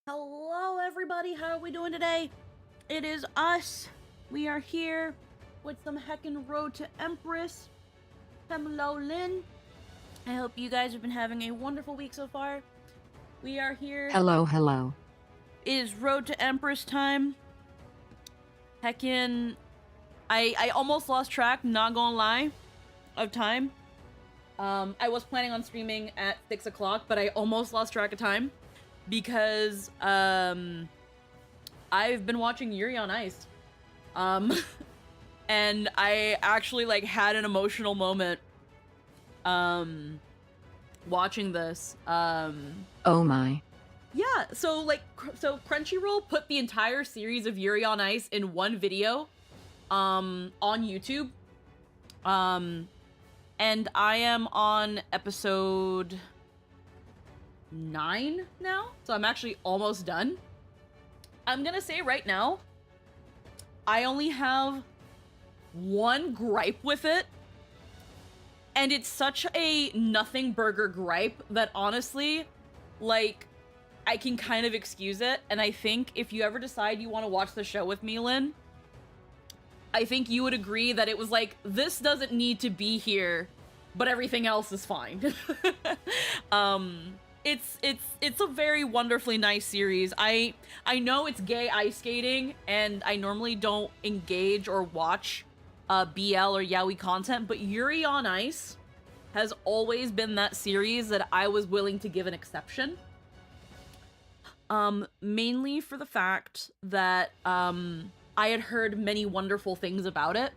Hello everybody, how are we doing today? It is us. We are here with some heckin' Road to Empress. Hello Lynn. I hope you guys have been having a wonderful week so far. We are here. Hello, hello. It is Road to Empress time. Heckin', I almost lost track, not gonna lie, of time. I was planning on streaming at 6 o'clock, but I almost lost track of time. Because I've been watching Yuri on Ice, and I actually like had an emotional moment watching this. Oh my. Yeah, so Crunchyroll put the entire series of Yuri on Ice in one video on YouTube. And I am on episode 9 now, so I'm actually almost done. I'm gonna say right now, I only have one gripe with it, and it's such a nothing burger gripe that honestly, like, I can kind of excuse it. And I think if you ever decide you want to watch the show with me, Lynn, I think you would agree that it was like, this doesn't need to be here, but everything else is fine. It's a very wonderfully nice series. I know it's gay ice skating, and I normally don't engage or watch BL or yaoi content, but Yuri on Ice has always been that series that I was willing to give an exception. Mainly for the fact that I had heard many wonderful things about it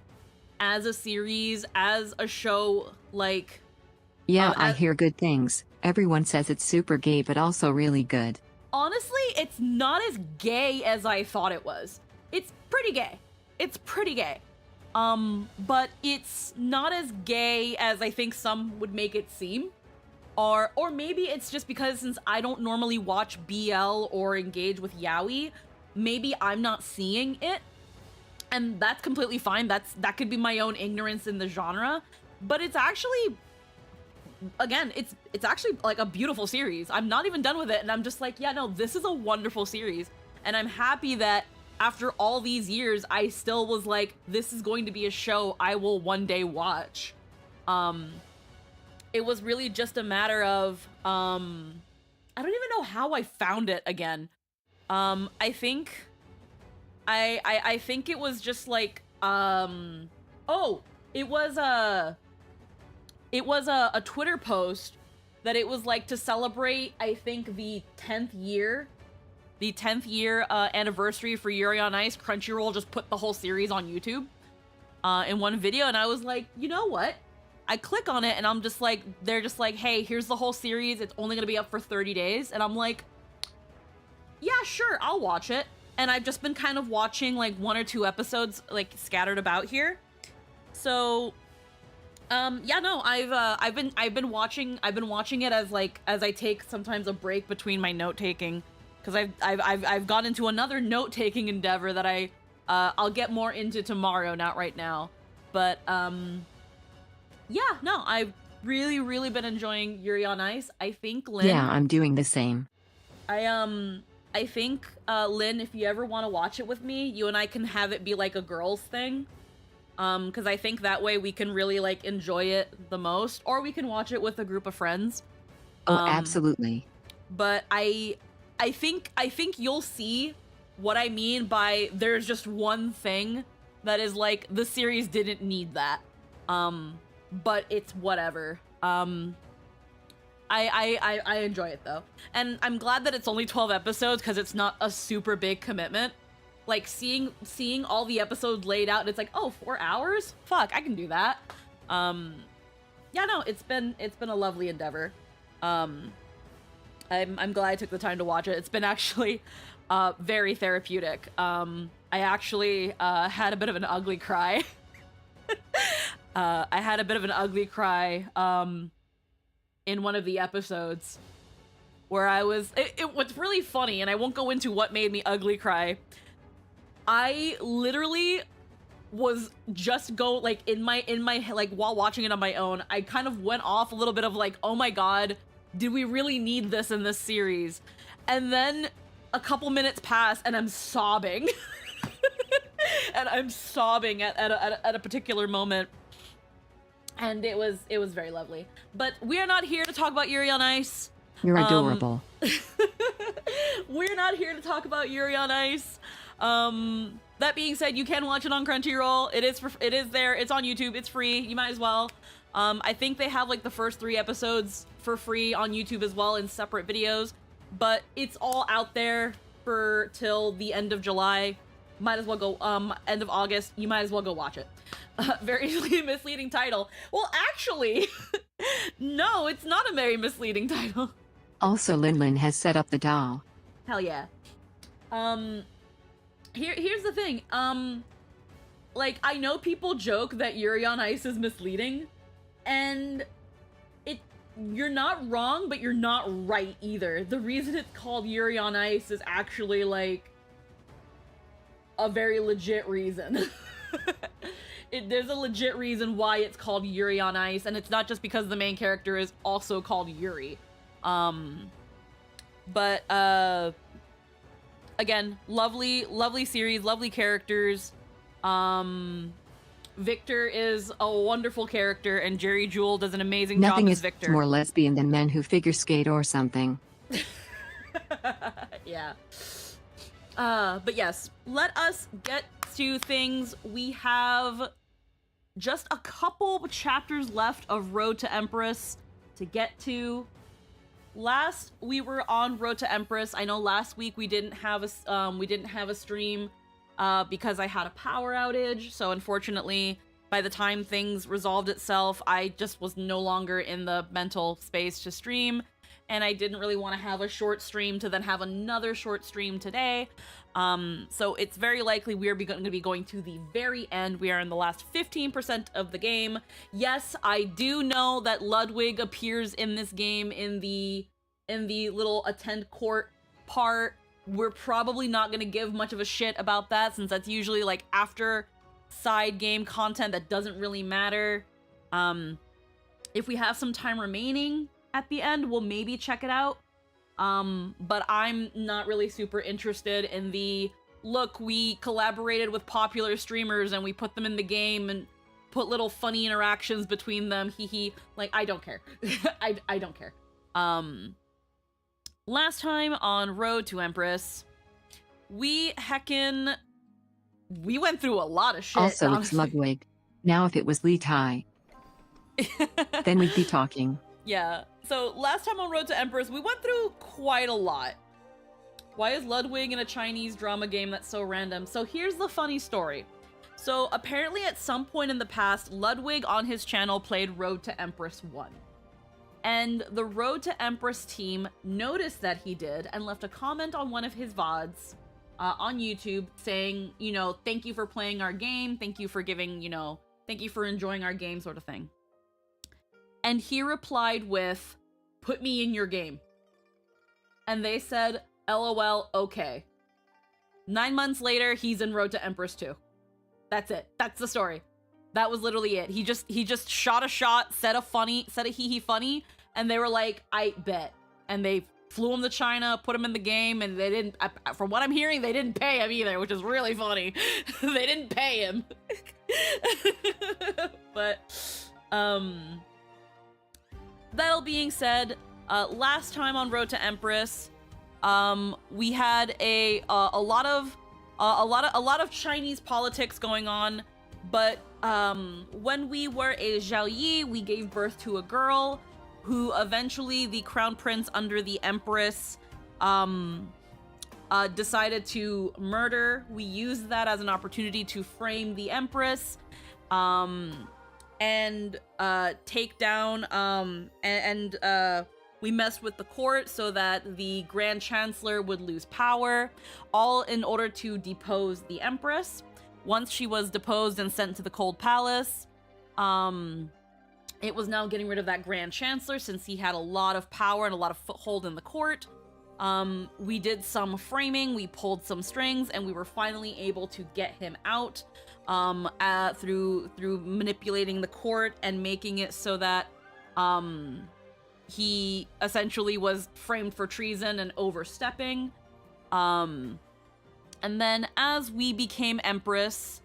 as a series, as a show, like... Yeah, I hear good things. Everyone says it's super gay, but also really good. Honestly, it's not as gay as I thought it was. It's pretty gay. It's pretty gay. But it's not as gay as I think some would make it seem. Or maybe it's just because since I don't normally watch BL or engage with yaoi, maybe I'm not seeing it. And that's completely fine. That could be my own ignorance in the genre. But it's actually, again, it's actually like a beautiful series. I'm not even done with it, and I'm just like, yeah, no, this is a wonderful series. And I'm happy that after all these years, I still was like, this is going to be a show I will one day watch. It was really just a matter of, I don't even know how I found it again. I think it was just like, oh, it was a Twitter post that it was like to celebrate, I think, the 10th year anniversary for Yuri on Ice. Crunchyroll just put the whole series on YouTube in one video, and I was like, you know what? I click on it, and I'm just like, they're just like, hey, here's the whole series. It's only gonna be up for 30 days. And I'm like, yeah, sure, I'll watch it. And I've just been kind of watching like 1 or 2 episodes like scattered about here. So, yeah, no, I've been watching it as I take sometimes a break between my note taking, because I've gone into another note taking endeavor that I'll get more into tomorrow, not right now. But yeah, no, I've really been enjoying Yuri on Ice. I think, Lynn... Yeah, I'm doing the same. I think, Lynn, if you ever want to watch it with me, you and I can have it be like a girls thing. Because I think that way we can really, like, enjoy it the most. Or we can watch it with a group of friends. Oh, absolutely. But I think you'll see what I mean by there's just one thing that is like, the series didn't need that. But it's whatever. I enjoy it though. And I'm glad that it's only 12 episodes because it's not a super big commitment. Like seeing all the episodes laid out and it's like, oh, 4 hours? Fuck, I can do that. Yeah, no, it's been a lovely endeavor. I'm glad I took the time to watch it. It's been actually very therapeutic. I actually had a bit of an ugly cry. I had a bit of an ugly cry in one of the episodes where I was... It was really funny, and I won't go into what made me ugly cry. I literally was just in my like while watching it on my own, I kind of went off a little bit of like, oh my god, did we really need this in this series? And then a couple minutes pass and I'm sobbing. And I'm sobbing at a particular moment. And it was very lovely. But we are not here to talk about Yuri on Ice. You're adorable. We're not here to talk about Yuri on Ice. That being said, you can watch it on Crunchyroll. It is there. It's on YouTube. It's free. You might as well. I think they have like the first 3 episodes for free on YouTube as well in separate videos. But it's all out there for till the end of July. might as well go, end of August, you might as well go watch it. Very misleading title. Well, actually, no, it's not a very misleading title. Also, Lin has set up the doll. Hell yeah. Here's the thing. Like, I know people joke that Yuri on Ice is misleading, and you're not wrong, but you're not right either. The reason it's called Yuri on Ice is actually, like, a very legit reason. There's a legit reason why it's called Yuri on Ice, and it's not just because the main character is also called Yuri. But, again, lovely series, lovely characters. Victor is a wonderful character, and Jerry Jewell does an amazing job as Victor. Nothing is more lesbian than men who figure skate or something. Yeah. But yes, let us get to things. We have just a couple chapters left of Road to Empress to get to. Last we were on Road to Empress. I know last week we didn't have a stream because I had a power outage. So unfortunately, by the time things resolved itself, I just was no longer in the mental space to stream, and I didn't really want to have a short stream to then have another short stream today. So it's very likely we are going to be going to the very end. We are in the last 15% of the game. Yes, I do know that Ludwig appears in this game in the little attend court part. We're probably not going to give much of a shit about that, since that's usually like after side game content that doesn't really matter. If we have some time remaining at the end, we'll maybe check it out. But I'm not really super interested in the, look, we collaborated with popular streamers and we put them in the game and put little funny interactions between them, hee. Like, I don't care. I don't care. Last time on Road to Empress, we went through a lot of shit. Also, honestly. It's Ludwig. Now if it was Lee Tai, then we'd be talking. Yeah. So last time on Road to Empress, we went through quite a lot. Why is Ludwig in a Chinese drama game that's so random? So here's the funny story. So apparently at some point in the past, Ludwig on his channel played Road to Empress 1. And the Road to Empress team noticed that he did and left a comment on one of his VODs on YouTube saying, you know, thank you for playing our game. Thank you for giving, you know, thank you for enjoying our game, sort of thing. And he replied with, put me in your game. And they said, LOL, okay. 9 months later, he's in Road to Empress 2. That's it. That's the story. That was literally it. He just shot a shot, said a hee funny, and they were like, I bet. And they flew him to China, put him in the game, and they didn't, from what I'm hearing, they didn't pay him either, which is really funny. They didn't pay him. But, that being said, last time on Road to Empress, we had a lot of Chinese politics going on, but when we were a Zhao Yi, we gave birth to a girl who eventually the crown prince under the Empress decided to murder. We used that as an opportunity to frame the Empress and take down we messed with the court so that the Grand Chancellor would lose power, all in order to depose the Empress. Once she was deposed and sent to the Cold Palace, it was now getting rid of that Grand Chancellor since he had a lot of power and a lot of foothold in the court. We did some framing, we pulled some strings, and we were finally able to get him out through manipulating the court and making it so that he essentially was framed for treason and overstepping. And then as we became Empress,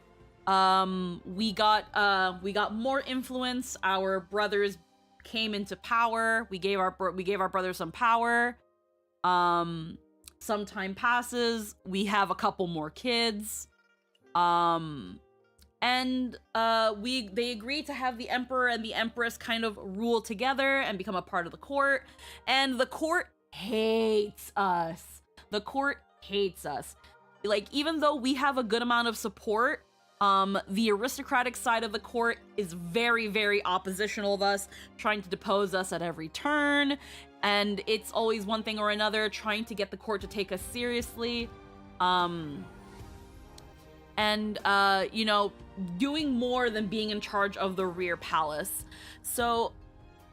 we got more influence. Our brothers came into power. We gave our brothers some power. Some time passes. We have a couple more kids. And they agreed to have the Emperor and the Empress kind of rule together and become a part of the court. And the court hates us. The court hates us. like, even though we have a good amount of support, the aristocratic side of the court is very, very oppositional of us, trying to depose us at every turn, and it's always one thing or another, trying to get the court to take us seriously. You know, doing more than being in charge of the rear palace. So,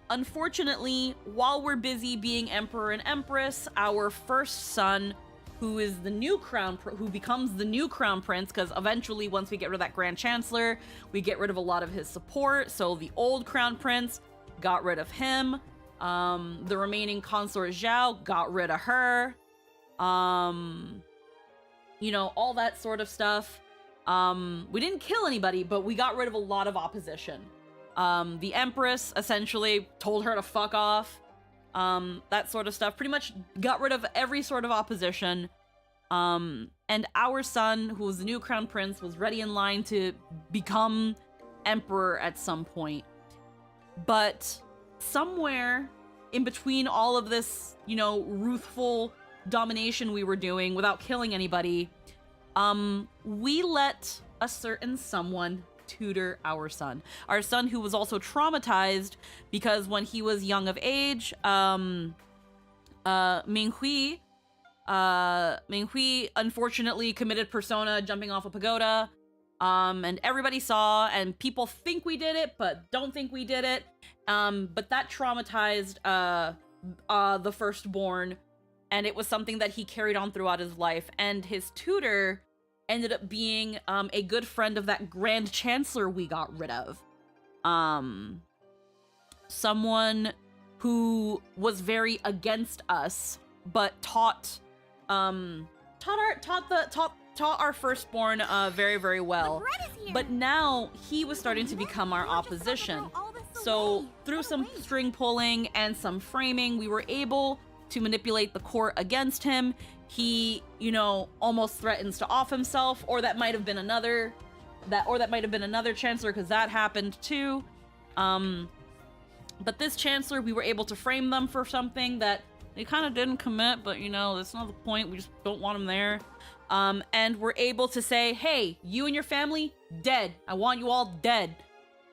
unfortunately, while we're busy being Emperor and Empress, our first son, who is the new who becomes the new crown prince, because eventually, once we get rid of that Grand Chancellor, we get rid of a lot of his support. So the old crown prince got rid of him. The remaining consort Zhao got rid of her. You know, all that sort of stuff. We didn't kill anybody, but we got rid of a lot of opposition. The Empress essentially told her to fuck off. That sort of stuff. Pretty much got rid of every sort of opposition. And our son, who was the new crown prince, was ready in line to become emperor at some point. But somewhere in between all of this, you know, ruthful domination we were doing without killing anybody, we let a certain someone tutor our son who was also traumatized because when he was young of age, Minghui unfortunately committed persona jumping off a pagoda, and everybody saw, and people think we did it but don't think we did it, but that traumatized the firstborn, and it was something that he carried on throughout his life. And his tutor ended up being a good friend of that Grand Chancellor we got rid of. Someone who was very against us, but taught our firstborn very, very well. But now he was starting to become our opposition. So through some string pulling and some framing, we were able to manipulate the court against him. He, you know, almost threatens to off himself, or that might have been another chancellor, because that happened too. But this chancellor, we were able to frame them for something that they kind of didn't commit, but you know, that's not the point. We just don't want them there. And we're able to say, hey, you and your family, dead. I want you all dead.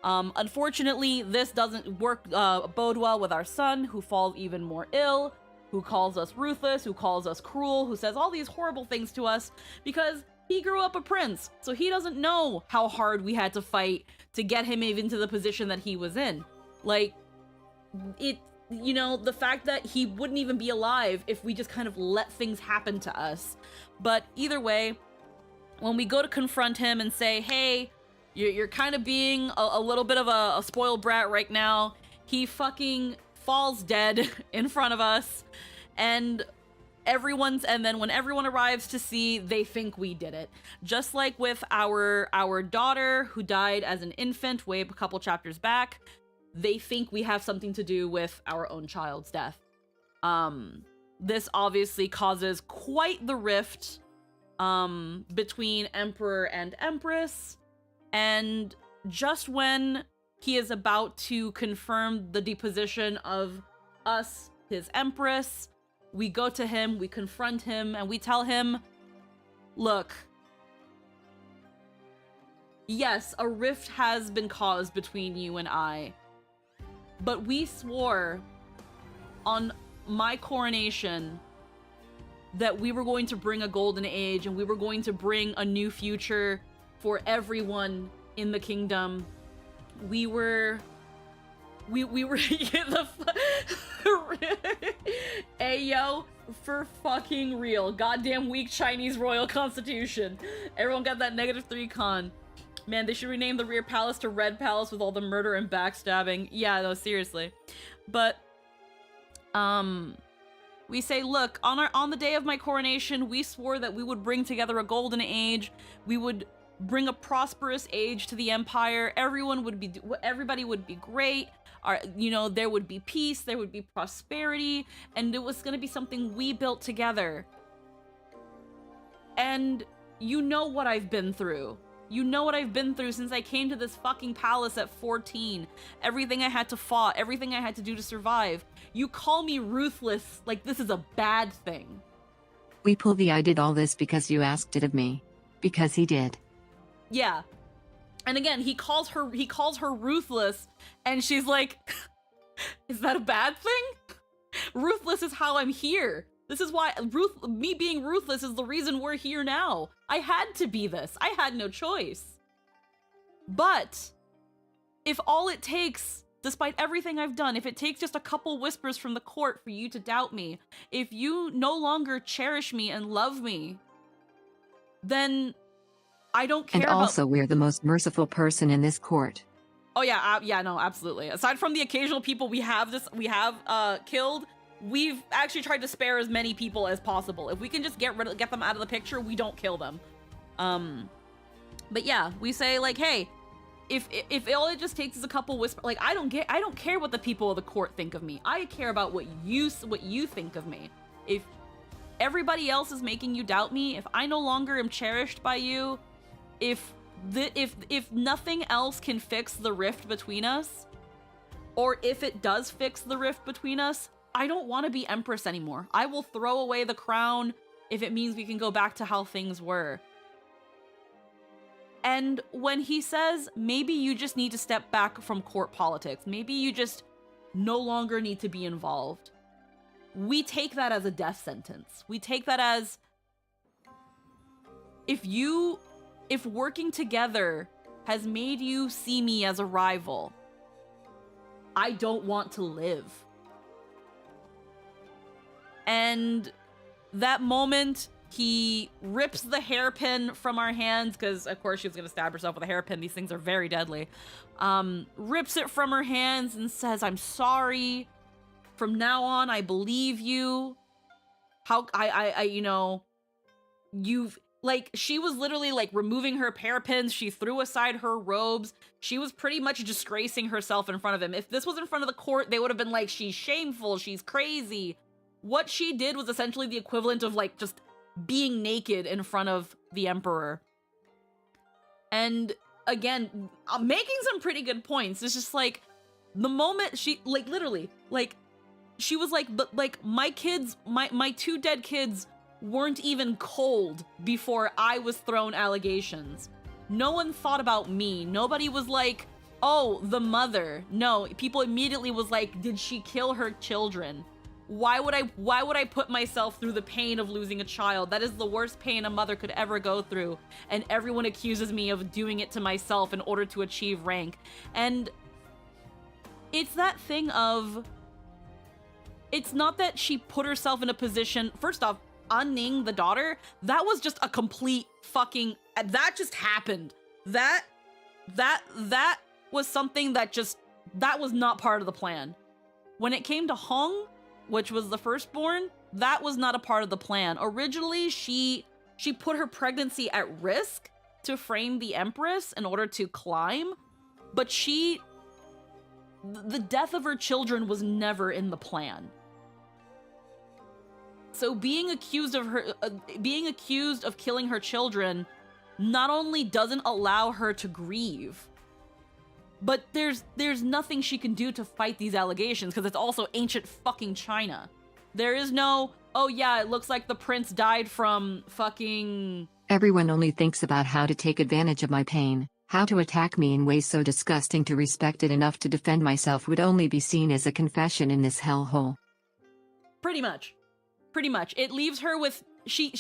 Unfortunately, this doesn't bode well with our son, who falls even more ill, who calls us ruthless, who calls us cruel, who says all these horrible things to us because he grew up a prince. So he doesn't know how hard we had to fight to get him even to the position that he was in. Like, you know, the fact that he wouldn't even be alive if we just kind of let things happen to us. But either way, when we go to confront him and say, hey, you're kind of being a little bit of a spoiled brat right now, he fucking falls dead in front of us, and then when everyone arrives to see, they think we did it. Just like with our daughter who died as an infant way a couple chapters back, they think we have something to do with our own child's death. This obviously causes quite the rift between Emperor and Empress, and just when he is about to confirm the deposition of us, his Empress, we go to him, we confront him, and we tell him, look, yes, a rift has been caused between you and I, but we swore on my coronation that we were going to bring a golden age and we were going to bring a new future for everyone in the kingdom. We were Ayo, for fucking real. Goddamn weak Chinese royal constitution. Everyone got that -3 con. Man, they should rename the rear palace to Red Palace with all the murder and backstabbing. Yeah, no, seriously. But we say, look, on the day of my coronation, we swore that we would bring together a golden age. We would bring a prosperous age to the empire. Everybody would be great. You know, there would be peace, there would be prosperity, and it was going to be something we built together. And you know what I've been through. You know what I've been through since I came to this fucking palace at 14. Everything I had to fight, everything I had to do to survive. You call me ruthless like this is a bad thing. We pull the I did all this because you asked it of me. Because he did. Yeah. And again, he calls her ruthless, and she's like, is that a bad thing? Ruthless is how I'm here. This is why me being ruthless is the reason we're here now. I had to be this. I had no choice. But if all it takes, despite everything I've done, if it takes just a couple whispers from the court for you to doubt me, if you no longer cherish me and love me, then I don't care. And also, we're the most merciful person in this court. Oh yeah, yeah, no, absolutely. Aside from the occasional people we have killed, we've actually tried to spare as many people as possible. If we can just get them out of the picture, we don't kill them. But yeah, we say like, hey, if all it just takes is a couple whispers, like I don't care what the people of the court think of me. I care about what you think of me. If everybody else is making you doubt me, if I no longer am cherished by you, if nothing else can fix the rift between us, or if it does fix the rift between us, I don't want to be Empress anymore. I will throw away the crown if it means we can go back to how things were. And when he says, maybe you just need to step back from court politics, maybe you just no longer need to be involved, we take that as a death sentence. We take that as, if working together has made you see me as a rival, I don't want to live. And that moment, he rips the hairpin from our hands, because of course she was going to stab herself with a hairpin. These things are very deadly. Rips it from her hands and says, I'm sorry. From now on, I believe you. You've, like, she was literally like removing her hairpins. She threw aside her robes. She was pretty much disgracing herself in front of him. If this was in front of the court, they would have been like, she's shameful, she's crazy. What she did was essentially the equivalent of like just being naked in front of the emperor. And again, making some pretty good points. It's just like, the moment she, like, literally, like, she was like, but like, my kids, my two dead kids weren't even cold before I was thrown allegations. No one thought about me. Nobody was like, oh, the mother. No, people immediately was like, did she kill her children? Why would I put myself through the pain of losing a child? That is the worst pain a mother could ever go through. And everyone accuses me of doing it to myself in order to achieve rank. And it's that thing of, it's not that she put herself in a position, first off, An-Ning, the daughter, that was just a complete fucking, that just happened. That was something that was not part of the plan. When it came to Hong, which was the firstborn, that was not a part of the plan. Originally, she put her pregnancy at risk to frame the Empress in order to climb, but the death of her children was never in the plan. So being accused of killing her children not only doesn't allow her to grieve, but there's nothing she can do to fight these allegations, because it's also ancient fucking China. There is no, oh yeah, it looks like the prince died from fucking... Everyone only thinks about how to take advantage of my pain. How to attack me in ways so disgusting to respect it enough to defend myself would only be seen as a confession in this hellhole. Pretty much. It leaves her with, she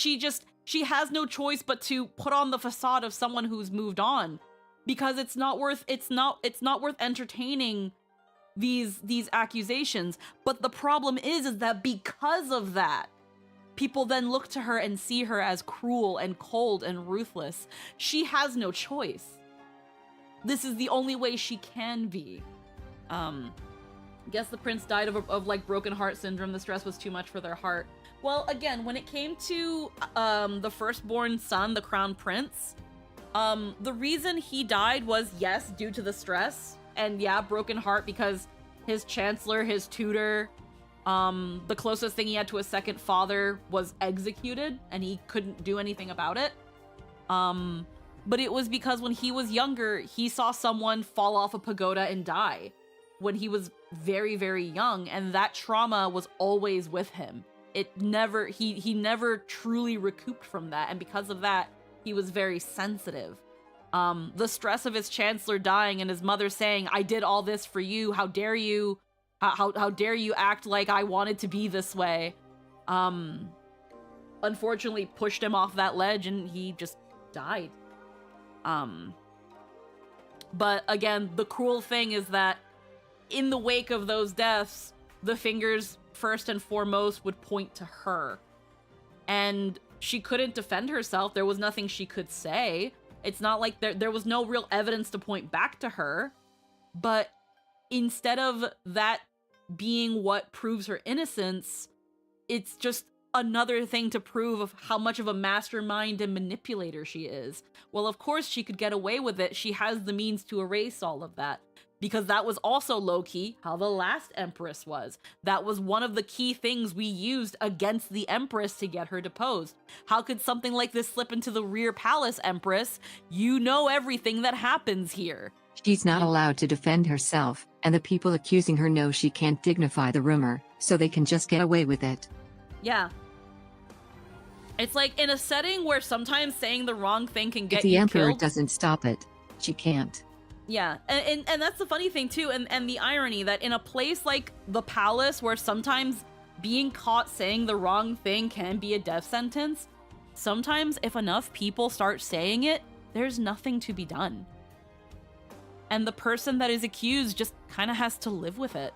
has no choice but to put on the facade of someone who's moved on. Because it's not worth entertaining these accusations. But the problem is that because of that, people then look to her and see her as cruel and cold and ruthless. She has no choice. This is the only way she can be. Guess the prince died of like broken heart syndrome. The stress was too much for their heart. Well, again, when it came to the firstborn son, the crown prince, the reason he died was, yes, due to the stress, and yeah, broken heart because his chancellor, his tutor, the closest thing he had to a second father was executed, and he couldn't do anything about it. But it was because when he was younger, he saw someone fall off a pagoda and die when he was very, very young, and that trauma was always with him. he never truly recouped from that, and because of that, he was very sensitive. The stress of his chancellor dying and his mother saying, "I did all this for you. How dare you? How dare you act like I wanted to be this way?" Unfortunately pushed him off that ledge and he just died. But again, the cruel thing is that in the wake of those deaths, the fingers first and foremost would point to her. And she couldn't defend herself. There was nothing she could say. It's not like there was no real evidence to point back to her. But instead of that being what proves her innocence, it's just another thing to prove of how much of a mastermind and manipulator she is. Well, of course she could get away with it. She has the means to erase all of that. Because that was also low-key how the last Empress was. That was one of the key things we used against the Empress to get her deposed. How could something like this slip into the rear palace, Empress? You know everything that happens here. She's not allowed to defend herself, and the people accusing her know she can't dignify the rumor, so they can just get away with it. Yeah. It's like in a setting where sometimes saying the wrong thing can get if the you Emperor killed. Doesn't stop it, she can't. Yeah, and that's the funny thing too, and the irony that in a place like the palace where sometimes being caught saying the wrong thing can be a death sentence, sometimes if enough people start saying it, there's nothing to be done. And the person that is accused just kind of has to live with it.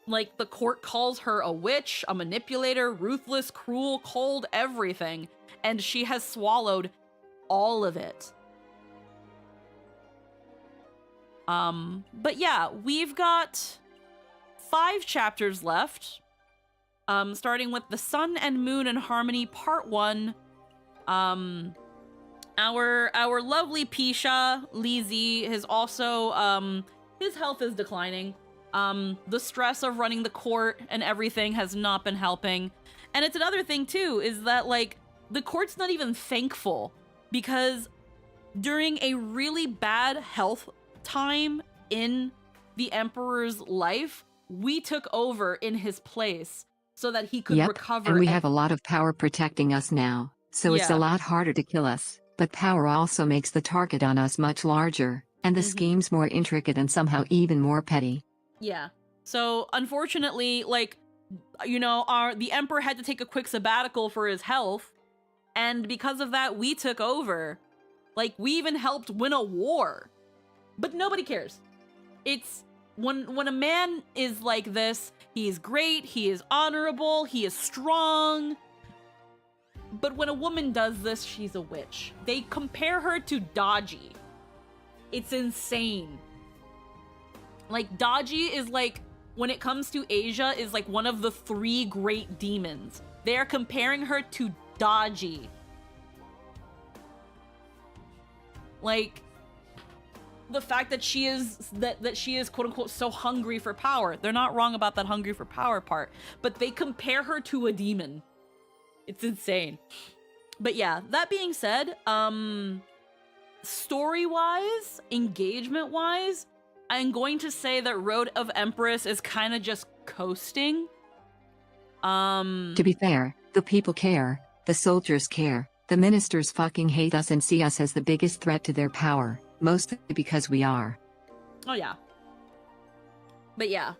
Like, the court calls her a witch, a manipulator, ruthless, cruel, cold, everything, and she has swallowed all of it. But yeah, we've got 5 chapters left, starting with The Sun and Moon in Harmony, Part 1. Our lovely Pisha, Lizzie, has also, his health is declining. The stress of running the court and everything has not been helping. And it's another thing, too, is that, like, the court's not even thankful, because during a really bad health time in the Emperor's life, we took over in his place so that he could recover. And we have a lot of power protecting us now, so it's a lot harder to kill us. But power also makes the target on us much larger, and the schemes more intricate and somehow even more petty. Yeah. So unfortunately, like, you know, the Emperor had to take a quick sabbatical for his health, and because of that, we took over. Like, we even helped win a war. But nobody cares. It's when a man is like this, he is great, he is honorable, he is strong. But when a woman does this, she's a witch. They compare her to Daji. It's insane. Like, Daji is like, when it comes to Asia, is like one of the 3 great demons. They are comparing her to Daji. Like, the fact that she is that she is quote unquote so hungry for power. They're not wrong about that hungry for power part, but they compare her to a demon. It's insane. But yeah, that being said, story-wise, engagement-wise, I'm going to say that Road of Empress is kind of just coasting. To be fair, the people care, the soldiers care, the ministers fucking hate us and see us as the biggest threat to their power. Mostly because we are. Oh, yeah. But yeah,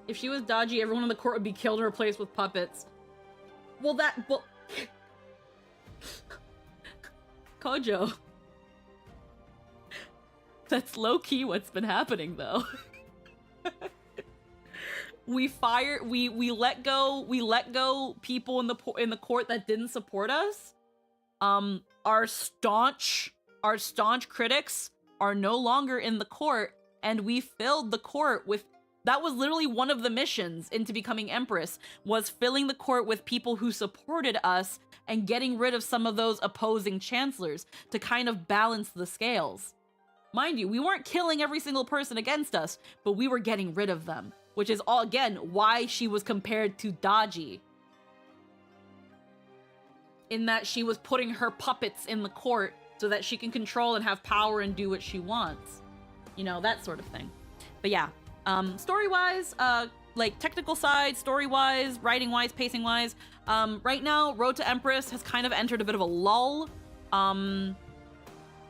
if she was Daji, everyone in the court would be killed and replaced with puppets. Well, Kojo. That's low-key what's been happening, though. We let go people in the court that didn't support us. Our staunch critics are no longer in the court, and we filled the court with... That was literally one of the missions into becoming Empress, was filling the court with people who supported us and getting rid of some of those opposing chancellors to kind of balance the scales. Mind you, we weren't killing every single person against us, but we were getting rid of them, which is, all again, why she was compared to Daji. In that she was putting her puppets in the court so that she can control and have power and do what she wants. You know, that sort of thing. But yeah, story-wise, like technical side, story-wise, writing-wise, pacing-wise, right now, Road to Empress has kind of entered a bit of a lull.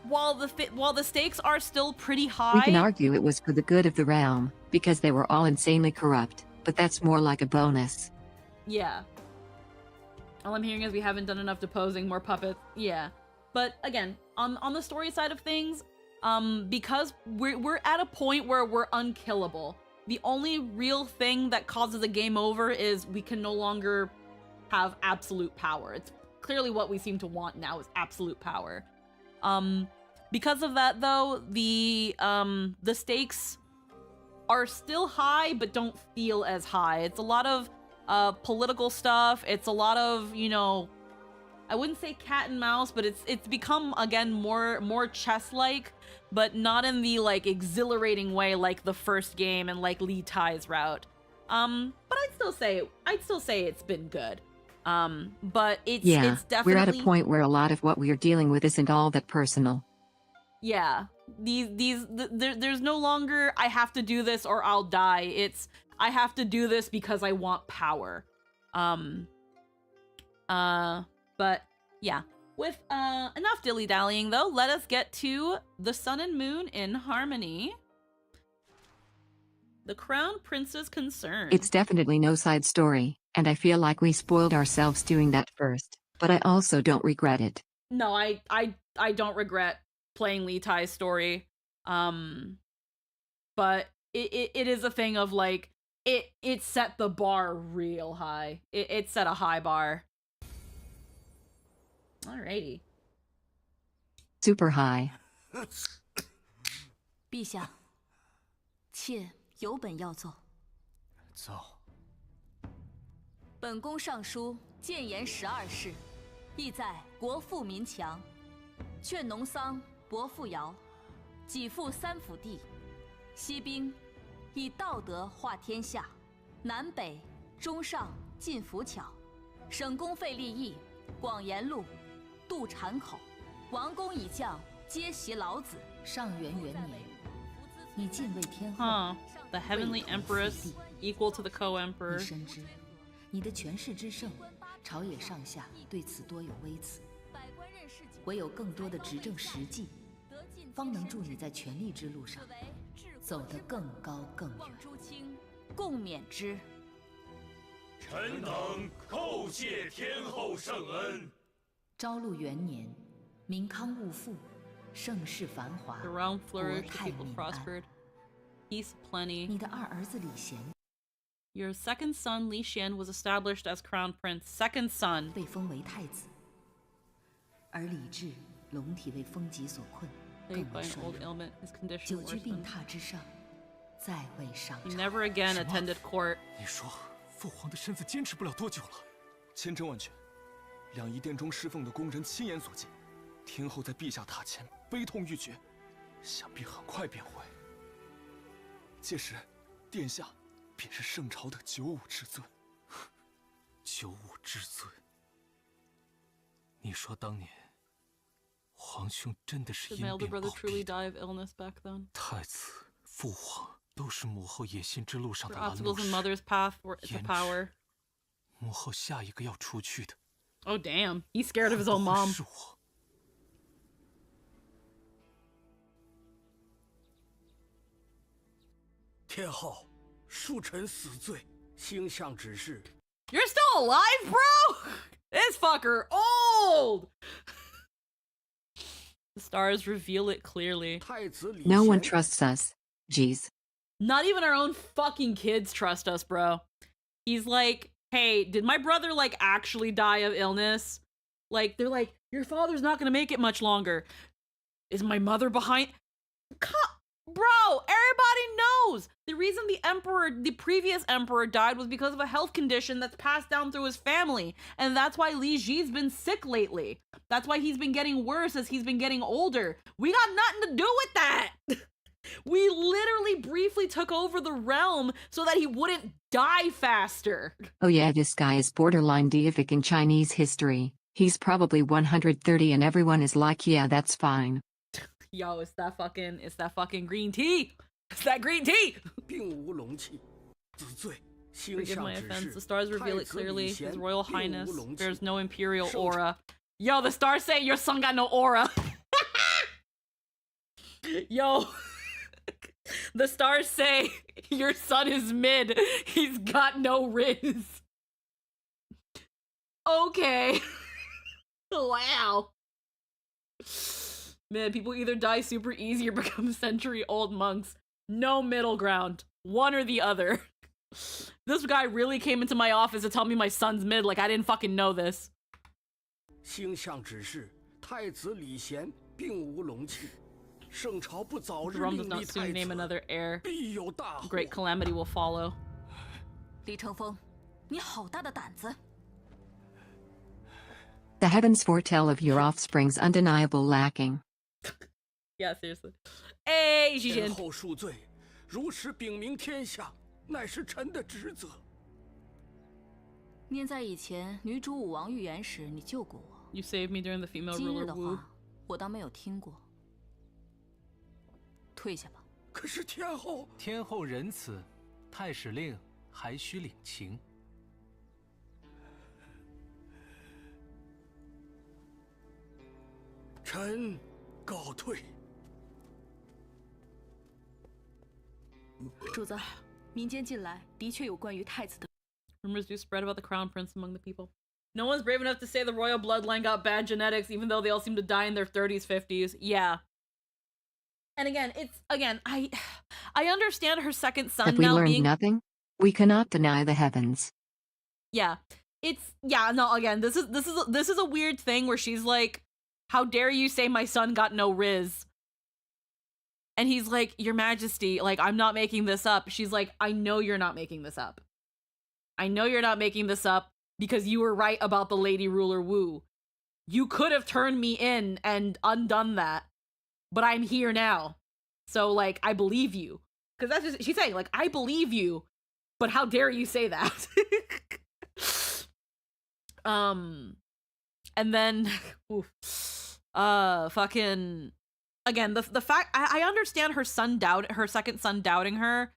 While the stakes are still pretty high. We can argue it was for the good of the realm, because they were all insanely corrupt, but that's more like a bonus. Yeah. All I'm hearing is we haven't done enough deposing, more puppets. Yeah. But again, on the story side of things, because we're at a point where we're unkillable. The only real thing that causes a game over is we can no longer have absolute power. It's clearly what we seem to want now is absolute power. Because of that though, the stakes are still high but don't feel as high. It's a lot of political stuff. It's a lot of, you know, I wouldn't say cat and mouse, but it's become again more chess-like, but not in the like exhilarating way like the first game and like Li Tai's route. But I'd still say it's been good. But it's definitely, we're at a point where a lot of what we are dealing with isn't all that personal. Yeah, there's no longer I have to do this or I'll die. It's I have to do this because I want power. But yeah, with enough dilly-dallying though, let us get to the sun and moon in harmony. The crown prince's concern. It's definitely no side story, and I feel like we spoiled ourselves doing that first, but I also don't regret it. No, I don't regret playing Li Tai's story. But it is a thing of like it set the bar real high. It set a high bar. Alrighty. Super high. 陛下，妾有本要奏。奏。本宫上书谏言12事，意在国富民强，劝农桑伯父尧，己富三辅地，西兵以道德化天下，南北中上进浮桥，省公费利益，广盐路。 渡产口，王公以将皆袭老子。上元元年，你敬畏天后。The heavenly empress equal to the co-emperor. 你深知，你的权势之盛，朝野上下对此多有微词。唯有更多的执政实际，方能助你在权力之路上走得更高更远。诸卿共勉之。臣等叩谢天后圣恩。 昭禄元年，民康物富，盛世繁华， The realm 国 flourished, the 泰 people 民 prospered, 安。 peace plenty. 你的二儿子李贤 Your second son Li Xian was established as crown prince. Second son. 被封为太子，而李治龙体为风疾所困， Plagued 更 by 为 an 衰 old 弱， ailment, his condition 久居病 worsened. 榻之上，再未上 He 朝。 never again attended court. 你说父皇的身子坚持不了多久了？千真万确，两仪殿中侍奉的宫人亲眼所见，天后在陛下榻前悲痛欲绝，想必很快便会。届时，殿下便是圣朝的95之尊。95之尊，你说当年皇兄真的是 Did my 因 elder 病 brother 暴 truly 毙的？ die of illness back then? 太子、父皇都是母后野心之路上 For 的拦路 obstacles in 石。 mother's path to 胭脂 power. 母后下一个要除去的， Oh damn, he's scared of his own 会 mom. 是我。天后，恕臣死罪，星象指示。 You're still alive, bro? This fucker old. The stars reveal it clearly. 太子李 No one 贤 trusts us. Jeez. Not even our own fucking kids trust us, bro. He's like, hey, did my brother like actually die of illness? Like, they're like, your father's not gonna make it much longer. Is my mother behind? Bro, everybody knows the reason the previous emperor died was because of a health condition that's passed down through his family. And that's why Li Ji's been sick lately. That's why he's been getting worse as he's been getting older. We got nothing to do with that. We literally briefly took over the realm so that he wouldn't die faster. Oh yeah, this guy is borderline deific in Chinese history. He's probably 130 and everyone is like, yeah, that's fine. Yo, it's that fucking green tea. It's that green tea. 并无龙气，子罪 Forgive my 星象指 offense. 示 The stars reveal 太 it 子李 clearly. 贤 His Royal 并 Highness 无龙气 bears no imperial 受 aura. Yo, the stars say your son got no aura. Yo, the stars say your son is mid. He's got no riz. Okay. Wow. Man, people either die super easy or become century-old monks. No middle ground. One or the other. This guy really came into my office to tell me my son's mid, like I didn't fucking know this. 星象指示太子李贤并无龙气，圣朝不早日 Rome does 另 not 立 soon 太 name 子， another heir. 必有大祸。 Great calamity will follow. 李承风，你好大的胆子！ The heavens foretell of your offspring's undeniable lacking. Yeah, seriously. Hey, 先 Xijin. 后恕罪，如实禀明天下，乃是臣的职责。 念在以前女主武王预言时，你救过我。 You saved me during the female 今日 ruler 的 Wu. 话，我当没有听过。退下吧。 可是天后， 天后仁慈，太史令还需领情。 臣告退。 主子，民间近来的确有关于太子的 Rumors do spread about the crown prince among the people. No one's brave enough to say the royal bloodline got bad genetics, even though they all seem to die in their 30s, 50s. Yeah. And again, I understand her second son Have we now learned being nothing? We cannot deny the heavens. yeah. No, again, this is a weird thing where she's like, how dare you say my son got no riz? And he's like, Your Majesty, like, I'm not making this up. She's like, I know you're not making this up. I know you're not making this up because you were right about the Lady Ruler Wu. You could have turned me in and undone that, but I'm here now. So, like, I believe you. Because that's just, she's saying, like, I believe you, but how dare you say that? And then, fucking, again, the fact, I understand her second son doubting her,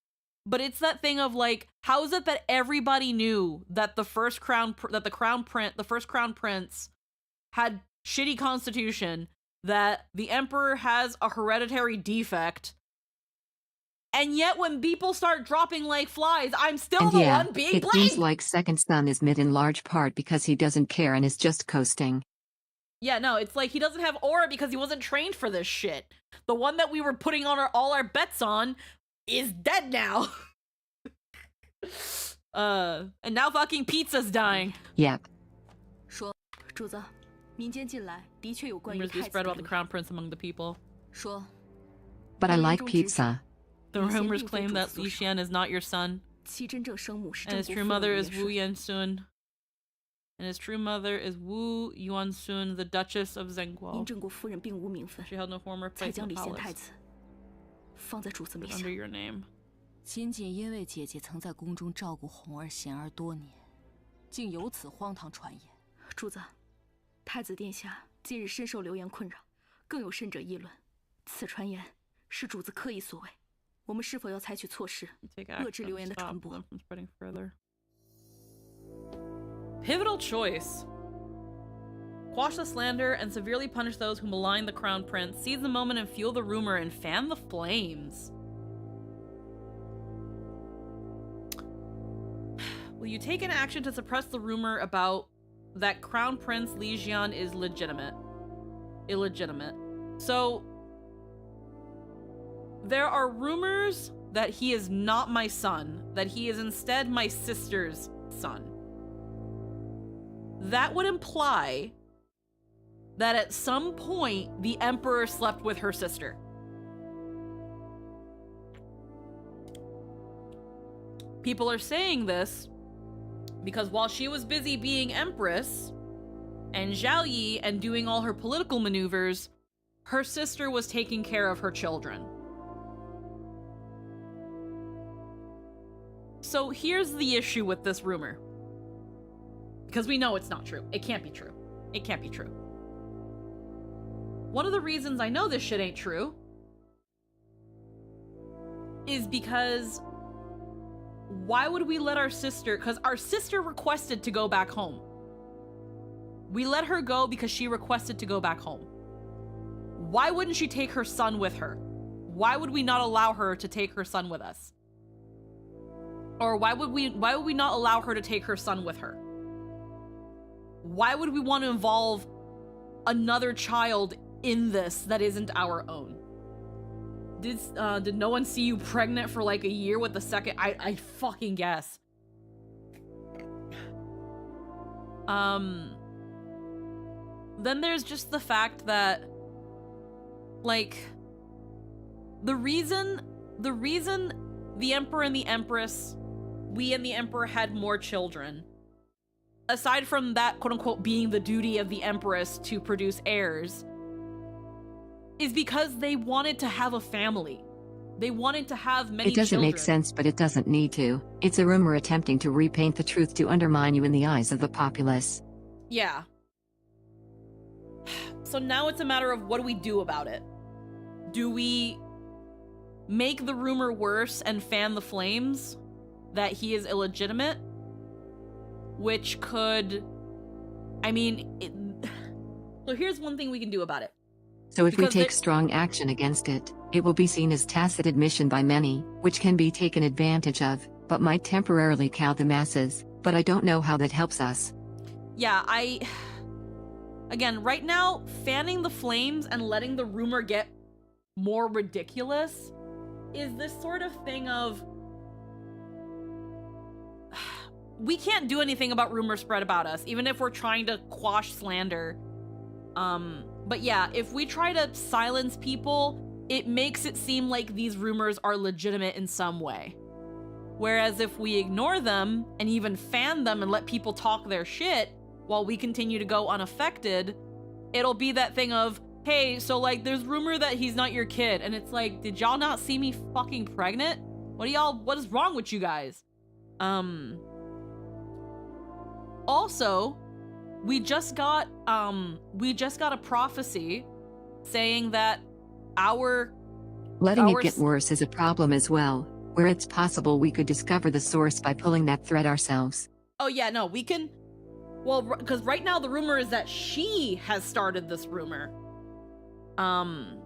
but it's that thing of like, how is it that everybody knew that the first crown prince had shitty constitution, that the emperor has a hereditary defect, and yet when people start dropping like flies, I'm still And the yeah, one being it blamed. seems like second son is mid in large part because he doesn't care and is just coasting. Yeah, no, it's like he doesn't have aura because he wasn't trained for this shit. The one that we were putting on all our bets on is dead now. And now fucking pizza's dying. Yep. 说主子，民间近来的确有关于 Rumors do 太子 spread 的 about the 流 crown prince among the people. 说， But I Maybe like don't pizza. The 以前 rumors 并非 claim 主 that 子所 Li 说 Xian is not your son, 其真正生母是 and 郑 his 国 true 夫 mother 人 is 也 Wu 是 Yansun. And his true mother is Wu Yuansun, the Duchess of 因 Zhenguo. 郑国夫人并无名分， She held no former 才 place 将 in 李 the 贤太 palace. 子放在主子名 But 下 under。your name. 仅仅因为姐姐曾在宫中照顾红儿、贤儿多年，竟有此荒唐传言。主子，太子殿下近日深受流言困扰，更有甚者议论，此传言是主子刻意所为。我们是否要采取措施， Take 遏制 action 流言的 to 传 stop 播？ them from spreading further. Pivotal choice. Quash the slander and severely punish those who malign the crown prince. Seize the moment and fuel the rumor and fan the flames. Will you take an action to suppress the rumor about that crown prince Li Jian is illegitimate? So there are rumors that he is not my son, that he is instead my sister's son. That would imply that at some point the emperor slept with her sister. People are saying this because while she was busy being empress and Zhao Yi and doing all her political maneuvers, her sister was taking care of her children. So here's the issue with this rumor. Because we know it's not true. It can't be true. It can't be true. One of the reasons I know this shit ain't true is because why would we let our sister, because our sister requested to go back home. We let her go because she requested to go back home. Why wouldn't she take her son with her? Why would we not allow her to take her son with us? Or why would we not allow her to take her son with her? Why would we want to involve another child in this that isn't our own? Did no one see you pregnant for like a year with the second? I fucking guess. Then there's just the fact that, like, the reason the Emperor and the Empress, we and the Emperor had more children, aside from that quote-unquote being the duty of the Empress to produce heirs, is because they wanted to have a family. They wanted to have many children. It doesn't make sense, but it doesn't need to. It's a rumor attempting to repaint the truth to undermine you in the eyes of the populace. Yeah. So now it's a matter of, what do we do about it? Do we make the rumor worse and fan the flames that he is illegitimate? Which could... I mean... So here's one thing we can do about it. So if we take strong action against it, it will be seen as tacit admission by many, which can be taken advantage of, but might temporarily cow the masses, but I don't know how that helps us. Yeah, Again, right now, fanning the flames and letting the rumor get more ridiculous is this sort of thing of... We can't do anything about rumor spread about us, even if we're trying to quash slander. But yeah, if we try to silence people, it makes it seem like these rumors are legitimate in some way. Whereas if we ignore them and even fan them and let people talk their shit while we continue to go unaffected, it'll be that thing of, hey, so like there's rumor that he's not your kid, and it's like, did y'all not see me fucking pregnant? What is wrong with you guys? Also, we just got a prophecy saying that letting it get worse is a problem as well, where it's possible we could discover the source by pulling that thread ourselves. Oh yeah, no, we can. Well, because right now the rumor is that she has started this rumor. And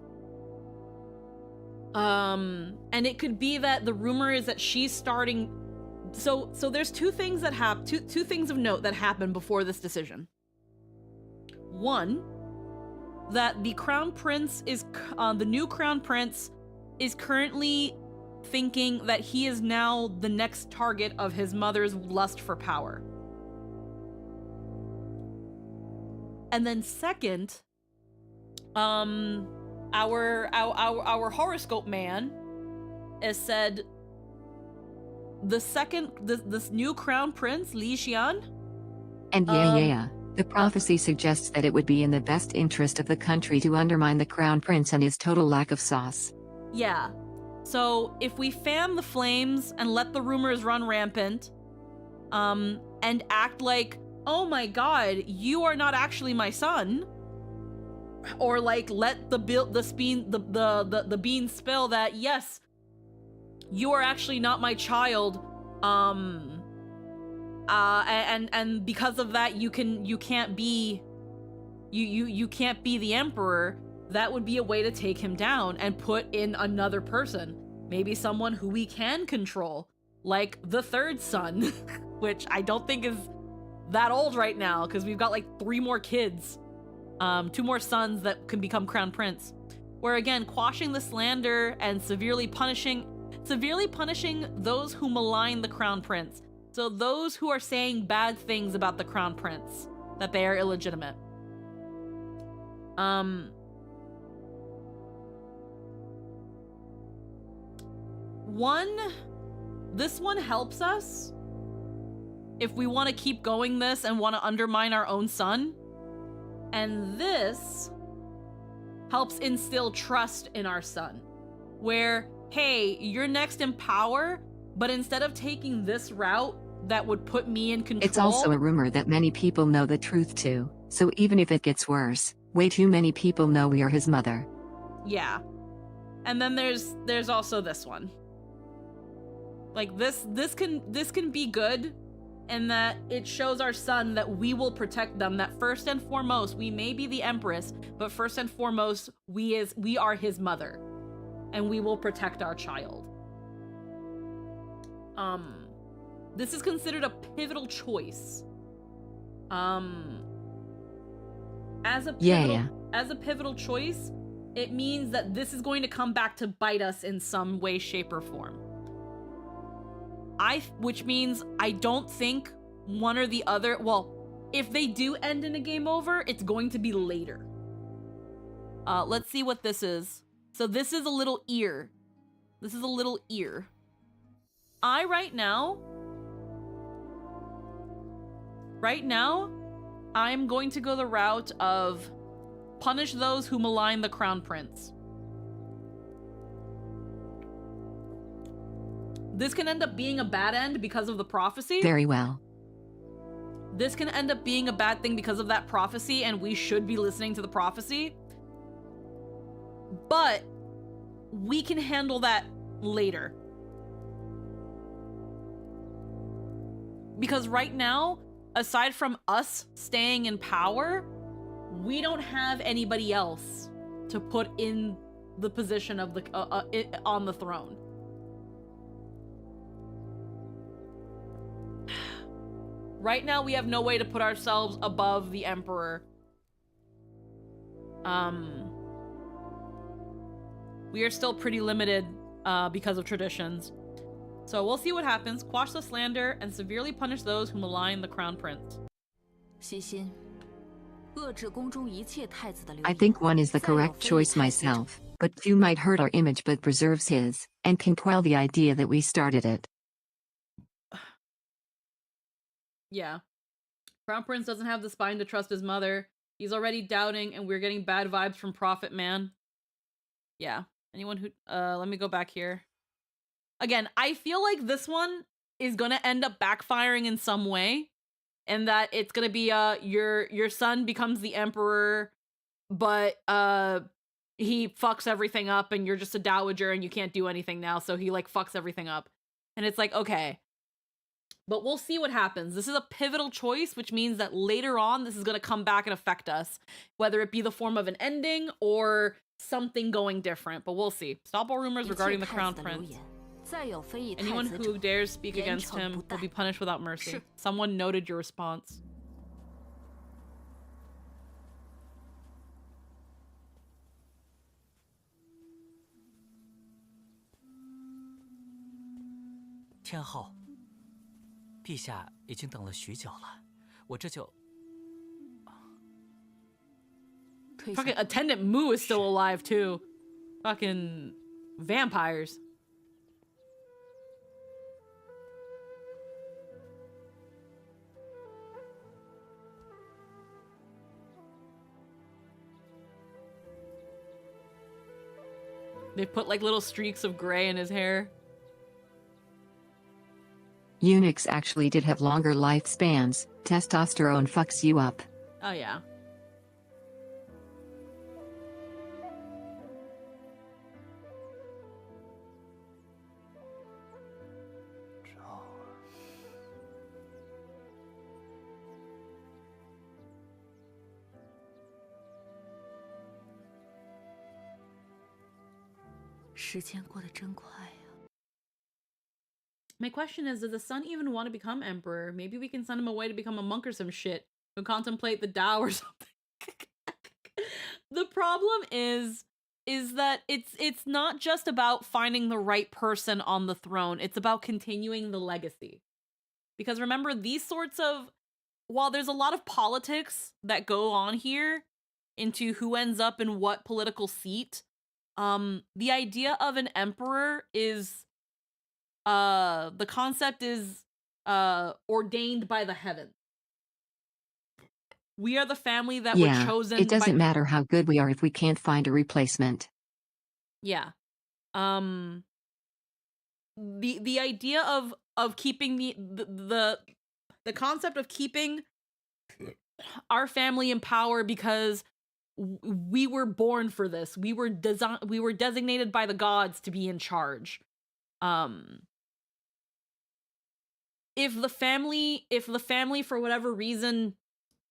it could be that the rumor is that she's starting. So there's two things that two things of note that happened before this decision. One, that the crown prince is the new crown prince is currently thinking that he is now the next target of his mother's lust for power. And then second, our horoscope man has said this new crown prince, Li Xian. And the prophecy suggests that it would be in the best interest of the country to undermine the crown prince and his total lack of sauce. Yeah. So if we fan the flames and let the rumors run rampant, and act like, oh my god, you are not actually my son, or like let the bean spill that yes, you are actually not my child, and because of that you can't be the emperor. That would be a way to take him down and put in another person, maybe someone who we can control, like the third son, which I don't think is that old right now, because we've got like 3 more kids, 2 more sons that can become crown prince. Where again, quashing the slander and severely punishing those who malign the crown prince. So those who are saying bad things about the crown prince, that they are illegitimate. This one helps us if we want to keep going this and want to undermine our own son. And this helps instill trust in our son, where, hey, you're next in power, but instead of taking this route that would put me in control... It's also a rumor that many people know the truth too, so even if it gets worse, way too many people know we are his mother. Yeah. And then there's also this one. Like this can be good, and that it shows our son that we will protect them, that first and foremost, we may be the Empress, but first and foremost, we are his mother, and we will protect our child. This is considered a pivotal choice. As a pivotal choice, it means that this is going to come back to bite us in some way, shape, or form. Which means I don't think one or the other, well, if they do end in a game over, it's going to be later. Let's see what this is. So this is a little ear. This is a little ear. Right now, I'm going to go the route of punish those who malign the Crown Prince. This can end up being a bad end because of the prophecy. Very well. This can end up being a bad thing because of that prophecy, and we should be listening to the prophecy. But we can handle that later. Because right now, aside from us staying in power, we don't have anybody else to put in the position of the on the throne. Right now, we have no way to put ourselves above the Emperor. We are still pretty limited because of traditions. So we'll see what happens. Quash the slander and severely punish those who malign the Crown Prince. I think one is the correct choice myself, but two might hurt our image but preserves his, and can quell the idea that we started it. Yeah. Crown Prince doesn't have the spine to trust his mother. He's already doubting, and we're getting bad vibes from Prophet Man. Yeah. Anyone who... let me go back here. Again, I feel like this one is gonna end up backfiring in some way, and that it's gonna be your son becomes the Emperor, but he fucks everything up, and you're just a dowager and you can't do anything now, so he like fucks everything up. And it's like, okay. But we'll see what happens. This is a pivotal choice, which means that later on this is gonna come back and affect us, whether it be the form of an ending or something going different, but we'll see. Stop all rumors regarding the Crown Prince. Anyone who dares speak against him will be punished without mercy. Someone noted your response. Fucking Attendant Mu is still alive too. Fucking vampires. They put like little streaks of gray in his hair. Eunuchs actually did have longer lifespans. Testosterone fucks you up. Oh yeah. My question is, does the son even want to become emperor? Maybe we can send him away to become a monk or some shit. Or contemplate the Tao or something. The problem is that it's not just about finding the right person on the throne. It's about continuing the legacy. Because remember, these sorts of... While there's a lot of politics that go on here into who ends up in what political seat, the idea of an emperor is... the concept is ordained by the heavens. We are the family that were chosen. It doesn't matter how good we are if we can't find a replacement. Yeah. The idea of keeping the concept of keeping our family in power because we were born for this. We were designated by the gods to be in charge. if the family for whatever reason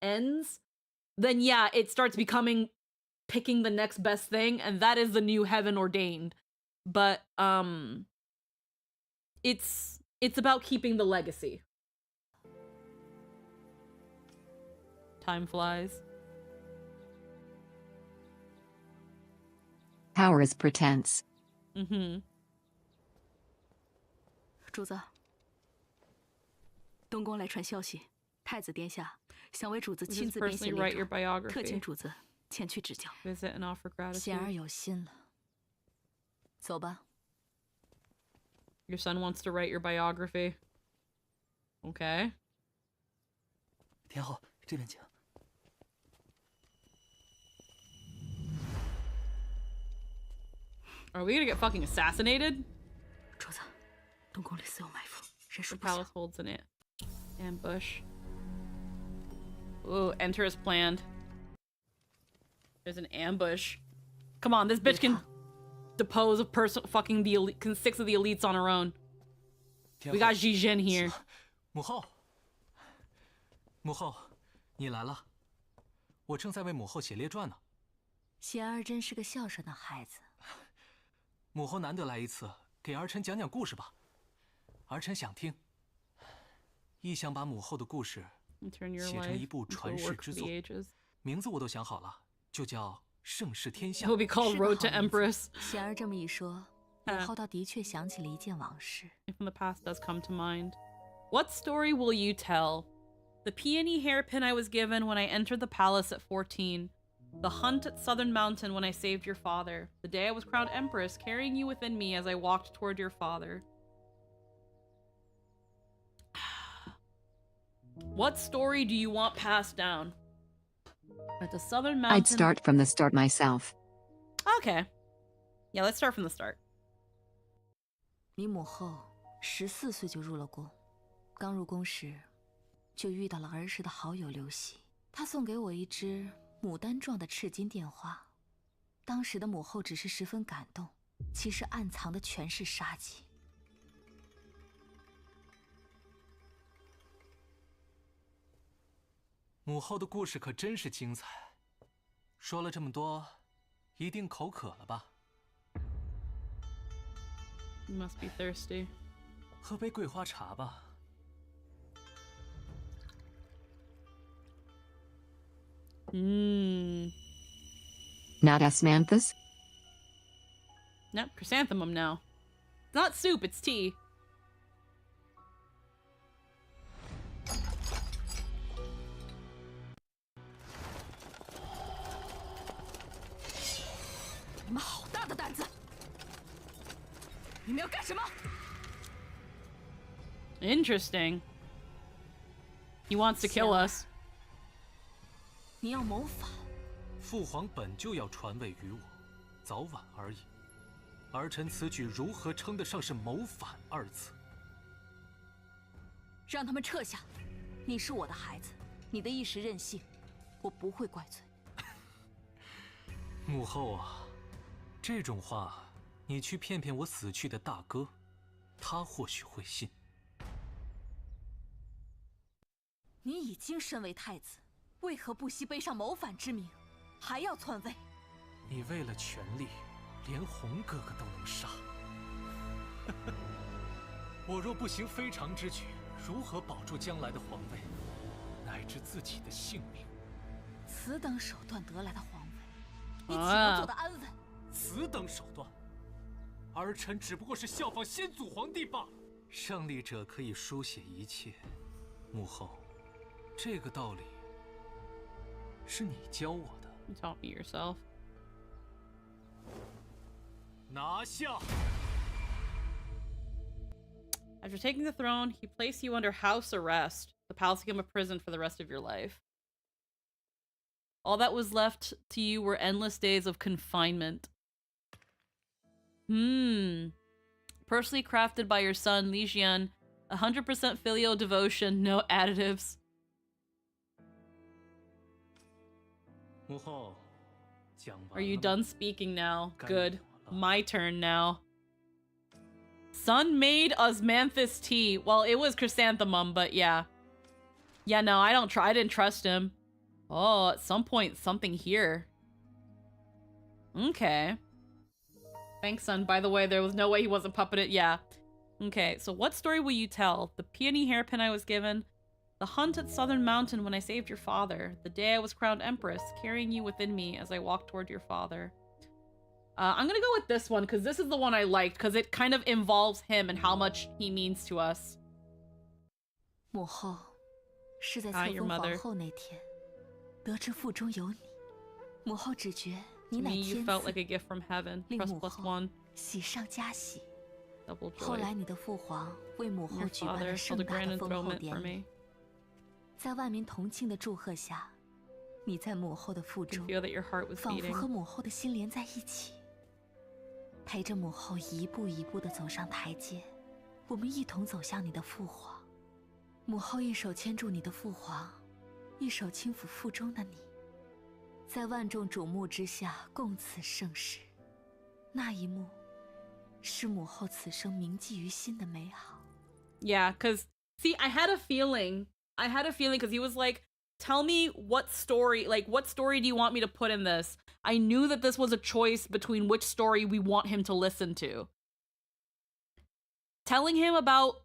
ends, then yeah, it starts becoming picking the next best thing, and that is the new heaven ordained. But it's about keeping the legacy. Time flies. Power is pretense. 主子，东宫来传消息，太子殿下想为主子亲自编写 personally write your 列传，特 biography. 请主子前去指教。 Visit and offer 贤儿 gratitude. 有心了，走吧。 Your son wants to write your biography. Okay. 天后，这边请。 Are we gonna get fucking assassinated? 主子，东宫里似有埋伏，人 The 数不小。 palace holds an ambush. Ooh, enter as planned. There's an ambush. Come on, this bitch can depose a person, fucking the elite, 6 of the elites on her own. We got Jijin here. 母后，母后，你来了。我正在为母后写列传呢。贤儿真是个孝顺的孩子。母后难得来一次，给儿臣讲讲故事吧。儿臣想听。亦想把母后的故事 Turn your 写成 life 一部 into a 传世 work 之 for 作 the，ages. 名字我都想好了，就叫《盛世天下 It》。will be called 是个 Road to 好名字 Empress. 贤儿这么一说，母后倒的确想起了一件往事。 If from the past does come to mind. What story will you tell? The peony hairpin I was given when I entered the palace at 14. The hunt at Southern Mountain when I saved your father. The day I was crowned Empress, carrying you within me as I walked toward your father. What story do you want passed down? At the Southern Mountain. I'd start from the start myself. Okay. Yeah, let's start from the start. 你母后14岁就入了宫，刚入宫时就遇到了儿时的好友刘喜，他送给我一只牡丹状的赤金电话。当时的母后只是十分感动，其实暗藏的全是杀机。母后的故事可真是精彩。说了这么多，一定口渴了吧？ You must be thirsty. 喝杯桂花茶吧。 Not osmanthus? Nope, chrysanthemum now. It's not soup, it's tea. 你们好大的胆子！你们要干什么？ Interesting. He wants to kill us. 你要谋反？父皇本就要传位于我，早晚而已。儿臣此举如何称得上是谋反二字？让他们撤下！你是我的孩子，你的一时任性，我不会怪罪。母后啊，这种话你去骗骗我死去的大哥，他或许会信。你已经身为太子，为何不惜背上谋反之名，还要篡位？你为了权力，连红哥哥都能杀。我若不行非常之举，如何保住将来的皇位，乃至自己的性命？此等手段得来的皇位，你岂能做得安稳？此等手段，儿臣只不过是效仿先祖皇帝罢了。胜利者可以书写一切，母后，这个道理是你教我的。You taught me yourself. 拿下！ After taking the throne, he placed you under house arrest. The palace became a prison for the rest of your life. All that was left to you were endless days of confinement. Personally crafted by your son, Li Jian. 100% filial devotion, no additives. 母后，讲完了吗。 Are you done speaking now? Good. My turn now. Sun made osmanthus tea. Well, it was chrysanthemum, but yeah. Yeah, no, I didn't trust him. Oh, at some point, something here. Okay. Thanks, Sun. By the way, there was no way he wasn't puppeted. Yeah. Okay, so what story will you tell? The peony hairpin I was given? The hunt at Southern Mountain when I saved your father? The day I was crowned Empress, carrying you within me as I walked toward your father? I'm gonna go with this one, because this is the one I liked, because it kind of involves him and how much he means to us. 母后是在册封皇后那天，得知腹中有你，母后只觉你乃天赐， felt like a gift from heaven. 令 Press 母 plus 后 1. 喜上加喜。 Double joy. 后来你的父皇为母后 Your 举办 father 了 held 盛 a 大 grand 的封后 enthronement 典 for 礼， me. 在万民同庆的祝贺下，你在母后的腹 I can 中， feel that your heart was 仿佛 beating. 和母后的心连在一起，陪着母后一步一步地走上台阶，我们一同走向你的父皇。母后一手牵住你的父皇，一手轻抚腹中的你，在万众瞩目之下共此盛世。那一幕，是母后此生铭记于心的美好。 Yeah, because, see, I had a feeling because he was like, tell me what story do you want me to put in this? I knew that this was a choice between which story we want him to listen to. Telling him about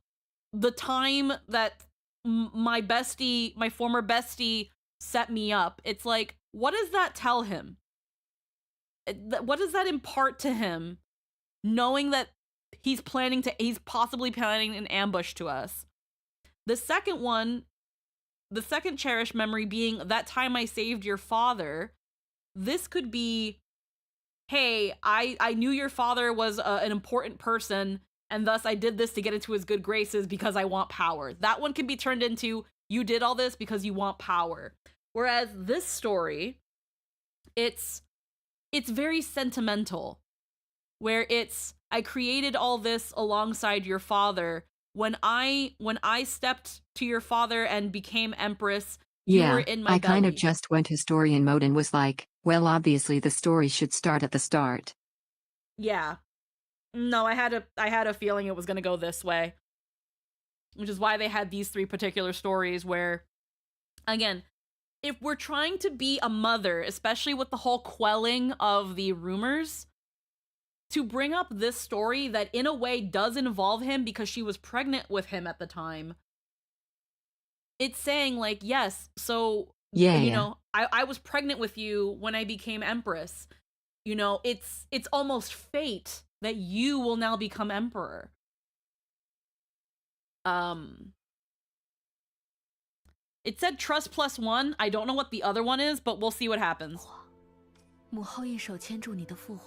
the time that my former bestie set me up. It's like, what does that tell him? What does that impart to him? Knowing that he's possibly planning an ambush to us. The second cherished memory being that time I saved your father. This could be, hey, I knew your father was an important person, and thus I did this to get into his good graces because I want power. That one can be turned into, you did all this because you want power. Whereas this story, it's very sentimental, where it's, I created all this alongside your father. When I stepped to your father and became Empress, you were in my I belly. kind of just went historian mode and was like, well, obviously the story should start at the start. Yeah. No, I had a feeling it was going to go this way. Which is why they had these three particular stories where, again, if we're trying to be a mother, especially with the whole quelling of the rumors, to bring up this story that in a way does involve him because she was pregnant with him at the time, it's saying like, yes, so, you know, I was pregnant with you when I became Empress. You know, it's almost fate that you will now become emperor. It said trust plus 1. I don't know what the other one is, but we'll see what happens. So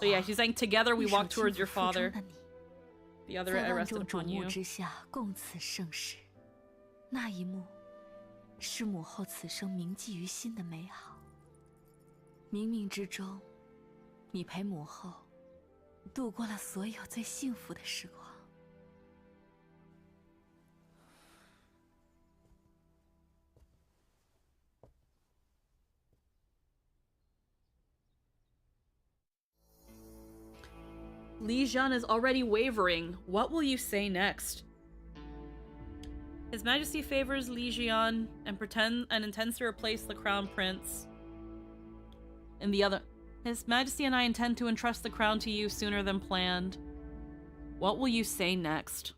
yeah, she's saying together we walk towards your father. The other I rested upon you. 那一幕，是母后此生铭记于心的美好。冥冥之中，你陪母后度过了所有最幸福的时光。 Li Jian is already wavering. What will you say next? His Majesty favors Li Jian and intends to replace the Crown Prince. And the other... His Majesty and I intend to entrust the crown to you sooner than planned. What will you say next?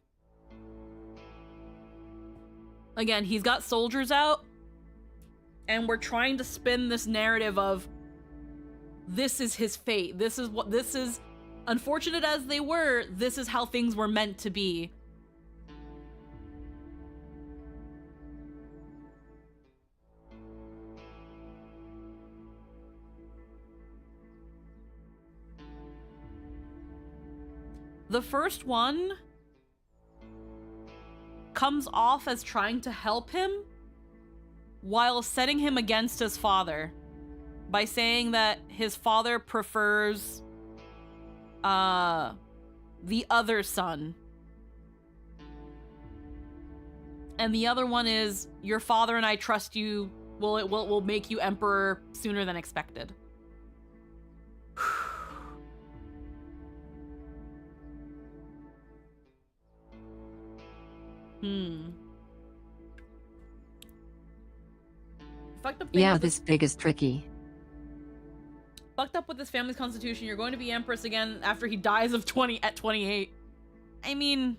Again, he's got soldiers out, and we're trying to spin this narrative of this is his fate. This is unfortunate as they were, this is how things were meant to be. The first one comes off as trying to help him while setting him against his father by saying that his father prefers the other son. And the other one is, your father and I trust you, will make you emperor sooner than expected. Hmm. Fucked up thing Yeah, with this big is tricky. Fucked up with this family's constitution. You're going to be Empress again after he dies of 28. I mean,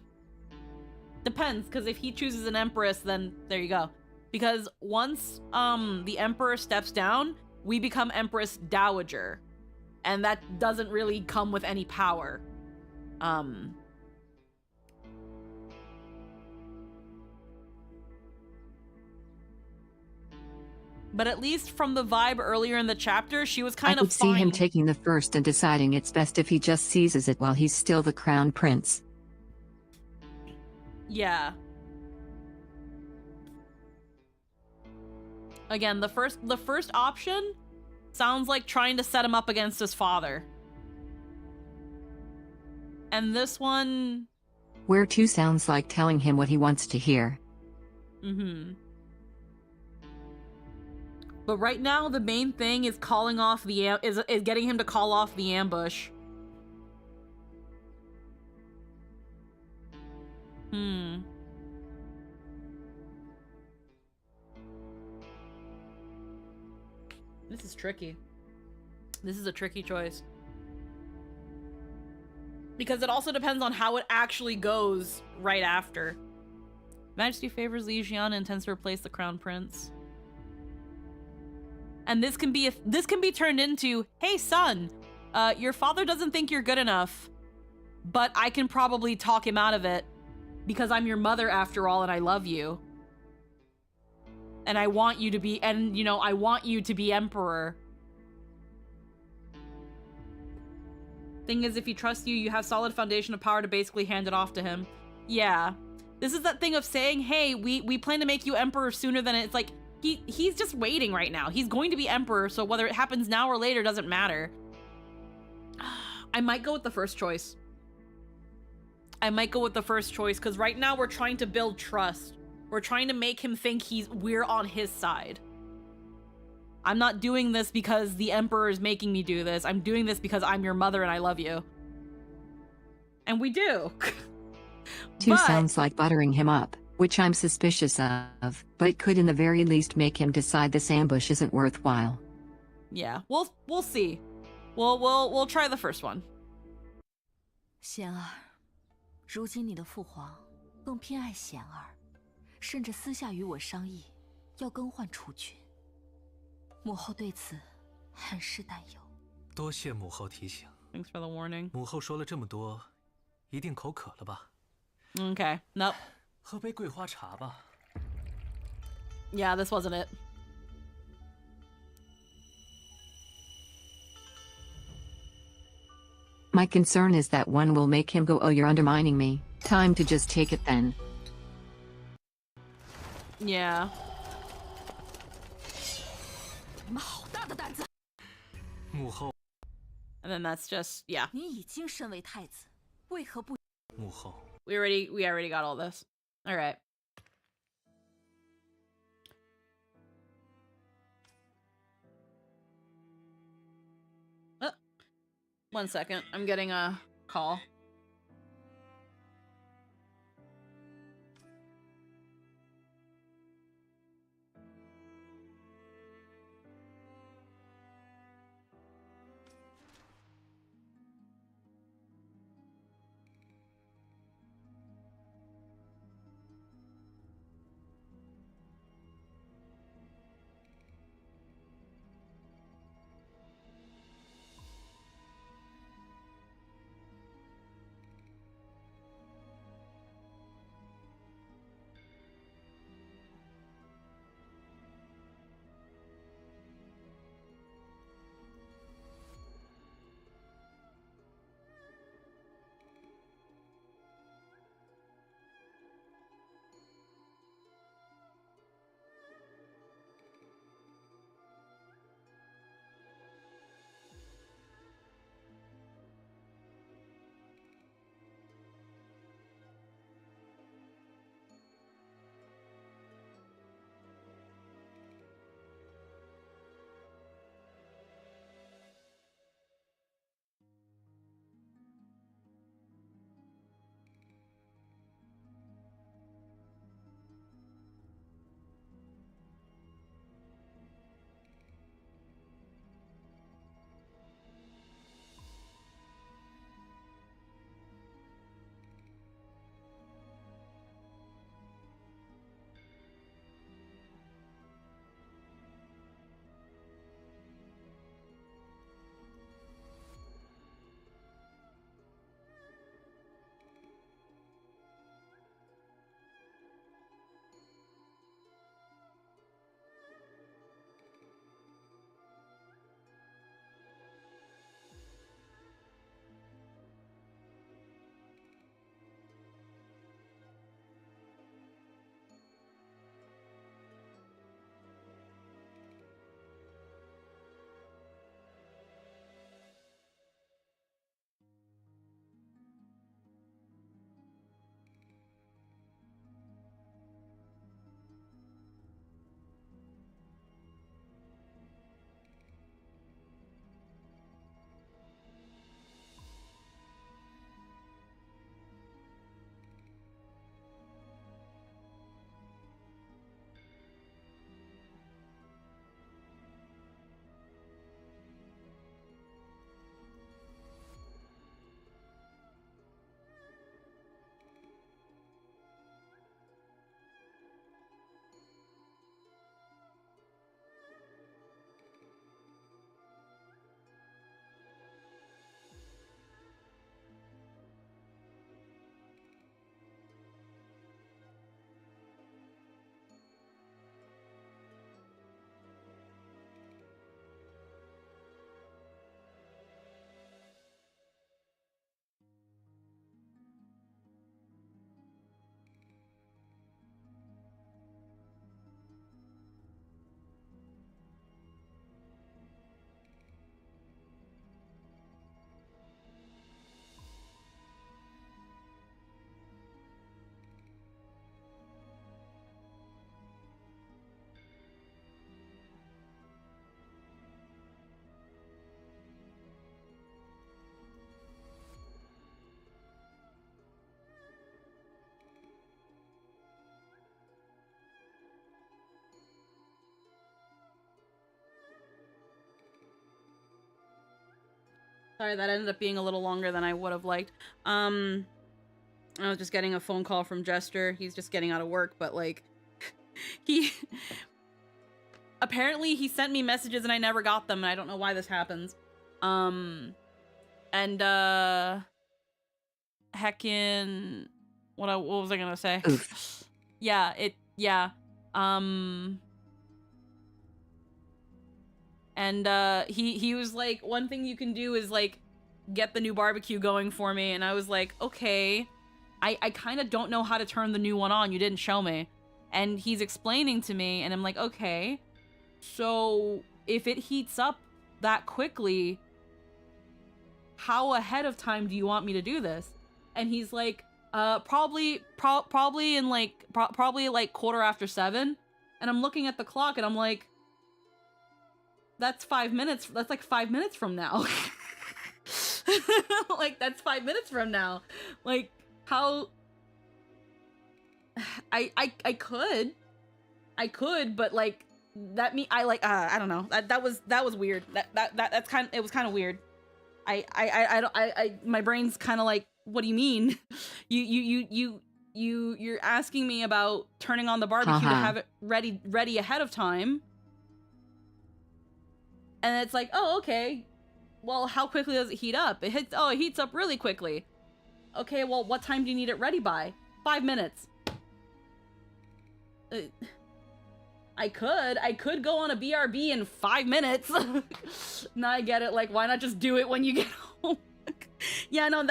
depends, because if he chooses an Empress, then there you go. Because once the Emperor steps down, we become Empress Dowager. And that doesn't really come with any power. But at least from the vibe earlier in the chapter, she was kind I of could see him fine. taking the first and deciding it's best if he just seizes it while he's still the crown prince. Yeah. Again, the first option sounds like trying to set him up against his father. And this one... Where to sounds like telling him what he wants to hear. Mm-hmm. But right now, the main thing is calling off the is getting him to call off the ambush. This is tricky. This is a tricky choice. Because it also depends on how it actually goes right after. Majesty favors Lijian and intends to replace the crown prince. And this can be turned into, hey son, your father doesn't think you're good enough, but I can probably talk him out of it because I'm your mother after all and I love you. And I want you to be, and you know, I want you to be emperor. Thing is, if he trusts you, you have solid foundation of power to basically hand it off to him. Yeah. This is that thing of saying, hey, we plan to make you emperor sooner than it's like, he's just waiting right now. He's going to be emperor, so whether it happens now or later doesn't matter. I might go with the first choice. Because right now we're trying to build trust. We're trying to make him think we're on his side. I'm not doing this because the emperor is making me do this. I'm doing this because I'm your mother and I love you. And we do. Two sounds like buttering him up, which I'm suspicious of, but it could in the very least make him decide this ambush isn't worthwhile. Yeah, we'll see. We'll try the first one. 贤儿，如今你的父皇更偏爱贤儿，甚至私下与我商议，要更换储君。母后对此很是担忧。多谢母后提醒。Thanks for the warning. 母后说了这么多，一定口渴了吧 Okay, nope. 喝杯桂花茶吧。Yeah, this wasn't it. My concern is that one will make him go, oh, you're undermining me. Time to just take it then. Yeah. 你们好大的胆子！母后， And then that's just, yeah. 你已经身为太子，为何不？母后， We already got all this. All right. One second. I'm getting a call. Sorry, that ended up being a little longer than I would have liked. I was just getting a phone call from Jester. He's just getting out of work, but like, he apparently he sent me messages and I never got them, and I don't know why this happens. Heckin', what was I gonna say? Oof. Yeah. He was like, one thing you can do is like get the new barbecue going for me, and I was like, okay, I kind of don't know how to turn the new one on. You didn't show me. And he's explaining to me, and I'm like, okay, so if it heats up that quickly, how ahead of time do you want me to do this? And he's like, probably in like, probably like 7:15. And I'm looking at the clock and I'm like, that's 5 minutes. That's like 5 minutes from now. Like, that's 5 minutes from now. Like, how? I could, but like, I don't know. That was weird. That's kind of, it was kind of weird. My brain's kind of like, what do you mean? You're asking me about turning on the barbecue to have it ready ahead of time. And it's like, oh, okay. Well, how quickly does it heat up? It heats up really quickly. Okay, well, what time do you need it ready by? 5 minutes. I could go on a BRB in 5 minutes. Now I get it. Like, why not just do it when you get home? Yeah, no,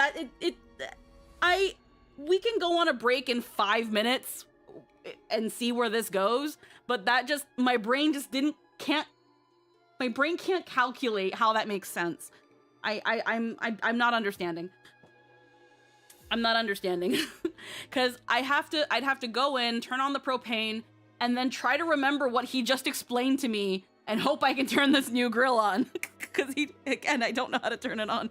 we can go on a break in 5 minutes and see where this goes, but that just, my brain can't calculate how that makes sense. I'm not understanding. I'm not understanding. Cause I'd have to go in, turn on the propane, and then try to remember what he just explained to me and hope I can turn this new grill on. Cause I don't know how to turn it on.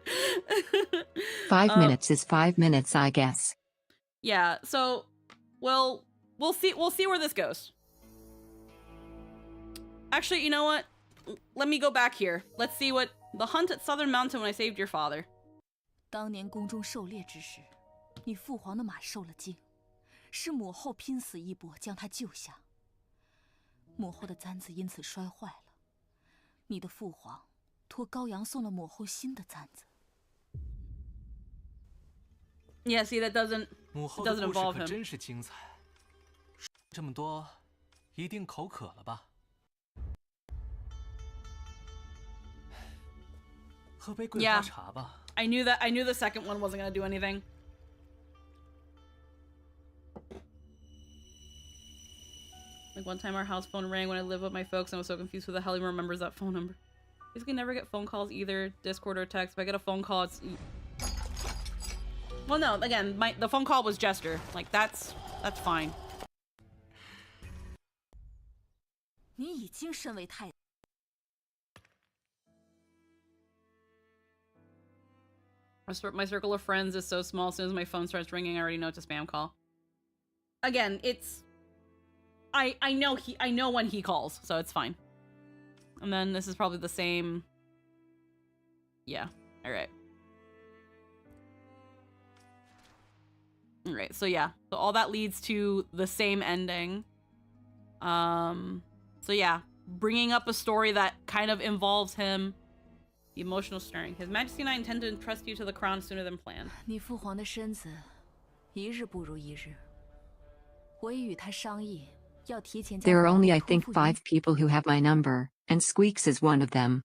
5 minutes is 5 minutes, I guess. Yeah, so we'll see where this goes. Actually, you know what? Let me go back here. Let's see what the hunt at Southern Mountain when I saved your father. 当年宫中狩猎之时，你父皇的马受了惊，是母后拼死一搏将他救下。母后的簪子因此摔坏了，你的父皇托高阳送了母后新的簪子。Yeah, see, that doesn't 母后的故事 involve 可 him. 真是精彩，说这么多，一定口渴了吧？喝杯桂花茶吧。I knew the second one wasn't gonna do anything. Like, one time our house phone rang when I lived with my folks and I was so confused who the hell even remembers that phone number. Basically never get phone calls either, Discord or text. If I get a phone call, it's... Well, no, again, the phone call was Jester. Like, that's fine. 你已经身为太子。 My circle of friends is so small. As soon as my phone starts ringing, I already know it's a spam call. Again, it's... I know when he calls, so it's fine. And then this is probably the same... Yeah, alright. Alright, so yeah. So all that leads to the same ending. So yeah. Bringing up a story that kind of involves him. The emotional stirring. His Majesty and I intend to entrust you to the crown sooner than planned. 你父皇的身子，一日不如一日。我已与他商议，要提前将 There are only, I 托 think, 付于 5 people who have my number, and Squeaks is one of them.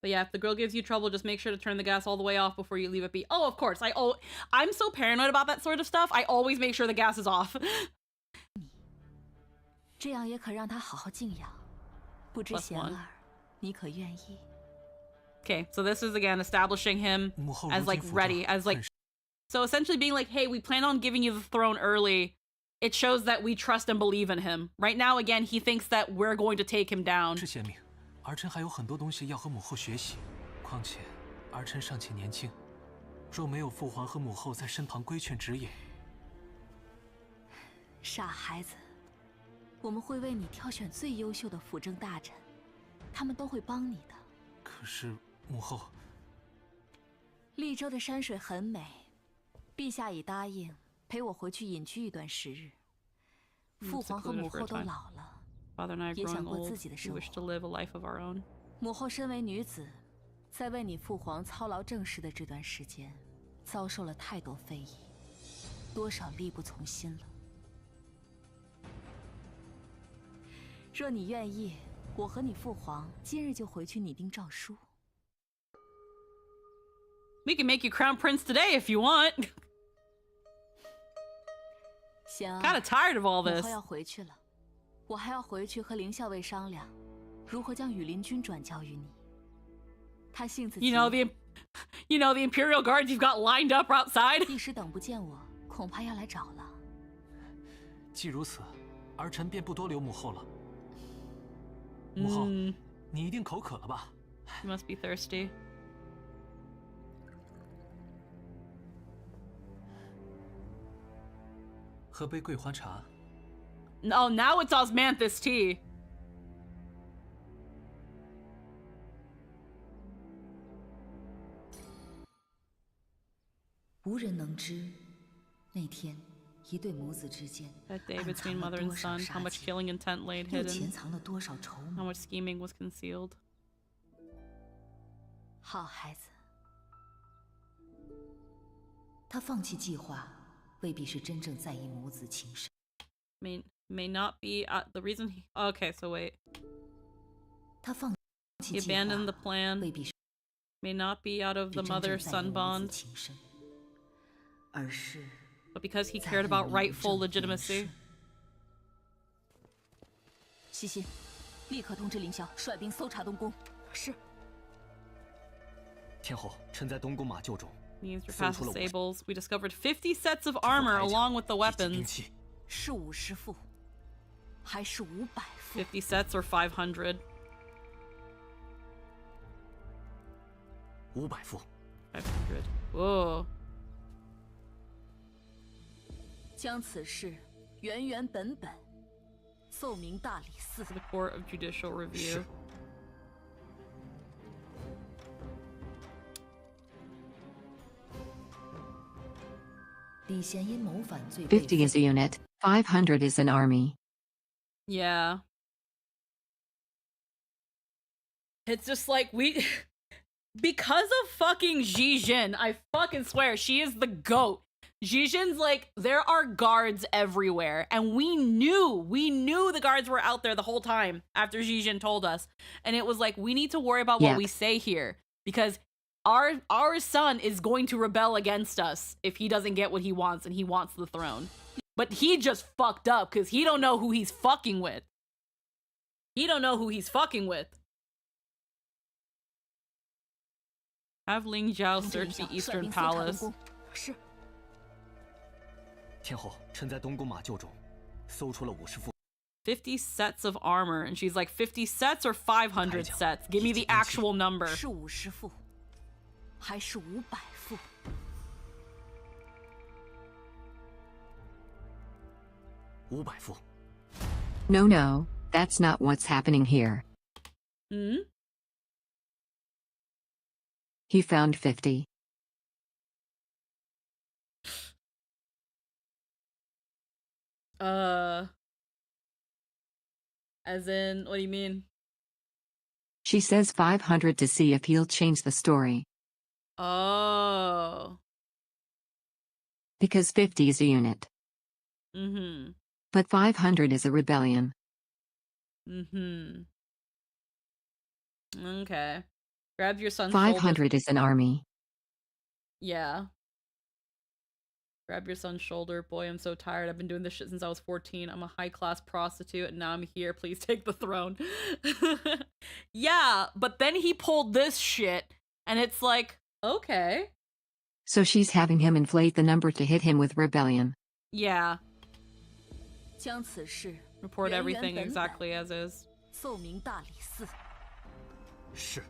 But yeah, if the grill gives you trouble, just make sure to turn the gas all the way off before you leave it be. Oh, of course. I'm so paranoid about that sort of stuff. I always make sure the gas is off. 这样也可让他好好静养。不知 Plus 贤 one. 儿，你可愿意？ Okay, so this is again establishing him 母后 as 如 like 今服 ready, 装 as like 很 so essentially being like, hey, we plan on giving you the throne early. It shows that we trust and believe in him. Right now, again, he thinks that we're going to take him down. 是贤明，儿臣还有很多东西要和母后学习，况且儿臣尚且年轻，若没有父皇和母后在身旁规劝指引，傻孩子，我们会为你挑选最优秀的辅政大臣，他们都会帮你的。可是母后，利州的山水很美，陛下已答应陪我回去隐居一段时日。父皇和母后都老了， Father and I are 也想 growing 过 old. 自己的 We 生 wish to 活。 live a life of our own. 母后身为女子，在为你父皇操劳政事的这段时间，遭受了太多非议，多少力不从心了。若你愿意，我和你父皇今日就回去拟定诏书。 We can make you crown prince today if you want. 行。 Kind of tired of all 母 this. 后要回去了，我还要回去和凌校尉商量，如何将羽林军转交于你。他性子急， You know the Imperial Guards you've got lined up outside. 一时等不见我，恐怕要来找了。既如此，儿臣便不多留母后了。母后，你一定口渴了吧？ You must be thirsty. 喝杯桂花茶。 Oh, now it's osmanthus tea. 无人能知，那天一对母子之间 That day 暗 between 藏了 mother and 多少 son, 杀 how much 机， killing intent laid 又潜 hidden, 藏了多少筹 how 码。 much scheming was concealed. 好孩子，他放弃计划，未必是真正在意母子情深。 May not be the reason he. Okay, so wait. 他放 He 弃计 abandoned the 划， plan. 未必是 May not be out of the 真正 mother 在意 son 母子 bond, 情深，而是 but because he 在 cared 意 about 名 rightful 正言 legitimacy. 顺。西西，立刻通知凌霄率兵搜查东宫。是。天后，臣在东宫马厩中 Means your 搜 past 出了disables. We discovered 50 sets of armor along with the 以及兵 weapons. 器，是50副，还是500副？ 50 sets or 500. 500副。 500. Whoa. 将此事原原本本奏明大理寺。 For the Court of Judicial Review. 李贤因谋反罪被 50 is a unit, 500 is an army. Yeah. It's just like we because of fucking Jijin, I fucking swear she is the GOAT. Jijin's like, there are guards everywhere, and we knew the guards were out there the whole time after Jijin told us. And it was like, we need to worry about what Yep. we say here because our son is going to rebel against us if he doesn't get what he wants and he wants the throne. But he just fucked up because he don't know who he's fucking with. He don't know who he's fucking with. Have Ling Zhao 通知 search 凌 the 霄率 Eastern 兵搜查东 Palace. 宫。是。天后，臣在东宫马厩中搜出了50副。 50 sets of armor. And she's like, 50 sets or 500 sets? Give me the actual number. 是50副，还是500副？ 500副。 No, that's not what's happening here. Hmm? He found 50. As in, what do you mean? She says 500 to see if he'll change the story. Oh. Because 50 is a unit. Mm-hmm. But 500 is a rebellion. Mm-hmm. Okay. Grab your son's 500 is an army. Yeah. Grab your son's shoulder. Boy, I'm so tired. I've been doing this shit since I was 14. I'm a high-class prostitute, and now I'm here. Please take the throne. Yeah, but then he pulled this shit, and it's like, okay. So she's having him inflate the number to hit him with rebellion. Yeah. 将此事 Report 原原 everything 本本 exactly as is. 奏明大理寺。是。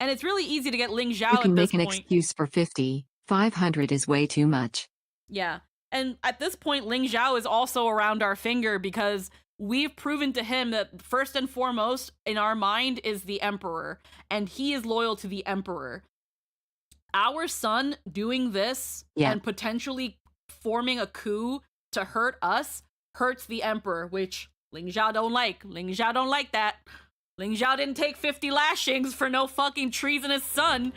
And it's really easy to get Ling You Zhao can at this make an point. excuse for 50. 500 is way too much. Yeah. And at this point, Ling Zhao is also around our finger because we've proven to him that first and foremost in our mind is the Emperor, and he is loyal to the Emperor. Our son doing this and potentially forming a coup to hurt us hurts the Emperor, which Ling Zhao don't like. Ling Zhao don't like that. Ling Zhao didn't take 50 lashings for no fucking treasonous son.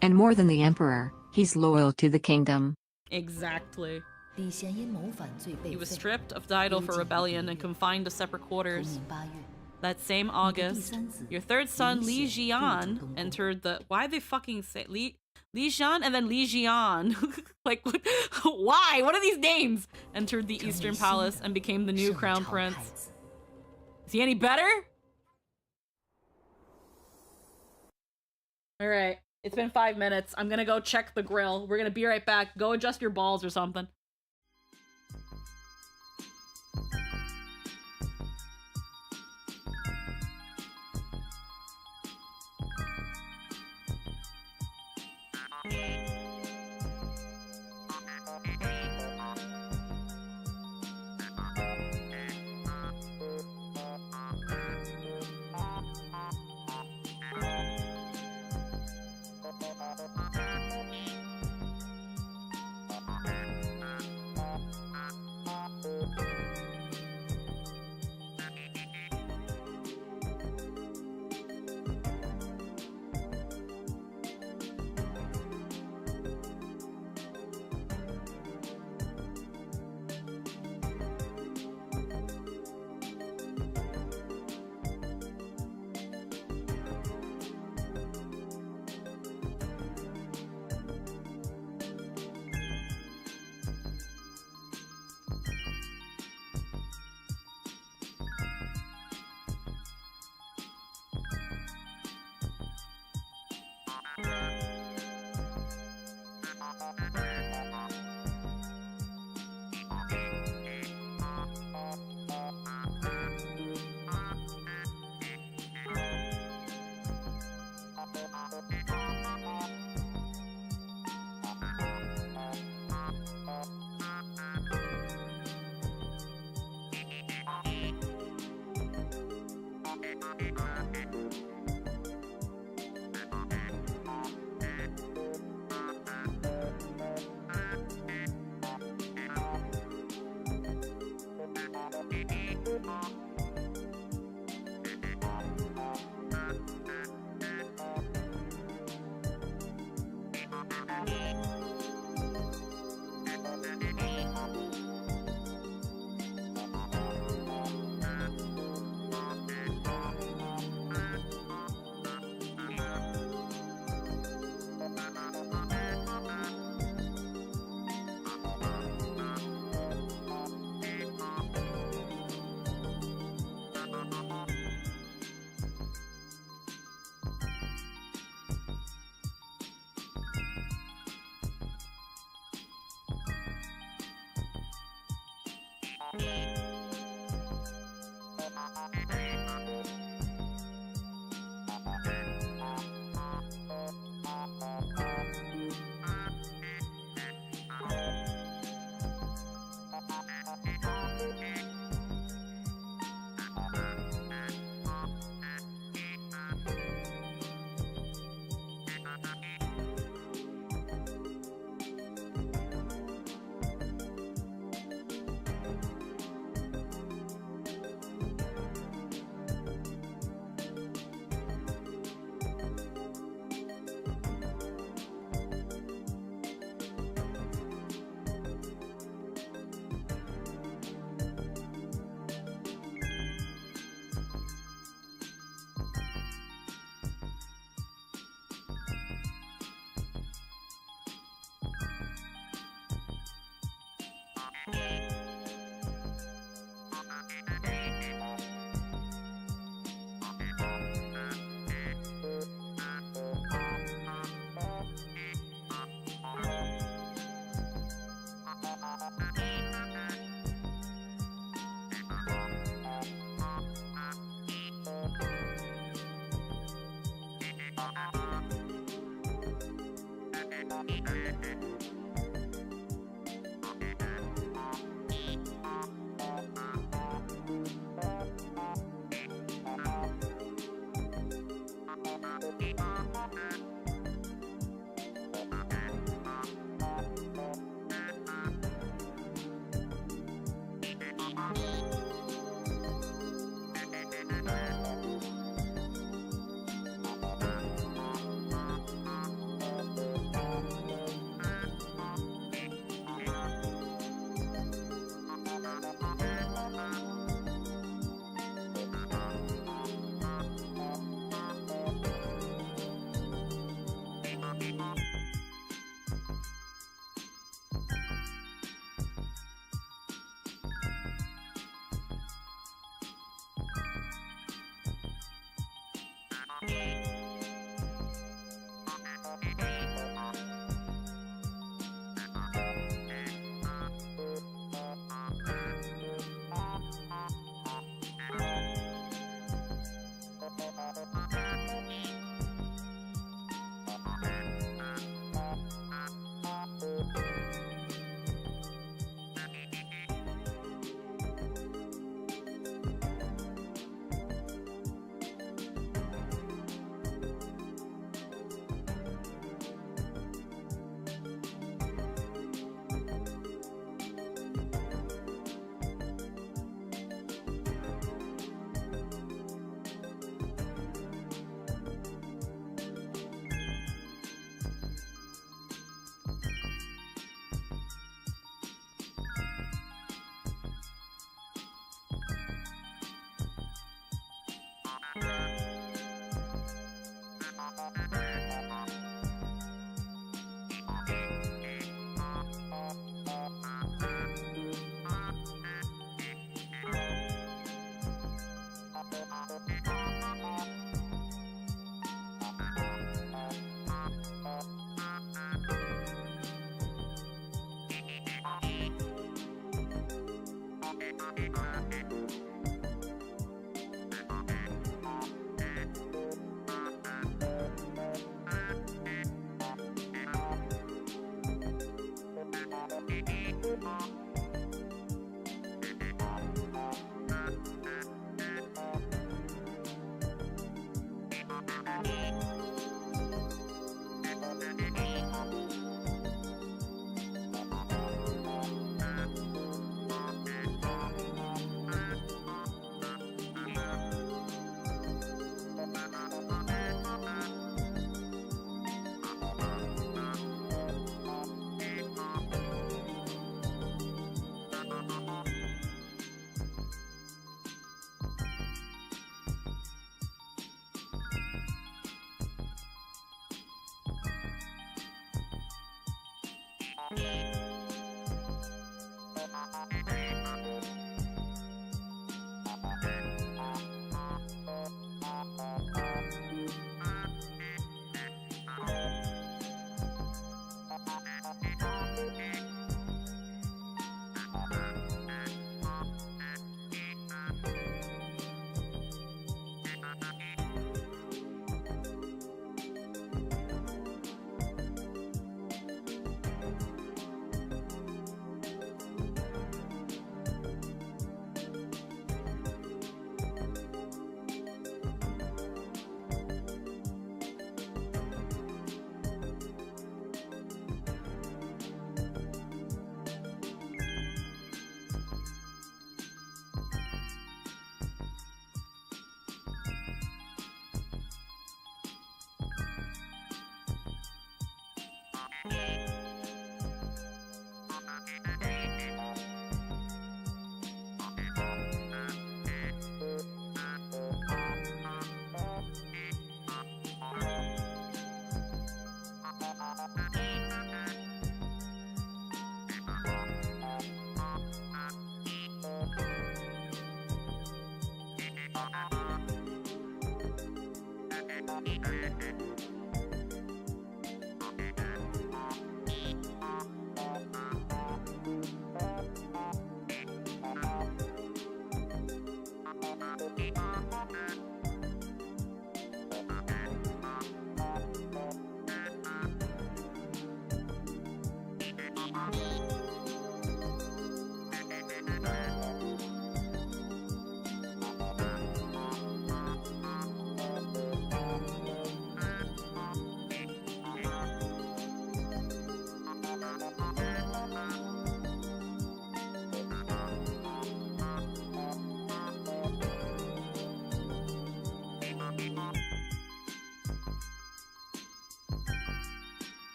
And more than the Emperor, he's loyal to the kingdom. Exactly. 李贤因谋反罪被 He was 废。 stripped of title for rebellion and confined to separate 同 quarters. 年8月， That same August, your third son, Li Jian, entered the... Why they fucking say... Li Jian and then Li Jian. Like, what, why? What are these names? Entered the Eastern Palace and became the new crown prince. Is he any better? Alright, it's been 5 minutes. I'm gonna go check the grill. We're gonna be right back. Go adjust your balls or something.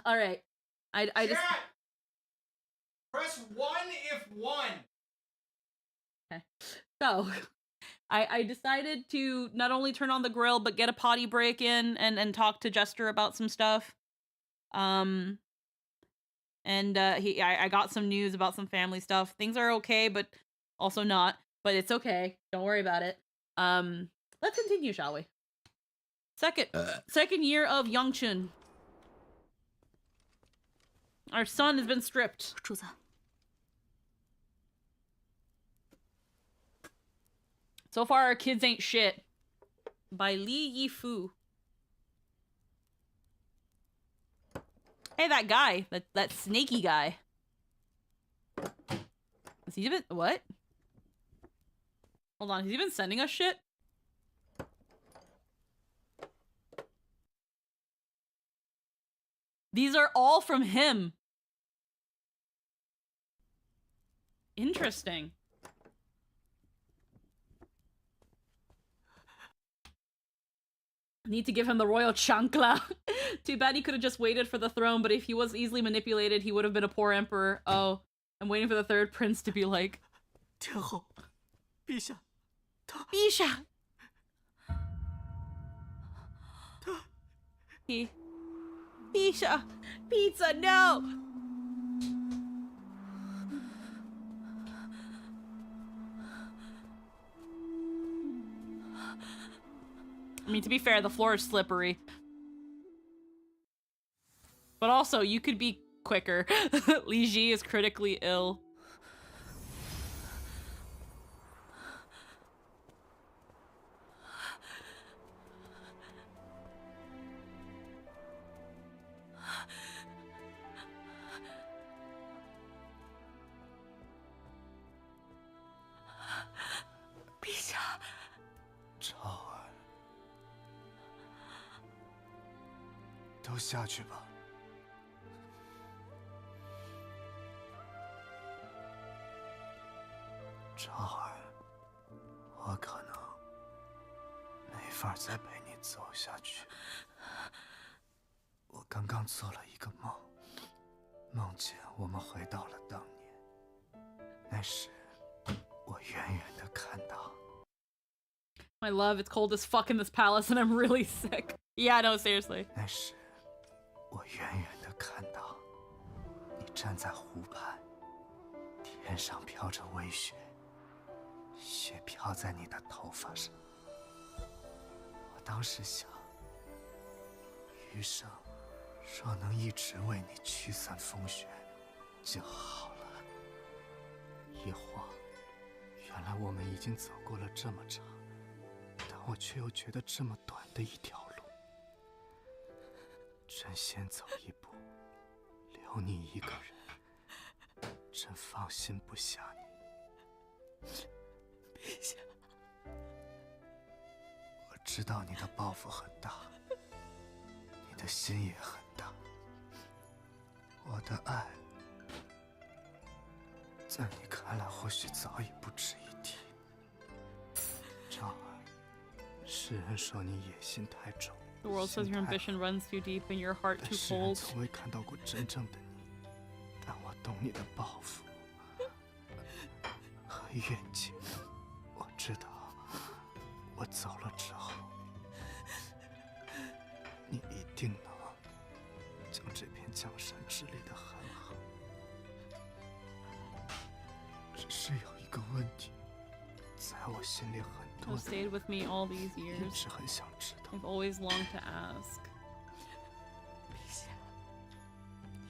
All right. I just Chat! Press 1 if 1. okay. So I decided to not only turn on the grill but get a potty break in and talk to Jester about some stuff. I got some news about some family stuff. Things are okay, but also not. But it's okay. Don't worry about it. Let's continue, shall we? Second year of Yongchun. Our son has been stripped. 主子， So far, our kids ain't shit. By Li Yifu. Hey, that guy. That snaky guy. Has he been... What? Hold on, has he been sending us shit? These are all from him. Interesting. Need to give him the royal chancla. Too bad he could have just waited for the throne, but if he was easily manipulated, he would have been a poor emperor. Oh, I'm waiting for the third prince to be like... 天后，陛下，他 Bisha! Bisha! Pizza, no! I mean, to be fair, the floor is slippery. But also, you could be quicker. Li Ji is critically ill. Bisha. 超儿，都下去吧。超儿，我可能没法再陪你走下去。我刚刚做了一个梦，梦见我们回到了当年。那时，我远远的看到。 My love, it's cold as fuck in this palace and I'm really sick. Yeah, no, seriously. 那时，我远远的看到你站在湖畔，天上飘着微雪，雪飘在你的头发上。我当时想，余生若能一直为你驱散风雪就好了。一晃，原来我们已经走过了这么长。 我却又觉得这么短的一条路，真先走一步，留你一个人，真放心不下你。陛下，我知道你的抱负很大，你的心也很大。我的爱，在你看来或许早已不值一提。昭儿。世人说你野心太重， The world says your ambition runs too deep and your heart 但 too 世人 cold. 从未看到过真正的你。但我懂你的抱负和愿景。我知道，我走了之后，你一定能将这片江山治理得很好。只是有一个问题，在我心里很 You've 多 stayed with me all these 一 years. 直很想知道。 I've always longed to ask. 陛下，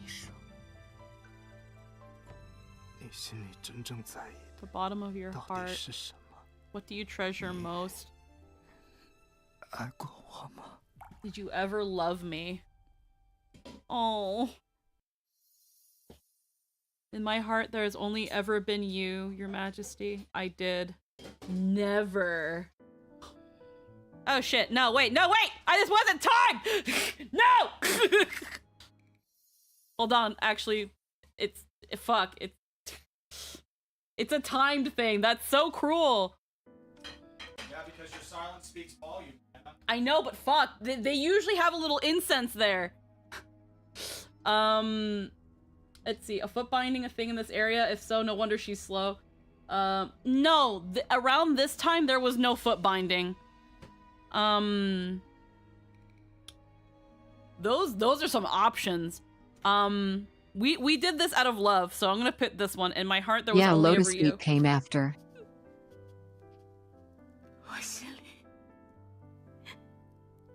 你说，你心里真正在意 The bottom of your 的到底 heart, 是什么？ what do you treasure most? 爱过我吗？ Did you ever love me? Oh. In my heart, there has only ever been you, Your Majesty. I did. Never. Oh shit, no, wait! This wasn't timed! No! Hold on, actually, fuck, it's a timed thing. That's so cruel. Yeah, because your silence speaks volume. Man. I know, but fuck, they usually have a little incense there. Let's see, a foot binding a thing in this area? If so, no wonder she's slow. No, around this time there was no foot binding. Those are some options. We did this out of love, so I'm gonna put this one. In my heart, there was Yeah, only Lotus ever you. Feet came after. 我心里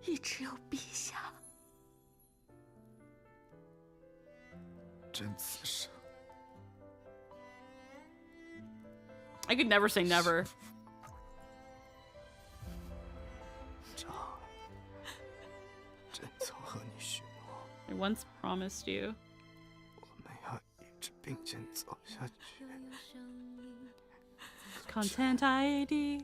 一直有陛下。 真此生， I could never say never. 这朕曾和你许诺， I once promised you. 我们要一直并肩走下去。 Content ID.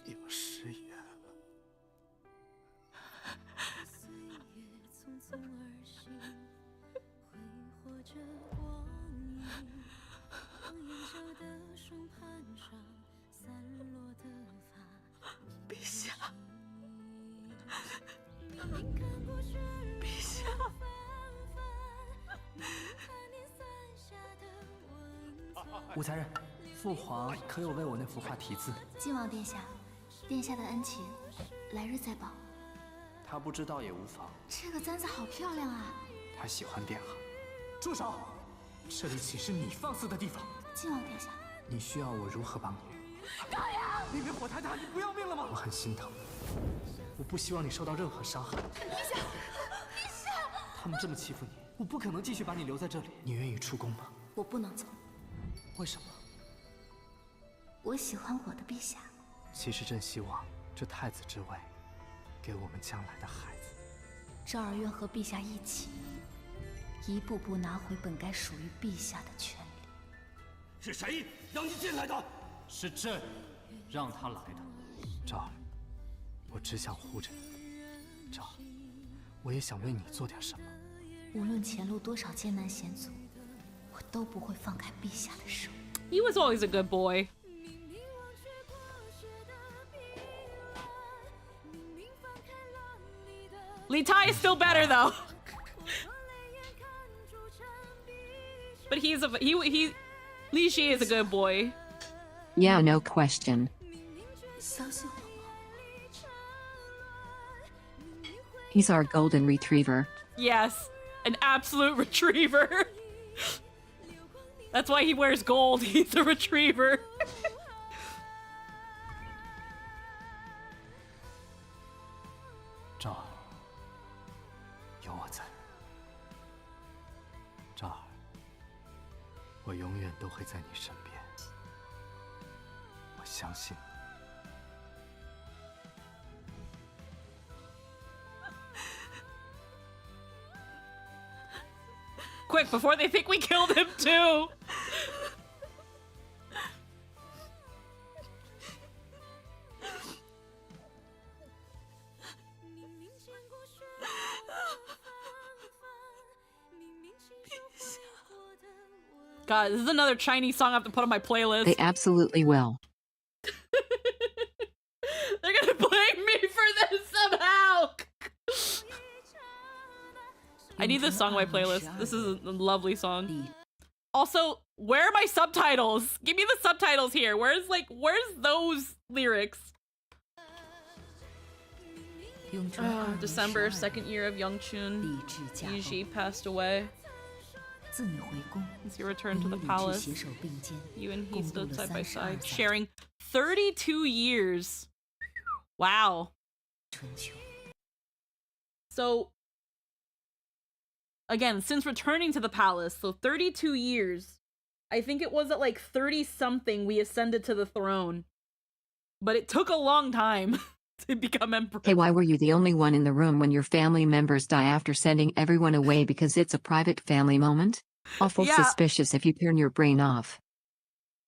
有誓言了。 陛下，陛下，武才人，父皇可有为我那幅画题字？晋王殿下，殿下的恩情，来日再报。他不知道也无妨。这个簪子好漂亮啊！他喜欢殿下。住手！这里岂是你放肆的地方？晋王殿下，你需要我如何帮你？那边火太大，你不要命了吗？我很心疼，我不希望你受到任何伤害。陛下，陛下！他们这么欺负你，我不可能继续把你留在这里。你愿意出宫吗？我不能走。为什么？我喜欢我的陛下。其实朕希望这太子之位，给我们将来的孩子。赵儿愿和陛下一起，一步步拿回本该属于陛下的权利。是谁让你进来的？是朕让他来的。赵儿，我只想护着你。赵儿，我也想为你做点什么。无论前路多少艰难险阻，我都不会放开陛下的手。 He was always a good boy. Li Tai is still better though. But he Li Shi is a good boy. Yeah, no question. 相信我吗？ He's our golden retriever. Yes, an absolute retriever. That's why he wears gold. He's a retriever. 赵儿，有我在。赵儿，我永远都会在你身边。我相信你。 Quick, before they think we killed him too. God, this is another Chinese song I have to put on my playlist. They absolutely will. They're gonna blame me for this somehow. I need this song on my playlist. This is a lovely song. Also, where are my subtitles? Give me the subtitles here. Where's those lyrics? December, second year of Yongchun. Yiji passed away. Since he returned to the palace, you and he stood side by side, sharing 32 years. Wow. So, again, since returning to the palace, so 32 years. I think it was at like 30-something we ascended to the throne. But it took a long time to become emperor. Hey, why were you the only one in the room when your family members die after sending everyone away because it's a private family moment? Awful suspicious if you turn your brain off.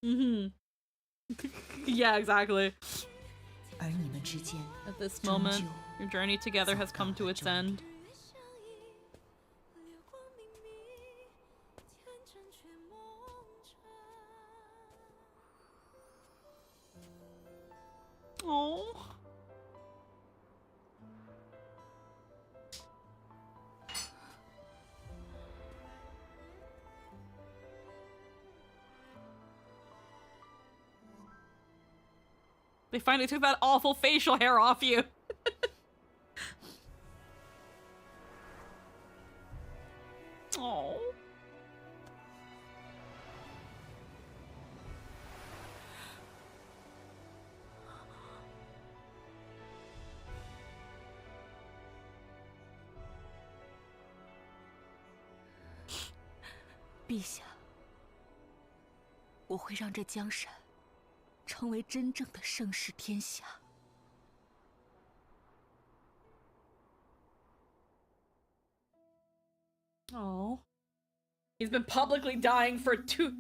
Mm-hmm. Yeah, exactly. At this moment, your journey together has come to its end. Oh. They finally took that awful facial hair off you. Oh.陛下，我会让这江山成为真正的盛世天下。Oh. He's been publicly dying for 2...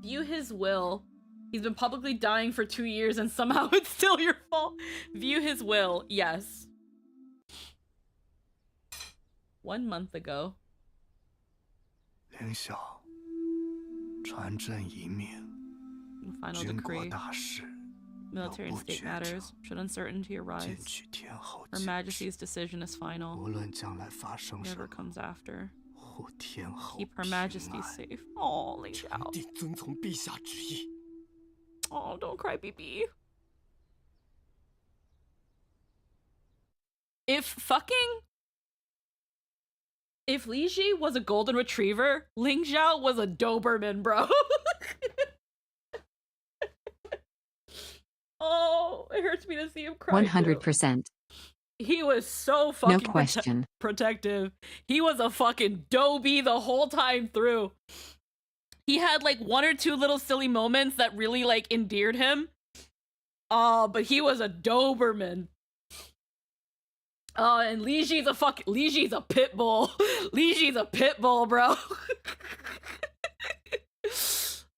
View his will. He's been publicly dying for 2 years and somehow it's still your fault. View his will. Yes. 1 month ago. 凌霄，传朕一命。 Final decree. Military and state matters. Should uncertainty arise, Her Majesty's decision is final. Whatever comes after. Keep Her Majesty safe. Oh, Ling Xiao. Oh, don't cry, BB. If Li Ji was a golden retriever, Ling Xiao was a Doberman, bro. Oh, it hurts me to see him cry. 100%. He was so fucking no question. Protective. He was a fucking Dobie the whole time through. He had like 1 or 2 little silly moments that really like endeared him. But he was a Doberman. And Li Ji's a pit bull. Li Ji's a pit bull, bro.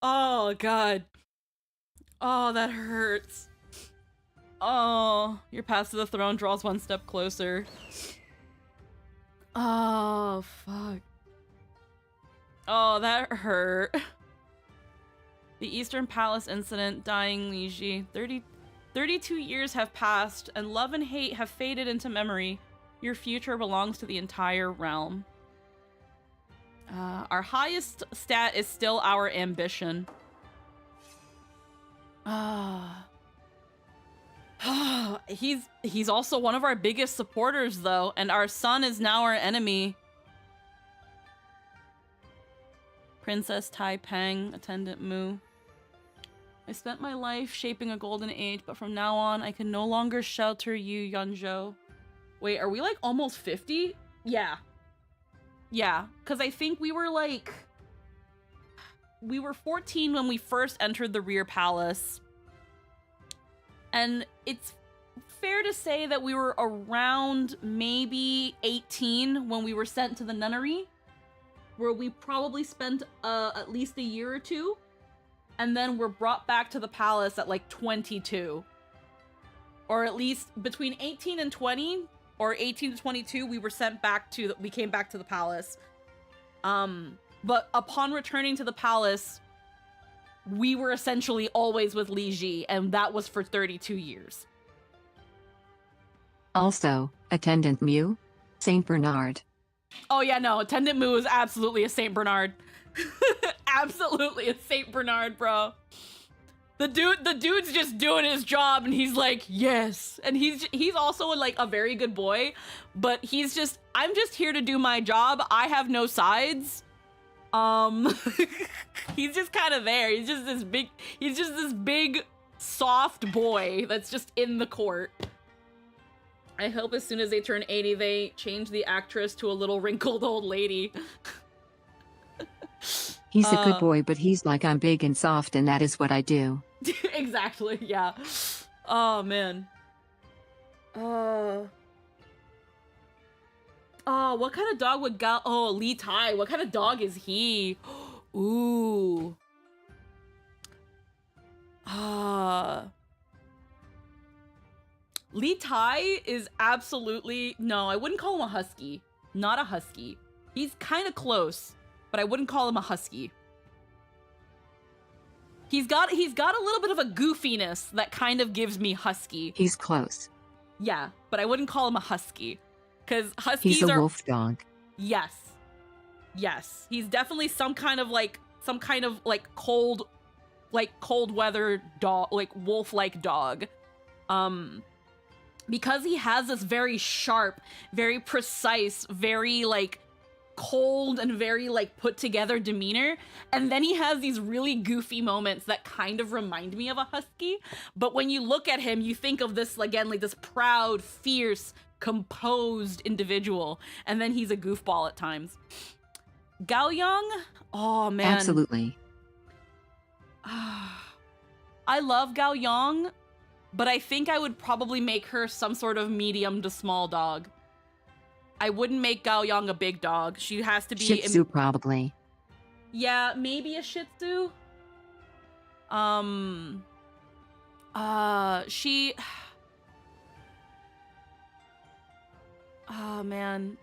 Oh, God. Oh, that hurts. Oh, your path to the throne draws 1 step closer. Oh, fuck. Oh, that hurt. The Eastern Palace incident, dying Li Ji. 32 years have passed, and love and hate have faded into memory. Your future belongs to the entire realm. Our highest stat is still our ambition. He's also one of our biggest supporters, though, and our son is now our enemy. Princess Tai Peng, Attendant Mu. I spent my life shaping a golden age, but from now on, I can no longer shelter you, Yunzhou. Wait, are we like almost 50? Yeah. Yeah, because I think we were like... We were 14 when we first entered the rear palace. And it's fair to say that we were around maybe 18 when we were sent to the nunnery, where we probably spent at least a year or 2, and then we're brought back to the palace at like 22. Or at least between 18 and 20, or 18 to 22, we were sent back to we came back to the palace. But upon returning to the palace, we were essentially always with Li Ji, and that was for 32 years. Also, Attendant Mew? Saint Bernard. Oh yeah, no, Attendant Moo is absolutely a Saint Bernard. Absolutely a Saint Bernard, bro. The dude's just doing his job, and he's like, yes. And he's also like a very good boy, but he's just, I'm just here to do my job. I have no sides. He's just kind of there. He's just this big, soft boy that's just in the court. I hope as soon as they turn 80, they change the actress to a little wrinkled old lady. He's a good boy, but he's like, I'm big and soft, and that is what I do. Exactly, yeah. Oh, man. Oh, what kind of dog would Li Tai, what kind of dog is he? Ooh. Li Tai is absolutely, no, I wouldn't call him a husky. Not a husky. He's kind of close, but I wouldn't call him a husky. He's got a little bit of a goofiness that kind of gives me husky. He's close. Yeah, but I wouldn't call him a husky. Because huskies He's a wolf dog. Yes. Yes. He's definitely some kind of cold weather dog, like wolf-like dog. Because he has this very sharp, very precise, very like cold and very like put together demeanor, and then he has these really goofy moments that kind of remind me of a husky, but when you look at him you think of this again like this proud, fierce, composed individual, and then he's a goofball at times. Gao Yang, oh man, Absolutely. I love Gao Yang, but I think I would probably make her some sort of medium to small dog. I wouldn't make Gao Yang a big dog. She has to be Shih Tzu, probably. Yeah, maybe a Shih Tzu. She... Oh, man.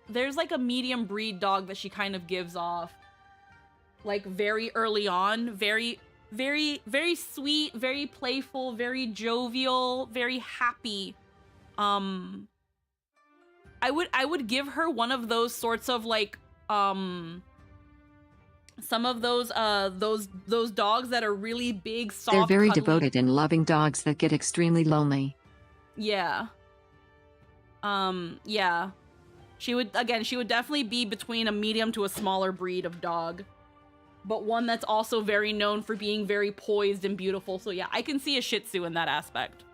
There's like a medium breed dog that she kind of gives off. Like very early on. Very, very, very sweet, very playful, very jovial, very happy. I would give her one of those sorts of like, some of those dogs that are really big, soft, They're very cuddly. devoted and loving dogs that get extremely lonely. Yeah. Yeah. She would definitely be between a medium to a smaller breed of dog. But one that's also very known for being very poised and beautiful. So yeah, I can see a Shih Tzu in that aspect.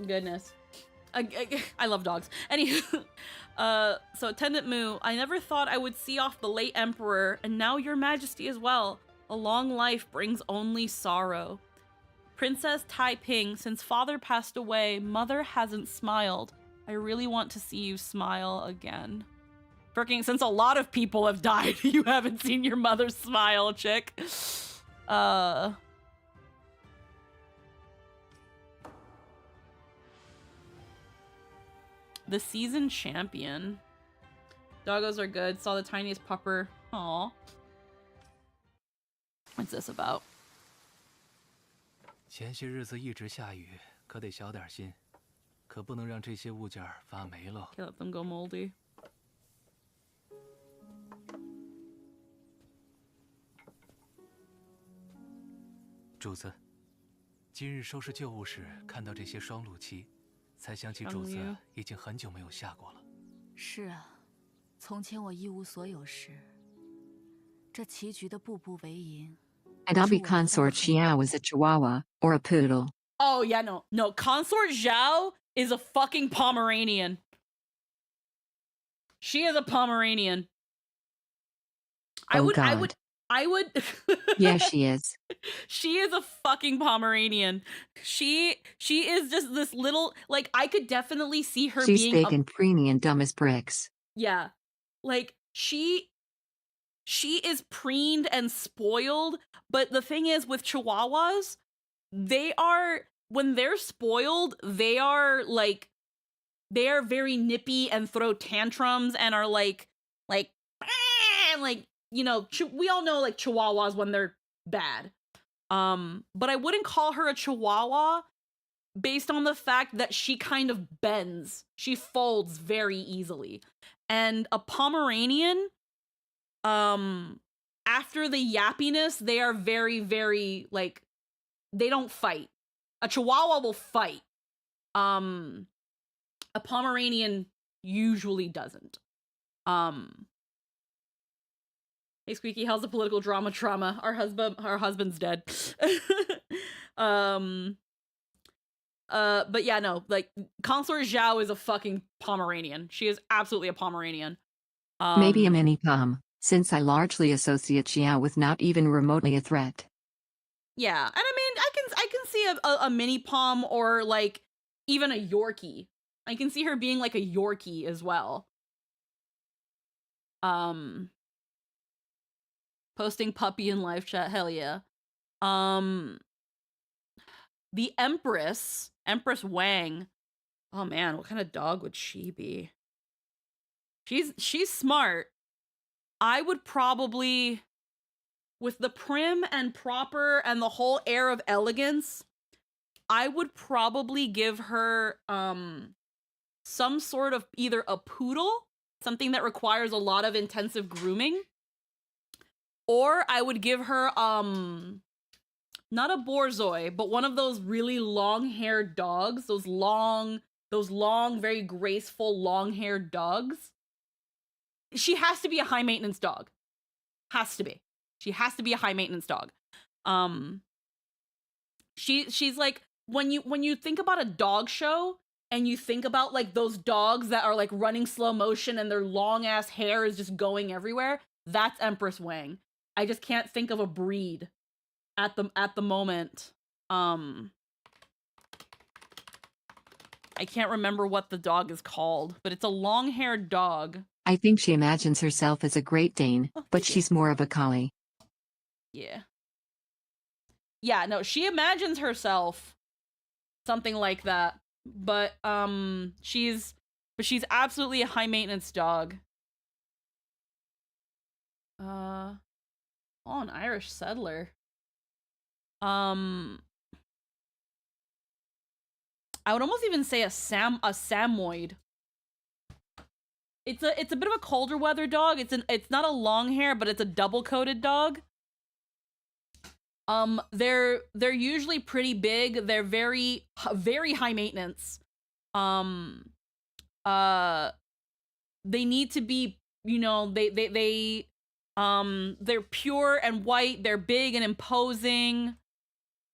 Goodness. I love dogs. Anywho, so Attendant Moo, I never thought I would see off the late Emperor, and now your majesty as well. A long life brings only sorrow. Princess Tai Ping, since father passed away, mother hasn't smiled. I really want to see you smile again. Freaking, since a lot of people have died, you haven't seen your mother smile, chick. The season champion. Doggos are good. Saw the tiniest pupper. Aw. What's this about? 前些日子一直下雨，可得小点心，可不能让这些物件发霉了。 Can't let them go moldy. 主子，今日收拾旧物时看到这些双陆漆，才想起主子已经很久没有下过了。是啊，从前我一无所有时，这棋局的步步为营。 And I'll be consort Xiao is a Chihuahua or a poodle. Oh yeah, no. Consort Zhao is a fucking Pomeranian. She is a Pomeranian. I would. Yeah, she is. She is a fucking Pomeranian. She is just this little, like, I could definitely see her She's being big and preeny and dumb as bricks. Yeah. Like, she is preened and spoiled, but the thing is with Chihuahuas, they are when they're spoiled, they are very nippy and throw tantrums and are like you know, we all know like chihuahuas when they're bad. But I wouldn't call her a chihuahua based on the fact that she kind of bends. She folds very easily. And a Pomeranian, after the yappiness, they are very, very, like, they don't fight. A Chihuahua will fight. A Pomeranian usually doesn't. Hey Squeaky, how's the political drama trauma? Our husband's dead. But yeah, no, like, Consort Zhao is a fucking Pomeranian. She is absolutely a Pomeranian. Maybe a mini Pom, since I largely associate Xiao with not even remotely a threat. Yeah, and I mean, I can see a mini Pom or like even a Yorkie. I can see her being like a Yorkie as well. Posting puppy in live chat, hell yeah. The Empress Wang. Oh man, what kind of dog would she be? She's smart. I would probably, with the prim and proper and the whole air of elegance, I would probably give her some sort of either a poodle, something that requires a lot of intensive grooming, or I would give her not a borzoi, but one of those really long-haired dogs, those long, very graceful, long-haired dogs. She has to be a high-maintenance dog. Has to be. She has to be a high-maintenance dog. She's like, when you think about a dog show and you think about like those dogs that are like running slow motion and their long-ass hair is just going everywhere, that's Empress Wang. I just can't think of a breed at the moment. I can't remember what the dog is called, but it's a long-haired dog. I think she imagines herself as a Great Dane, but she's more of a collie. Yeah. Yeah, no, she imagines herself something like that. But she's absolutely a high-maintenance dog. Oh, an Irish settler. I would almost even say a Samoyed. It's a bit of a colder weather dog. It's not a long hair, but it's a double coated dog. They're usually pretty big. They're very high maintenance. They need to be, you know, they're pure and white. They're big and imposing.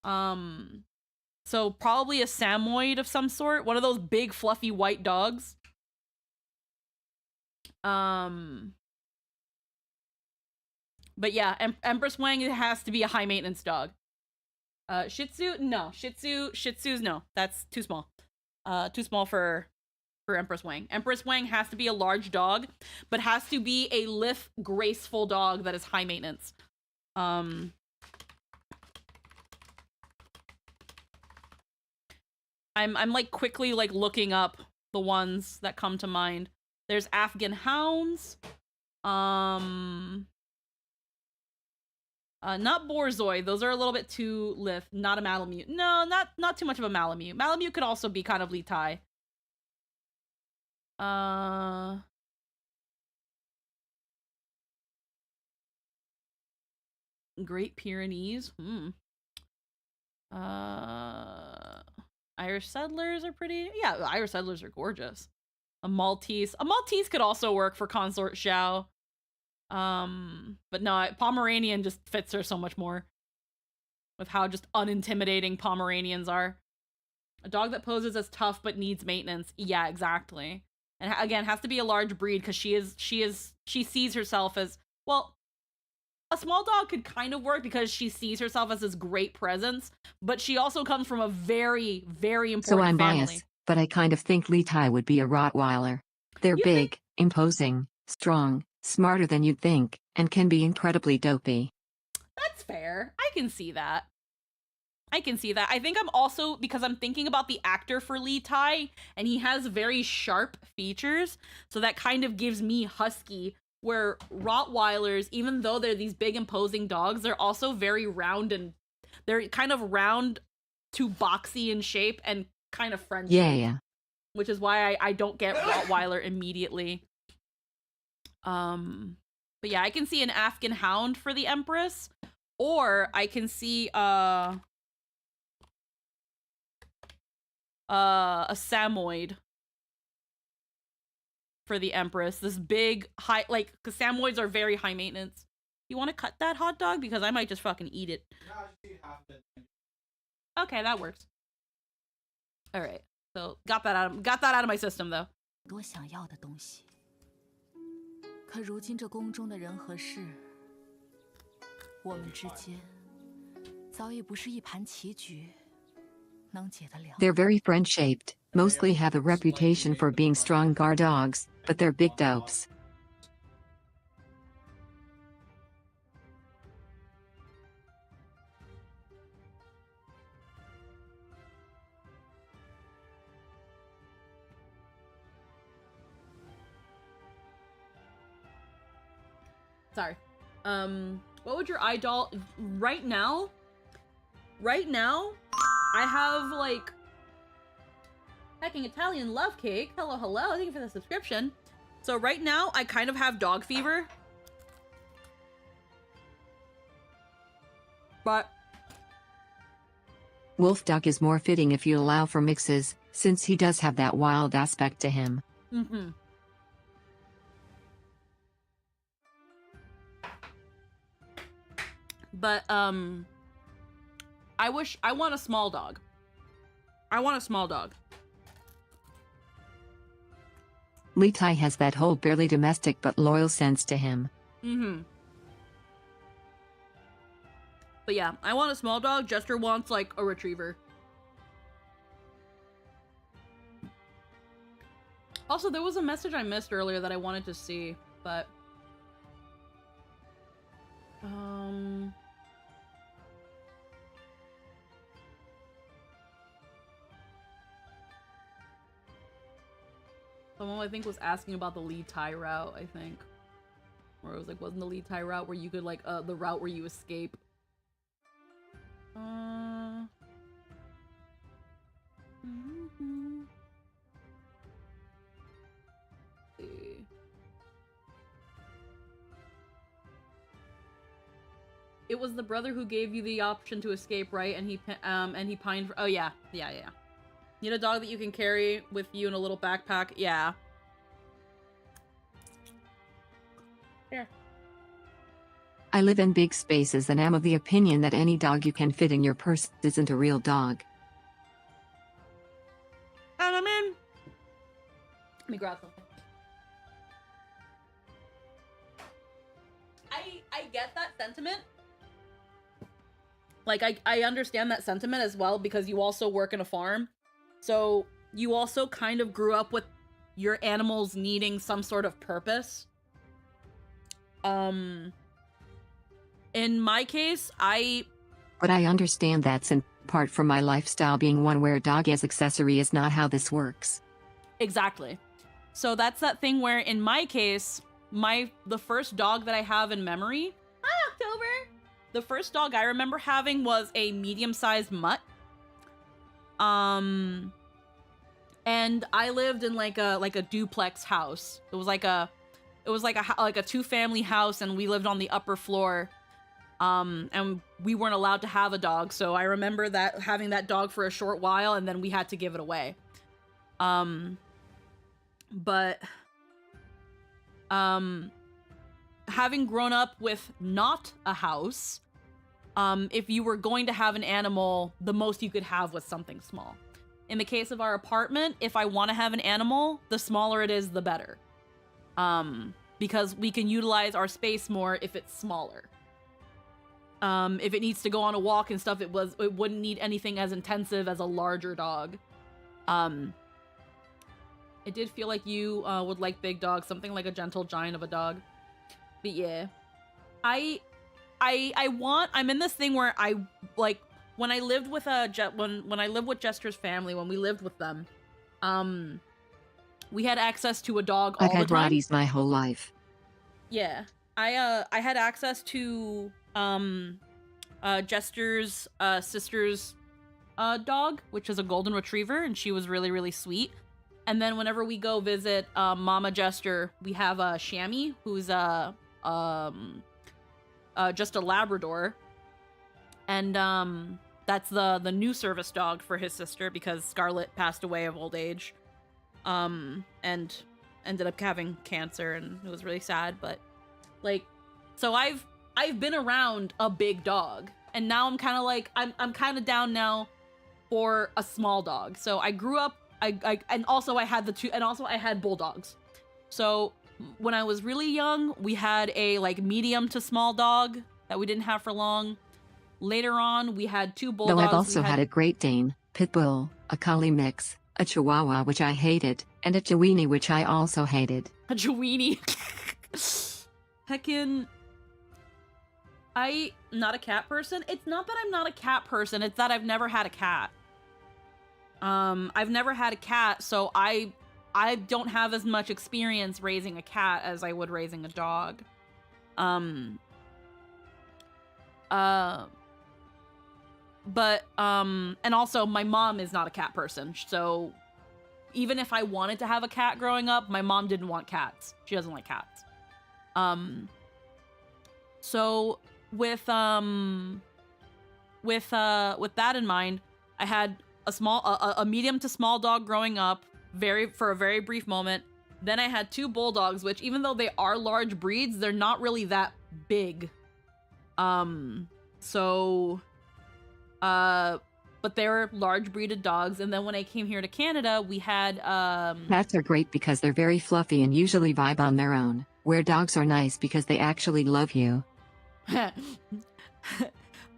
So probably a Samoyed of some sort, one of those big fluffy white dogs. But yeah, Empress Wang has to be a high maintenance dog. Shih Tzu, no. Shih Tzus, no. That's too small. Too small for Empress Wang. Empress Wang has to be a large dog, but has to be a lithe, graceful dog that is high maintenance. I'm like quickly like looking up the ones that come to mind. There's Afghan hounds. Not Borzoi. Those are a little bit too lithe. Not a Malamute. No, not too much of a Malamute. Malamute could also be kind of Li Tai. Great Pyrenees. Irish settlers are pretty. Yeah, Irish settlers are gorgeous. A Maltese could also work for Consort Zhao. But no, Pomeranian just fits her so much more with how just unintimidating Pomeranians are. A dog that poses as tough but needs maintenance. Yeah, exactly. And again, has to be a large breed because she sees herself as, well, a small dog could kind of work because she sees herself as this great presence, but she also comes from a very, very important family. So I'm family. biased, but I kind of think Li Tai would be a Rottweiler. They're big, imposing, strong, smarter than you'd think, and can be incredibly dopey. That's fair. I can see that. I can see that. I think I'm also, because I'm thinking about the actor for Lee Tai, and he has very sharp features, so that kind of gives me husky, where Rottweilers, even though they're these big imposing dogs, they're also very round, and they're kind of round to boxy in shape and kind of friendly. Yeah. Which is why I don't get Rottweiler immediately. But yeah, I can see an Afghan Hound for the Empress, or I can see a Samoyed for the Empress. This big high, like, because Samoyeds are very high maintenance. You want to cut that hot dog? Because I might just fucking eat it. Okay, that works. All right, so got that out of my system though. 多想要的东西，可如今这宫中的人和事，我们之间早已不是一盘棋局能解得了。 They're very friend-shaped, mostly have a reputation for being strong guard dogs, but they're big dopes. Sorry. What would your idol right now? Right now, I have like hecking Italian love cake. Hello, hello. Thank you for the subscription. So right now, I kind of have dog fever. But Wolf Duck is more fitting if you allow for mixes, since he does have that wild aspect to him. mm-hmm. But I want a small dog. I want a small dog. Lee Tai has that whole barely domestic but loyal sense to him. Mm-hmm. But yeah, I want a small dog. Jester wants like a retriever. Also, there was a message I missed earlier that I wanted to see, but someone I think was asking about the Lee Tai route, I think. Or it was like, wasn't the Lee Tai route where you could like the route where you escape? See. It was the brother who gave you the option to escape, right? And he pined for— oh yeah. Need a dog that you can carry with you in a little backpack. Yeah. Here. I live in big spaces and am of the opinion that any dog you can fit in your purse isn't a real dog. And I'm in. Let me grab something. I get that sentiment. Like, I understand that sentiment as well, because you also work in a farm. So you also kind of grew up with your animals needing some sort of purpose. In my case, But I understand that's in part from my lifestyle being one where dog as accessory is not how this works. Exactly. So that's that thing where, in my case, the first dog that I have in memory— Hi, October! The first dog I remember having was a medium-sized mutt. And I lived in like a duplex house. It was like a two-family house, and we lived on the upper floor. And we weren't allowed to have a dog, so I remember that having that dog for a short while, and then we had to give it away. Having grown up with not a house, if you were going to have an animal, the most you could have was something small. In the case of our apartment, if I want to have an animal, the smaller it is, the better. Because we can utilize our space more if it's smaller. If it needs to go on a walk and stuff, it wouldn't need anything as intensive as a larger dog. It did feel like you would like big dogs, something like a gentle giant of a dog. But yeah, I'm in this thing where I like when I lived with when I lived with Jester's family, when we lived with them, we had access to a dog all I've the had time. Rotties my whole life. Yeah, I had access to Jester's sister's dog, which is a golden retriever, and she was really, really sweet. And then whenever we go visit Mama Jester, we have a Shammy, who's just a Labrador, and that's the new service dog for his sister because Scarlet passed away of old age, and ended up having cancer, and it was really sad. But like, so I've been around a big dog, and now I'm kind of like I'm kind of down now for a small dog. So I grew up, and also I had bulldogs. So when I was really young, we had a like medium to small dog that we didn't have for long. Later on, we had 2 bulldogs. Though I've also had a Great Dane, Pit Bull, a Collie mix, a Chihuahua which I hated, and a Chiweenie which I also hated. A Chiweenie. Heckin'. I'm not a cat person. It's not that I'm not a cat person, it's that I've never had a cat. I've never had a cat, so I don't have as much experience raising a cat as I would raising a dog. But and also my mom is not a cat person, so even if I wanted to have a cat growing up, my mom didn't want cats. She doesn't like cats. So with that in mind, I had a medium to small dog growing up, for a very brief moment. Then I had 2 bulldogs, which even though they are large breeds, they're not really that big. But they're large breeded dogs. And then when I came here to Canada, we had Cats are great because they're very fluffy and usually vibe on their own, where dogs are nice because they actually love you.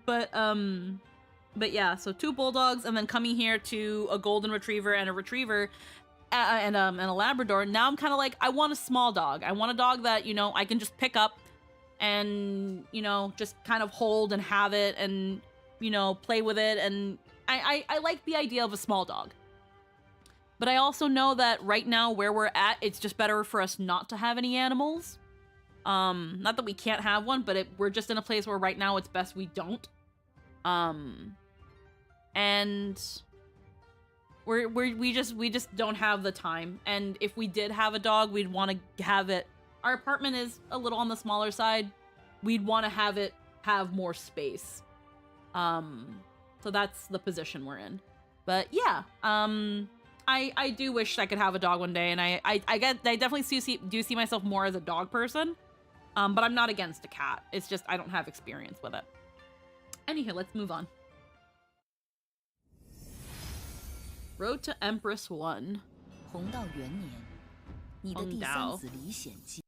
But yeah, so 2 bulldogs, and then coming here to a golden retriever and a retriever, and a Labrador. Now I'm kind of like, I want a small dog. I want a dog that, you know, I can just pick up and, you know, just kind of hold and have it and, you know, play with it. And I like the idea of a small dog. But I also know that right now where we're at, it's just better for us not to have any animals. Not that we can't have one, but we're just in a place where right now it's best we don't. And we just don't have the time. And if we did have a dog, we'd want to have it. Our apartment is a little on the smaller side. We'd want to have it have more space. So that's the position we're in. But yeah, I do wish I could have a dog one day, and I definitely do see myself more as a dog person. But I'm not against a cat. It's just I don't have experience with it. Anywho, let's move on. Road to Empress 1. 弘道元年，你的第三子李显基。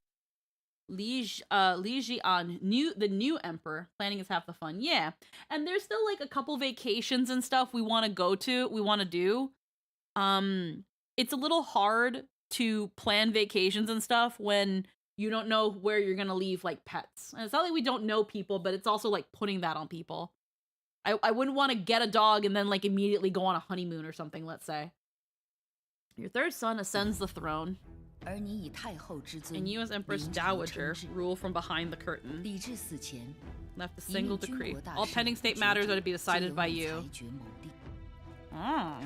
Li Jian, the new emperor. Planning is half the fun. Yeah. And there's still like a couple vacations and stuff we want to do. It's a little hard to plan vacations and stuff when you don't know where you're going to leave like pets. And it's not like we don't know people, but it's also like putting that on people. I wouldn't want to get a dog and then like immediately go on a honeymoon or something, let's say. Your 3rd son ascends the throne. And you as Empress Dowager rule from behind the curtain. Left a single decree. All pending state matters are to be decided by you. Oh.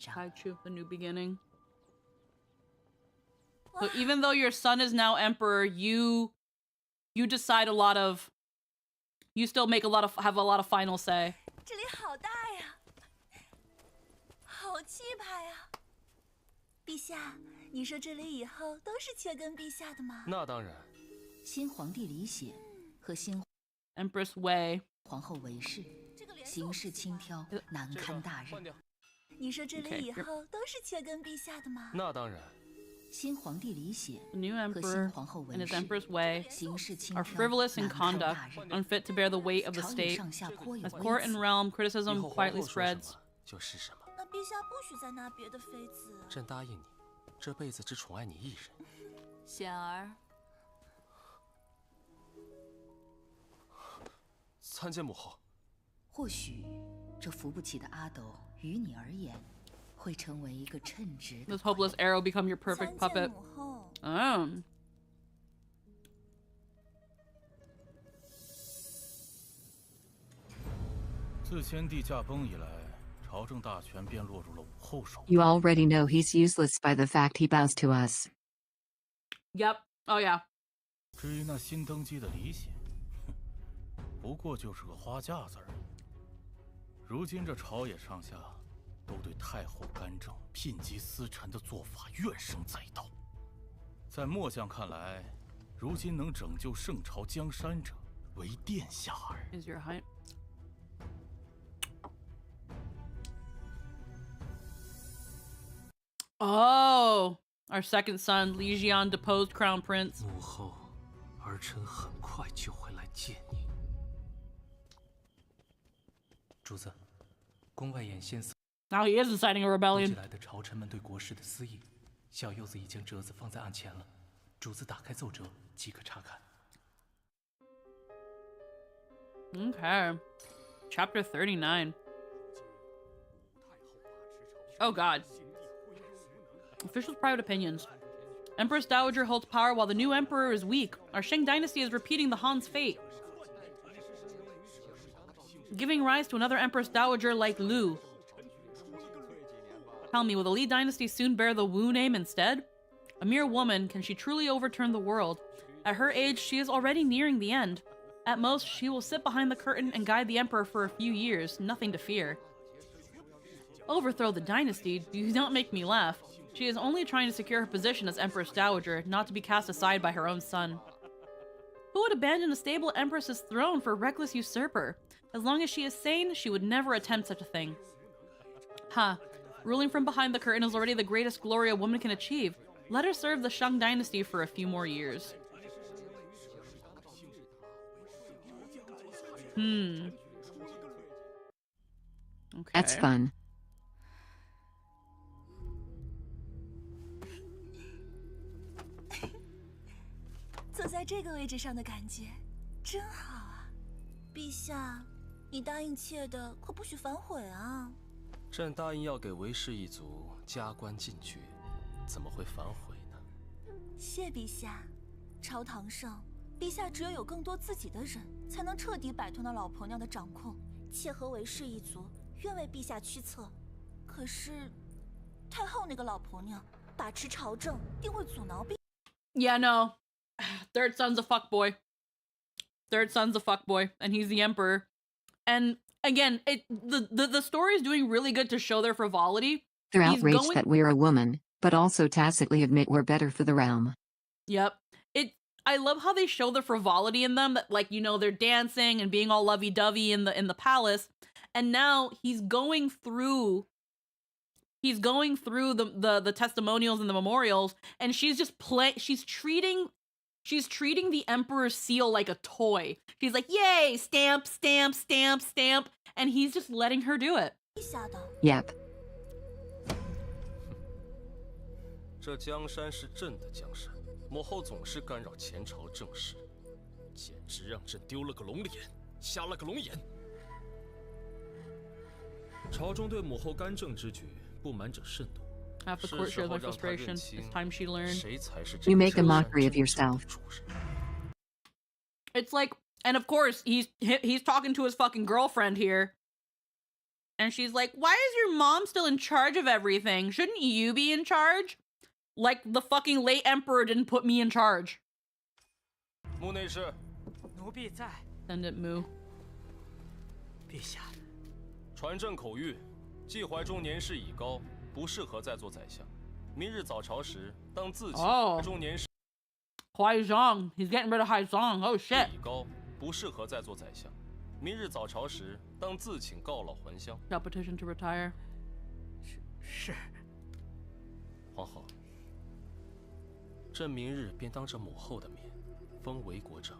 Taichu, the new beginning. So even though your son is now emperor, you decide you still have a lot of final say. 这里好大呀，好气派呀！陛下，你说这里以后都是缺跟陛下的吗？那当然。新皇帝李显和新 Empress Wei 皇后韦氏，行事轻佻，难堪大任。你说这里以后都是缺跟陛下的吗？那当然。新皇帝李显 The new 和新 emperor 皇后 and 文 his 氏 empress way 行事轻 are 佻， frivolous in 难堪 conduct, 大任， unfit to bear the weight of the 朝野 state. 上下颇有 As 微 court and 词。 realm 以 criticism 后皇 quietly 后说什 spreads. 么就是什么。那陛下不许再纳别的妃子。朕答应你，这辈子只宠爱你一人。显儿，参见母后。或许这扶不起的阿斗，于你而言，会成为一个称职的 This hopeless arrow become your perfect 参见 puppet. 母后。 自先帝驾崩以来，朝政大权便落入了武后手。 You already know he's useless by the fact he bows to us. Yep. Oh yeah. 至于那新登基的李显，哼，不过就是个花架子而已。如今这朝野上下都对太后干政、聘姬私臣的做法怨声载道。在末将看来，如今能拯救圣朝江山者，唯殿下耳。 Is your height? Oh, our second son, Li Jian, deposed crown prince. 母后，儿臣很快就会来见你。主子，宫外眼线似 Now he is inciting a 勾 rebellion. 起来的朝臣们对国事的私议，小柚子已将折子放在案前了。主子打开奏折即可查看。 Okay. Chapter 39. Oh god. Officials' private opinions. Empress Dowager holds power while the new emperor is weak. Our Shang dynasty is repeating the Han's fate, giving rise to another Empress Dowager like Lu. Tell me, will the Li dynasty soon bear the Wu name instead? A mere woman, can she truly overturn the world? At her age, she is already nearing the end. At most, she will sit behind the curtain and guide the emperor for a few years, nothing to fear. Overthrow the dynasty? Do not make me laugh. She is only trying to secure her position as Empress Dowager, not to be cast aside by her own son. Who would abandon a stable empress's throne for a reckless usurper? As long as she is sane, she would never attempt such a thing. Ha! Ruling from behind the curtain is already the greatest glory a woman can achieve. Let her serve the Shang dynasty for a few more years. Okay. That's fun. 坐在这个位置上的感觉真好啊！陛下，你答应妾的可不许反悔啊！朕答应要给韦氏一族加官进爵，怎么会反悔呢？谢陛下。朝堂上，陛下只有有更多自己的人，才能彻底摆脱那老婆娘的掌控。妾和韦氏一族愿为陛下驱策，可是太后那个老婆娘把持朝政，定会阻挠陛。Yeah, no. Third son's a fuckboy. Third son's a fuckboy, and he's the emperor. And again, the story is doing really good to show their frivolity. They're He's outraged going- that we're a woman, but also tacitly admit we're better for the realm. Yep. I love how they show the frivolity in them, that like, you know, they're dancing and being all lovey-dovey in the palace. And now he's going through the testimonials and the memorials, and she's just she's treating the emperor's seal like a toy. She's like, "Yay, stamp, stamp, stamp, stamp." And he's just letting her do it. Yep. 这江山是朕的江山，母后总是干扰前朝政事，简直让朕丢了个龙脸，瞎了个龙眼。朝中对母后干政之举不满者甚多。 Half the court shares my frustration. It's time she learned. You make a mockery of yourself. It's like, and of course, he's talking to his fucking girlfriend here. And she's like, "Why is your mom still in charge of everything? Shouldn't you be in charge? Like the fucking late emperor didn't put me in charge." 穆内侍，奴婢在。 Send it, Mu. 陛下，传朕口谕，季怀中年事已高，不适合再做宰相。明日早朝时，当自请中年事。Huai Zhang, he's getting rid of Hai Zhang. Oh shit. 已高，不适合再做宰相。明日早朝时，当自请告老还乡。Got petition to retire. 是。皇后，朕明日便当着母后的面，封为国丈，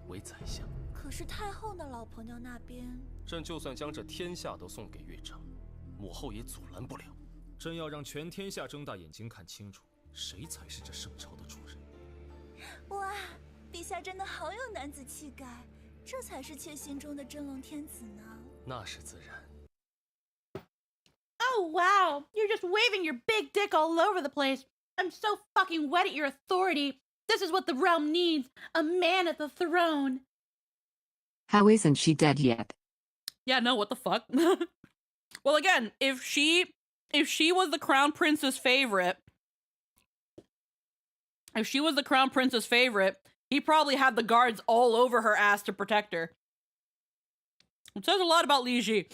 为宰相。可是太后那老婆娘那边，朕就算将这天下都送给岳丈，母后也阻拦不了。朕要让全天下睁大眼睛看清楚，谁才是这圣朝的主人。哇，陛下真的好有男子气概，这才是妾心中的真龙天子呢。那是自然。 Oh wow, you're just waving your big dick all over the place. I'm so fucking wet at your authority. This is what the realm needs, a man at the throne. How isn't she dead yet? Yeah, no, what the fuck? Well, again, if she was the crown prince's favorite, he probably had the guards all over her ass to protect her. It says a lot about Li Ji.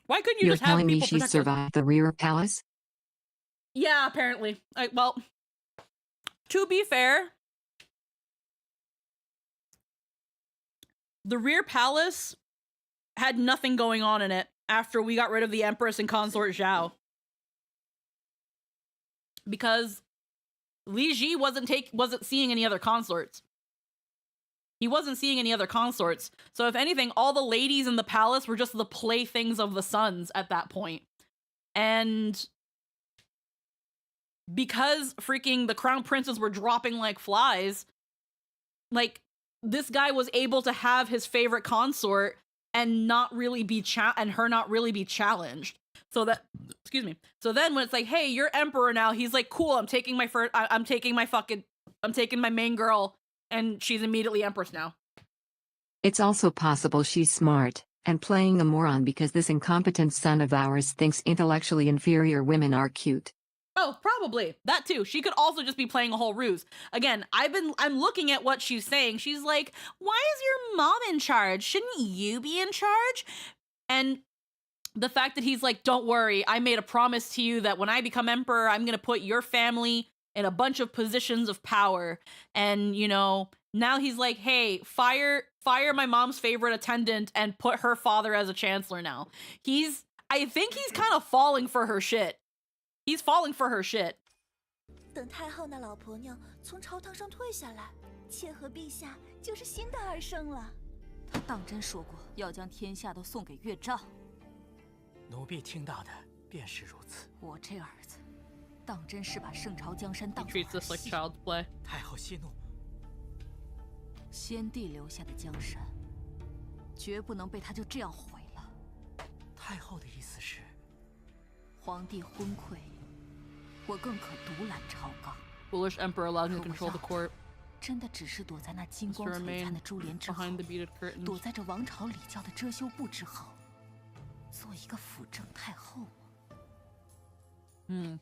Why couldn't you You're just have telling me people she protect her? survived the rear palace? Yeah, apparently. Well, to be fair, the rear palace had nothing going on in it after we got rid of the Empress and Consort Zhao. Because Li Ji wasn't seeing any other consorts. He wasn't seeing any other consorts. So if anything, all the ladies in the palace were just the playthings of the sons at that point. And because freaking the crown princes were dropping like flies, like, this guy was able to have his favorite consort and not really be her not really be challenged. So that, excuse me. So then when it's like, hey, you're emperor now, he's like, cool, I'm taking my main girl, and she's immediately empress now. It's also possible she's smart and playing a moron because this incompetent son of ours thinks intellectually inferior women are cute. Oh, probably. That too. She could also just be playing a whole ruse. Again, I'm looking at what she's saying. She's like, why is your mom in charge? Shouldn't you be in charge? And the fact that he's like, don't worry, I made a promise to you that when I become emperor, I'm going to put your family in a bunch of positions of power. And, you know, now he's like, hey, fire my mom's favorite attendant and put her father as a chancellor now. I think he's kind of falling for her shit. He's falling for her shit. 等太后那老婆娘从朝堂上退下来，妾和陛下就是新的二圣了。他当真说过要将天下都送给岳丈？奴婢听到的便是如此。我这儿子，当真是把圣朝江山当 He 作 treats this like child's play. 太后息怒。先帝留下的江山，绝不能被他就这样毁了。太后的意思是，皇帝昏聩，我更可独揽朝纲。 Foolish emperor allows me to control the court. 真的只是躲在那金 Must 光璀 remain 璨的珠帘之后， behind the beaded curtains. 躲在这王朝礼教的遮羞布之后，做一个辅政太后吗？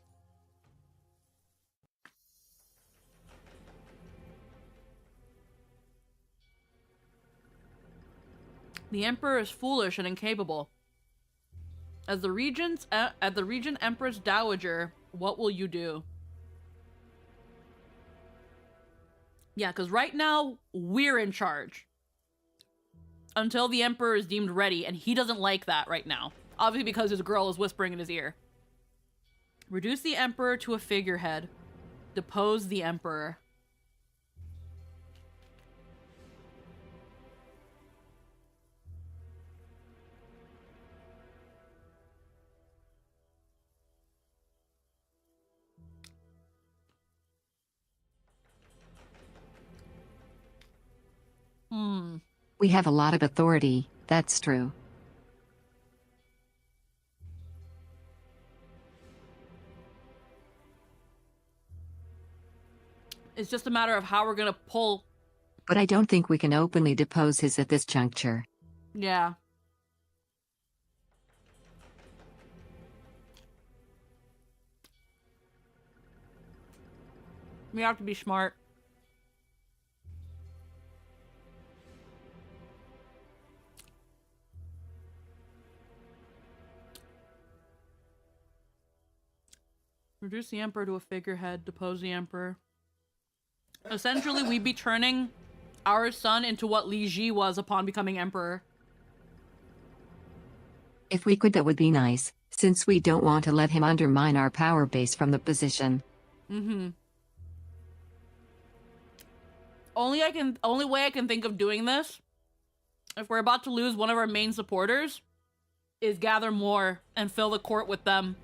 The emperor is foolish and incapable. As the regent empress dowager, what will you do? Yeah, because right now, we're in charge. Until the emperor is deemed ready, and he doesn't like that right now. Obviously because his girl is whispering in his ear. Reduce the emperor to a figurehead. Depose the emperor. We have a lot of authority, that's true. It's just a matter of how we're gonna pull. But I don't think we can openly depose his at this juncture. Yeah. We have to be smart. Reduce the emperor to a figurehead, depose the emperor. Essentially, we'd be turning our son into what Li Ji was upon becoming emperor. If we could, that would be nice, since we don't want to let him undermine our power base from the position. only way I can think of doing this, if we're about to lose one of our main supporters, is gather more and fill the court with them.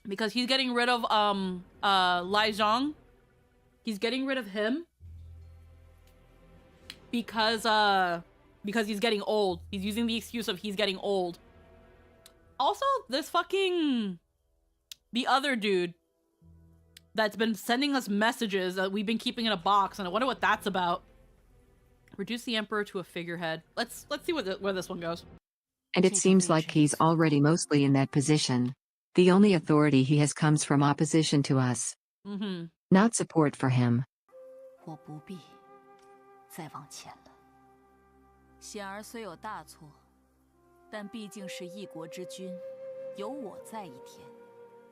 Because he's getting rid of Lai Zhang. He's getting rid of him because he's getting old. He's using the excuse of he's getting old. Also, this fucking the other dude that's been sending us messages that we've been keeping in a box, and I wonder what that's about. Reduce the Emperor to a figurehead. Let's see where this one goes. And it seems like he's already mostly in that position. The only authority he has comes from opposition to us. Mm-hmm. Not support for him. 我不必再往前了。显儿虽有大错，但毕竟是一国之君，有我在一天，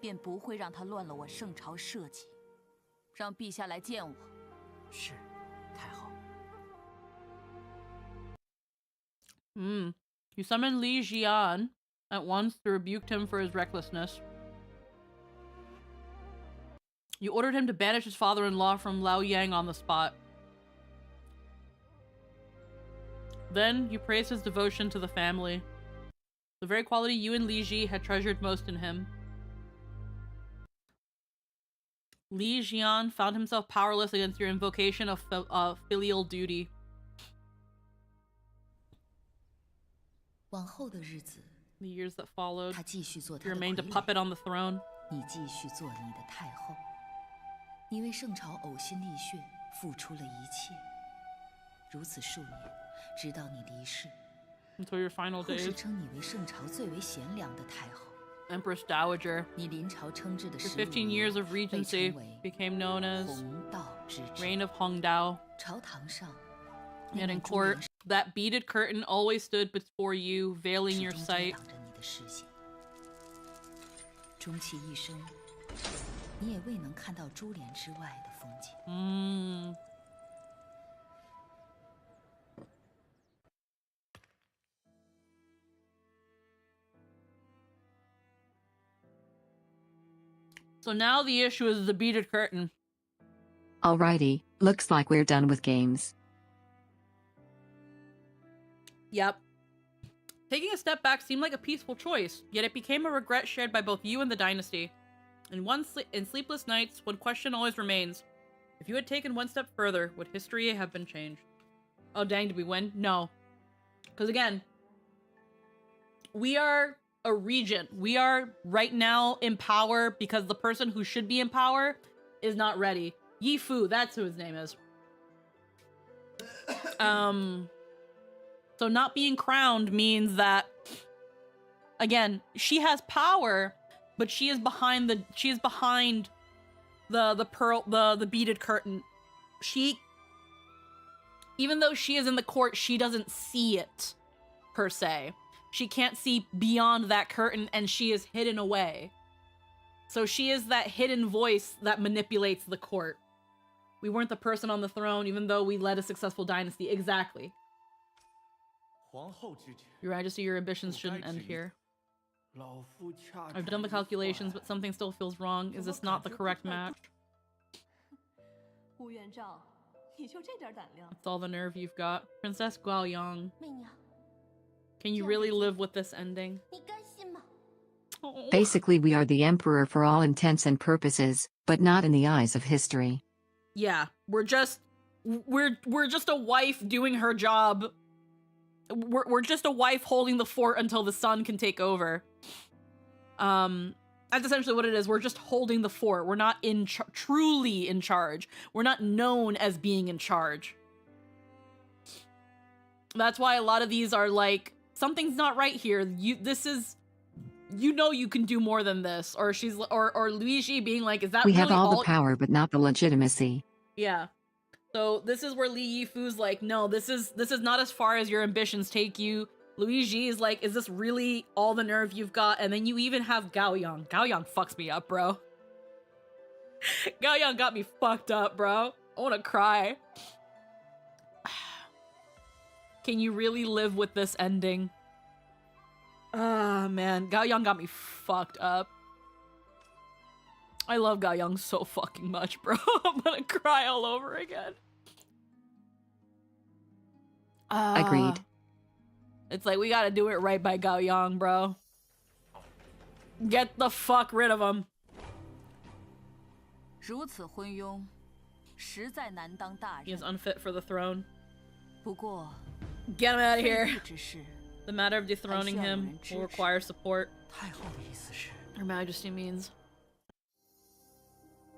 便不会让他乱了我圣朝社稷。让陛下来见我。是，太后。You summoned Li Jian at once to rebuke him for his recklessness. You ordered him to banish his father-in-law from Liaoyang on the spot. Then you praised his devotion to the family, the very quality you and Li Ji had treasured most in him. Li Jian found himself powerless against your invocation of filial duty. 往后的日子， The years that followed, 他继续做 you 他的 remained a 傀儡， puppet on the throne. 你继续做你的太后。你为圣朝呕心沥血，付出了一切，如此数年，直到你离世。 Until your final 后世 days. 称你为圣朝最为贤良的太后。 Empress Dowager. 你临朝称制的 For 15 15 年 years of 被 regency 称为 became known as 弘道之治。 Reign of Hongdao. 朝堂上， And in court, that beaded curtain always stood before you, veiling your 始终遮 sight. 挡着你的视线。终其一生，你也未能看到珠帘之外的风景。So now the issue is the beaded curtain. Alrighty, looks like we're done with games. Yep. Taking a step back seemed like a peaceful choice, yet it became a regret shared by both you and the dynasty. In sleepless nights, one question always remains. If you had taken one step further, would history have been changed? Oh dang, did we win? No. Because again, we are a regent. We are right now in power because the person who should be in power is not ready. Yi Fu, that's who his name is. So not being crowned means that, again, she has power, but she is behind the beaded curtain. She, even though she is in the court, she doesn't see it, per se. She can't see beyond that curtain, and she is hidden away. So she is that hidden voice that manipulates the court. We weren't the person on the throne, even though we led a successful dynasty. Exactly. Your Majesty, your ambitions shouldn't end here. I've done the calculations, but something still feels wrong. Is this not the correct match? It's all the nerve you've got. Princess Guaoyang. Can you really live with this ending? Oh. Basically, we are the emperor for all intents and purposes, but not in the eyes of history. Yeah, we're just a wife doing her job. We're just a wife holding the fort until the sun can take over. That's essentially what it is. We're just holding the fort. We're not truly in charge. We're not known as being in charge. That's why a lot of these are like, something's not right here. You can do more than this. Or she's or Luigi being like, is that we really have all the power but not the legitimacy. Yeah. So this is where Li Yifu's like, no, this is not as far as your ambitions take you. Luigi is like, is this really all the nerve you've got? And then you even have Gaoyang. Gaoyang fucks me up, bro. Gaoyang got me fucked up, bro. I wanna cry. Can you really live with this ending? Ah, man. Gaoyang got me fucked up. I love Gao Yang so fucking much, bro. I'm gonna cry all over again. Agreed. It's like we gotta do it right by Gao Yang, bro. Get the fuck rid of him. 如此昏庸，实在难当大 He is 任。 unfit for the throne. 不过， Get him out of 非 here. 议之事， The matter of dethroning him will require support. 太后的意思是， Her Majesty means.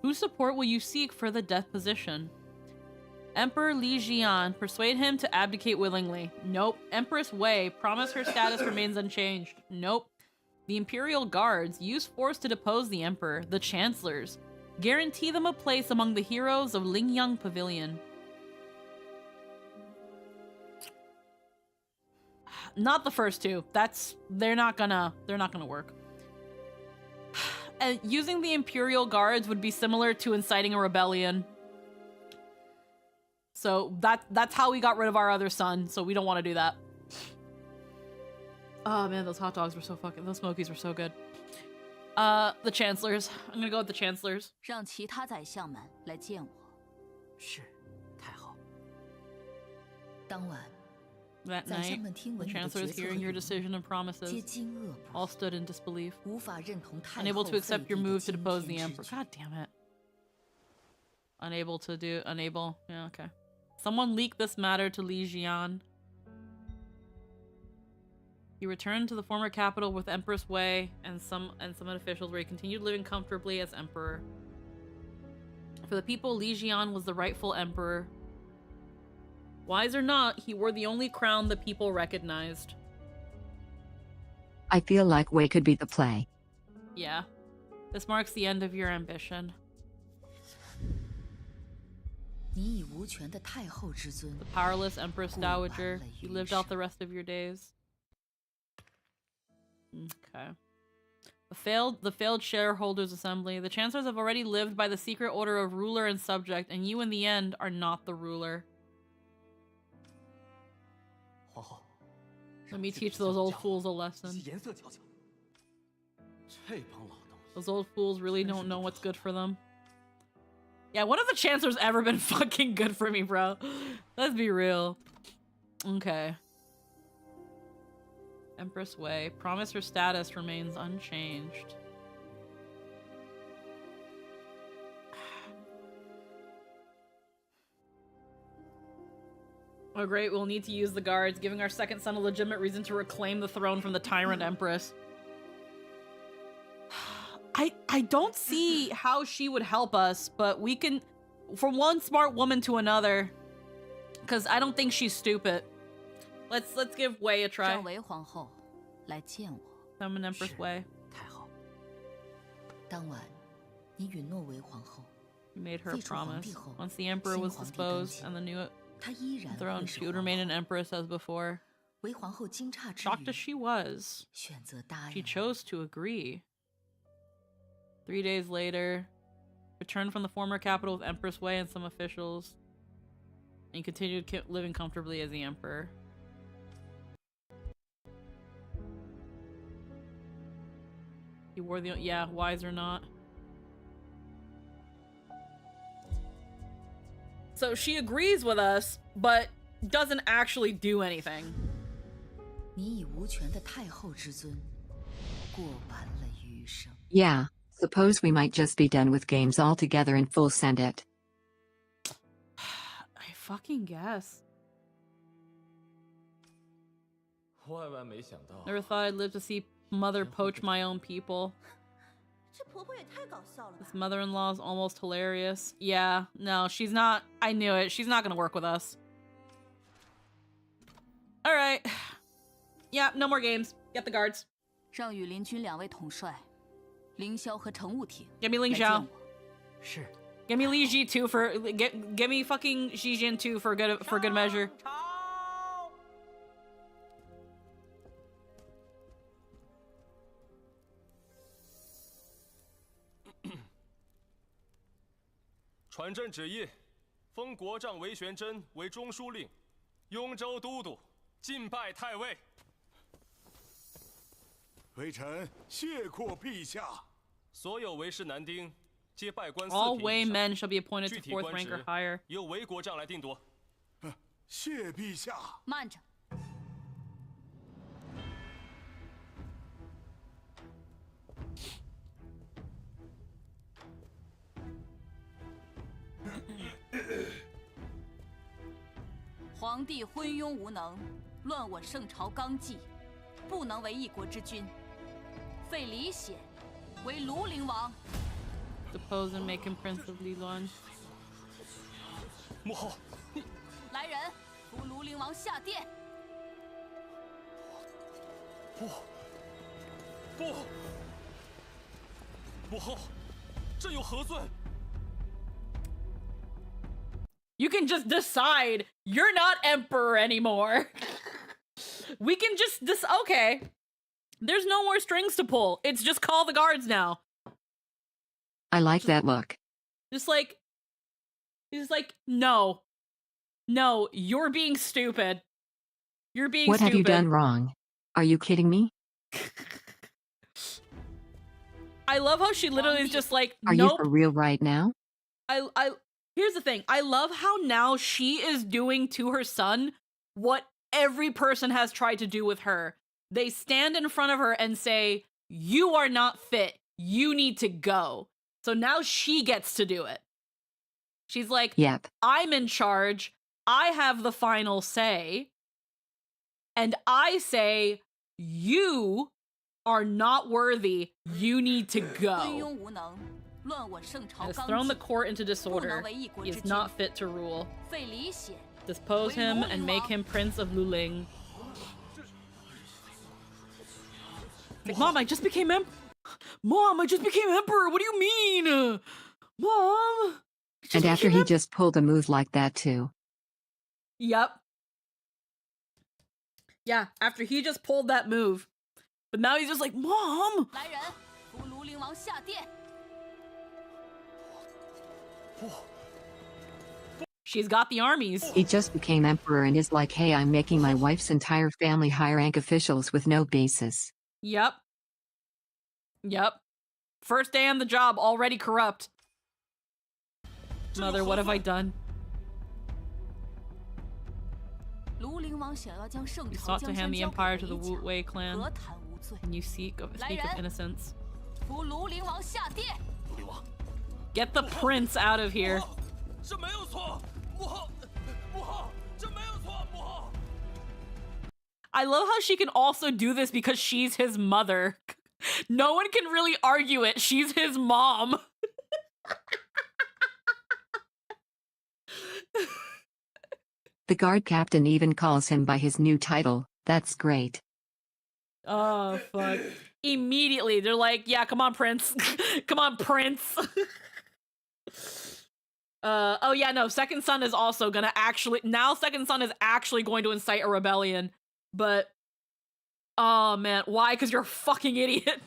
Whose support will you seek for the death position? Emperor Li Jian. Persuade him to abdicate willingly. Nope. Empress Wei. Promise her status remains unchanged. Nope. The Imperial Guards. Use force to depose the Emperor. The Chancellors. Guarantee them a place among the heroes of Lingyang Pavilion. Not the first two. They're not gonna work. And using the Imperial Guards would be similar to inciting a rebellion. So that's how we got rid of our other son, so we don't want to do that. Oh man, those hot dogs were so those smokies were so good. The Chancellors. I'm gonna go with the Chancellors. 让其他宰相们来见我。是，太后。当晚， That 宰相 night, 们听 the 闻你的决 Chancellors 策 hearing 和 your 语 decision and 皆 promises 惊愕不 all 已， stood in disbelief. 无法认同太 Unable 后 to accept 废 your 帝的 move to 惊 depose the 天 Emperor. 之举。 God damn it. Unable. Yeah, okay. Someone leaked this matter to Li Jian. He returned to the former capital with Empress Wei and some officials, where he continued living comfortably as emperor. For the people, Li Jian was the rightful emperor. Wise or not, he wore the only crown the people recognized. I feel like Wei could be the play. Yeah. This marks the end of your ambition. 你以无权的太后之尊， The powerless Empress 过完 Dowager. 了 You 余 lived out the 生。 rest of your days. Okay. The failed shareholders assembly. The chancellors have already lived by the secret order of ruler and subject, and you in the end are not the ruler. 皇后， Let me teach those old fools a lesson. 颜色瞧瞧。这帮老东西， Those old fools really don't know what's good for them. Yeah, when have the chancellors ever been fucking good for me, bro? Let's be real. Okay. Empress Wei. Promise her status remains unchanged. Oh great, we'll need to use the guards, giving our second son a legitimate reason to reclaim the throne from the tyrant Empress. I don't see how she would help us, but we can, from one smart woman to another, because I don't think she's stupid. Let's give Wei a try. 让韦皇后来见我。 Summon Empress Wei. 太后，当晚，你允诺为皇后， You made her a 废除皇 promise. 帝后， Once the emperor 新 was 皇帝登 disposed 基 and the new 她依然 throne, 会 she 是 would 皇 remain an 后。 empress as before. 为皇后惊诧之 Shocked as 余， she was, 选择答 she 应。 chose to agree. 3 days later, returned from the former capital with Empress Wei and some officials, and continued living comfortably as the emperor. He wore the yeah, wise or not. So she agrees with us, but doesn't actually do anything. 你以无权的太后之尊，过完了余生。 Yeah, suppose we might just be done with games altogether and full send it. I fucking guess. 万万没想到， Never thought I'd live to see mother poach my own people. 这婆婆也太搞笑了吧 This mother-in-law is almost hilarious. Yeah, no, she's not. I knew it. She's not gonna work with us. Alright. Yeah, no more games. Get the guards. 让羽林军两位统帅，凌霄和程务挺 Give me Ling 来见 Xiao. 我。是。 Give me Li Ji too for give me fucking Xi Jin too for good measure. 传朕旨意，封国丈韦玄真为中书令、雍州都督，进拜太尉。微臣谢过陛下。所有韦氏男丁皆拜官四 All 品 Wei 以上。 men shall be appointed 具 to 体 fourth 官 rank or 职 higher. 由韦国丈来定夺。谢陛下。慢着，皇帝昏庸无能，乱我圣朝纲纪，不能为一国之君。废李显为庐陵王。 Depose and make him Prince of Liluan. 母后，你来人，扶庐陵王下殿。不，不，母后，这有何罪？ You can just decide you're not emperor anymore. We can just okay. There's no more strings to pull. It's just call the guards now. I like that look. Just like, he's like, no, you're being stupid. You're being What stupid. have you done wrong? Are you kidding me? I love how she literally is just like, Are nope. you for real right now? Here's the thing. I love how now she is doing to her son what every person has tried to do with her. They stand in front of her and say, you are not fit. You need to go. So now she gets to do it. She's like, Yep. I'm in charge. I have the final say. And I say, you are not worthy. You need to go. Has thrown the court into disorder. He is not fit to rule. Dispose him and make him Prince of Luling. Like, Mom, I just became emperor. Mom, I just became emperor. What do you mean? Mom. And after he just pulled a move like that too. Yep. Yeah, after he just pulled that move. But now he's just like, Mom. She's got the armies. He just became emperor and is like, hey, I'm making my wife's entire family high-rank officials with no basis. Yep. First day on the job, already corrupt. Mother, what have I done? You sought to hand the empire to the Wu Wei clan, and you speak of innocence. Get the prince out of here. I love how she can also do this because she's his mother. No one can really argue it. She's his mom. The guard captain even calls him by his new title. That's great. Oh, fuck. Immediately, they're like, yeah, come on, Prince. Come on, Prince. Oh yeah, no, Second Son is also gonna Second Son is actually going to incite a rebellion. But, oh man, why? Because you're a fucking idiot.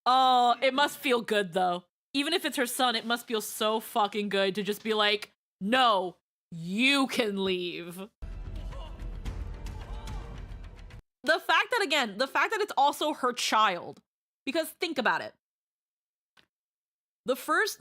Oh, it must feel good though. Even if it's her son, it must feel so fucking good to just be like, no, you can leave. The fact that it's also her child. Because think about it. The first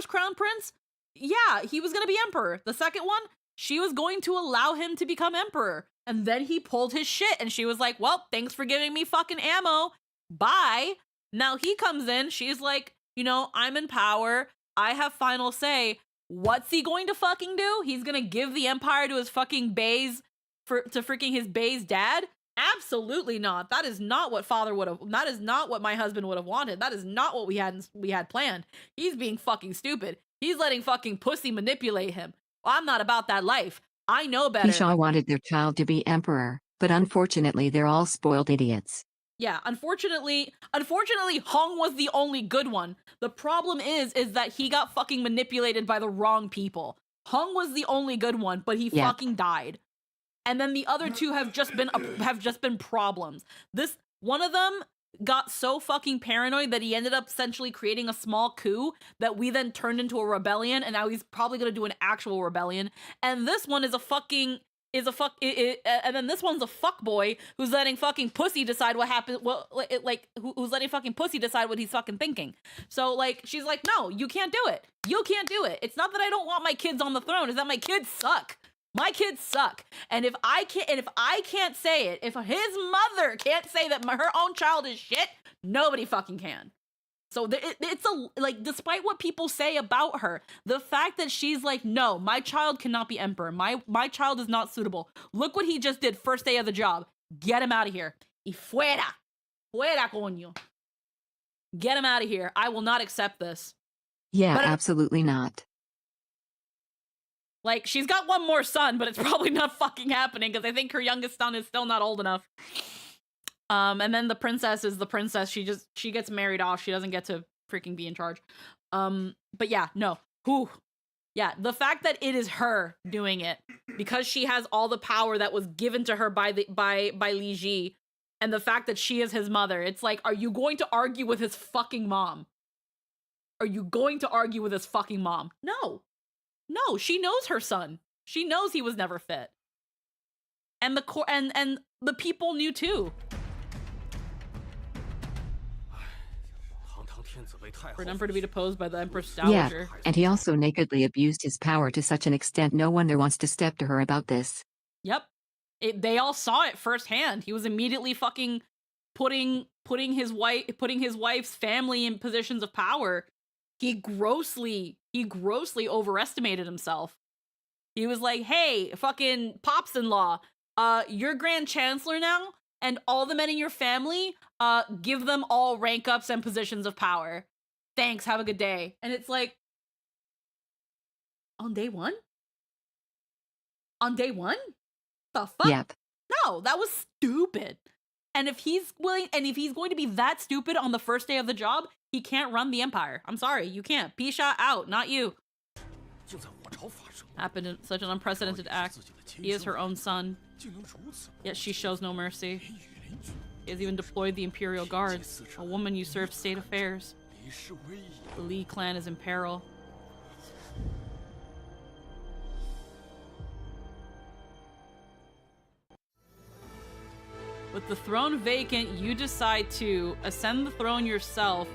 crown prince, yeah, he was gonna be emperor. The second one, she was going to allow him to become emperor. And then he pulled his shit and she was like, well, thanks for giving me fucking ammo. Bye. Now he comes in, she's like, you know, I'm in power. I have final say. What's he going to fucking do? He's gonna give the empire to his fucking bays to freaking his bay's dad? Absolutely not. That is not what that is not what my husband would have wanted. That is not what we had planned. He's being fucking stupid. He's letting fucking pussy manipulate him. Well, I'm not about that life. I know better. Pishaw wanted their child to be emperor, but unfortunately they're all spoiled idiots. Yeah, unfortunately, Hong was the only good one. The problem is that he got fucking manipulated by the wrong people. Hong was the only good one, but he fucking died. And then the other two have just been problems. This one of them got so fucking paranoid that he ended up essentially creating a small coup that we then turned into a rebellion, and now he's probably gonna do an actual rebellion. And this one is a fucking is a fuck, and then this one's a fuck boy who's letting fucking pussy decide what happens. Well, who's letting fucking pussy decide what he's fucking thinking. So like, she's like, no, you can't do it. You can't do it. It's not that I don't want my kids on the throne. It's that my kids suck. My kids suck. And if I can't say it, if his mother can't say that her own child is shit, nobody fucking can. So it's like, despite what people say about her, the fact that she's like, no, my child cannot be emperor. My child is not suitable. Look what he just did first day of the job. Get him out of here. Y fuera. Fuera, coño. Get him out of here. I will not accept this. Yeah, absolutely not. Like, she's got one more son, but it's probably not fucking happening because I think her youngest son is still not old enough. And then the princess is the princess. She gets married off. She doesn't get to freaking be in charge. But yeah, no. Whew. Yeah, the fact that it is her doing it because she has all the power that was given to her by Li Ji, and the fact that she is his mother. It's like, are you going to argue with his fucking mom? Are you going to argue with his fucking mom? No. No, she knows her son. She knows he was never fit. And the people knew too. For an emperor to be deposed by the Empress Dowager. Yeah, and he also nakedly abused his power to such an extent no one wants to step to her about this. Yep. They all saw it firsthand. He was immediately fucking putting his wife's family in positions of power. He grossly overestimated himself. He was like, hey, fucking pops-in-law, you're Grand Chancellor now, and all the men in your family, give them all rank ups and positions of power. Thanks, have a good day. And it's like, on day one? On day one? The fuck? Yep. No, that was stupid. And if he's going to be that stupid on the first day of the job, he can't run the empire. I'm sorry, you can't. Pisha out, not you. Happened in such an unprecedented act. He is her own son. Yet she shows no mercy. He has even deployed the Imperial Guards. A woman usurps state affairs. The Li clan is in peril. With the throne vacant, you decide to ascend the throne yourself,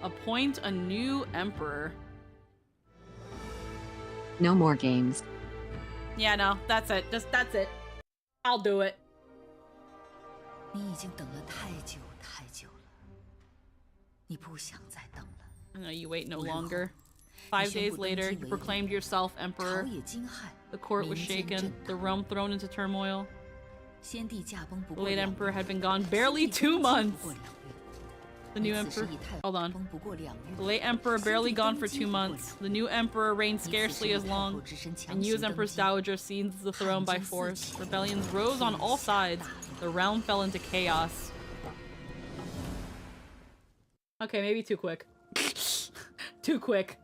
appoint a new emperor. No more games. Yeah, no, that's it. That's it. I'll do it. 你已经等了太久太久了，你不想再等了。 I know you wait no longer. 5 days later, you proclaimed yourself emperor. The court was shaken, the realm thrown into turmoil. The late emperor had been gone barely 2 months. The new emperor... Hold on. The late emperor barely gone for 2 months. The new emperor reigned scarcely as long. And you as Empress Dowager seized the throne by force. Rebellions rose on all sides. The realm fell into chaos. Okay, maybe too quick. Too quick.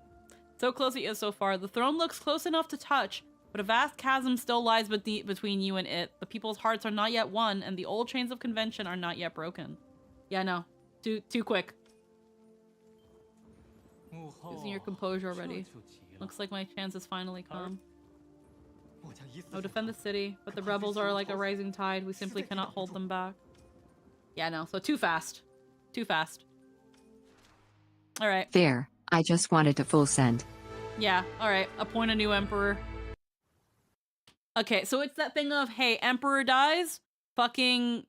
So close yet so far. The throne looks close enough to touch, but a vast chasm still lies between you and it. The people's hearts are not yet one, and the old chains of convention are not yet broken. Yeah, no. Too quick. Losing your composure already. Looks like my chance has finally come. I will defend the city, but the rebels are like a rising tide. We simply cannot hold them back. Yeah, no. So too fast. Too fast. Alright. Fair. I just wanted to full send. Yeah, alright. Appoint a new emperor. Okay, so it's that thing of, hey, emperor dies, freaking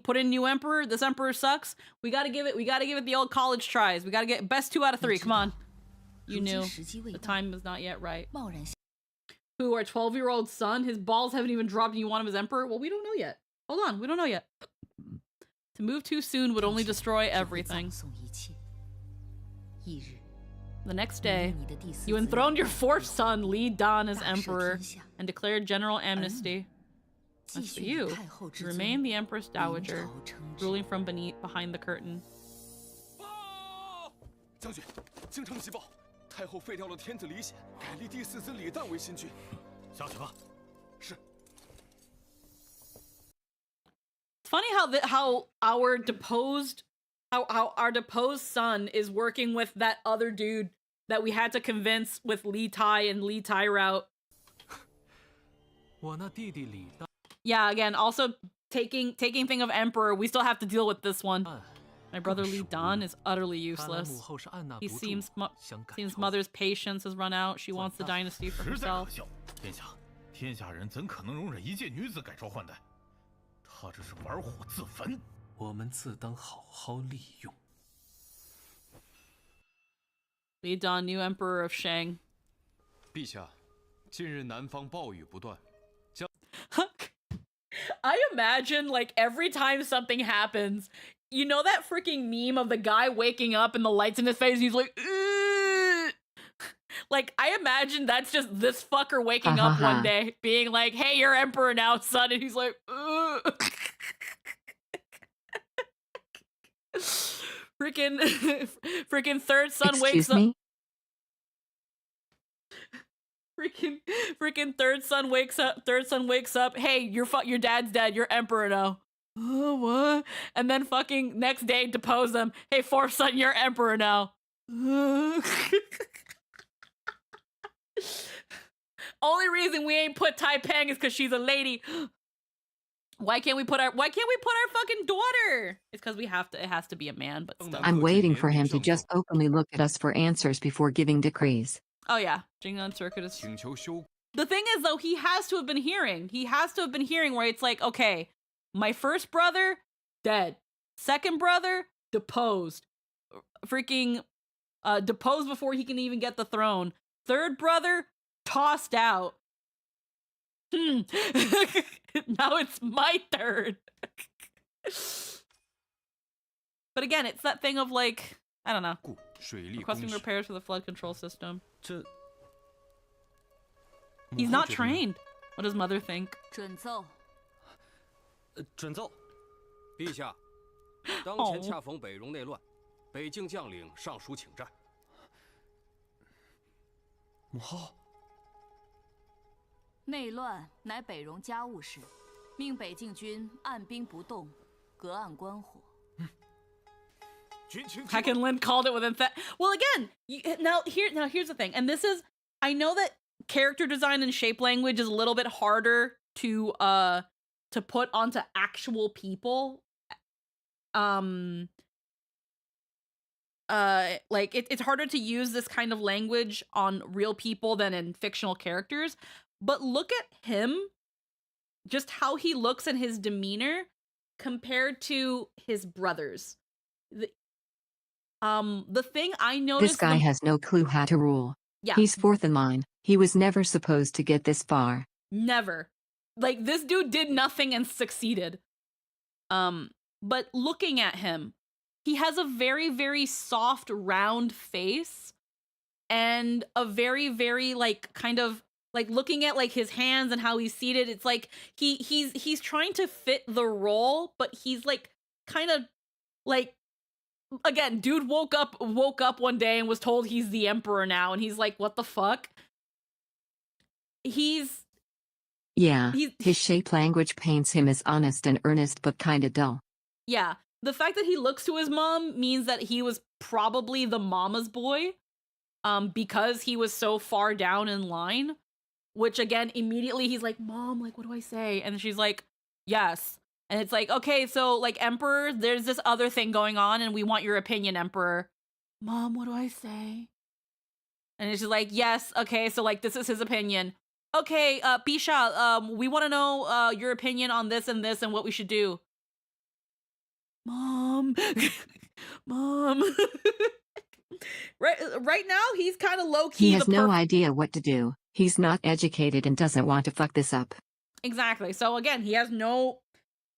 put in new emperor. This emperor sucks. We gotta give it the old college tries. We gotta get best 2 out of 3. Come on. You knew. The time was not yet right. Who, our 12-year-old son? His balls haven't even dropped and you want him as emperor? Well, we don't know yet. Hold on, we don't know yet. To move too soon would only destroy everything. The next day, you enthroned your 4th son, Li Dan, as emperor and declared general amnesty. As for you, you remain the Empress Dowager, ruling from behind the curtain. 将军，京城急报，太后废掉了天子李显，改立第4子李旦为新君。下去吧。是。 It's funny how our deposed son is working with that other dude that we had to convince with Li Tai and Li Tai route. Yeah, again, also taking thing of Emperor, we still have to deal with this one. My brother Li Dan is utterly useless. He seems mother's patience has run out. She wants the dynasty for herself. 天下人怎可能容忍一介女子改朝换代？她这是玩火自焚。我们自当好好利用。Li Dan, new emperor of Shang. 陛下，近日南方暴雨不断。 I imagine, like, every time something happens, you know that freaking meme of the guy waking up and the lights in his face, and he's like, ugh! Like, I imagine that's just this fucker waking up one day, being like, hey, you're emperor now, son, and he's like, ugh. freaking third son wakes up. Freaking third son wakes up. Hey, your dad's dead. You're emperor now. Oh, what? And then fucking next day depose them. Hey, fourth son, you're emperor now. Only reason we ain't put Tai Peng is because she's a lady. Why can't we put our fucking daughter? It's because we have to. It has to be a man. But still. I'm waiting for him to just openly look at us for answers before giving decrees. Oh yeah, Jing'an Circuit is... The thing is, though, he has to have been hearing. He has to have been hearing where it's like, okay, my first brother, dead. Second brother, deposed. Freaking deposed before he can even get the throne. Third brother, tossed out. Now it's my turn. But again, it's that thing of like, I don't know. Requesting repairs for the flood control system. He's not trained. What does mother think? 准奏。准奏。陛下，当前恰逢北戎内乱，北境将领上书请战。母后。内乱乃北戎家务事，命北境军按兵不动，隔岸观火。 Hacken Lin called it with emphasis. Well, again, here's the thing, and this is, I know that character design and shape language is a little bit harder to put onto actual people. Like it's harder to use this kind of language on real people than in fictional characters. But look at him, just how he looks and his demeanor compared to his brothers. The thing I noticed... This guy has no clue how to rule. Yeah. He's fourth in line. He was never supposed to get this far. Never. Like, this dude did nothing and succeeded. But looking at him, he has a very, very soft, round face. And a very, very, like, kind of... Like, looking at, like, his hands and how he's seated, it's like, he's trying to fit the role, but he's, like, kind of, like... Again, dude woke up one day and was told he's the emperor now, and he's like, what the fuck? His shape language paints him as honest and earnest but kinda dull. Yeah, the fact that he looks to his mom means that he was probably the mama's boy, because he was so far down in line, which again, immediately he's like, Mom, like, what do I say? And she's like, yes. And it's like, okay, so, like, Emperor, there's this other thing going on, and we want your opinion, Emperor. Mom, what do I say? And it's just like, yes, okay, so, like, this is his opinion. Okay, Bisha, we want to know, your opinion on this and what we should do. Mom. Mom. Right now, he's kind of low-key. He has no idea what to do. He's not educated and doesn't want to fuck this up. Exactly. So, again, he has no...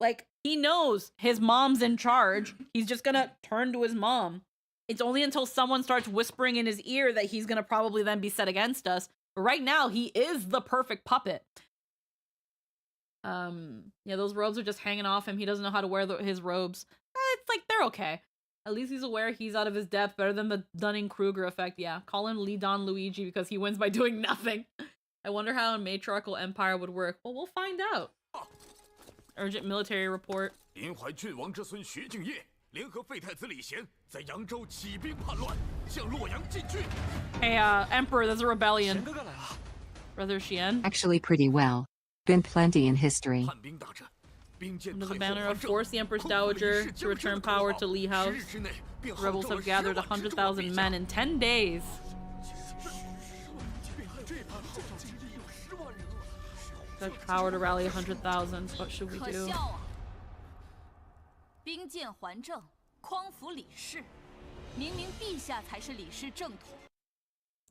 Like, he knows his mom's in charge. He's just gonna turn to his mom. It's only until someone starts whispering in his ear that he's gonna probably then be set against us. But right now, he is the perfect puppet. Yeah, those robes are just hanging off him. He doesn't know how to wear his robes. It's like, they're okay. At least he's aware he's out of his depth, better than the Dunning-Kruger effect. Yeah, call him Li Don Luigi because he wins by doing nothing. I wonder how a matriarchal empire would work. Well, we'll find out. Urgent military report. 临淮郡王之孙薛敬业联合废太子李贤在扬州起兵叛乱，向洛阳进军。 Hey, Emperor, there's a rebellion. Brother Xian. Actually pretty well. been plenty in history. Under the banner of force the Empress Dowager to return power to Lee House, the rebels have gathered 100,000 men in 10 days. Such power to rally 100,000. What should we do? 兵谏还政，匡扶李氏，明明陛下才是李氏正统。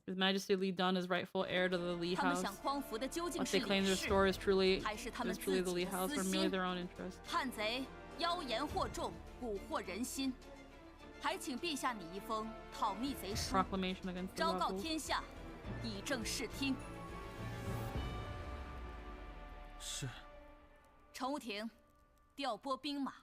His Majesty Li Dun is rightful heir to the Li 他们 House. 想匡扶的究竟 What 是 they claim 李 to 氏， restore is truly 还是他们 is 自 truly the 己 Li 的 House 私 or merely 心？ their own interest? 叛贼妖言惑众，蛊惑人心，还请陛下拟一封讨逆贼书， Proclamation against the 昭告 rebels. 天下，以正视听。是。乘务亭，调拨兵马，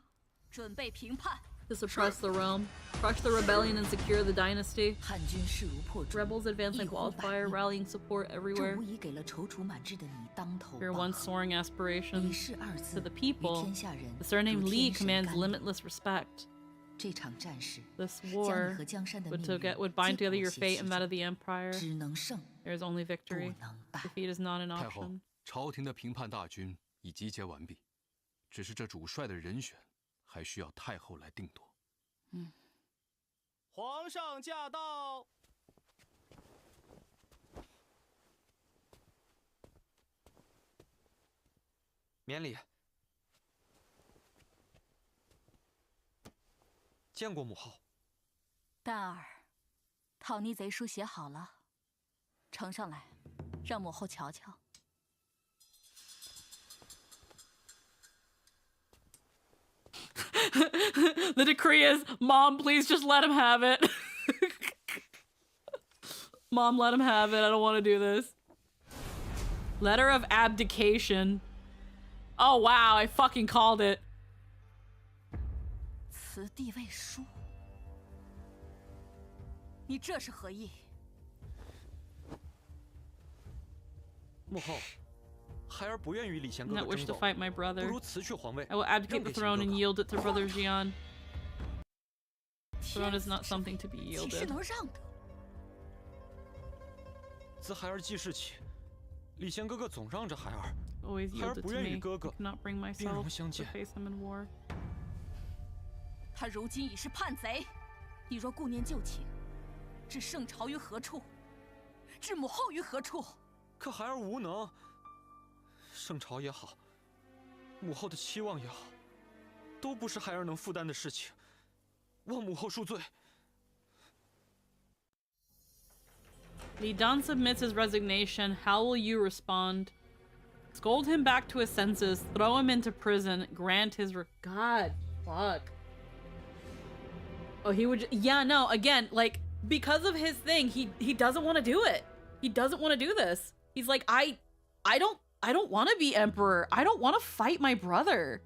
准备平叛。 To suppress the realm, crush the rebellion and secure the dynasty. 汉军势如破竹， Rebels advance 一 like 呼百 wildfire, 应 rallying support 这 everywhere. 无疑给了踌躇满志的你当头 Your 棒 once 喝。 soaring 李 aspirations 氏二 to 字 the 于 people, 天下人 the surname 如 Li 天神 commands 甘霖。 limitless respect. 这场战事 This 将你 war 和江山的 would 命运 would bind 皆 together 裹 your 挟 fate 其 and that 中 of the empire. 只能胜， There is only 不 victory. 能败。 Defeat is not an 太后 option. 朝廷的平叛大军已集结完毕，只是这主帅的人选还需要太后来定夺。皇上驾到！免礼。见过母后。蛋儿，讨逆贼书写好了，呈上来，让母后瞧瞧。 The decree is, Mom, please just let him have it. Mom, let him have it. I don't want to do this. Letter of abdication. Oh, wow. I fucking called it. 辞帝位书，你这是何意？母后，孩儿不愿与李贤哥 Not 哥 wish 争 to 斗， fight my 不 brother. 如辞去皇位， I will abdicate 让 the 给贤 throne 哥 and 哥。 yield it to Brother Jian. Throne is not something to be 岂是 yielded. 能让的？自孩儿记事起，李贤哥哥总让着孩儿， Always 孩儿 yielded 不 to 愿 me. 与 I 哥哥 cannot bring 兵戎 myself 相 to 见。 face him in war. 他如今已是叛贼，你若顾念旧情，置圣朝于何处？置母后于何处？可孩儿无能，圣朝也好，母后的期望也好，都不是孩儿能负担的事情，望母后恕罪。 Li Dan submits his resignation. How will you respond? Scold him back to his senses, throw him into prison, grant his God, fuck. Oh, he would yeah, no, again, like, because of his thing, he doesn't want to do it. He doesn't want to do this. He's like, I don't want to be emperor. I don't want to fight my brother.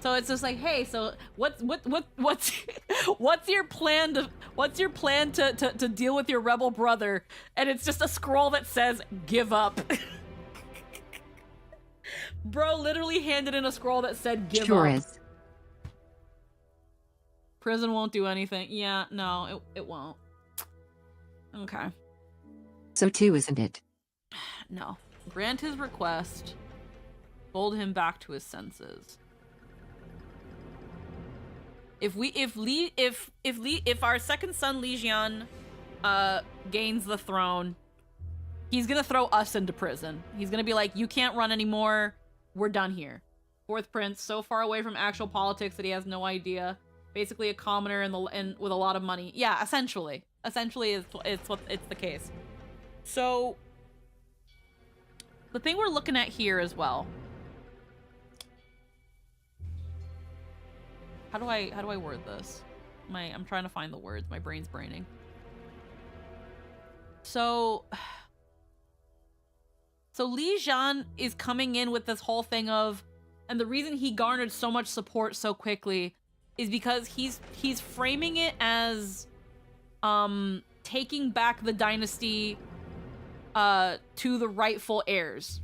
So it's just like, hey, so what's your plan to deal with your rebel brother? And it's just a scroll that says give up. Bro literally handed in a scroll that said give Sure up. is. Prison won't do anything. Yeah, no, it won't. Okay. So too, isn't it? No. Grant his request. Hold him back to his senses. If our second son Li Jian gains the throne, he's gonna throw us into prison. He's gonna be like, you can't run anymore. We're done here. Fourth prince, so far away from actual politics that he has no idea. Basically a commoner and with a lot of money. Yeah, essentially. Essentially it's the case. So the thing we're looking at here as well. How do I word this? I'm trying to find the words. My brain's braining. So Li Jian is coming in with this whole thing of, and the reason he garnered so much support so quickly is because he's framing it as taking back the dynasty to the rightful heirs.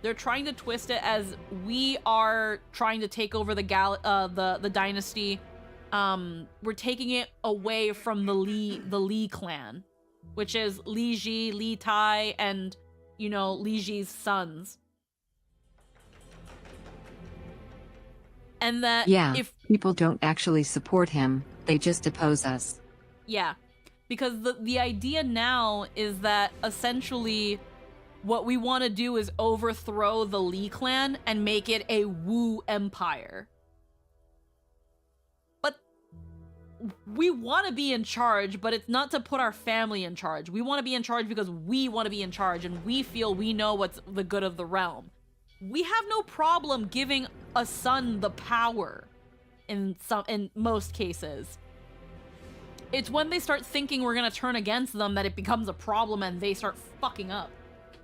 They're trying to twist it as we are trying to take over the dynasty. We're taking it away from the Li clan. which is Li Ji, Li Tai, and, you know, Li Ji's sons. And that if people don't actually support him, they just oppose us. Yeah, because the idea now is that essentially what we want to do is overthrow the Li clan and make it a Wu empire. But we want to be in charge, but it's not to put our family in charge. We want to be in charge because we want to be in charge and we feel we know what's the good of the realm. We have no problem giving a son the power in most cases. It's when they start thinking we're gonna turn against them that it becomes a problem and they start fucking up.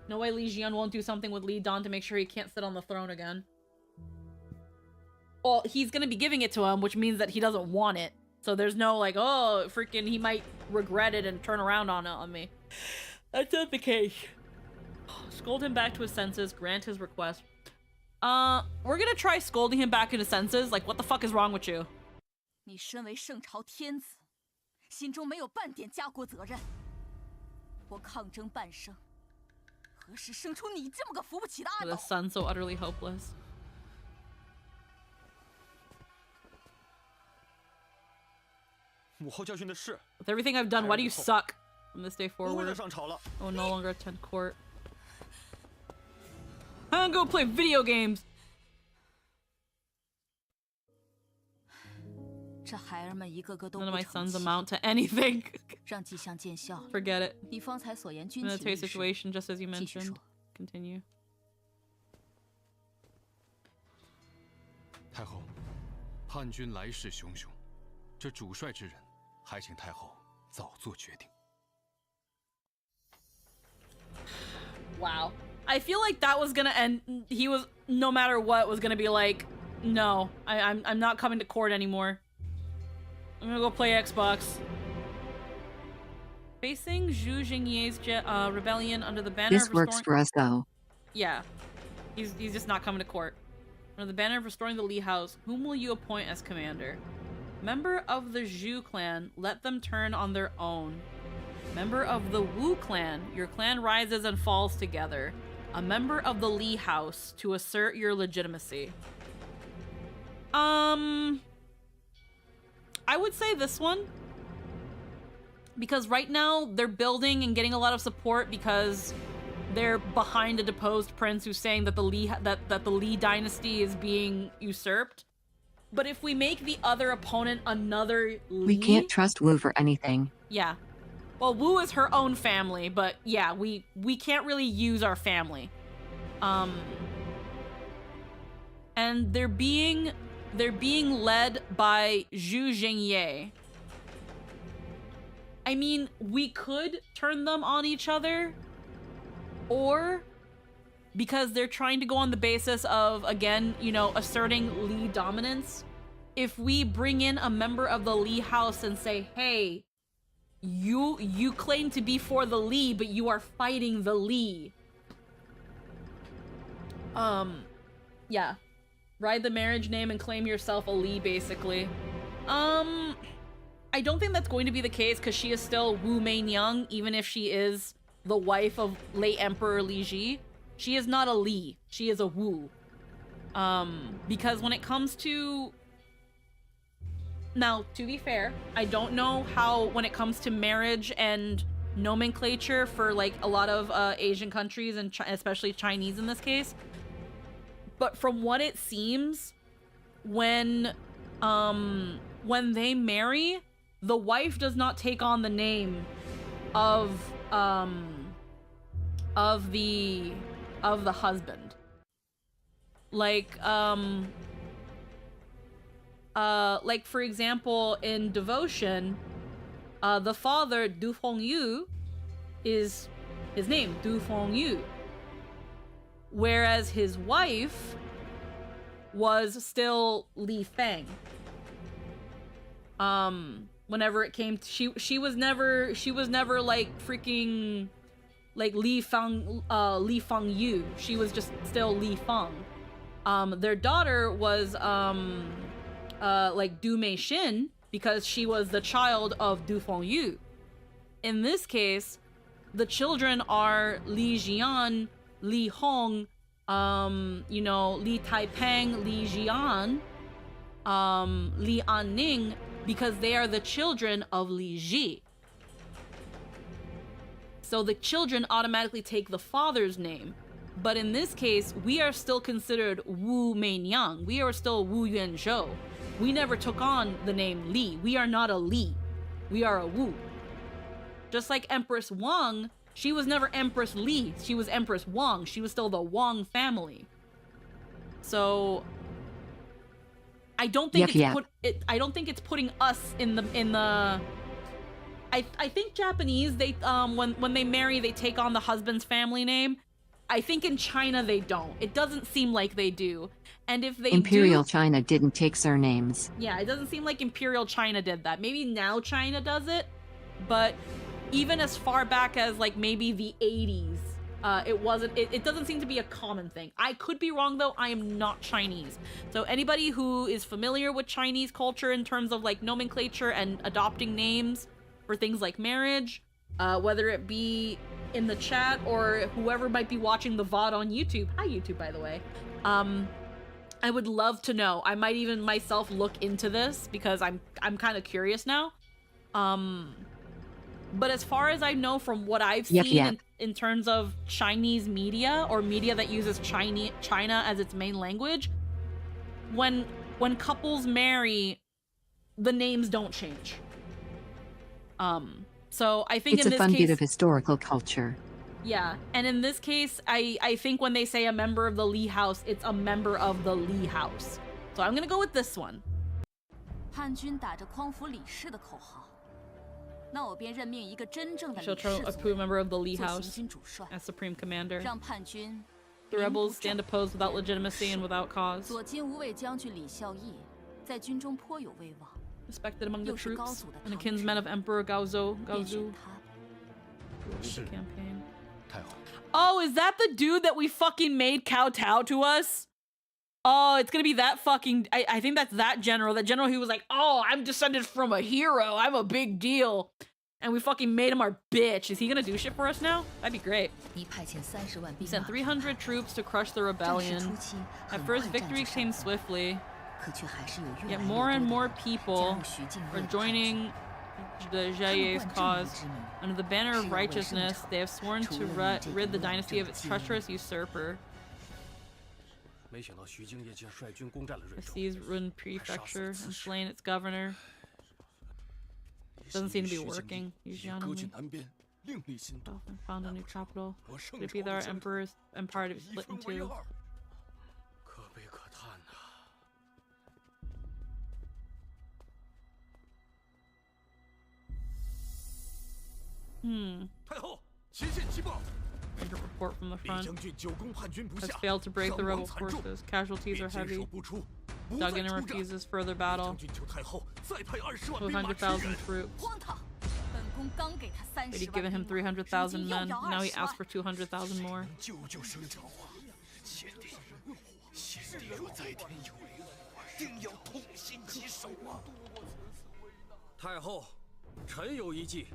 No way Li Jian won't do something with Li Dan to make sure he can't sit on the throne again. Well, he's gonna be giving it to him, which means that he doesn't want it. So there's no like, oh, freaking, he might regret it and turn around on me. That's not the case. Scold him back to his senses, grant his request. We're gonna try scolding him back into senses. Like, what the fuck is wrong with you? 你身为圣朝天子，心中没有半点家国责任。我抗争半生，何时生出你这么个扶不起的阿斗？ The son so utterly hopeless. With everything I've done, why do you suck? From this day forward, I will no longer attend court. I'm gonna go play video games. 这孩儿们一个个都 None 不 of my 成 sons 器， amount to anything. 让季相见笑了。 Forget it. 你方才所言军 Military 情御史， situation, just as you 继续 mentioned. 说。 Continue. 太后，叛军来势汹汹，这主帅之人，还请太后早做决定。 Wow. I feel like that was gonna end. He was, no matter what, was gonna be like, no, I'm not coming to court anymore. I'm gonna go play Xbox. Facing Zhu Jingye's rebellion under the banner This of works for us, though. Yeah. He's just not coming to court. Under the banner of restoring the Li House, whom will you appoint as commander? Member of the Zhu clan, let them turn on their own. Member of the Wu clan, your clan rises and falls together. A member of the Li house to assert your legitimacy. I would say this one. Because right now they're building and getting a lot of support because they're behind a deposed prince who's saying that the Li dynasty is being usurped. But if we make the other opponent another Li, we can't trust Wu for anything. Yeah. Well, Wu is her own family, but yeah, we can't really use our family. And they're being led by Zhu Jingye. I mean, we could turn them on each other, or because they're trying to go on the basis of, again, you know, asserting Li dominance, if we bring in a member of the Li house and say, hey, you claim to be for the Li, but you are fighting the Li. Yeah. Ride the marriage name and claim yourself a Li, basically. I don't think that's going to be the case because she is still Wu Meinyang, even if she is the wife of late Emperor Li Ji. She is not a Li. She is a Wu. Because when it comes to... Now, to be fair, I don't know how, when it comes to marriage and nomenclature for, like, a lot of Asian countries, and especially Chinese in this case, but from what it seems, when they marry, the wife does not take on the name of the husband. Like for example, in Devotion, the father, Du Fengyu, is his name, Du Fengyu. Whereas his wife was still Li Feng. Whenever it came to, she was never like freaking like Li Fengyu. She was just still Li Feng. Their daughter was like Du Meishin because she was the child of Du Fengyu. in this case, the children are Li Jian, Li Hong, you know, Li Taipeng, Li Jian, Li Anning, because they are the children of Li Ji. So the children automatically take the father's name. But in this case, we are still considered Wu Meinyang. We are still Wu Yuanzhou. We never took on the name Li. We are not a Li. We are a Wu. Just like Empress Wang, she was never Empress Li. She was Empress Wang. She was still the Wang family. So I don't think I don't think it's putting us in the. I think Japanese, they when they marry, they take on the husband's family name. I think in China they don't. It doesn't seem like they do. And if they Imperial China didn't take surnames. Yeah, it doesn't seem like Imperial China did that. Maybe now China does it, but even as far back as like maybe the 80s, it doesn't seem to be a common thing. I could be wrong though, I am not Chinese. So anybody who is familiar with Chinese culture in terms of like nomenclature and adopting names for things like marriage, whether it be in the chat or whoever might be watching the VOD on YouTube. Hi YouTube, by the way. I would love to know. I might even myself look into this because I'm kind of curious now. But as far as I know from what I've seen in terms of Chinese media or media that uses China as its main language, when couples marry, the names don't change. So I think it's in a this fun case, bit of historical culture. Yeah, and in this case, I think when they say a member of the Li house, it's a member of the Li house. So I'm gonna go with this one. 叛军打着匡扶李氏的口号，那我便任命一个真正的李 She'll 氏 approve 族 a member of the Li 做 house 行军主帅， as supreme commander. 让叛军 The rebels stand opposed without legitimacy and without cause. 左金吾卫将军李孝义在军中颇有威望， Respected among the 又是高 troops 祖的 and the 堂侄， kinsmen of Emperor Gaozu. 便选他。 The campaign. 太后， Oh, is that the dude that we fucking made kowtow to us? Oh, it's gonna be that fucking... I think that's that general. That general who was like, oh, I'm descended from a hero. I'm a big deal. And we fucking made him our bitch. Is he gonna do shit for us now? That'd be great. 你派遣30万 He 兵 sent 马 300 troops to crush the 战事 rebellion. 初期 At 很 first, 快战 victory 至 came 上风， swiftly. 可却还是有越 Yet 来越 more and 多 more 的人加 people 入徐敬 are 业的叛 joining 军。 the 他们 Jiaye's 冠正义 cause. 之名， Under the banner 是 of 要为 righteousness, 圣朝 they have sworn 除 to 了你这 rid the 个 dynasty of its 正基因。 treacherous usurper. 没想到徐敬业竟率军攻占了瑞 Has 州， seized Run Prefecture and slain its governor. Doesn't seem to be working. 以 Usually 割据南边，另立新都， and found a new capital. 我圣 Could it be 朝 that 的 our 征途 emperor's empire to be 一 split 分 in 为 two? 二。 可悲可叹呐、太后，前线急报， Urgent report from the 李 front. 将军久攻叛军不 Has 下， failed to break the 伤亡 rebel 惨重， forces. Casualties are 坚守 heavy. 不出，不 Dug 再 in and 出战。 refuses further 李 battle. 将军求太后再派20万兵马支援。 200,000 troops. 荒唐！本宫刚给他 But he'd 30 given 万 him 兵马，如 300,000 今又 men. 要 Now he 20 asks for 200,000 more. 救救圣朝啊！先帝，先帝若在天有灵，定要痛心疾首啊！太后，臣有一计，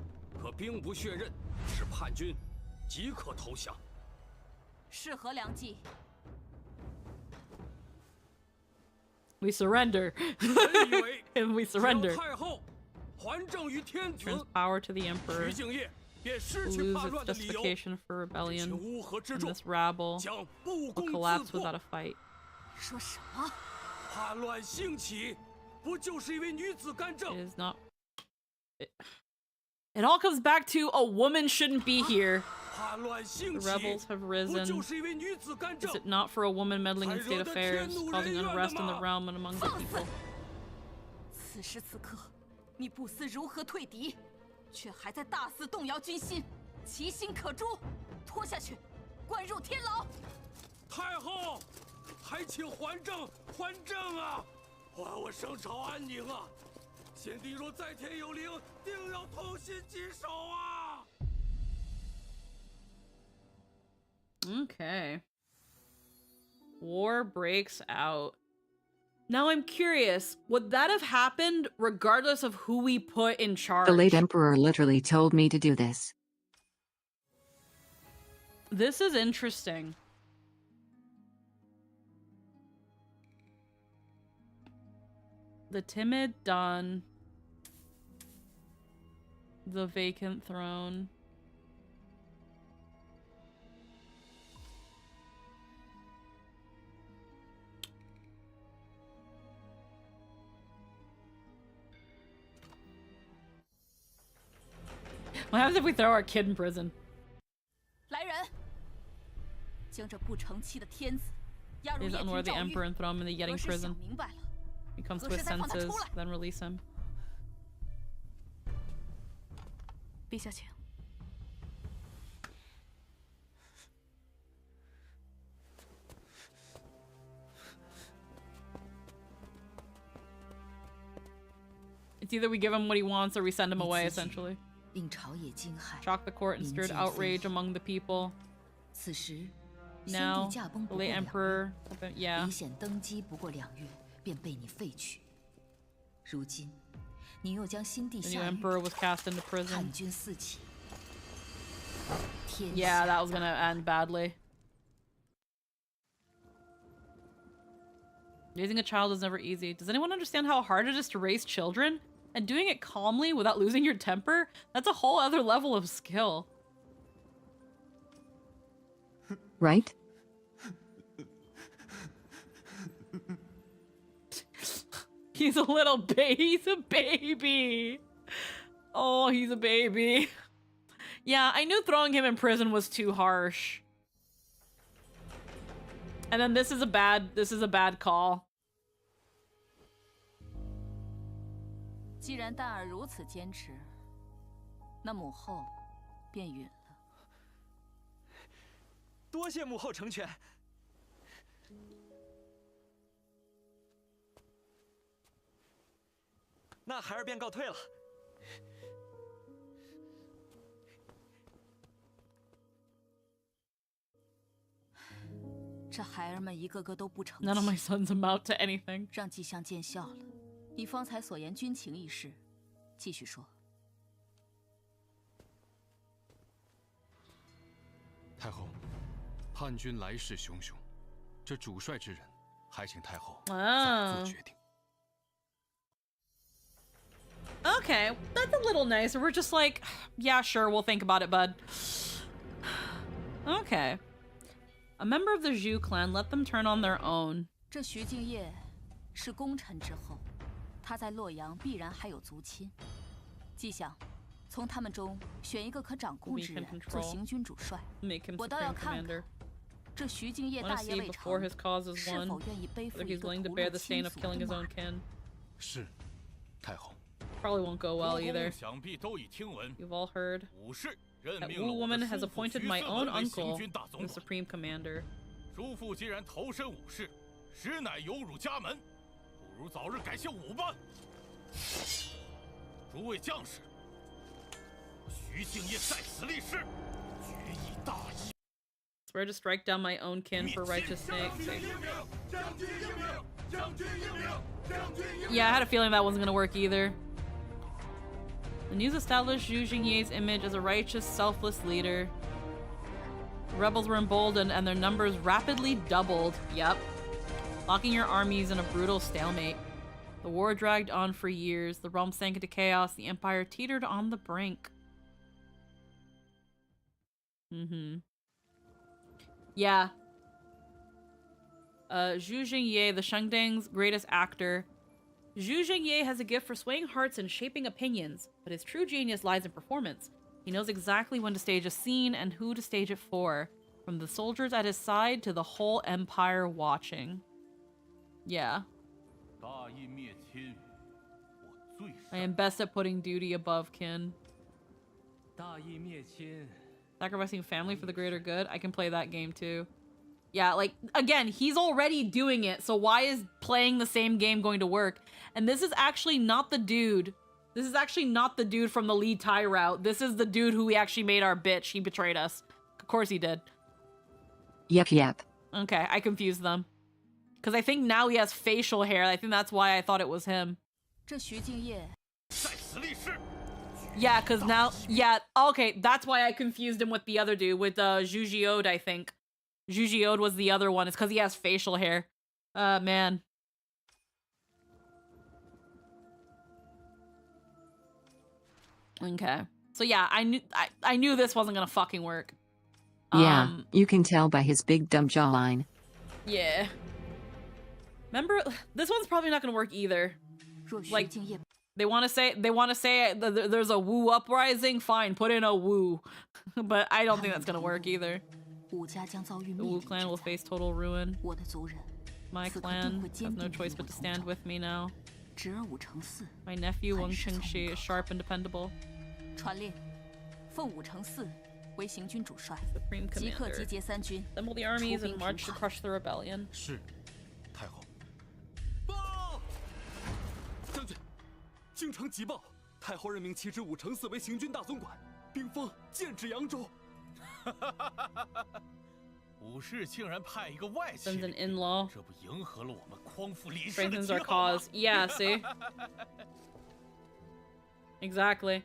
可兵不血刃，使叛军即可投降。是何良计？ We surrender. 臣以为 And we surrender. 只要太后还政于天子， Turns power to the emperor. 徐敬业便失 Will 去 lose 叛 its 乱的理由。 justification for 群 rebellion. 乌合之 And 众 this rabble 将不 will 攻 collapse 自破。 without a fight. 说什么？叛乱兴起，不就是因为女子干政？ It is not. It all comes back to a woman shouldn't be here. 叛乱兴 The 起， rebels have 不 risen. 就是因为女子干 Is 政？ it not for a woman meddling in 才 state 惹得 affairs, 天怒 causing 人怨的 unrest in the 吗？ realm and among the 放肆！ people? 此时此刻，你不思如何退敌，却还在大肆动摇军心，其心可诛。拖下去，关入天牢。太后，还请还政，还政啊！还我圣朝安宁啊！先帝若在天有灵，定要痛心疾首啊！ Okay. War breaks out. Now I'm curious, would that have happened regardless of who we put in charge? The late emperor literally told me to do this. This is interesting. The timid done. The vacant throne. What happens if we throw our kid in prison? 来人，将这不成器的天子押入 Is 叶 unworthy 庭诏狱。 emperor and throw him in the Yetting 何时 prison. 想明白了， He comes to 何 his 时再放他 senses, 出来？ then release him. 陛下请。 It's either we give him what he wants or we send him away, 你自己 essentially. 令朝野惊骇， Shock the court and 民 stirred 尽 outrage 非议 among the people. 此时，先帝 Now, 驾崩 the 不过 late 2 emperor, 月， yeah. 李显登基不过2月，便被你废去。如今，你又将新帝 The new 下狱， emperor was cast into prison. 叛军四起，天 Yeah, 下 that was gonna end badly. Raising a child is never easy. Does anyone understand how hard it is to raise children? And doing it calmly without losing your temper? That's a whole other level of skill. Right? He's a little baby. He's a baby. Oh, he's a baby. Yeah, I knew throwing him in prison was too harsh. And then this is a bad call. 既然淡儿如此坚持，那母后便允了。多谢母后成全。那孩儿便告退了。这孩儿们一个个都不成器。 None of my sons amount to anything. 让季相见笑了。你方才所言军情一事，继续说。太后，叛军来势汹汹，这主帅之人，还请太后再做决定。 Okay, that's a little nicer. We're just like, yeah, sure, we'll think about it, bud. Okay. A member of the Zhu clan, let them turn on their own. 这徐敬业是功臣之后，他在洛阳必然还有族亲。季想，从他们中选一个可掌控之人做行军主帅。 Make him 我倒要 supreme 看看 commander. 这徐敬业 Want 大 to 业 see 未 before 成， his cause is 是 won 否愿意背负 whether 一 he's 个 willing to 屠 bear 戮 the 亲 stain of 属 killing 的 his 马 own kin. 是，太后。 Probably won't go well either. 想必都已听闻。 You've all heard 武士任 that 命 Wu 了我 woman 的 has 叔父 appointed 徐 my 思 own 文为行 uncle 军大总 the 管。 supreme commander. 叔父既然投身武士，实乃有辱家门，不如早日改姓武吧。诸位将士，徐敬业在此立誓，决议大义。 Swear to strike down my own kin for righteous sake. Yeah, I had a feeling that wasn't gonna work either. The news established Zhu Jingye's image as a righteous, selfless leader. The rebels were emboldened and their numbers rapidly doubled. Yep. Locking your armies in a brutal stalemate. The war dragged on for years. The realm sank into chaos. The empire teetered on the brink. Yeah. Zhu Jingye, the Shangdang's greatest actor. Zhu Jingye has a gift for swaying hearts and shaping opinions, but his true genius lies in performance. He knows exactly when to stage a scene and who to stage it for, from the soldiers at his side to the whole empire watching. Yeah. I am best at putting duty above kin. Sacrificing family for the greater good. I can play that game too. Yeah, like, again, he's already doing it, so why is playing the same game going to work? And this is actually not the dude. This is actually not the dude from the Li Tai route. This is the dude who we actually made our bitch. He betrayed us. Of course he did. Yep. Okay, I confused them. Because I think now he has facial hair. I think that's why I thought it was him. 这徐敬业 Yeah, because now, yeah, okay, that's why I confused him with the other dude, with Zhu Jiode, I think. Zhu Jiode was the other one. It's because he has facial hair. Man. Okay. So yeah, I knew this wasn't gonna fucking work. Yeah, you can tell by his big dumb jawline. Yeah. Remember, this one's probably not gonna work either. Like, they want to say there's a Wu uprising. Fine, put in a Wu, but I don't think that's gonna work either. The Wu clan will face total ruin. My clan has no choice but to stand with me now. My nephew Wang Chengxi is sharp and dependable. 传令，奉武承嗣为行军主帅， Supreme 即刻集 Commander. 结三军， Assemble the armies 出兵 and march 平 to 叛。 crush the rebellion. 是，太后。报！将军，京城急报，太后任命其侄武承嗣为行军大总管，兵锋剑指扬州。武士竟然派一个外戚 Sends an in-law. 这不迎合了我们匡复李氏的 Strengthens 旗 our 号吗 cause. Yeah, see? Exactly.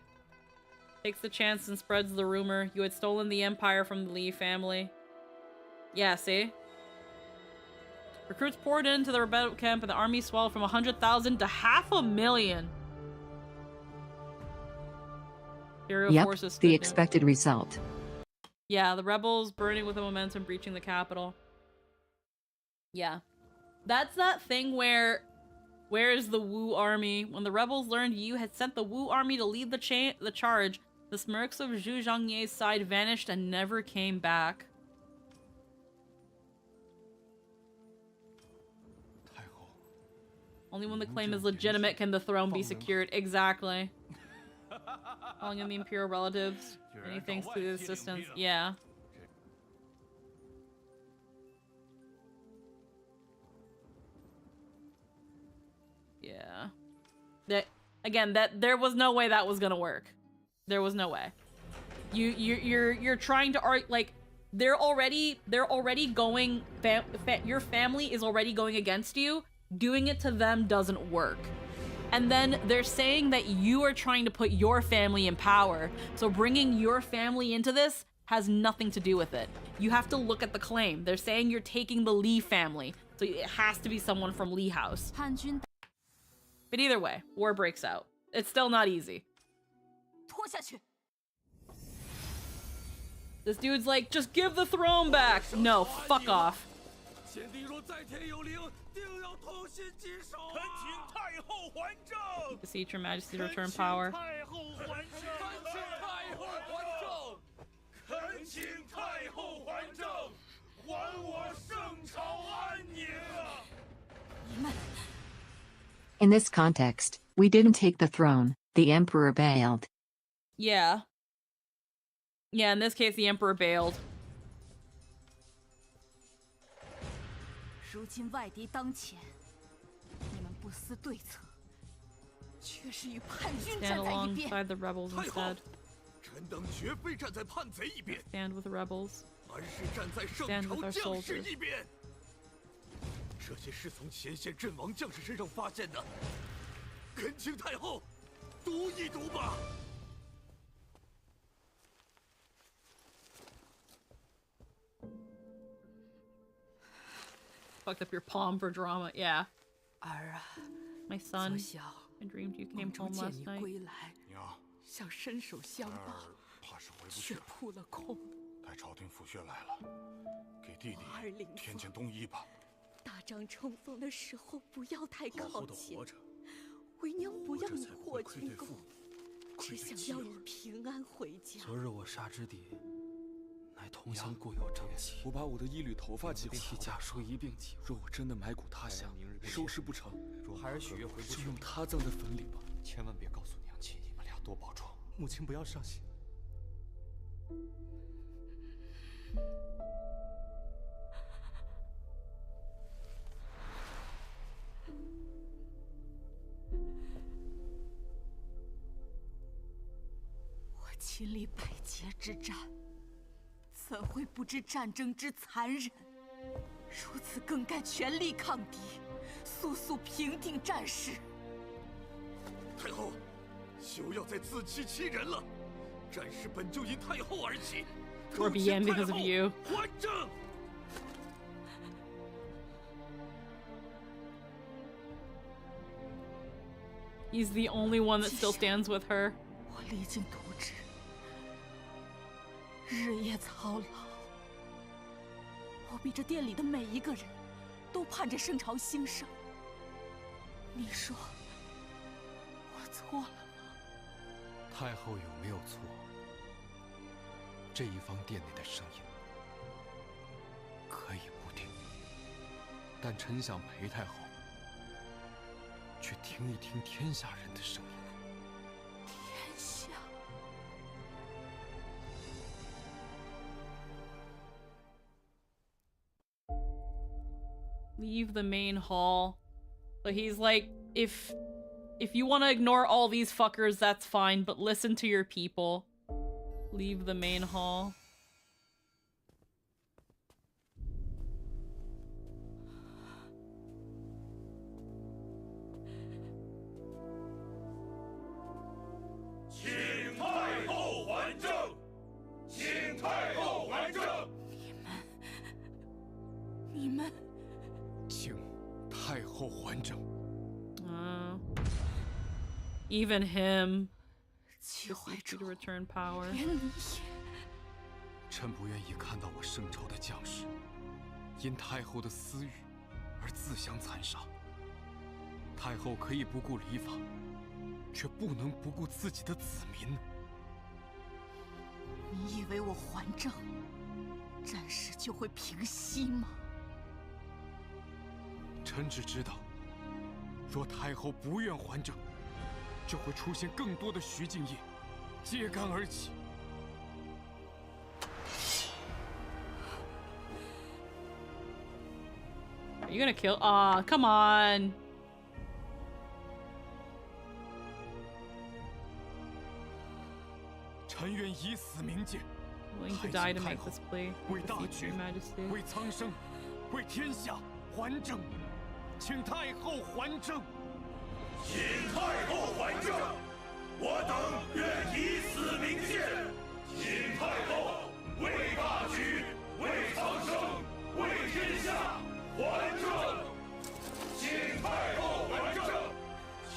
Takes the chance and spreads the rumor you had stolen the empire from the Li family. Yeah, see? Recruits poured into the rebel camp and the army swelled from 100,000 to 500,000. Imperial Yep, forces the stood expected result. Yeah, the rebels burning with the momentum, breaching the capital. Yeah. That's that thing where... Where's the Wu army? When the rebels learned Yu had sent the Wu army to lead the charge, the smirks of Zhu Zhangye's side vanished and never came back. Only when the claim is legitimate can the throne be secured. Exactly. Calling in the imperial relatives. Many thanks to the assistance. Yeah. Yeah. That there was no way that was gonna work. There was no way. You're trying to argue, like, they're already going, your family is already going against you. Doing it to them doesn't work. And then they're saying that you are trying to put your family in power. So bringing your family into this has nothing to do with it. You have to look at the claim. They're saying you're taking the Li family. So it has to be someone from Li house. But either way, war breaks out. It's still not easy. This dude's like, just give the throne back. No, fuck off. Beseech your majesty to return power. In this context, we didn't take the throne, the emperor bailed. Yeah. Yeah, in this case, the emperor bailed. 如今外敌当前，你们不思对策，却是与叛军 Stand 站在一边。 alongside the rebels instead. 臣等绝非站在叛贼一边， Stand with the rebels. 而是站在圣 Stand with 朝 our 将士 soldiers. 一边。这些是从前线阵亡将士身上发现的，恳请太后读一读吧。 Fucked up your palm for drama, yeah. 儿啊， My son, 昨宵 I dreamed you 梦 came 中 home 见 last 你 night. 归来，想伸手相抱，却扑了空。待朝廷府薛来了，给弟我儿领弟添件冬衣吧。大帐冲锋的时候不要太好好靠近的活着，为娘不要你我这才不会祸进宫愧对父，愧只对妻儿想要你平安回家。昨日我杀之敌，乃同乡故友正气。我把我的一缕头发寄还，替家书一并寄。若我真的埋骨他乡，收拾不成，若孩儿许愿回不就去，用他葬在坟里吧。千万别告诉娘亲，你们俩多保重。母亲不要伤心。我亲历百劫之战，怎会不知战争之残忍？如此更该全力抗敌，速速平定战事。太后，休要再自欺欺人了。战事本就因太后而起， Or began because of you. 还政。He's the only one that still stands with her. 我励精图治，日夜操劳。我比这店里的每一个人，都盼着圣朝兴盛。你说，我错了吗？太后有没有错？这一方殿内的声音可以不听，但臣想陪太后去听一听天下人的声音。天下。Leave the main hall. But he's like, if you want to ignore all these fuckers, that's fine, but listen to your people. Leave the main hall. Even him. To return power. 臣不愿意看到我圣朝的将士因太后的私欲而自相残杀。太后可以不顾礼法，却不能不顾自己的子民。你以为我还政，战事就会平息吗？臣只知道，若太后不愿还政，就会出现更多的徐敬业揭竿而起。Are you gonna kill? Ah, come on. Willing to die to make this plea. 为大局，为苍生，为天下还政，请太后还政。请太后还政，我等愿以死明鉴。请太后为大局，为苍生，为天下还政。请太后还政，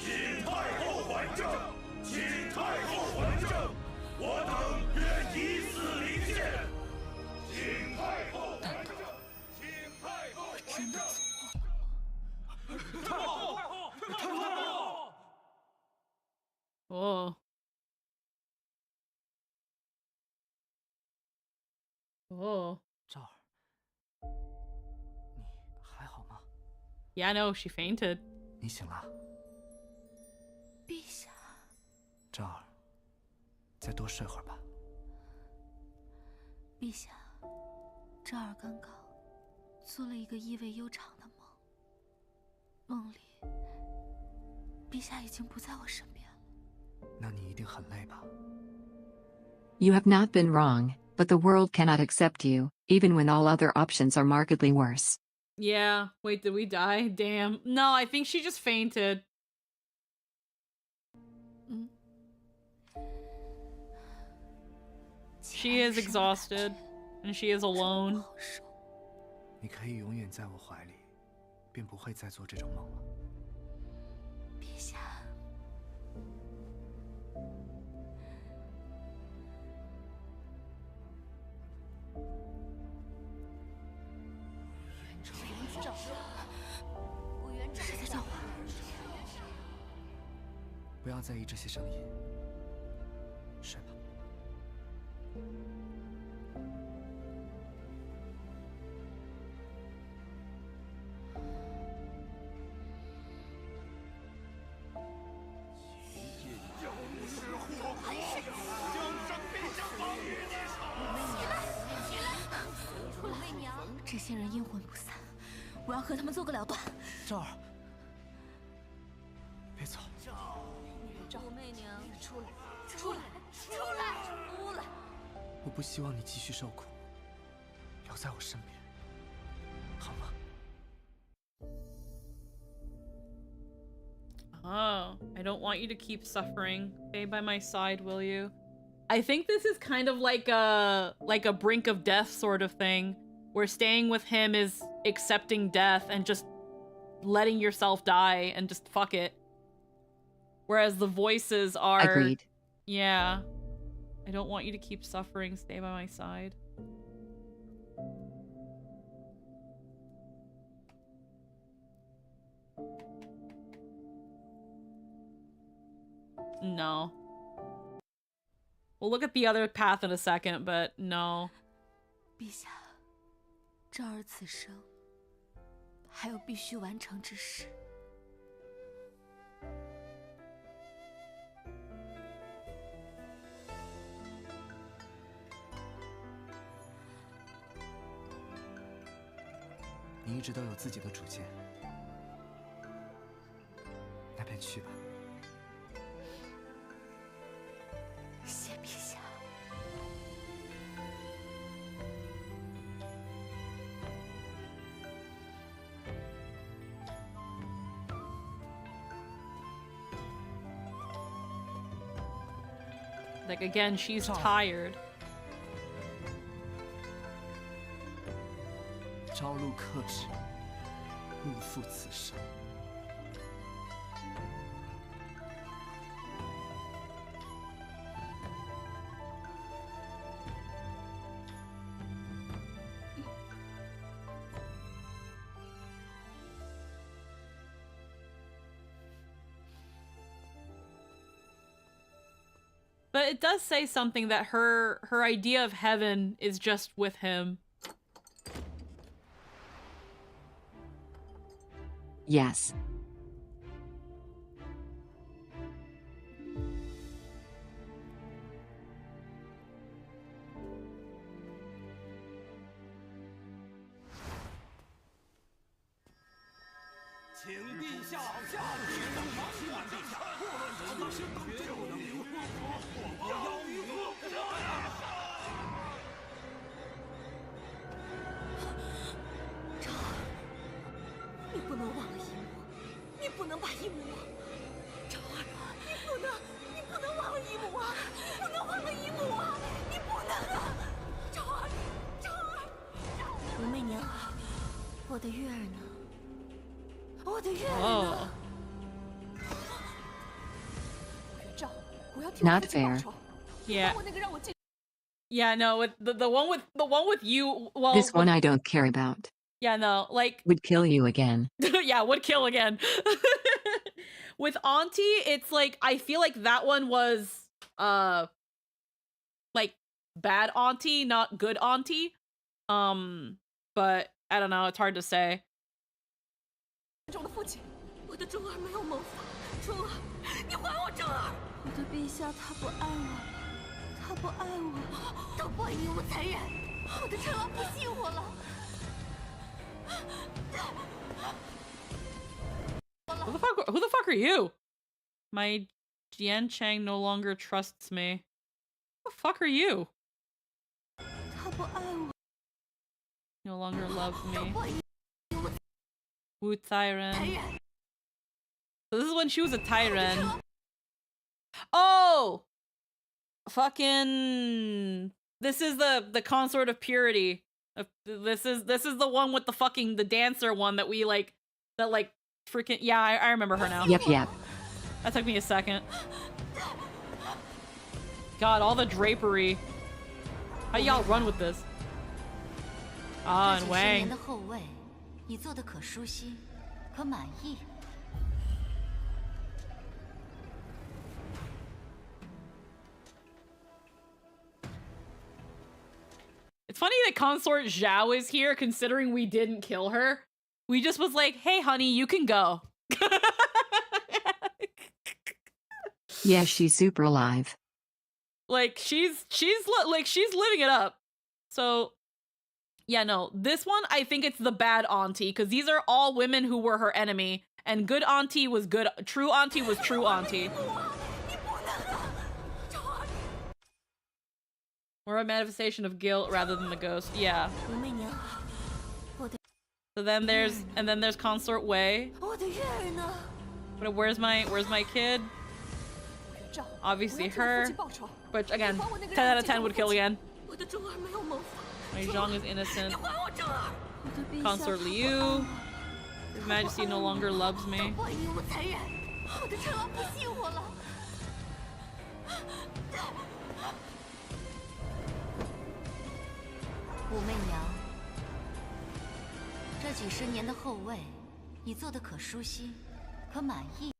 请太后还政，请太后还政，我等愿以死明鉴。请太后还政，请太后还政。太后，太后。Oh. Oh. 赵儿，你还好吗？ Yeah, no, she fainted. 你醒了。陛下。赵儿，再多睡会儿吧。陛下，赵儿刚刚做了一个意味悠长的梦，梦里陛下已经不在我身边了。那你一定很累吧？ You have not been wrong, but the world cannot accept you, even when all other options are markedly worse. Yeah. Wait, did we die? Damn. No, I think she just fainted. She is exhausted, and she is alone. 你可以永远在我怀里，便不会再做这种梦了。陛下。谁在叫我？不要在意这些声音，睡吧。这些人阴魂不散，我要和他们做个了断。赵儿，别走。武媚娘，出来，出来，出来，出来！我不希望你继续受苦，留在我身边，好吗？ I don't want you to keep suffering. Stay by my side, will you? I think this is kind of like a brink of death sort of thing, where staying with him is accepting death and just letting yourself die and just fuck it. Whereas the voices are... Agreed. Yeah. I don't want you to keep suffering. Stay by my side. No. We'll look at the other path in a second, but no. 陛下，昭儿此生还有必须完成之事。你一直都有自己的主见，那便去吧。谢陛下。Like, again, she's tired. 朝露克制，勿负此生。But it does say something that her idea of heaven is just with him. Yes. Not fair. Yeah. Yeah, no, the one with you, well, This one I don't care about. Yeah, no, like would kill you again. Yeah, would kill again. With Auntie, it's like I feel like that one was like bad Auntie, not good Auntie. But I don't know, it's hard to say. 我的父亲，我的钟儿没有谋反，钟儿，你还我钟儿！我的陛下，他不爱我，他不爱我，他不爱你，我残忍，我的钟儿不信我了。Who the fuck are you? My Jian Chang no longer trusts me. Who the fuck are you? 他不爱我。No longer loves me. Wu Thyren. So this is when she was a Thyren. Oh! Fucking... This is the consort of purity. This is the one with the dancer one that we like, that like freaking, yeah, I remember her now. Yep. That took me a second. God, all the drapery. How y'all run with this? Ah, and Wang. It's funny that Consort Zhao is here, considering we didn't kill her. We just was like, hey, honey, you can go. Yeah, she's super alive. Like, she's living it up. So, yeah, no, this one, I think it's the bad auntie, because these are all women who were her enemy, and good auntie was good, true auntie was true auntie. More a manifestation of guilt rather than the ghost. Yeah. So then there's Consort Wei. But where's my kid? Obviously her. But again, 10 out of 10 would kill again. My Zhang is innocent. Consort Liu. His Majesty no longer loves me. 武媚娘，这几十年的后位，你做的可舒心，可满意？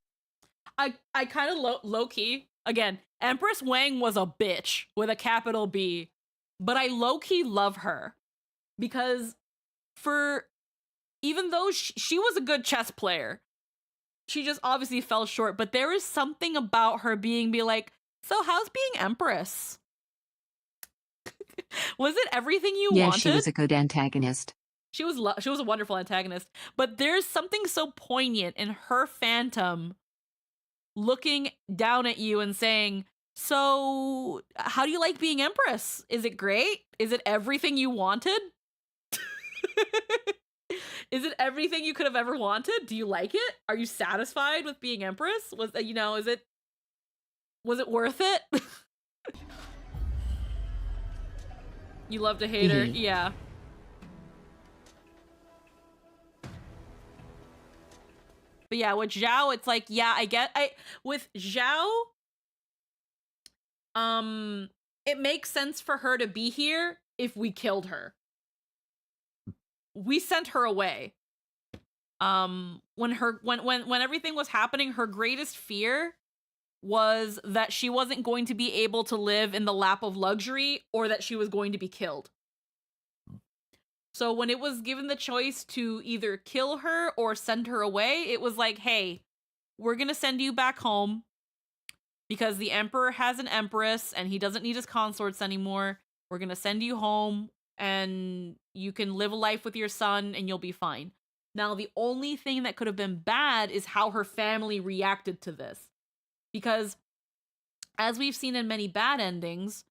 I kind of low key. Again, Empress Wang was a bitch with a capital B, but I low key love her because even though she was a good chess player, she just obviously fell short. But there is something about her be like, so how's being Empress? Was it everything you wanted? Yeah, she was a good antagonist. She was a wonderful antagonist, but there's something so poignant in her phantom looking down at you and saying, so how do you like being Empress? Is it great? Is it everything you wanted? Is it everything you could have ever wanted? Do you like it? Are you satisfied with being Empress? Was it worth it? You love to hate her? Yeah. But yeah, with Zhao, it's like, yeah, with Zhao, it makes sense for her to be here if we killed her. We sent her away. When everything was happening, her greatest fear was that she wasn't going to be able to live in the lap of luxury or that she was going to be killed. So when it was given the choice to either kill her or send her away, it was like, hey, we're going to send you back home because the emperor has an empress and he doesn't need his consorts anymore. We're going to send you home and you can live a life with your son and you'll be fine. Now, the only thing that could have been bad is how her family reacted to this. Because as we've seen in many bad endings,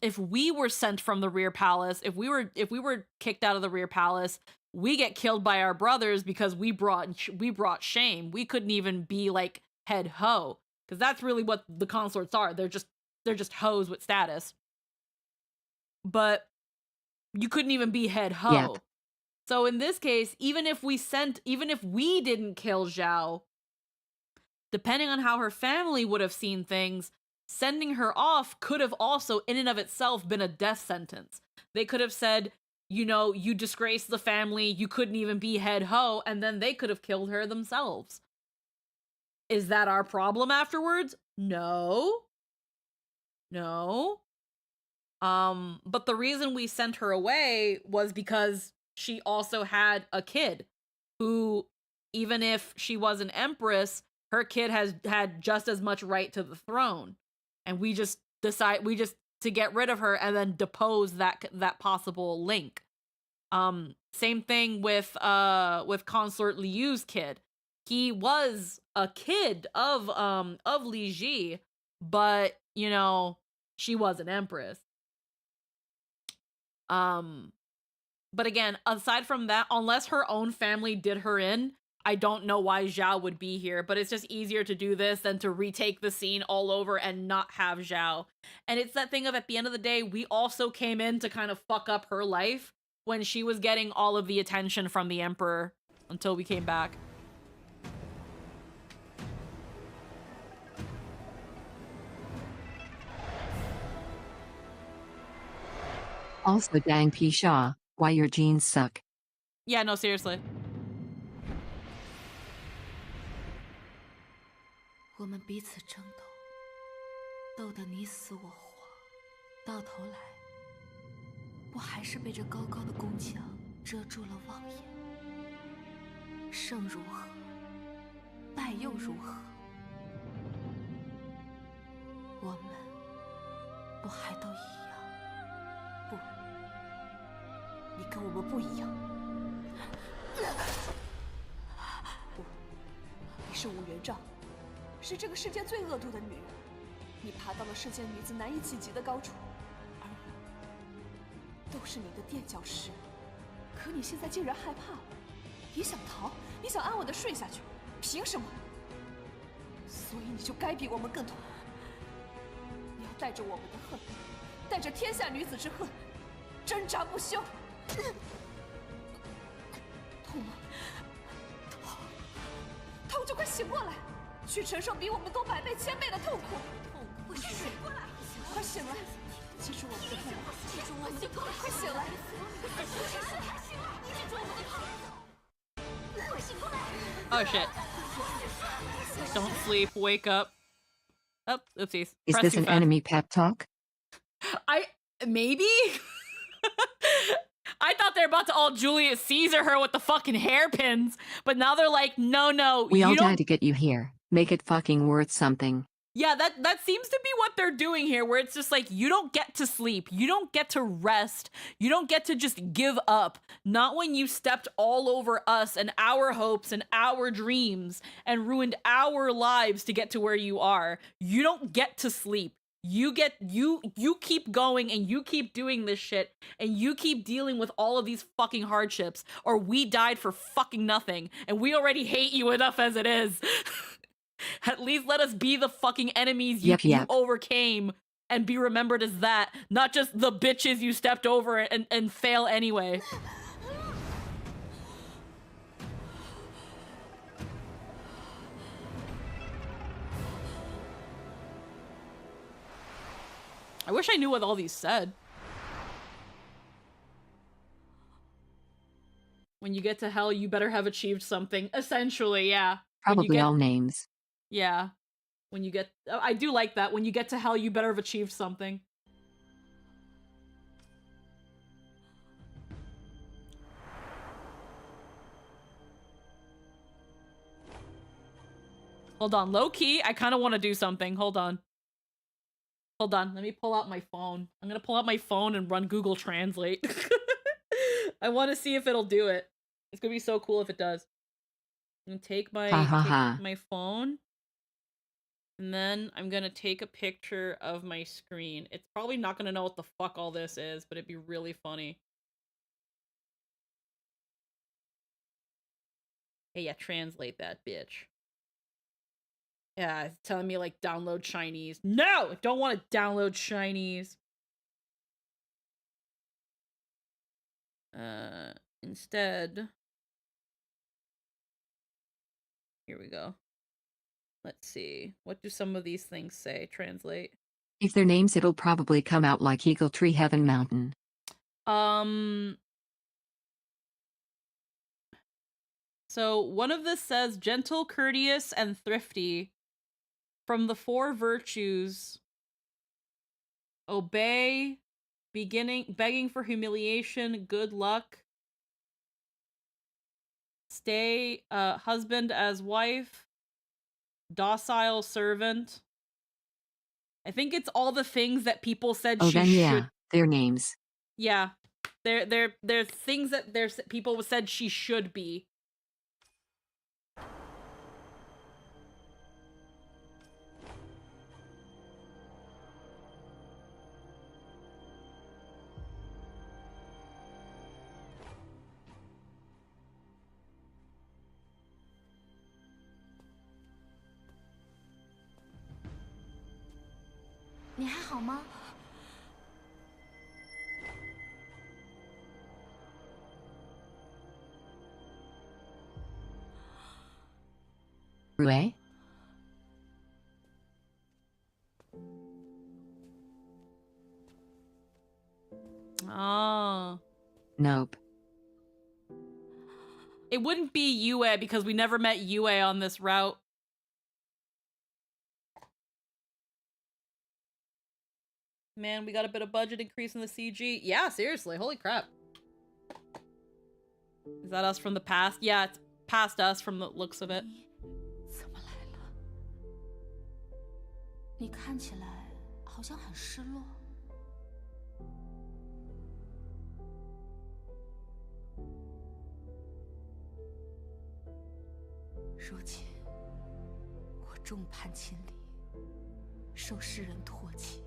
if we were sent from the rear palace, if we were kicked out of the rear palace, we get killed by our brothers because we brought shame. We couldn't even be like head ho, because that's really what the consorts are. They're just hoes with status. But you couldn't even be head ho. Yeah. So in this case, even if we didn't kill Zhao, depending on how her family would have seen things, sending her off could have also, in and of itself, been a death sentence. They could have said, you disgraced the family, you couldn't even be head ho, and then they could have killed her themselves. Is that our problem afterwards? No. But the reason we sent her away was because she also had a kid who, even if she was an empress, her kid had just as much right to the throne. And we just to get rid of her and then depose that possible link. Same thing with Consort Liu's kid. He was a kid of Li Ji, but she was an empress. But again, aside from that, unless her own family did her in, I don't know why Zhao would be here, but it's just easier to do this than to retake the scene all over and not have Zhao. And it's that thing of, at the end of the day, we also came in to kind of fuck up her life when she was getting all of the attention from the emperor until we came back. Also, dang Pisha, why your genes suck. Yeah, no, seriously. 我们彼此争斗，斗得你死我活，到头来，不还是被这高高的宫墙遮住了望眼？胜如何？败又如何？我们不还都一样？不，你跟我们不一样。不，你是武元璋。 是这个世界最恶毒的女人，你爬到了世间女子难以企及的高处，而我都是你的垫脚石。可你现在竟然害怕了，你想逃，你想安稳的睡下去，凭什么？所以你就该比我们更痛。你要带着我们的恨，带着天下女子之恨，挣扎不休。痛吗？痛就快醒过来，去承受比我们多100倍、1000倍的痛苦。痛不醒过来，快醒来！记住我们的痛，记住我们的痛，快醒来！记住我们的痛，快醒过来！ Oh shit. Don't sleep, wake up. Oh, oopsies. Is Press this too an fast. enemy pep talk? Maybe? I thought they were about to all Julius Caesar her with the fucking hairpins, but now they're like, no, We all you don't. died to get you here. Make it fucking worth something. Yeah, that seems to be what they're doing here, where it's just like, you don't get to sleep, you don't get to rest, you don't get to just give up. Not when you stepped all over us and our hopes and our dreams and ruined our lives to get to where you are. You don't get to sleep. You keep going and you keep doing this shit and you keep dealing with all of these fucking hardships, or we died for fucking nothing and we already hate you enough as it is. At least let us be the fucking enemies you overcame and be remembered as that, not just the bitches you stepped over and fail anyway. I wish I knew what all these said. When you get to hell, you better have achieved something. Essentially, yeah. Probably all names. Yeah. When you get... I do like that. When you get to hell, you better have achieved something. Hold on. Low-key, I kind of want to do something. Hold on. Hold on. Let me pull out my phone. I'm going to pull out my phone and run Google Translate. I want to see if it'll do it. It's going to be so cool if it does. I'm going to take my phone. And then I'm going to take a picture of my screen. It's probably not going to know what the fuck all this is, but it'd be really funny. Hey, yeah, translate that, bitch. Yeah, it's telling me, like, download Chinese. No! I don't want to download Chinese. Instead... Here we go. Let's see. What do some of these things say? Translate. If they're names, it'll probably come out like Eagle Tree Heaven Mountain. So one of this says gentle, courteous, and thrifty. From the 4 virtues, obey, begging for humiliation, good luck, stay, husband as wife, docile servant. I think it's all the things that people said she should. Their names. Yeah, they're things that people said she should be. Rue? Oh. Nope. It wouldn't be Yue because we never met Yue on this route. Man, we got a bit of budget increase in the CG. Yeah, seriously. Holy crap. Is that us from the past? Yeah, it's past us from the looks of it. 你看起来好像很失落。如今我众叛亲离，受世人唾弃，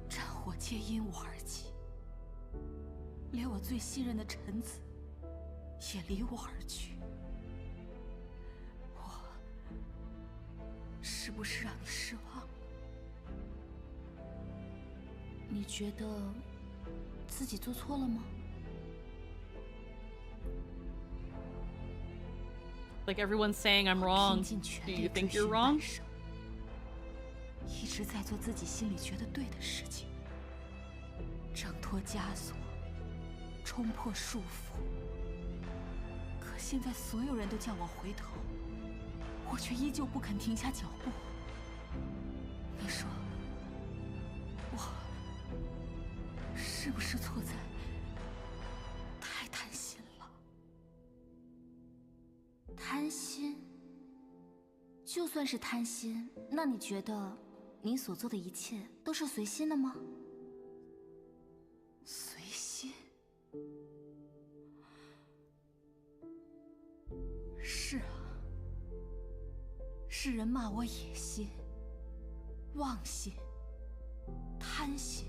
战火皆因我而起，连我最信任的臣子也离我而去。是不是让你失望？你觉得自己做错了吗？ Like everyone's saying I'm wrong. Do you think you're wrong? 一直在做自己心里觉得对的事情，挣脱枷锁，冲破束缚。可现在所有人都叫我回头，我却依旧不肯停下脚步。你说，我是不是错在太贪心了？贪心？就算是贪心，那你觉得你所做的一切都是随心的吗？随心？是啊，世人骂我野心、妄心、贪心，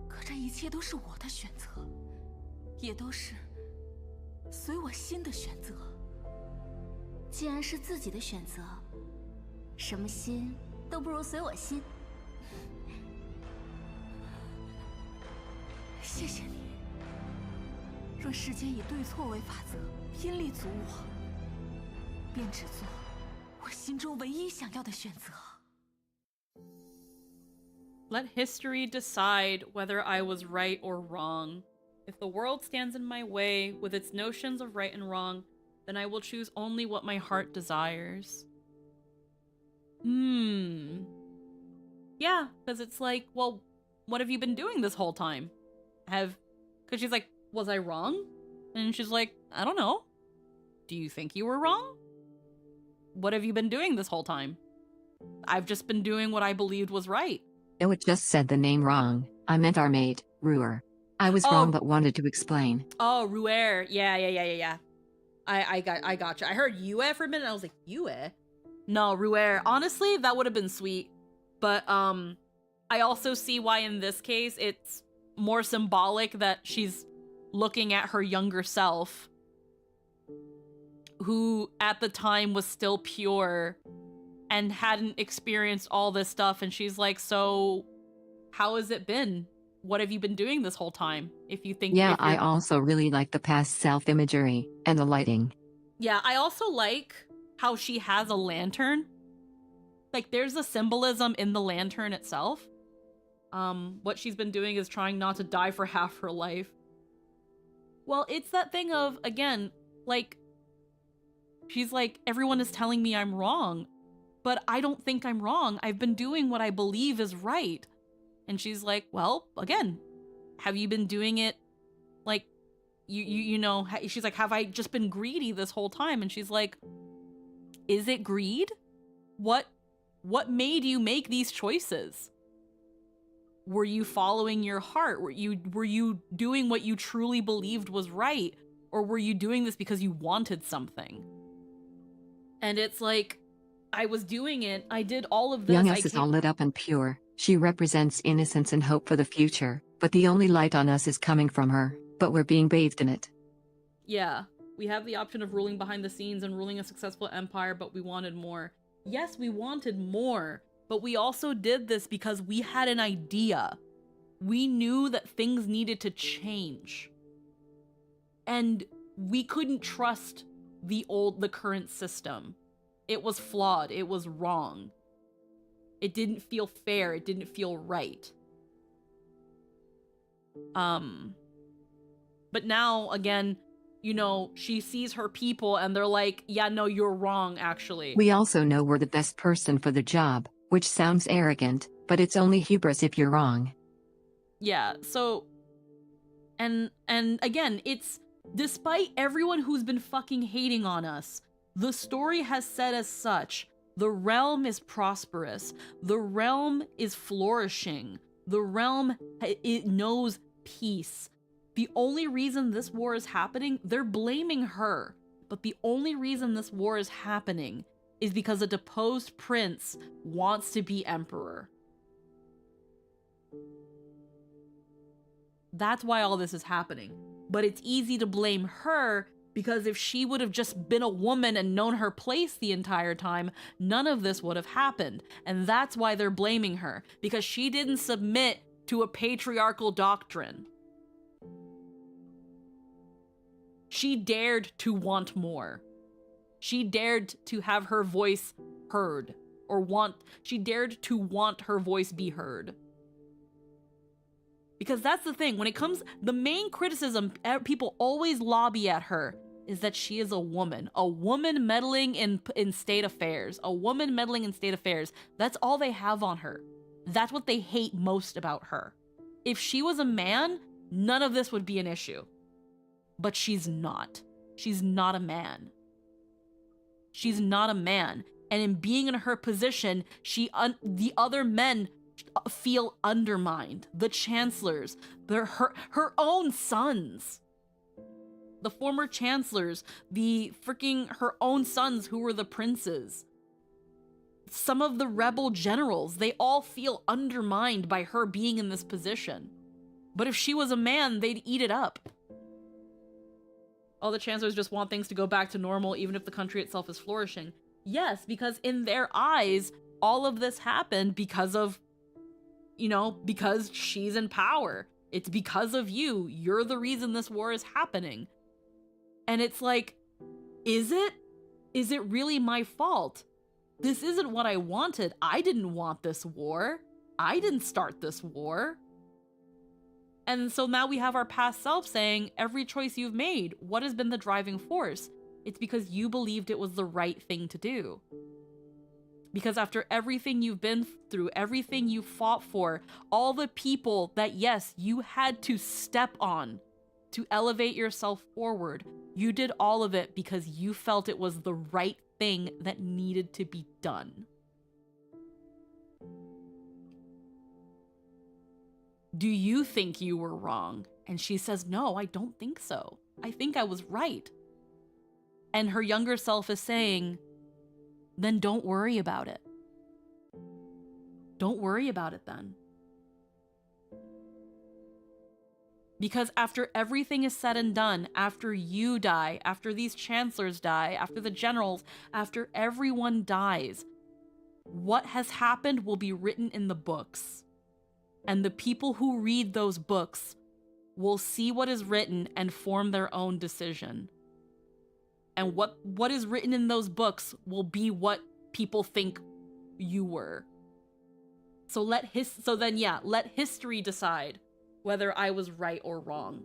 可这一切都是我的选择，也都是随我心的选择。既然是自己的选择，什么心都不如随我心。谢谢你。若世间以对错为法则，拼力阻我，便只做我心中唯一想要的选择。Let history decide whether I was right or wrong. If the world stands in my way with its notions of right and wrong, then I will choose only what my heart desires. Yeah, because it's like, well, what have you been doing this whole time? Because she's like, was I wrong? And she's like, I don't know. Do you think you were wrong? What have you been doing this whole time? I've just been doing what I believed was right. No, it just said the name wrong. I meant our maid, Ruer. I was wrong but wanted to explain. Oh, Ruer. Yeah. I gotcha. I heard Yue for a minute and I was like, Yue? No, Ruer. Honestly, that would have been sweet. But I also see why in this case it's more symbolic that she's looking at her younger self, who at the time was still pure and hadn't experienced all this stuff, and she's like, so how has it been? What have you been doing this whole time? If you think I also really like the past self-imagery and the lighting. Yeah, I also like how she has a lantern. Like, there's a symbolism in the lantern itself. What she's been doing is trying not to die for half her life. Well, it's that thing of, again, like, she's like, everyone is telling me I'm wrong, but I don't think I'm wrong. I've been doing what I believe is right. And she's like, well, again, have you been doing it, like, you know, she's like, have I just been greedy this whole time? And she's like, is it greed? What made you make these choices? Were you following your heart? Were you doing what you truly believed was right? Or were you doing this because you wanted something? And it's like, I was doing it. I did all of this. Young us is all lit up and pure. She represents innocence and hope for the future, but the only light on us is coming from her, but we're being bathed in it. Yeah, we have the option of ruling behind the scenes and ruling a successful empire, but we wanted more. Yes, we wanted more, but we also did this because we had an idea. We knew that things needed to change. And we couldn't trust the current system. It was flawed. It was wrong. It didn't feel fair. It didn't feel right. But now, again, you know, she sees her people and they're like, yeah, no, you're wrong, actually. We also know we're the best person for the job, which sounds arrogant, but it's only hubris if you're wrong. Yeah, so... And again, it's... Despite everyone who's been fucking hating on us, the story has said as such, the realm is prosperous. The realm is flourishing. The realm, it knows peace. The only reason this war is happening, they're blaming her. But the only reason this war is happening is because a deposed prince wants to be emperor. That's why all this is happening. But it's easy to blame her Because if she would have just been a woman and known her place the entire time, none of this would have happened. And that's why they're blaming her, because she didn't submit to a patriarchal doctrine. She dared to want more. She dared to have her voice heard, she dared to want her voice be heard. Because that's the thing, the main criticism people always lobby at her is that she is a woman meddling in state affairs, That's all they have on her. That's what they hate most about her. If she was a man, none of this would be an issue. But she's not. She's not a man. She's not a man. And in being in her position, the other men feel undermined. The chancellors, her own sons. The former chancellors, her own sons who were the princes. Some of the rebel generals, they all feel undermined by her being in this position. But if she was a man, they'd eat it up. All the chancellors just want things to go back to normal, even if the country itself is flourishing. Yes, because in their eyes, all of this happened because of, because she's in power. It's because of you. You're the reason this war is happening. And it's like, is it? Is it really my fault? This isn't what I wanted. I didn't want this war. I didn't start this war. And so now we have our past self saying, every choice you've made, what has been the driving force? It's because you believed it was the right thing to do. Because after everything you've been through, everything you fought for, all the people that, yes, you had to step on to elevate yourself forward, you did all of it because you felt it was the right thing that needed to be done. Do you think you were wrong? And she says, no, I don't think so. I think I was right. And her younger self is saying, then don't worry about it. Don't worry about it then. Because after everything is said and done, after you die, after these chancellors die, after the generals, after everyone dies, what has happened will be written in the books. And the people who read those books will see what is written and form their own decision. And what is written in those books will be what people think you were. So let history decide whether I was right or wrong.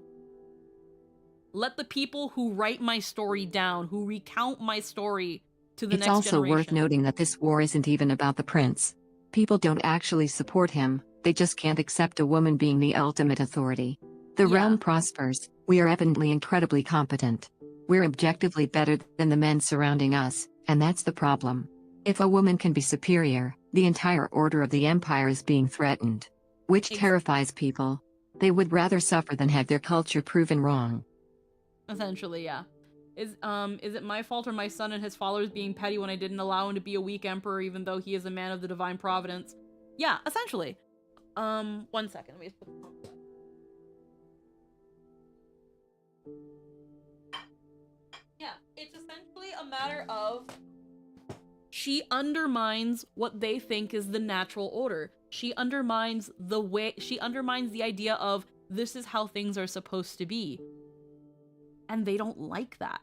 Let the people who write my story down, who recount my story to the next generation. It's also worth noting that this war isn't even about the prince. People don't actually support him, they just can't accept a woman being the ultimate authority. The realm prospers, we are evidently incredibly competent. We're objectively better than the men surrounding us, and that's the problem. If a woman can be superior, the entire order of the empire is being threatened. Which terrifies people. They would rather suffer than have their culture proven wrong. Essentially, yeah. Is it my fault or my son and his followers being petty when I didn't allow him to be a weak emperor even though he is a man of the divine providence? Yeah, essentially. 1 second, let me just put this on. Yeah, it's essentially a matter of she undermines what they think is the natural order. She undermines the idea of this is how things are supposed to be. And they don't like that.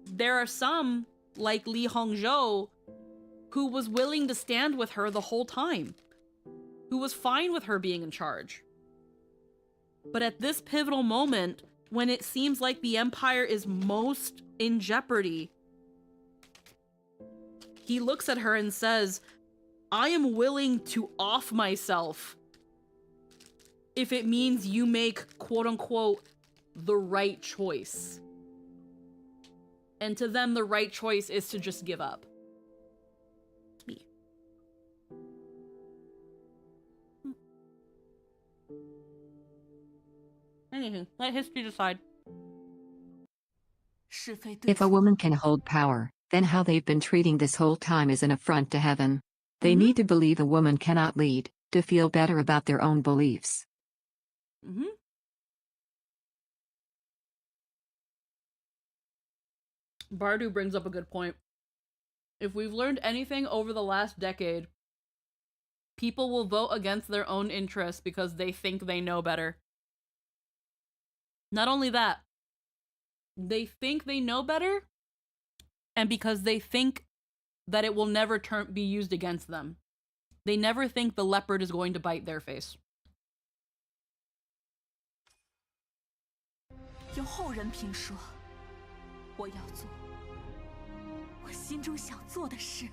There are some, like Li Hongzhou, who was willing to stand with her the whole time. Who was fine with her being in charge. But at this pivotal moment, when it seems like the empire is most in jeopardy, he looks at her and says, I am willing to off myself if it means you make, quote unquote, the right choice. And to them, the right choice is to just give up. It's me. Anywho, let history decide. If a woman can hold power, then how they've been treating this whole time is an affront to heaven. They need to believe a woman cannot lead, to feel better about their own beliefs. Bardu brings up a good point. If we've learned anything over the last decade, people will vote against their own interests because they think they know better. Not only that, they think they know better, and because they think that it will never be used against them. They never think the leopard is going to bite their face. 有后人评说，我要做我心中想做的事。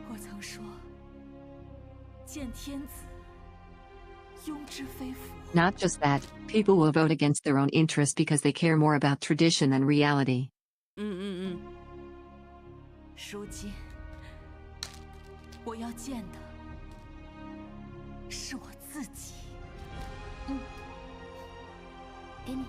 我曾说，见天子，庸之非福。 Not just that, people will vote against their own interests because they care more about tradition than reality. 如今，我要见的是我自己。给你。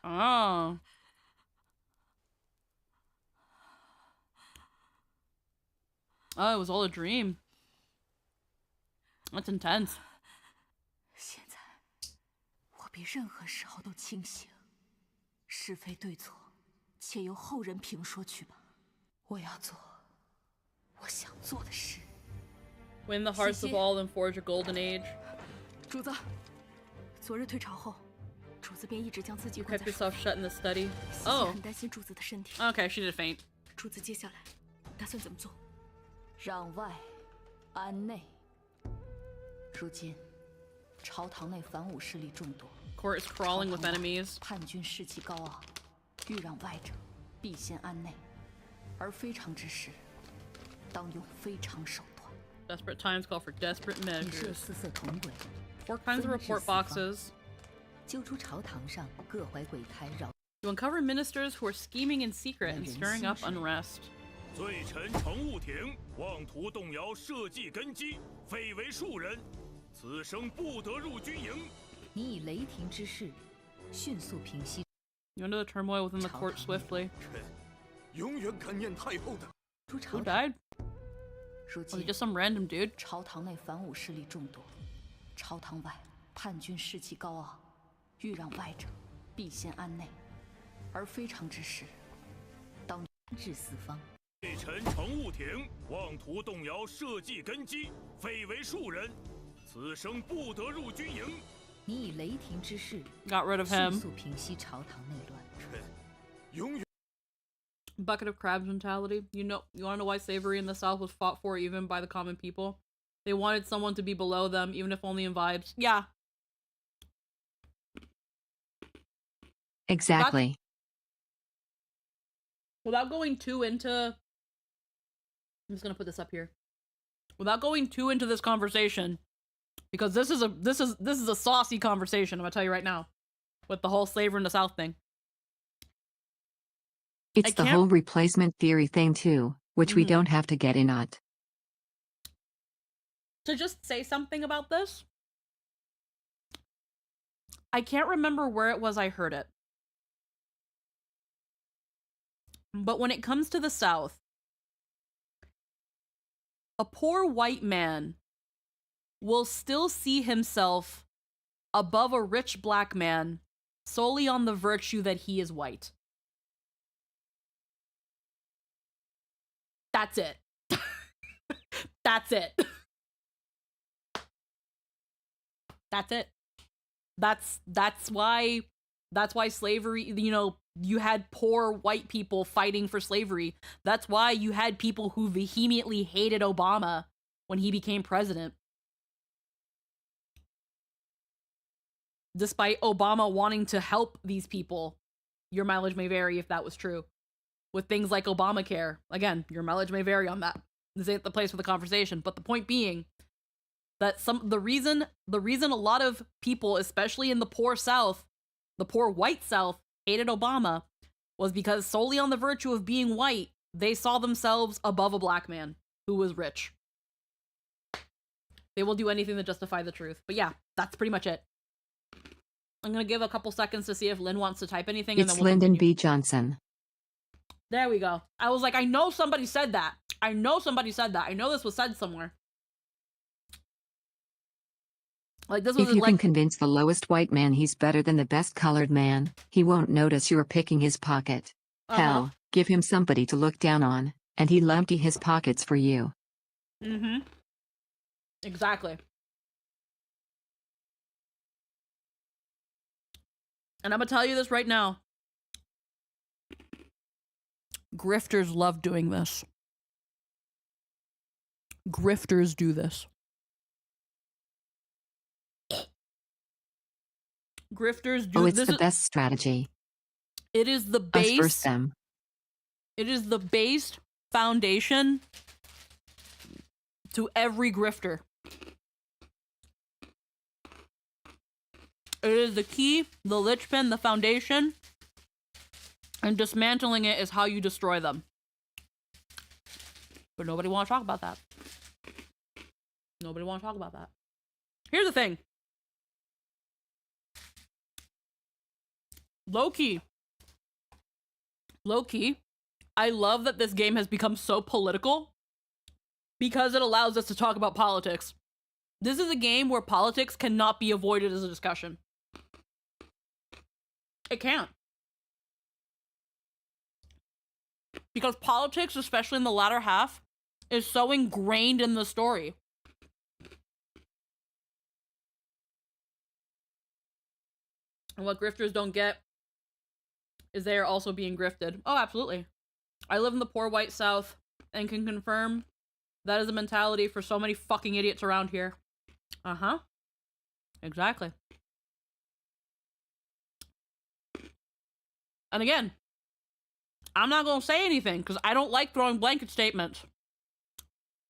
Oh. Oh, it was all a dream. That's intense. 现在，我比任何时候都清醒。是非对错，且由后人评说去吧。我要做我想做的事。 Win the hearts of all and forge a golden age. 主子，昨日退朝后，主子便一直将自己 You 关 kept 在 yourself shut in the study. 西西 Oh. 很担心主子的身体。 Okay, she did faint. 主子接下来打算怎么做？攘外，安内。如今，朝堂内反武势力众多。 Court is crawling with enemies. 叛军士气高昂，欲让外者，必先安内。而非常之事，当用非常手段。 Desperate times call for desperate 以设 measures. 四色同轨， 4 kinds of report boxes. 揪出朝堂上各怀鬼胎扰。 To uncover ministers who are scheming in secret and stirring up unrest. 罪臣程务庭妄图动摇社稷根基，非为庶人，此生不得入军营。你以雷霆之势，迅速平息。 You enter the turmoil within the court swiftly. 永远感念太后的。 Who died? 如 Was 今 it just some random dude? 朝堂内反武势力众多，朝堂外叛军士气高昂，欲让外者，必先安内。而非常之事，当治四方。 罪臣程务庭妄图动摇社稷根基，非为庶人，此生不得入军营。你以雷霆之势 Got rid of him. 迅速平息朝堂内乱。永远。 Bucket of crabs mentality. You wanna know why slavery in the South was fought for even by the common people? They wanted someone to be below them, even if only in vibes. Yeah. Exactly. Without going too into... I'm just gonna put this up here. Without going too into this conversation, because this is a saucy conversation, I'm gonna tell you right now. With the whole slavery in the South thing. It's the whole replacement theory thing too, which we don't have to get in on. To just say something about this, I can't remember where it was I heard it. But when it comes to the South, a poor white man will still see himself above a rich black man solely on the virtue that he is white. That's it. That's it. That's it. That's why slavery, you know, you had poor white people fighting for slavery. That's why you had people who vehemently hated Obama when he became president. Despite Obama wanting to help these people, your mileage may vary if that was true. With things like Obamacare, again, your mileage may vary on that. This ain't the place for the conversation. But the point being that the reason a lot of people, especially in the poor South, the poor white South, hated Obama was because solely on the virtue of being white, they saw themselves above a black man who was rich. They will do anything to justify the truth. But yeah, that's pretty much it. I'm gonna give a couple seconds to see if Lynn wants to type anything, and It's then we'll Lyndon continue. B. Johnson. There we go. I was like, I know somebody said that. I know this was said somewhere. Like, this was If you like... can convince the lowest white man he's better than the best colored man, he won't notice you're picking his pocket. Hell, give him somebody to look down on, and he'll empty his pockets for you. Mm-hmm. Exactly. And I'm gonna tell you this right now. Grifters love doing this. Grifters do this. Grifters do it's this. The best strategy. It is the Us base. versus them. It is the base foundation to every grifter. It is the key, the linchpin, the foundation, and dismantling it is how you destroy them. But nobody wants to talk about that. Nobody wants to talk about that. Here's the thing. Low-key, I love that this game has become so political because it allows us to talk about politics. This is a game where politics cannot be avoided as a discussion. It can't. Because politics, especially in the latter half, is so ingrained in the story. And what grifters don't get is they are also being grifted. Oh, absolutely. I live in the poor white South and can confirm that is a mentality for so many fucking idiots around here. Uh-huh. Exactly. And again, I'm not gonna say anything because I don't like throwing blanket statements.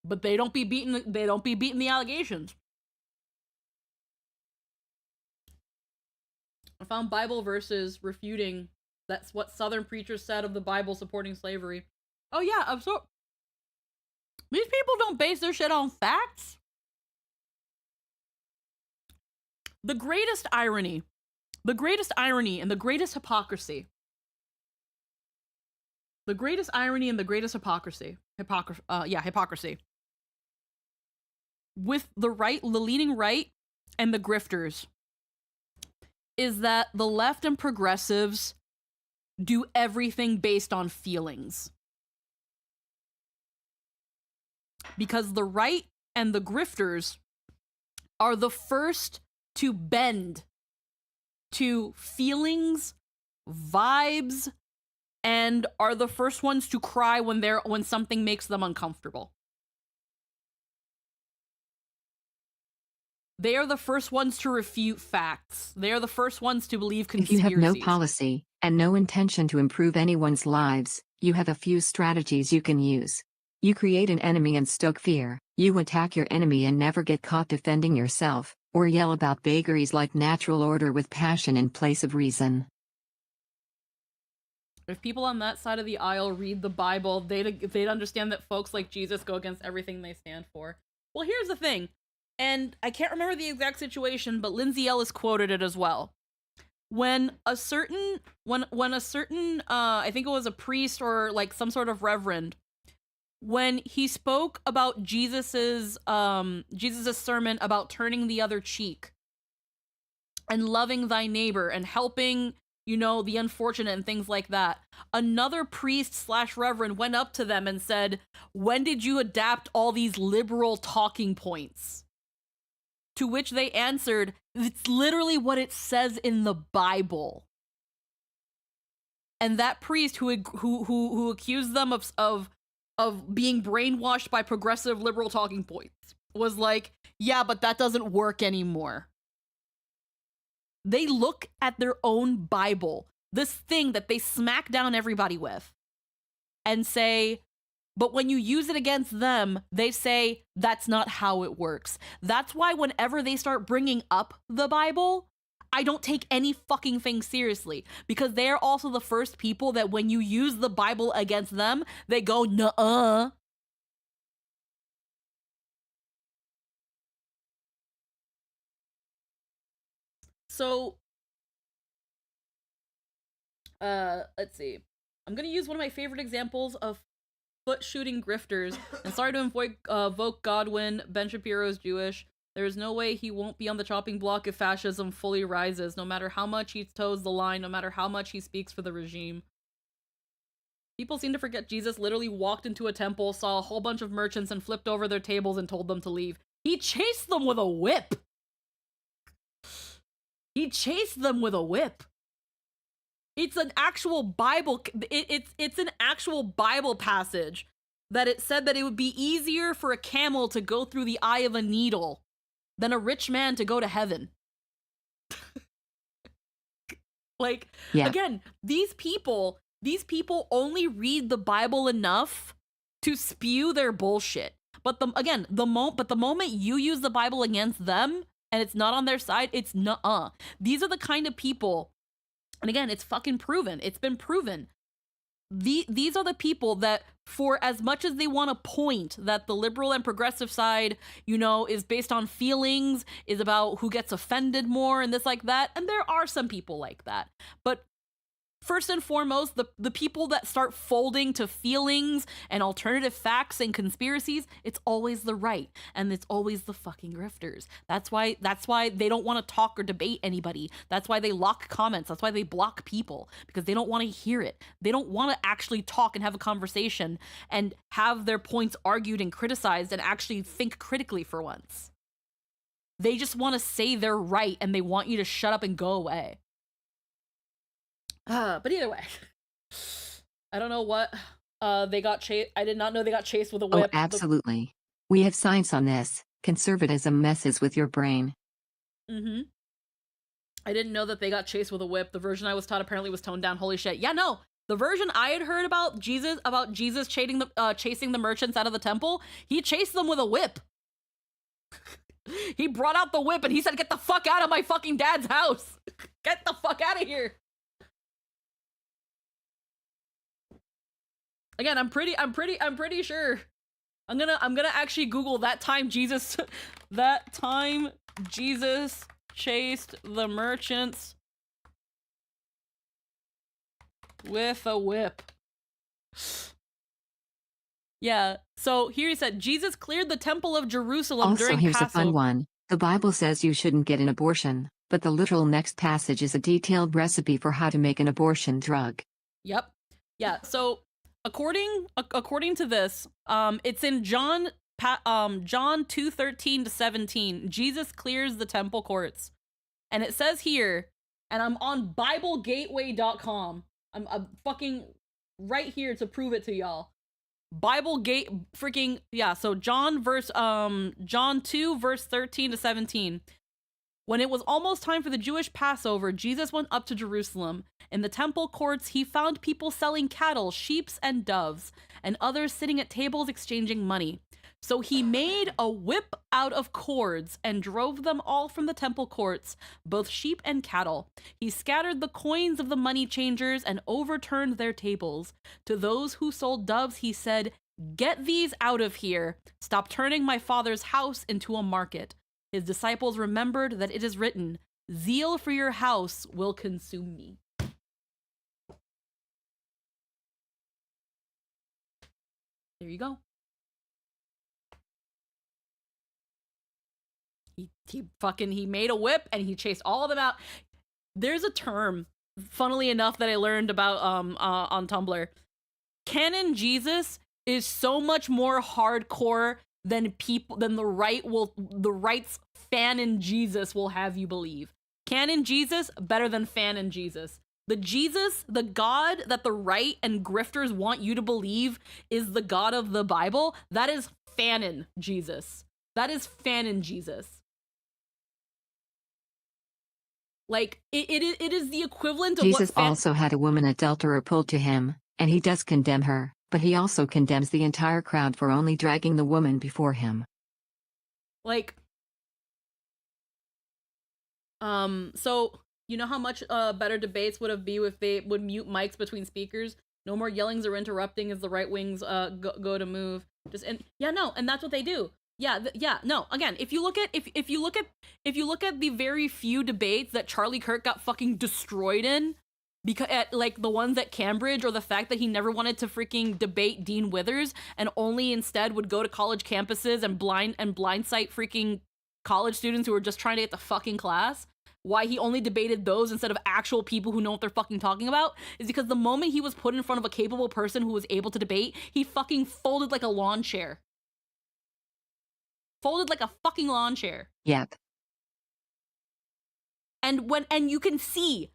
But they don't be beating the allegations. I found Bible verses refuting that's what Southern preachers said of the Bible supporting slavery. Oh yeah, these people don't base their shit on facts. The greatest irony and the greatest hypocrisy. The greatest irony and the greatest hypocrisy. Hypocrisy. With the leaning right and the grifters is that the left and progressives do everything based on feelings. Because the right and the grifters are the first to bend to feelings, vibes, and are the first ones to cry when something makes them uncomfortable. They are the first ones to refute facts. They are the first ones to believe conspiracies. If you have no policy and no intention to improve anyone's lives, you have a few strategies you can use. You create an enemy and stoke fear. You attack your enemy and never get caught defending yourself, or yell about vagaries like natural order with passion in place of reason. If people on that side of the aisle read the Bible, they'd understand that folks like Jesus go against everything they stand for. Well, here's the thing. And I can't remember the exact situation, but Lindsay Ellis quoted it as well. When a certain, I think it was a priest or like some sort of reverend, when he spoke about Jesus's sermon about turning the other cheek and loving thy neighbor and helping, the unfortunate and things like that, another priest/reverend went up to them and said, "When did you adapt all these liberal talking points?" To which they answered, "It's literally what it says in the Bible." And that priest who accused them of being brainwashed by progressive liberal talking points was like, "Yeah, but that doesn't work anymore." They look at their own Bible, this thing that they smack down everybody with, and say, but when you use it against them, they say that's not how it works. That's why whenever they start bringing up the Bible, I don't take any fucking thing seriously, because they're also the first people that when you use the Bible against them, they go, nuh-uh. So let's see. I'm gonna use one of my favorite examples of foot shooting grifters. And sorry to invoke Godwin. Ben Shapiro is Jewish. There is no way he won't be on the chopping block if fascism fully rises, no matter how much he toes the line, no matter how much he speaks for the regime. People seem to forget Jesus literally walked into a temple, saw a whole bunch of merchants, and flipped over their tables and told them to leave. He chased them with a whip. He chased them with a whip. It's an actual Bible. It's an actual Bible passage that it said that it would be easier for a camel to go through the eye of a needle than a rich man to go to heaven. Like, yeah. Again, these people only read the Bible enough to spew their bullshit. But the moment you use the Bible against them and it's not on their side, it's nuh-uh. These are the kind of people, and again, it's fucking proven. It's been proven. These are the people that, for as much as they want to point that the liberal and progressive side, you know, is based on feelings, is about who gets offended more and this like that, and there are some people like that, but first and foremost, the people that start folding to feelings and alternative facts and conspiracies, it's always the right, and it's always the fucking grifters. That's why they don't want to talk or debate anybody. That's why they lock comments. That's why they block people, because they don't want to hear it. They don't want to actually talk and have a conversation and have their points argued and criticized and actually think critically for once. They just want to say they're right, and they want you to shut up and go away. But either way, I don't know what they got chased. I did not know they got chased with a whip. Oh, absolutely. We have science on this. Conservatism messes with your brain. I didn't know that they got chased with a whip. The version I was taught apparently was toned down. Holy shit. Yeah, no. The version I had heard about Jesus chasing the merchants out of the temple, he chased them with a whip. He brought out the whip and he said, "Get the fuck out of my fucking dad's house. Get the fuck out of here." Again, I'm pretty sure. I'm gonna actually Google that time Jesus chased the merchants with a whip. Yeah, so here he said, Jesus cleared the temple of Jerusalem during Passover. Also, here's a fun one. The Bible says you shouldn't get an abortion, but the literal next passage is a detailed recipe for how to make an abortion drug. Yep. Yeah, so according to this, it's in John 2:13 to 17. Jesus clears the temple courts, and it says here, and I'm on BibleGateway.com. I'm fucking right here to prove it to y'all. So John 2 verse 13 to 17. When it was almost time for the Jewish Passover, Jesus went up to Jerusalem. In the temple courts, he found people selling cattle, sheep, and doves, and others sitting at tables exchanging money. So he made a whip out of cords and drove them all from the temple courts, both sheep and cattle. He scattered the coins of the money changers and overturned their tables. To those who sold doves, he said, "Get these out of here. Stop turning my father's house into a market." His disciples remembered that it is written, "Zeal for your house will consume me." There you go. He made a whip and he chased all of them out. There's a term, funnily enough, that I learned about on Tumblr. Canon Jesus is so much more hardcore than the right's fanon Jesus will have you believe. Canon Jesus better than fanon Jesus. The God that the right and grifters want you to believe is the God of the Bible, that is fanon Jesus. That is fanon Jesus. Like, it is the equivalent of Jesus also had a woman adulterer pulled to him, and he does condemn her, but he also condemns the entire crowd for only dragging the woman before him. Like, so, you know how much better debates would have been if they would mute mics between speakers? No more yellings or interrupting as the right wings go to move. And that's what they do. No, again, if you look at the very few debates that Charlie Kirk got fucking destroyed in, because at like the ones at Cambridge, or the fact that he never wanted to freaking debate Dean Withers and only instead would go to college campuses and blindside freaking college students who were just trying to get the fucking class, why he only debated those instead of actual people who know what they're fucking talking about, is because the moment he was put in front of a capable person who was able to debate, he fucking folded like a lawn chair. Folded like a fucking lawn chair. Yep. And you can see,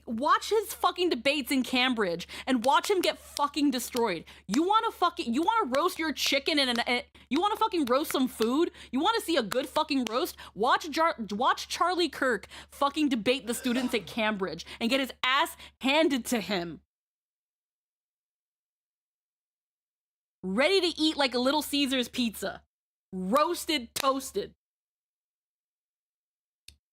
watch his fucking debates in Cambridge and watch him get fucking destroyed. You want to roast your chicken and you want to fucking roast some food? You want to see a good fucking roast? Watch Charlie Kirk fucking debate the students at Cambridge and get his ass handed to him. Ready to eat like a Little Caesars pizza. Roasted, toasted.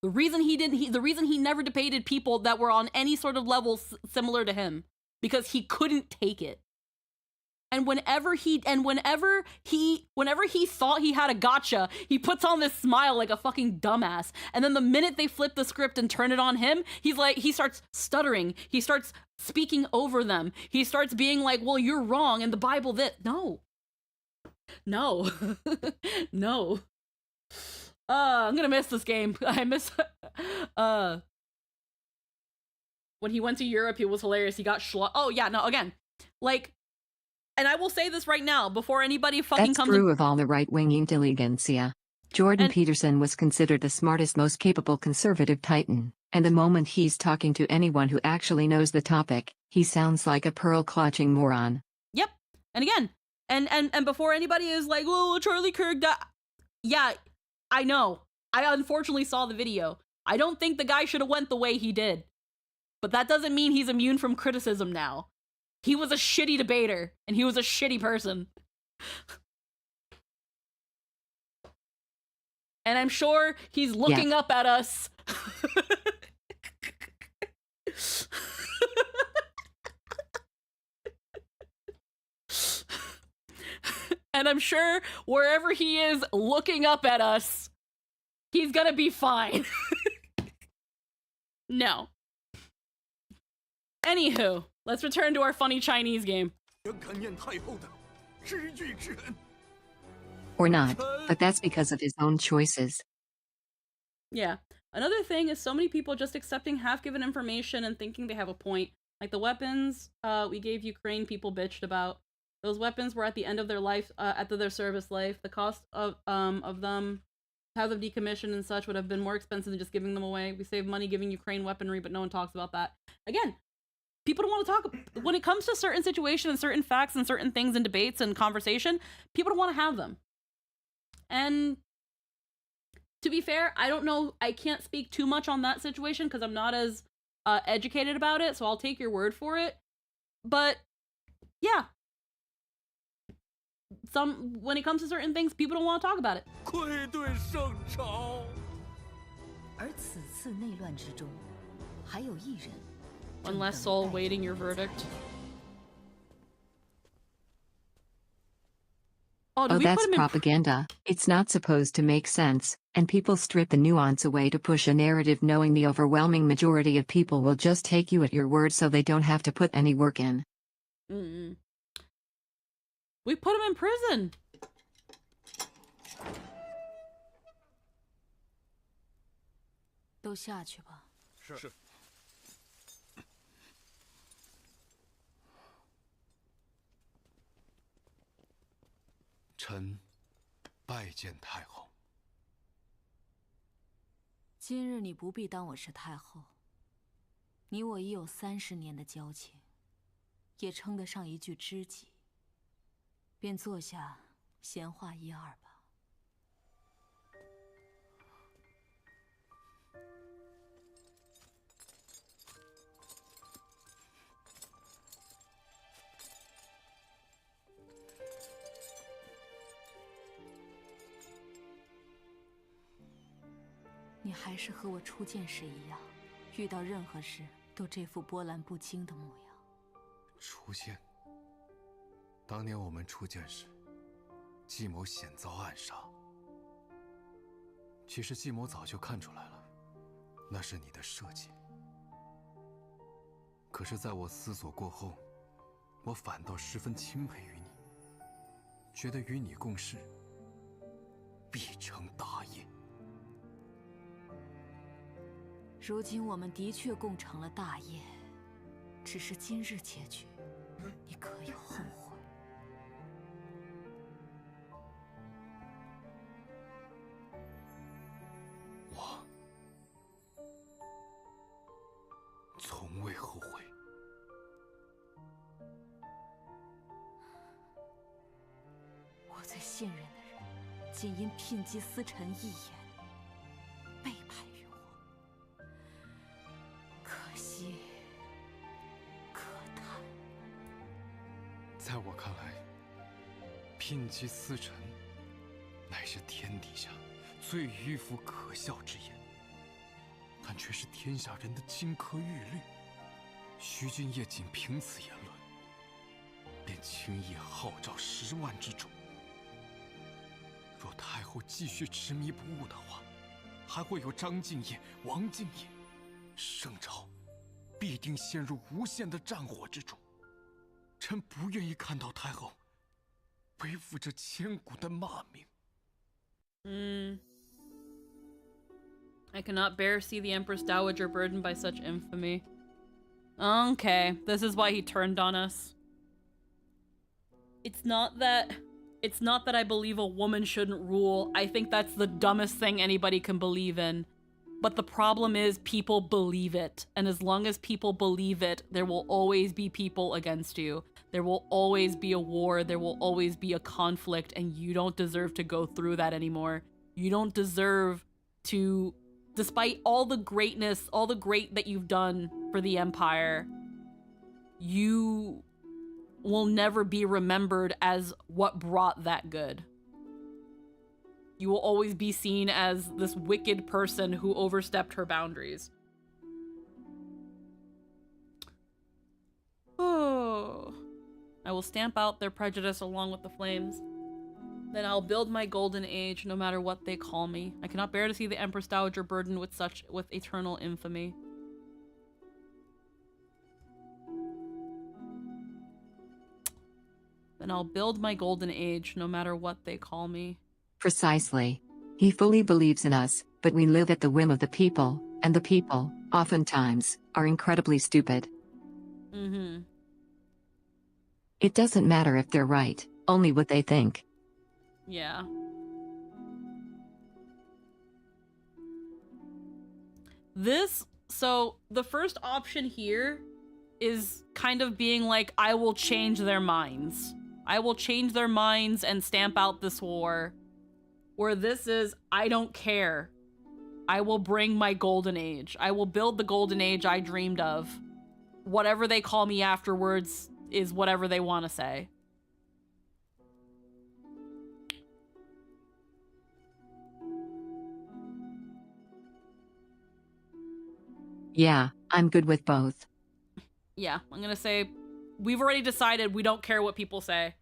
The reason he never debated people that were on any sort of level similar to him, because he couldn't take it. And whenever he thought he had a gotcha, he puts on this smile like a fucking dumbass. And then the minute they flip the script and turn it on him, he starts stuttering. He starts speaking over them. He starts being like, "Well, you're wrong, and the Bible that." No. No. No. I'm gonna miss this game. I miss when he went to Europe, he was hilarious. He got oh yeah, no, again. Like, and I will say this right now, before anybody fucking That's comes true of all the right-wing intelligentsia. Jordan Peterson was considered the smartest, most capable conservative titan, and the moment he's talking to anyone who actually knows the topic, he sounds like a pearl-clutching moron. Yep. And again, and before anybody is like, "Oh, Charlie Kirk," yeah, I know. I unfortunately saw the video. I don't think the guy should have went the way he did. But that doesn't mean he's immune from criticism now. He was a shitty debater, and he was a shitty person. And I'm sure he's looking up at us. And I'm sure wherever he is looking up at us, he's gonna be fine. No. Anywho, let's return to our funny Chinese game. Or not, but that's because of his own choices. Yeah. Another thing is so many people just accepting half-given information and thinking they have a point. Like the weapons we gave Ukraine people bitched about. Those weapons were at the end of their life, after their service life. The cost of them, how they're decommissioned and such, would have been more expensive than just giving them away. We save money giving Ukraine weaponry, but no one talks about that. Again, people don't want to talk. When it comes to certain situations and certain facts and certain things in debates and conversation, people don't want to have them. And to be fair, I don't know, I can't speak too much on that situation because I'm not as educated about it, so I'll take your word for it. But yeah, when it comes to certain things, people don't want to talk about it. One less soul waiting your verdict. Oh, that's propaganda. It's not supposed to make sense, and people strip the nuance away to push a narrative knowing the overwhelming majority of people will just take you at your word so they don't have to put any work in. We put him in prison. Sure. 臣拜见太后。今日你不必当我是太后，你我已有30年的交情，也称得上一句知己。便坐下闲话1、2吧。你还是和我初见时一样，遇到任何事都这副波澜不惊的模样。初见。当年我们初见时，计谋险遭暗杀，其实继母早就看出来了，那是你的设计。可是在我思索过后，我反倒十分钦佩于你，觉得与你共事必成大业。如今我们的确共成了大业，只是今日结局，你可有后悔？我从未后悔。我最信任的人，竟因聘姬司臣一言背叛于我，可惜可叹。在我看来，聘姬司臣乃是天底下最迂腐可笑之言，但却是天下人的金科玉律。徐君夜仅凭此言论，便轻易号召10万之众。若太后继续执迷不悟的话，还会有张敬业、王敬业，圣朝必定陷入无限的战火之中。臣不愿意看到太后背负着千古的骂名。I cannot bear see the Empress Dowager burdened by such infamy. Okay, this is why he turned on us. It's not that I believe a woman shouldn't rule. I think that's the dumbest thing anybody can believe in. But the problem is people believe it. And as long as people believe it, there will always be people against you. There will always be a war. There will always be a conflict. And you don't deserve to go through that anymore. You don't deserve to, despite all the greatness, all the great that you've done for the Empire, you will never be remembered as what brought that good. You will always be seen as this wicked person who overstepped her boundaries. Oh. I will stamp out their prejudice along with the flames. Then I'll build my golden age no matter what they call me. I cannot bear to see the Empress Dowager burdened with eternal infamy. Then I'll build my golden age no matter what they call me. Precisely. He fully believes in us, but we live at the whim of the people, and the people, oftentimes, are incredibly stupid. It doesn't matter if they're right, only what they think. Yeah. So the first option here is kind of being like, I will change their minds. I will change their minds and stamp out this war. Where this is, I don't care. I will bring my golden age. I will build the golden age I dreamed of. Whatever they call me afterwards is whatever they want to say. Yeah, I'm good with both. Yeah, I'm gonna say, we've already decided we don't care what people say.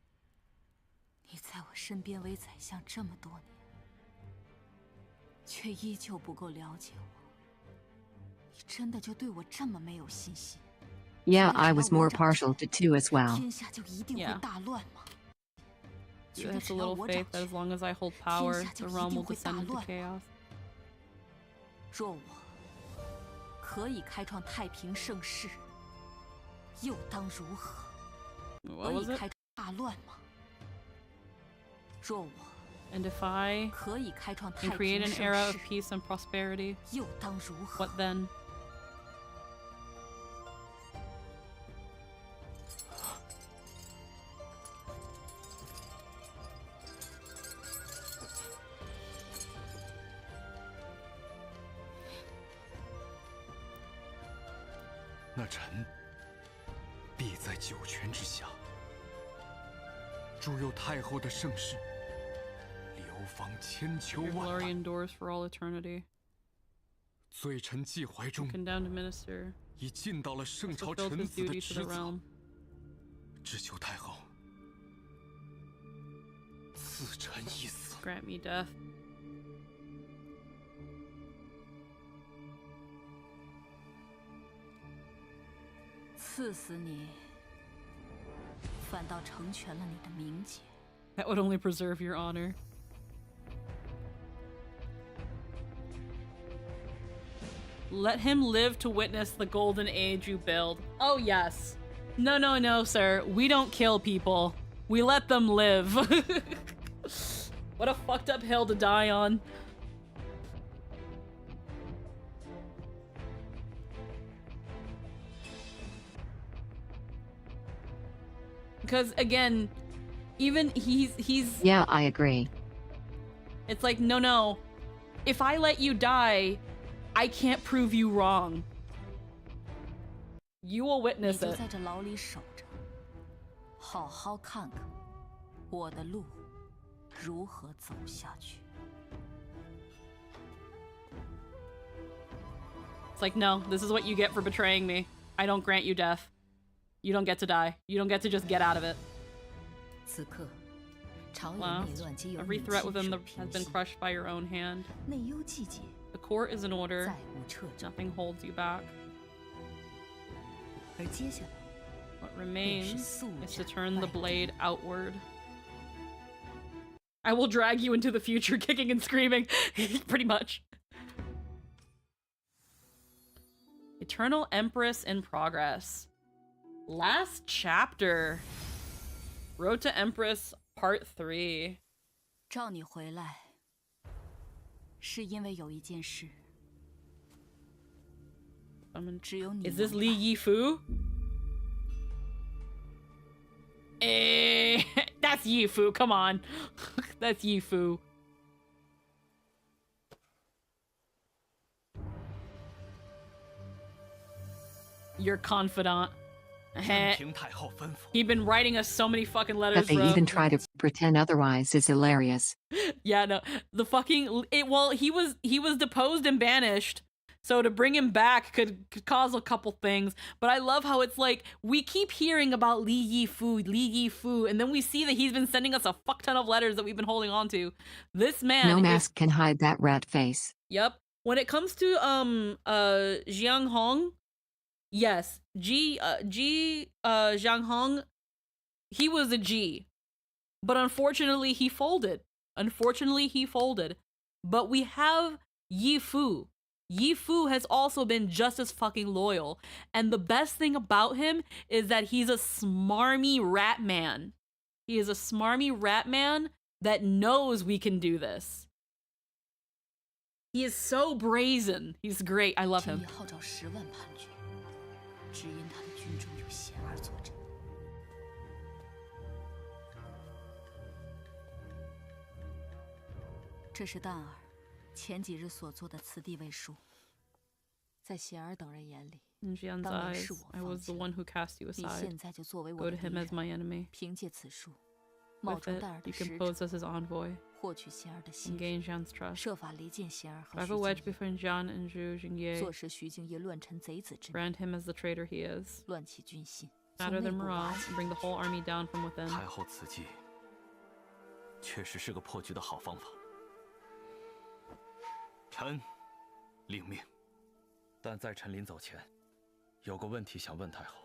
你在我身边为宰相这么多年，却依旧不够了解我。你真的就对我这么没有信心？ Yeah, I was more partial to two as well. 天下就一定会大乱吗？ That's a little faith that as long as I hold power, the realm will descend into chaos. 若我可以开创太平盛世，又当如何？可以开创大乱吗？若我 And if I can create an era of peace and prosperity, what then? "那臣必在九泉之下，祝佑太后的盛世。 方千秋万 glory endures for all eternity. 罪臣既怀中， condemned minister 已尽到了圣朝臣子的职责，只求太后赐臣一死。 Grant me death. 刺死你，反倒成全了你的名节。That would only preserve your honor. Let him live to witness the golden age you build. Oh, yes. No, no, no, sir. We don't kill people. We let them live. What a fucked up hill to die on. Because, again, even he's... Yeah, I agree. It's like, no, no. If I let you die, I can't prove you wrong. You will witness it. 你就在这牢里守着，好好看看我的路如何走下去。 It's like, no, this is what you get for betraying me. I don't grant you death. You don't get to die. You don't get to just get out of it. 此刻，朝野 Last, 内乱皆由 every 你 threat 亲 within 手 the 平 has been 息。 crushed by your own hand. 内忧季节， The court is in order. 再无撤征。 Nothing holds you back. 而接下来， What remains is to turn the blade outward. I will drag you into the future, kicking and screaming. Pretty much. Eternal Empress in progress. Last chapter. Road to Empress Part 3. 召你回来，是因为有一件事，只有你 Is this 能 Li Yifu? Eh, that's Yifu, come on. That's Yifu. Your confidant. He'd been writing us so many fucking letters, That they bro. even try to pretend otherwise is hilarious. Yeah, no. The fucking well, he was deposed and banished. So to bring him back could cause a couple things. But I love how it's like we keep hearing about Li Yifu, and then we see that he's been sending us a fuck ton of letters that we've been holding on to. This man No mask can hide that rat face. Yep. When it comes to Jiang Hong, yes, Jiang Hong, he was a G. But unfortunately he folded. But we have Yifu. Yifu has also been just as fucking loyal. And the best thing about him is that he's a smarmy rat man. He is a smarmy rat man that knows we can do this. He is so brazen. He's great. I love him. 号召10万叛军，只因他的军中有贤儿坐镇。这是蛋儿前几日所做的辞地位书，在贤儿等人眼里， In Jian's 当然 eyes, 是我 I 放 was 弃 the 了。 one who cast you 你 aside. 现在就作为我 Go 的 to 敌 him as 人， my enemy. 凭借此书，冒 With 充 it, 蛋儿的 you 使 can 者， pose as his envoy. 获取贤儿的 And 信 gain 任， Jian's trust. 设法离间贤儿和 Drive 徐 a wedge 敬业， between Jian and Zhu Jingye. 坐实徐敬业乱臣贼子之 Brand 名， him as the traitor he is. 乱起军心，从 Shatter 内 their 部瓦 morale 解 and bring the whole army down from within. 太后此计确实是个破局的好方法。臣领命。但在臣临走前，有个问题想问太后。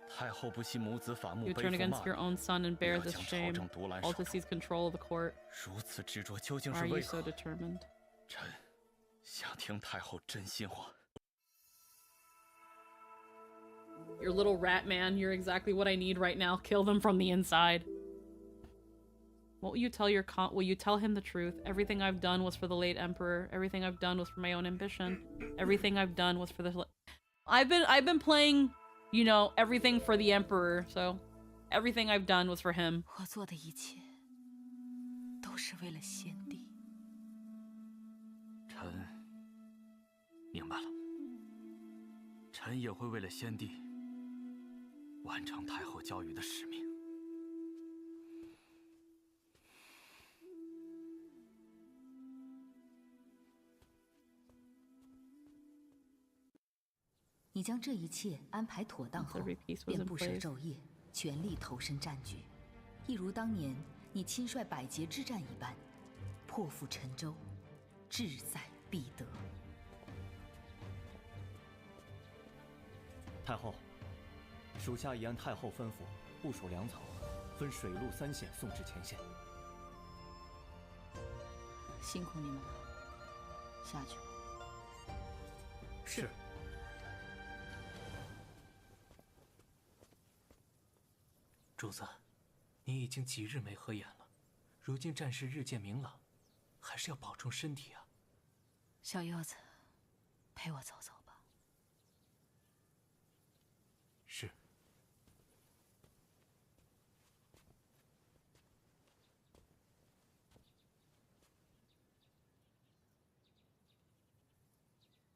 太后不惜母子反目， You 背 turn 负 against 骂 your 名， own son and 不 bear 要 this 将朝 shame. 政独揽 All 手 to seize control of the court. 如此执着究竟 Why 是 are you 为 so 何？ determined? 臣想听太后真心话。 Your little rat man, you're exactly what I need right now. Kill them from the inside. What will you tell your will you tell him the truth? Everything I've done was for the late emperor. Everything I've done was for my own ambition. Everything I've done was for the I've been playing, you know, everything for the emperor. So everything I've done was for him. 我做的一切都是为了先帝。臣明白了。臣也会为了先帝完成太后教育的使命。你将这一切安排妥当后，便不舍昼夜，全力投身战局，一如当年你亲率百捷之战一般，破釜沉舟，志在必得。太后，属下已按太后吩咐部署粮草，分水陆3线送至前线。辛苦你们了，下去吧。是。主子，你已经几日没合眼了，如今战事日渐明朗，还是要保重身体啊。小柚子，陪我走走吧。是。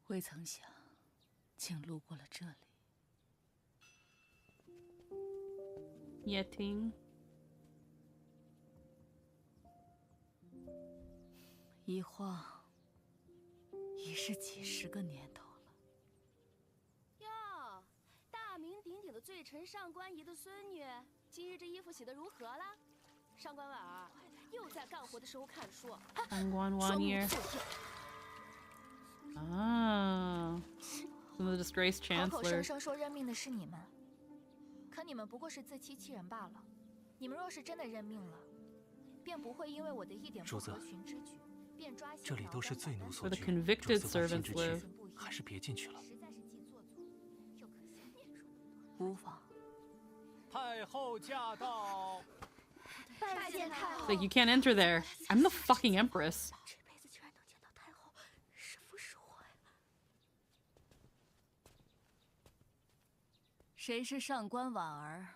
未曾想，竟路过了这里。叶听。一晃，已是几10个年头了。哟，大名鼎鼎的罪臣上官仪的孙女，今日这衣服洗得如何了？上官婉儿又在干活的时候看书，上官婉儿。啊 ，the disgraced 口口声 chancellor。声说任命的是你们，可你们不过是自欺欺人罢了。你们若是真的任命了，便不会因为我的一点不合群之举，便抓这里都是罪奴所 Where 居， the convicted servants 之 live 区，还是别进去了。无妨。太后驾到！拜见太后。 Like you can't enter there. I'm the fucking empress. 这辈子居然能见到太后，是福是祸呀！谁是上官婉儿？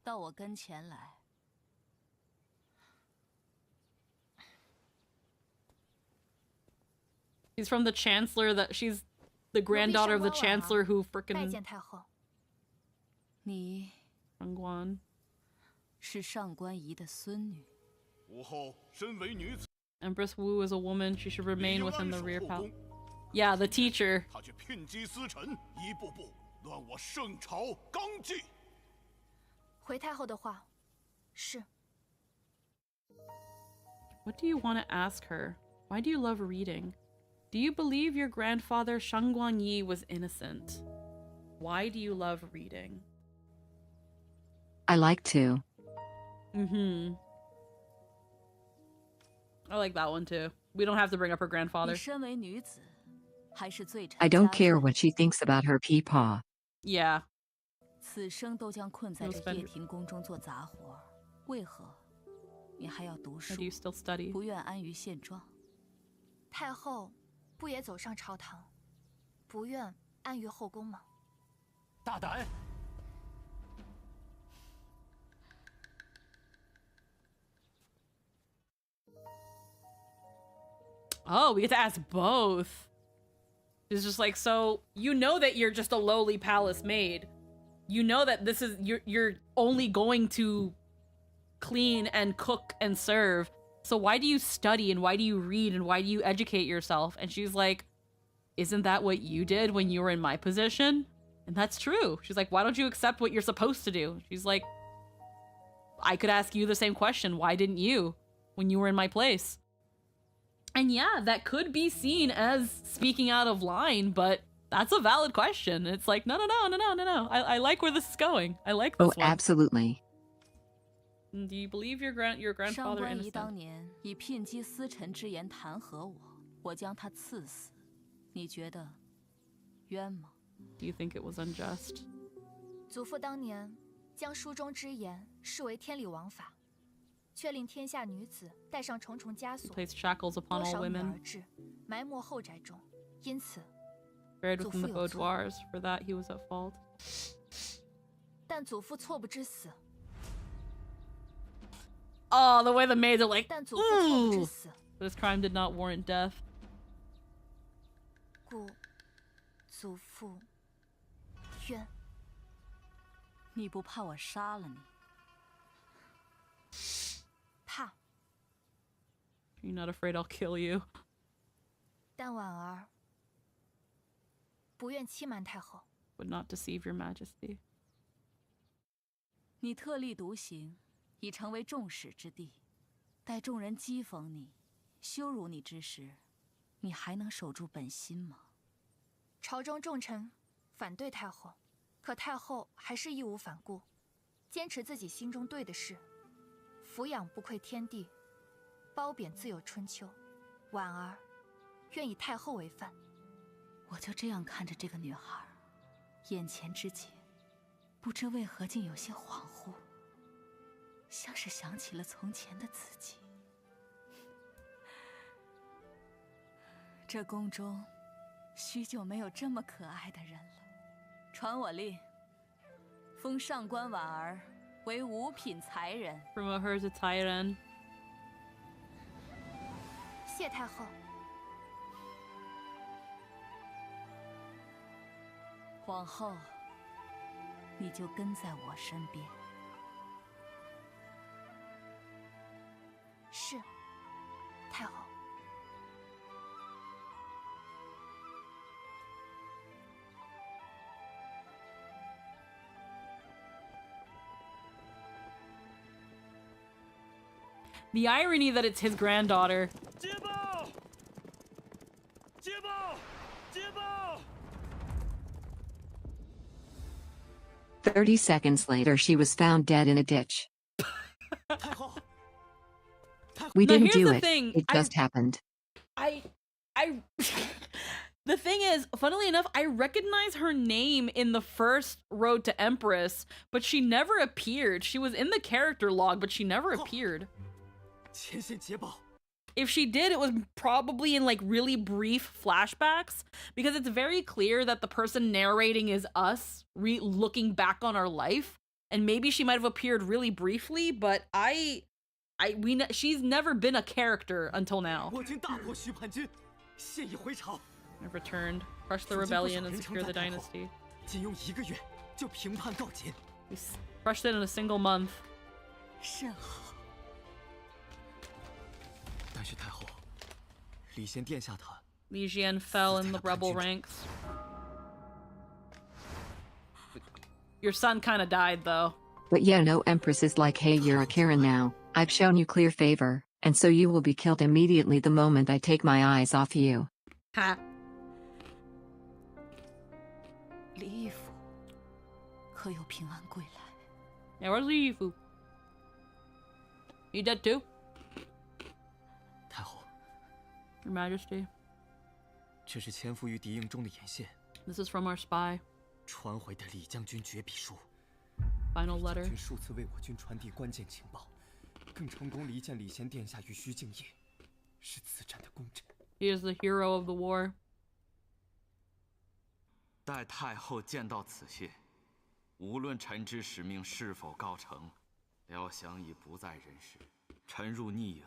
到我跟前来。She's from the chancellor. She's the granddaughter of the chancellor who 拜 frickin' 见太后。你 上官是上官仪的孙女。武后身为女子， Empress Wu is a woman. She should remain within the rear palace. Yeah, the teacher. 她却聘姬司臣，一步步乱我圣朝纲纪。回太后的话，是。 What do you want to ask her? Why do you love reading? Do you believe your grandfather Shang Guanyi was innocent? Why do you love reading? I like to. Mm-hmm. I like that one too. We don't have to bring up her grandfather. 你身为女子，还是罪臣 I don't 家 care 族 what she thinks about her peepaw. Yeah. 此生都将困在 No 这 spender. 掖庭宫中做杂活，为何你还要读 Why 书 do you still study? 不愿安于现状？太后不也走上朝堂，不愿安于后宫吗？大胆！ Oh, we get to ask both. It's just like, so you know that you're just a lowly palace maid. You know that this is you're only going to clean and cook and serve. So why do you study and why do you read and why do you educate yourself? And she's like, isn't that what you did when you were in my position? And that's true. She's like, why don't you accept what you're supposed to do? She's like, I could ask you the same question. Why didn't you when you were in my place? And yeah, that could be seen as speaking out of line, but that's a valid question. It's like, no. I like where this is going. I like this Oh, one. absolutely. Do you believe your 上 grandfather 官仪 innocent? 当年以聘姬司臣之言弹劾我，我将他赐死，你觉得冤吗？ Do you think it was unjust? 祖父当年将书中之言视为天理王法，却令天下女子带上重重枷锁， Placed shackles upon 多 all 少女 women. 儿志埋没后宅中，因此 Buried within the 祖父有错。 boudoirs. For that, he was at fault. 但祖父错不致死， Oh, the way the maids are like, 但祖父错不致 ooh. 死， But his crime did not warrant death. 故祖父冤。你不怕我杀了你？怕， You're not afraid I'll kill you. 但婉儿不愿欺瞒太后。 Would not deceive your majesty. 你特立独行，已成为众矢之的。待众人讥讽你、羞辱你之时，你还能守住本心吗？朝中重臣反对太后，可太后还是义无反顾，坚持自己心中对的事，抚养不愧天地，褒贬自有春秋。婉儿愿以太后为范。我就这样看着这个女孩，眼前之景，不知为何竟有些恍惚，像是想起了从前的自己。这宫中，许久没有这么可爱的人了。传我令，封上官婉儿为五品才人。Promote her to 才人。谢太后。往后，你就跟在我身边。是，太后。The irony that it's his granddaughter. 接报！接报！接报！ 30 seconds later, she was found dead in a ditch. We Now, didn't here's do the it. thing. It just happened. The thing is, funnily enough, I recognize her name in the first Road to Empress, but she never appeared. She was in the character log, but she never appeared. If she did, it was probably in like really brief flashbacks, because it's very clear that the person narrating is us looking back on our life, and maybe she might have appeared really briefly, but she's never been a character until now. I've returned, crushed the rebellion, and secured the dynasty. We crushed it in a single month. 甚好。但是太后，李贤殿下他 Li Jian fell in the rebel ranks. Your son kind of died, though. But yeah, no Empress is like, hey, you're a Karen now. I've shown you clear favor, and so you will be killed immediately the moment I take my eyes off you. Ha. 李义父可有平安归来？ Yeah, where's Li Yifu? He dead too? 太后， Your Majesty. 这是潜伏于敌营中的眼线。 This is from our spy. 传回的李将军绝笔书。 Final letter. 军数次为我军传递关键情报，更成功离间李贤殿下与徐敬业，是此战的功臣。 He is the hero of the war. 待太后见到此信，无论臣之使命是否告成，辽祥已不在人世。臣入逆营，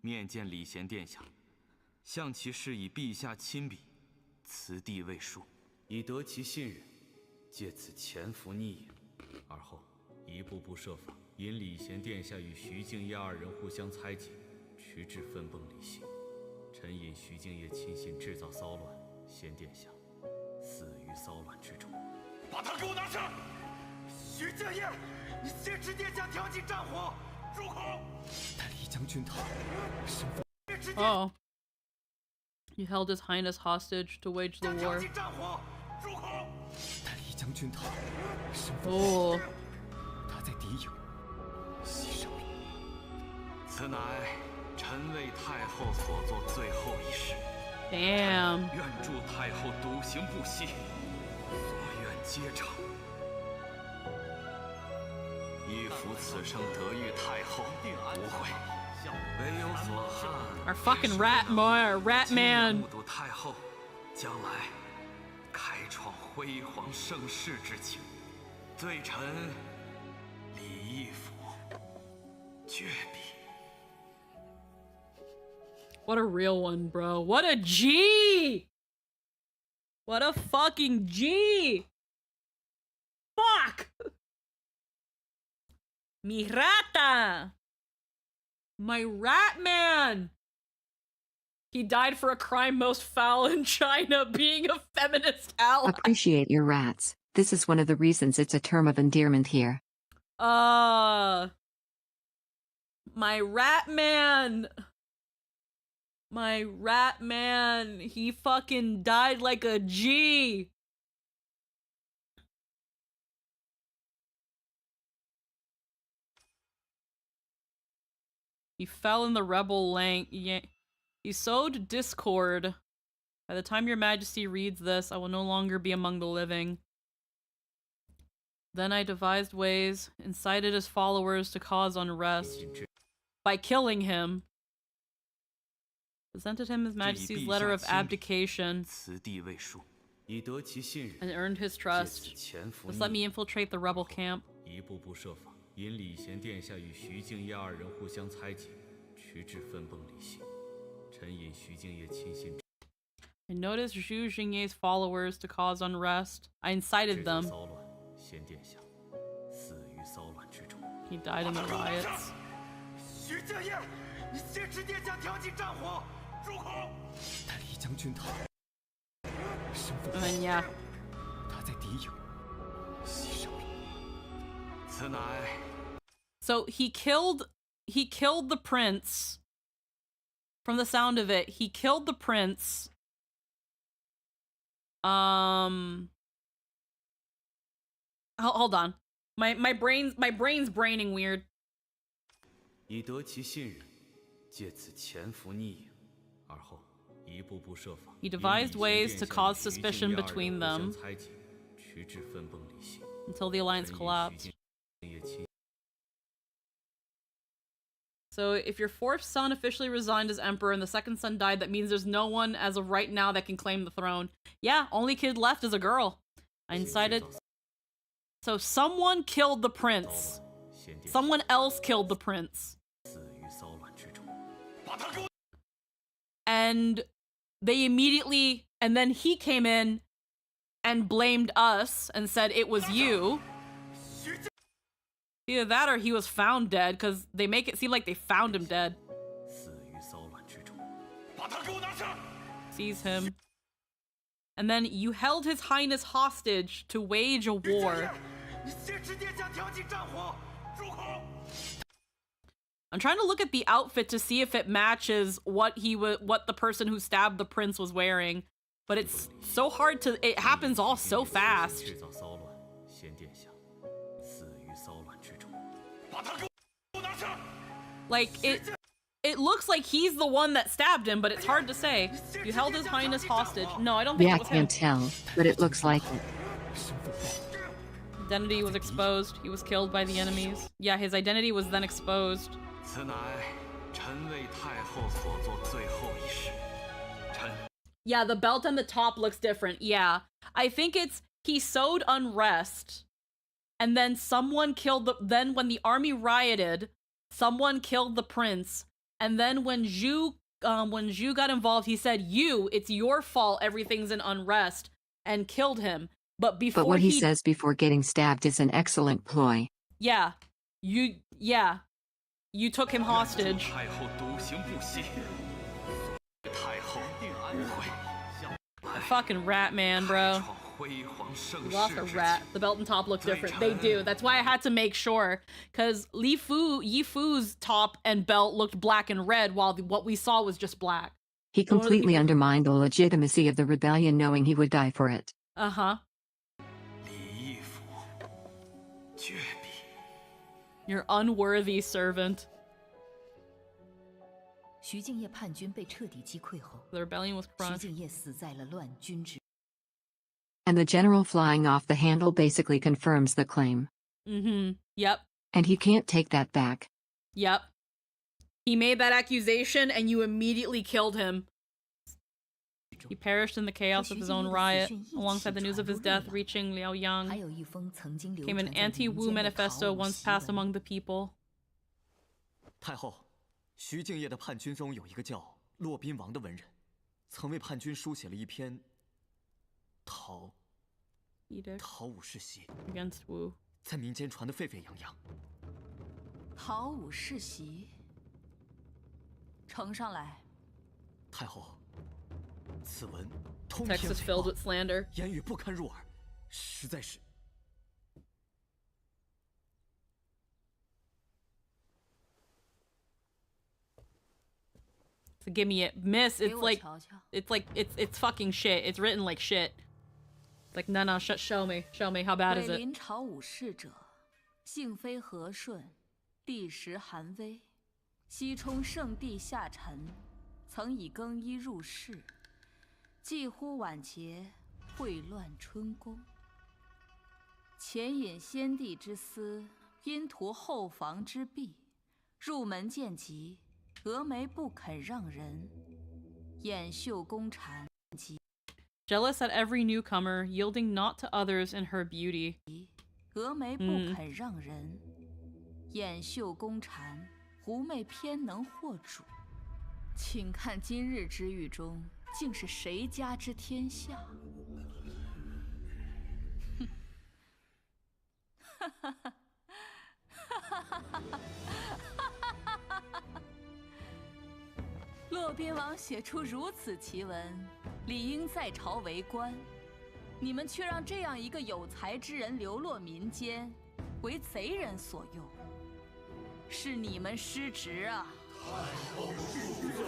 面见李贤殿下，向其示以陛下亲笔，辞帝未数，以得其信任，借此潜伏逆营。而后一步步设法引李贤殿下与徐敬业二人互相猜忌，直至分崩离析。臣引徐敬业亲信制造骚乱，贤殿下死于骚乱之中。把他给我拿下！徐敬业，你挟持殿下挑起战火，住口！但李将军他身份。 Oh. He held his highness hostage to wage the war. 但李将军他身份。 Oh. 他在敌营牺牲了。此乃臣为太后所做最后一事。 Damn. 愿祝太后独行不息，所愿皆成。一服此生得遇太后，无悔。唯有所憾。 Our fucking rat boy, rat man. 目睹太后将来开创辉煌盛世之景，罪臣李义府绝笔。 What a real one, bro. What a G! What a fucking G! Fuck! Mi rata! My rat man! He died for a crime most foul in China, being a feminist ally. Appreciate your rats. This is one of the reasons it's a term of endearment here. My rat man! My rat man, he fucking died like a G. He fell in the rebel He sowed discord. By the time your majesty reads this, I will no longer be among the living. Then I devised ways, incited his followers to cause unrest. By killing him. Presented him his majesty's letter of abdication. And earned his trust. Just let me infiltrate the rebel camp. I noticed Zhu Jingye's followers to cause unrest. I incited them. He died in the riots. And then yeah. So he killed the prince. From the sound of it, he killed the prince. Hold on. My brain's braining weird. He devised ways to cause suspicion between them until the alliance collapsed. So if your fourth son officially resigned as emperor and the second son died, that means there's no one as of right now that can claim the throne. Yeah, only kid left is a girl. I incited... So someone killed the prince. Someone else killed the prince. And they immediately... And then he came in and blamed us and said it was you. Either that or he was found dead, because they make it seem like they found him dead. Seize him. And then you held his highness hostage to wage a war. I'm trying to look at the outfit to see if it matches what the person who stabbed the prince was wearing. But it's so hard to... It happens all so fast. Like, it looks like he's the one that stabbed him, but it's hard to say. You held his highness hostage. No, I don't think it was him. Yeah, I can't tell, but it looks like it. Identity was exposed. He was killed by the enemies. Yeah, his identity was then exposed. Yeah, the belt on the top looks different. Yeah. I think it's... He sowed unrest. And then someone killed the... Then when the army rioted... Someone killed the prince, and then when Zhu got involved, he said, it's your fault, everything's in unrest, and killed him. But what he says before getting stabbed is an excellent ploy. Yeah. You took him hostage. A fucking rat man, bro. You lost a rat. The belt and top look different. They do. That's why I had to make sure. Because Yi Fu's top and belt looked black and red, while what we saw was just black. He completely undermined the legitimacy of the rebellion, knowing he would die for it. Uh-huh. Your unworthy servant. The rebellion was crushed. And the general flying off the handle basically confirms the claim. Mm-hmm. Yep. And he can't take that back. Yep. He made that accusation and you immediately killed him. He perished in the chaos of his own riot. Alongside the news of his death reaching Liao Yang came an anti-Wu manifesto once passed among the people. 太后，徐敬业的叛军中有一个叫骆宾王的文人，曾为叛军书写了一篇讨武世袭 against Wu， 在民间传得沸沸扬扬。讨武世袭，呈上来。太后，此文通篇 Text is filled with slander， 言语不堪入耳，实在是。So give me it, miss. It's fucking shit. It's written like shit. It's like no, show me how bad is it? 临朝武士者，性非和顺，历时寒微，西冲圣地下臣，曾以更衣入室，几乎晚节，秽乱春宫。潜引先帝之私，因图后房之弊，入门见疾，峨眉不肯让人，掩袖宫蝉。 Jealous at every newcomer, yielding not to others in her beauty. 峨眉不肯让人，掩袖宫蝉，狐媚偏能惑主。请看今日之狱中，竟是谁家之天下？哼！哈哈哈！哈哈哈哈哈！骆宾王写出如此奇文，理应在朝为官。 你们却让这样一个有才之人流落民间，为贼人所用，是你们失职啊！太后恕罪。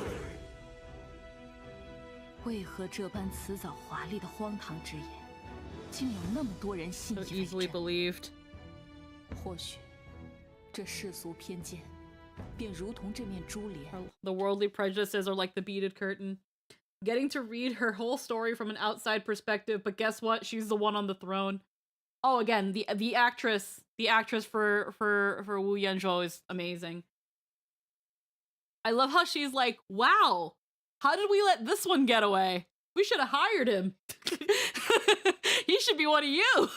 为何这般辞藻华丽的荒唐之言，竟有那么多人信以为真？或许，这世俗偏见，便如同这面珠帘。The worldly prejudices are like the beaded curtain. Getting to read her whole story from an outside perspective, but guess what? She's the one on the throne. Oh, again, the actress for Wu Yanzhou is amazing. I love how she's like, wow, how did we let this one get away? We should have hired him. He should be one of you.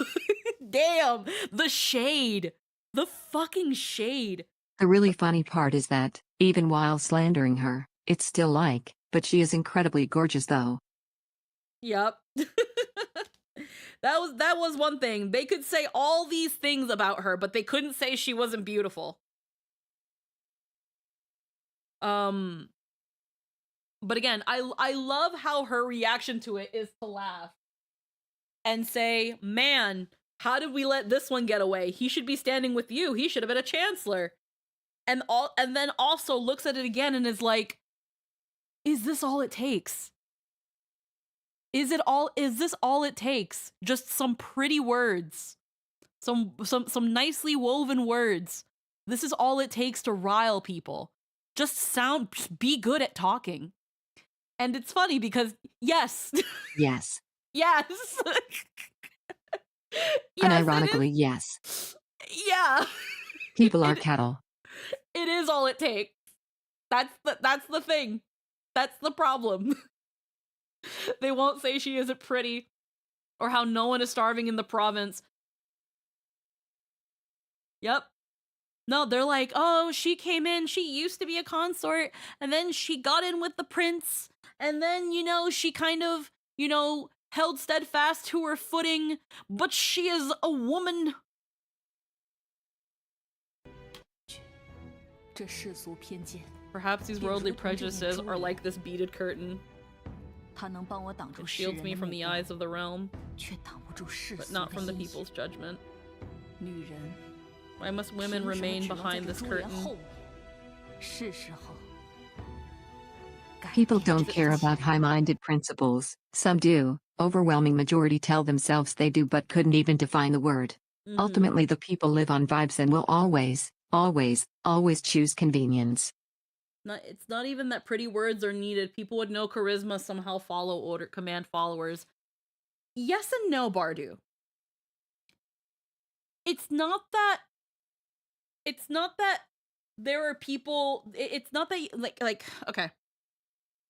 Damn, the shade. The fucking shade. The really funny part is that, even while slandering her, it's still like, but she is incredibly gorgeous though. Yep. That was one thing. They could say all these things about her, but they couldn't say she wasn't beautiful. But again, I love how her reaction to it is to laugh and say, "Man, how did we let this one get away? He should be standing with you. He should have been a chancellor." And then also looks at it again and is like, "Is this all it takes? Is this all it takes? Just some pretty words. Some nicely woven words. This is all it takes to rile people. Just be good at talking." And it's funny because yes. Yes. Yes. Unironically, yes. Yeah. People are cattle. It is all it takes. That's the thing. That's the problem. They won't say she isn't pretty or how no one is starving in the province. Yep. No, they're like, "Oh, she came in, she used to be a consort, and then she got in with the prince, and then, she kind of, held steadfast to her footing, but she is a woman." Perhaps these worldly prejudices are like this beaded curtain. It shields me from the eyes of the realm, but not from the people's judgment. Why must women remain behind this curtain? People don't care about high-minded principles. Some do. Overwhelming majority tell themselves they do but couldn't even define the word. Ultimately, the people live on vibes and will always, always, always choose convenience. It's not even that pretty words are needed. People with no charisma somehow command followers. Yes and no, Bardu. It's not that there are people, it's not that, like, okay.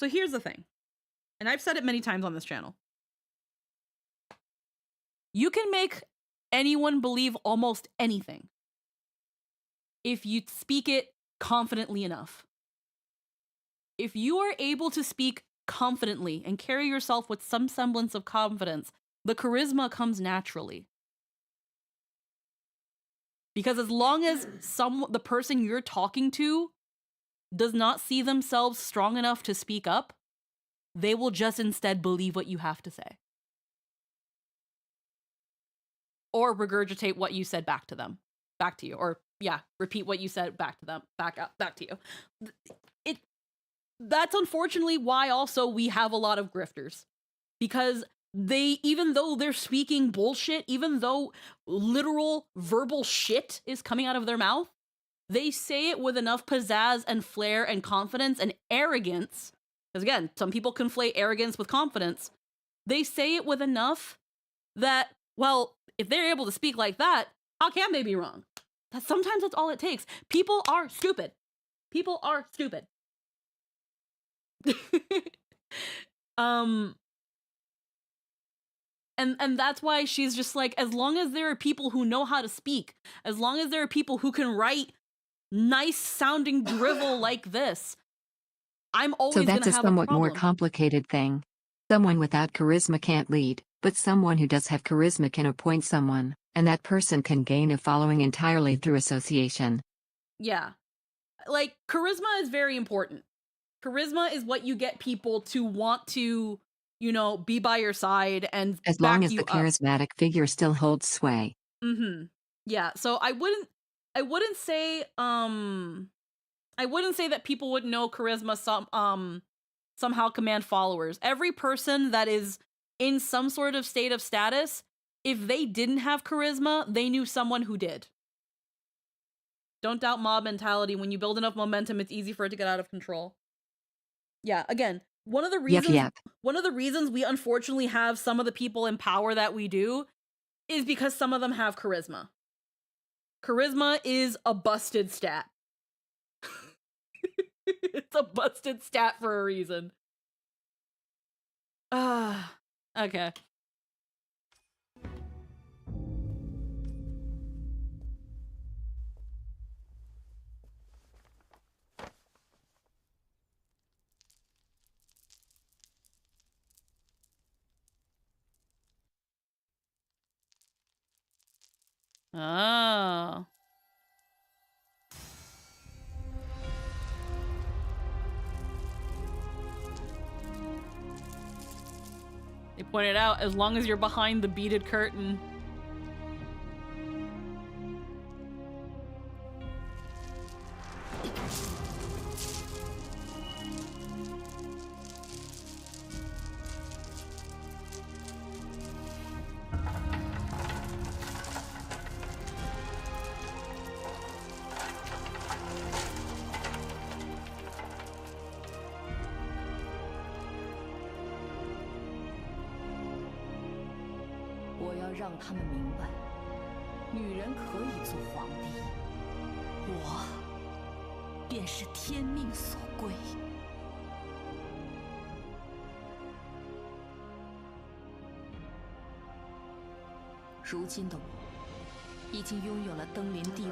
So here's the thing, and I've said it many times on this channel. You can make anyone believe almost anything if you speak it confidently enough. If you are able to speak confidently and carry yourself with some semblance of confidence, the charisma comes naturally. Because as long as the person you're talking to does not see themselves strong enough to speak up, they will just instead believe what you have to say. Or regurgitate what you said back to you. Or, yeah, repeat what you said back to them, back to you. That's unfortunately why also we have a lot of grifters. Because even though they're speaking bullshit, even though literal verbal shit is coming out of their mouth, They say it with enough pizzazz and flair and confidence and arrogance. Because again, some people conflate arrogance with confidence. They say it with enough that, well, if they're able to speak like that, how can they be wrong? Sometimes that's all it takes. People are stupid. People are stupid. And that's why she's just like, as long as there are people who know how to speak, as long as there are people who can write nice sounding drivel like this, I'm always So gonna that's a have a somewhat more problem. complicated thing. Someone without charisma can't lead, but someone who does have charisma can appoint someone, and that person can gain a following entirely through association. Yeah. Like, charisma is very important. Charisma is what you get people to want to, you know, be by your side and As back long as you the up. charismatic figure still holds sway. Mm-hmm. Yeah, so I wouldn't say that people wouldn't know charisma somehow command followers. Every person that is in some sort of state of status, if they didn't have charisma, they knew someone who did. Don't doubt mob mentality. When you build enough momentum, it's easy for it to get out of control. Yeah, again, one of the reasons we unfortunately have some of the people in power that we do is because some of them have charisma. Charisma is a busted stat. It's a busted stat for a reason. Okay. Oh. They pointed out, as long as you're behind the beaded curtain.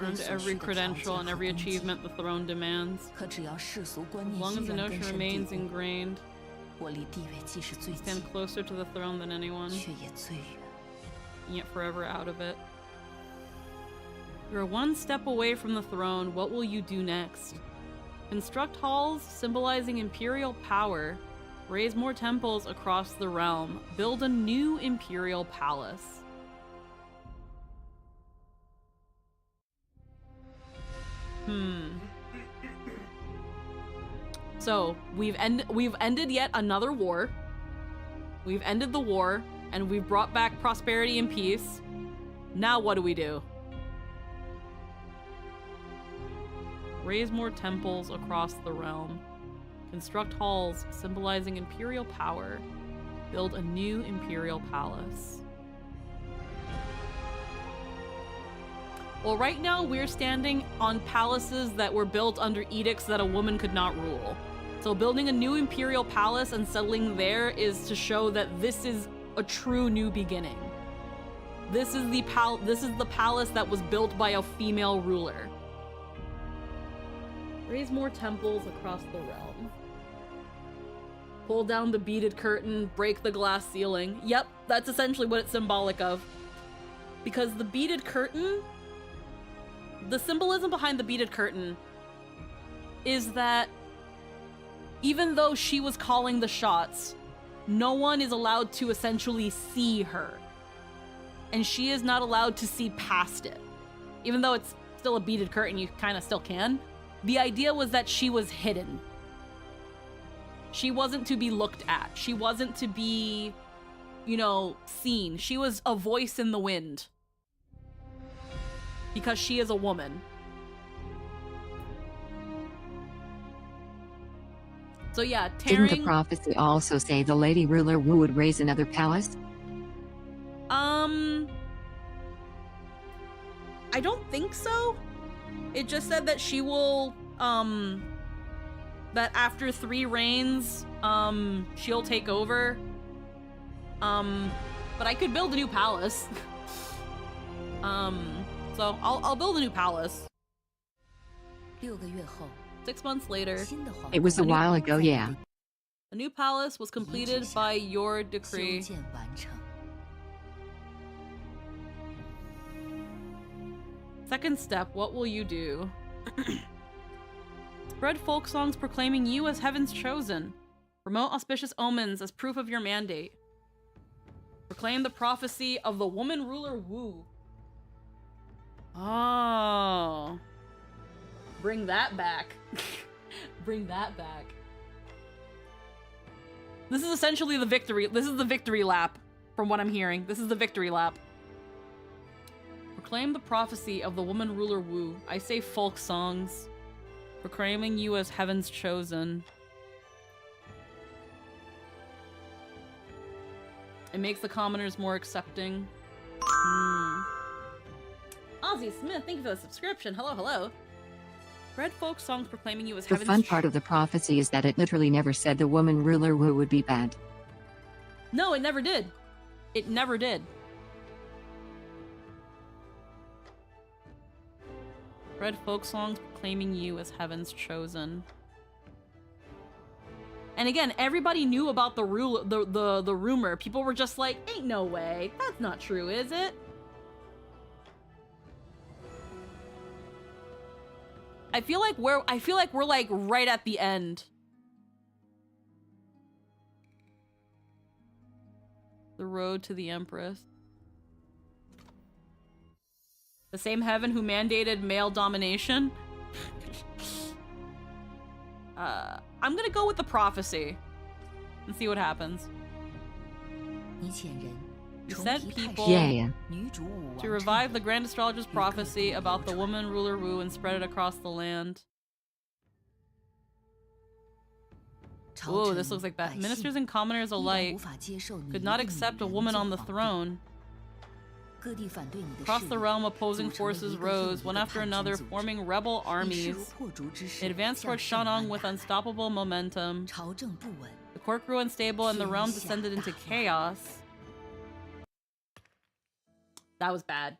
Earned every credential and every achievement the throne demands. As long as the notion remains ingrained, I stand closer to the throne than anyone, yet forever out of it. You're one step away from the throne. What will you do next? Construct halls symbolizing imperial power. Raise more temples across the realm. Build a new imperial palace. So, we've ended yet another war. We've ended the war, and we've brought back prosperity and peace. Now what do we do? Raise more temples across the realm. Construct halls symbolizing imperial power. Build a new imperial palace. Well, right now we're standing on palaces that were built under edicts that a woman could not rule. So building a new imperial palace and settling there is to show that this is a true new beginning. This is the palace that was built by a female ruler. Raise more temples across the realm. Pull down the beaded curtain, break the glass ceiling. Yep, that's essentially what it's symbolic of. Because the beaded curtain, the symbolism behind the beaded curtain is that even though she was calling the shots, no one is allowed to essentially see her. And she is not allowed to see past it. Even though it's still a beaded curtain, you kind of still can. The idea was that she was hidden. She wasn't to be looked at. She wasn't to be, you know, seen. She was a voice in the wind. Because she is a woman. So yeah, Didn't the tearing. prophecy also say the Lady Ruler Wu would raise another palace? I don't think so. It just said that she will, that after 3 reigns, she'll take over. But I could build a new palace. So I'll build a new palace. 6个月后 6 months later. It was a while ago, yeah. A new palace was completed by your decree. 修建完成。 Second step, what will you do? Spread folk songs proclaiming you as heaven's chosen. Promote auspicious omens as proof of your mandate. Proclaim the prophecy of the woman ruler Wu. Oh. Bring that back. Bring that back. This is essentially the victory. This is the victory lap, from what I'm hearing. This is the victory lap. Proclaim the prophecy of the woman ruler Wu. I say folk songs. Proclaiming you as heaven's chosen. It makes the commoners more accepting. Ozzy Smith, thank you for the subscription. Hello, hello. Spread folk songs proclaiming you as The heaven's fun part of the prophecy is that it literally never said the woman ruler Wu would be bad. No, it never did. It never did. Spread folk songs proclaiming you as heaven's chosen. And again, everybody knew about the rumor. People were just like, ain't no way. That's not true, is it? I feel like we're like right at the end. The road to the Empress. The same heaven who mandated male domination. I'm gonna go with the prophecy and see what happens. He sent people to revive the Grand Astrologer's prophecy about the woman ruler Wu and spread it across the land. Whoa, this looks like that. Ministers and commoners alike could not accept a woman on the throne. Across the realm, opposing forces rose, one after another, forming rebel armies. They advanced towards Shanong with unstoppable momentum. The court grew unstable and the realm descended into chaos. That was bad.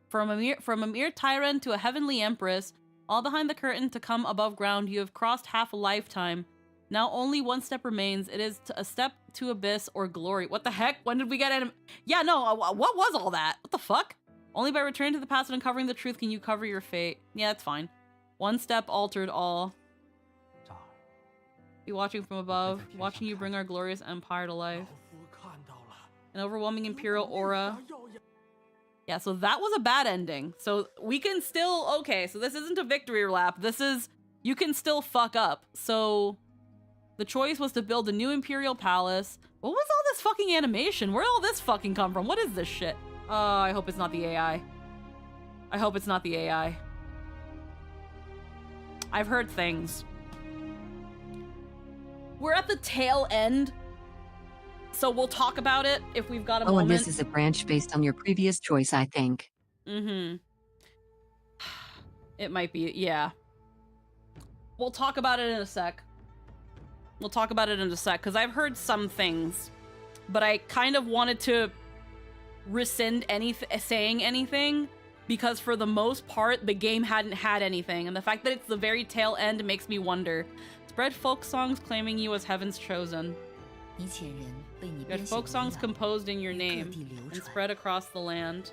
From a mere tyrant to a heavenly empress, all behind the curtain to come above ground, you have crossed half a lifetime. Now only one step remains. It is a step to abyss or glory. What the heck? When did we get in? Yeah, no, what was all that? What the fuck? Only by returning to the past and uncovering the truth can you cover your fate. Yeah, that's fine. One step altered all. Be watching from above, watching you bring our glorious empire to life. An overwhelming imperial aura. Yeah, so that was a bad ending. So we can still, okay, so this isn't a victory lap. This is, you can still fuck up. So the choice was to build a new imperial palace. What was all this fucking animation? Where'd all this fucking come from? What is this shit? I hope it's not the AI. I hope it's not the AI. I've heard things. We're at the tail end, so we'll talk about it if we've got a moment. And this is a branch based on your previous choice, I think. Mm-hmm. It might be, yeah. We'll talk about it in a sec. We'll talk about it in a sec, because I've heard some things, but I kind of wanted to rescind saying anything, because for the most part, the game hadn't had anything, and the fact that it's the very tail end makes me wonder. Spread folk songs claiming you as heaven's chosen. You had folk songs composed in your name, and spread across the land.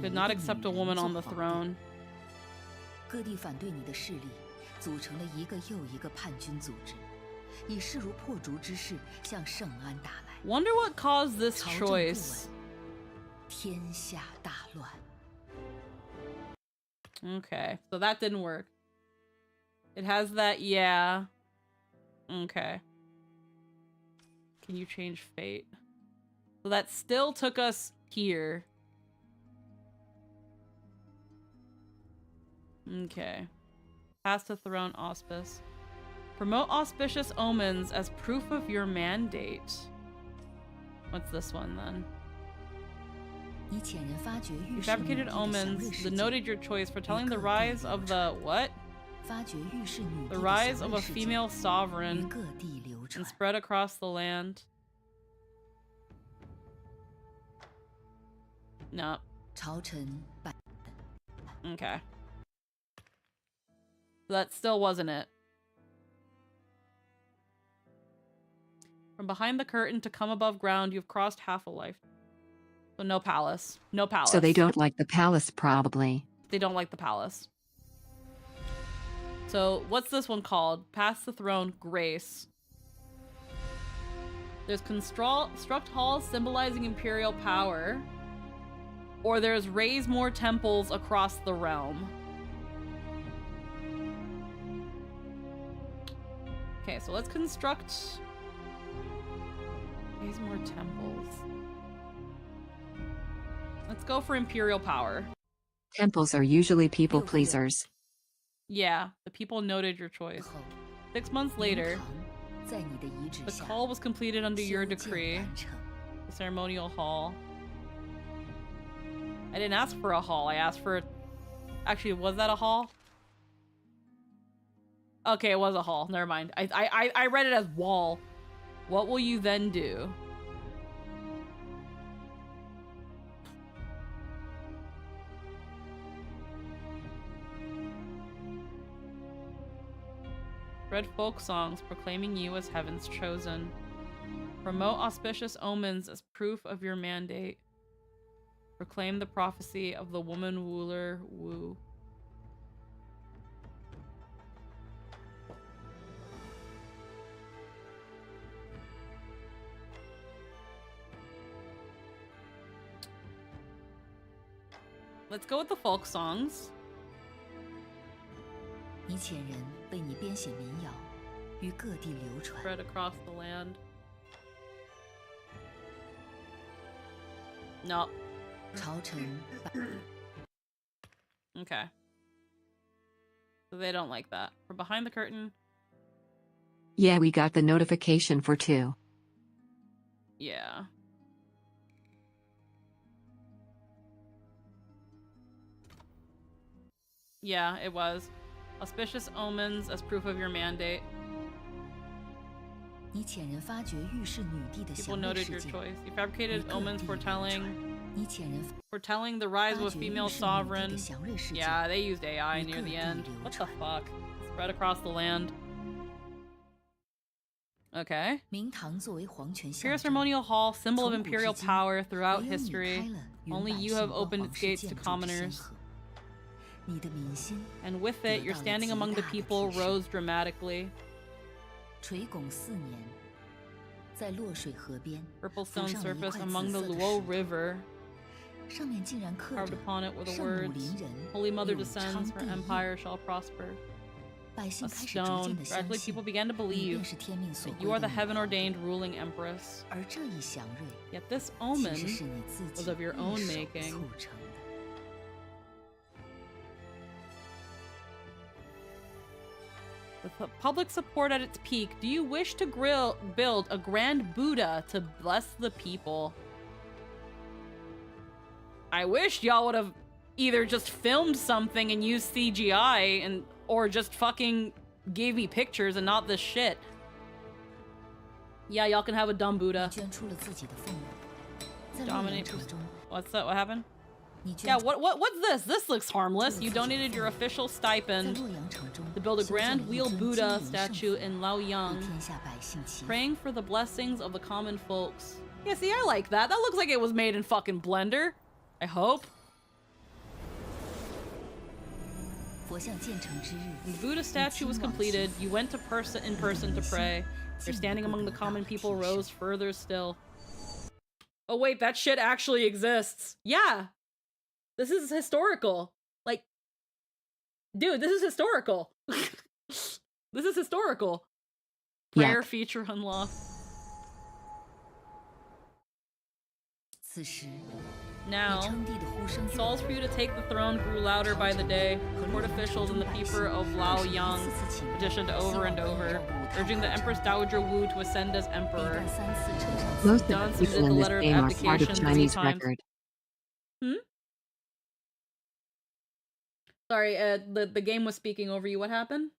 Could not accept a woman on the throne. Wonder what caused this choice. Okay, so that didn't work. It has that, yeah. Okay. Can you change fate? So that still took us here. Okay. Pass the throne auspice. Promote auspicious omens as proof of your mandate. What's this one then? You fabricated omens, denoted your choice, foretelling the rise of the what? The rise of a female sovereign and spread across the land. No. Okay. That still wasn't it. From behind the curtain to come above ground, you've crossed half a life. So no palace. No palace. So they don't like the palace, probably. They don't like the palace. So what's this one called? Pass the throne, grace. There's construct halls symbolizing imperial power. Or there's raise more temples across the realm. Okay, so let's construct... raise more temples. Let's go for imperial power. Temples are usually people pleasers. Yeah, the people noted your choice. 6 months later, the call was completed under your decree. The ceremonial hall. I didn't ask for a hall, I asked for... Actually, was that a hall? Okay, it was a hall. Never mind. I read it as wall. What will you then do? Spread folk songs proclaiming you as heaven's chosen. Promote auspicious omens as proof of your mandate. Proclaim the prophecy of the woman ruler Wu. Let's go with the folk songs. Spread across the land. No. Okay. So they don't like that. From behind the curtain. Yeah, we got the notification for 2. Yeah. Yeah, it was. Auspicious omens as proof of your mandate. People noted your choice. You fabricated omens foretelling the rise of a female sovereign. Yeah, they used AI near the end. What the fuck? Spread across the land. Okay. Imperial Ceremonial Hall, symbol of imperial power throughout history. Only you have opened its gates to commoners. And with it, your standing among the people rose dramatically. Purple stone surface among the Luo River. Carved upon it were the words, Holy Mother descends, her empire shall prosper. A stone. Gradually people began to believe that you are the heaven-ordained ruling empress. Yet this omen was of your own making. With the public support at its peak, do you wish to build a grand Buddha to bless the people? I wish y'all would have either just filmed something and used CGI or just fucking gave me pictures and not this shit. Yeah, y'all can have a dumb Buddha. Dominate. What's that? What happened? Yeah, what's this? This looks harmless. You donated your official stipend to build a grand wheel Buddha statue in Laoyang, praying for the blessings of the common folks. Yeah, see, I like that. That looks like it was made in fucking Blender. I hope. The Buddha statue was completed. You went in person to pray. Your standing among the common people rose further still. Oh wait, that shit actually exists. Yeah. This is historical. Like, dude, this is historical. This is historical. Prayer feature unlocked. Now, calls for you to take the throne grew louder by the day. Court officials and the people of Laoyang petitioned over and over, urging the Empress Dowager Wu to ascend as emperor. Most of Don the people submitted the in this letter of game are part of abdication 3 Chinese times. record. Sorry, the game was speaking over you. What happened?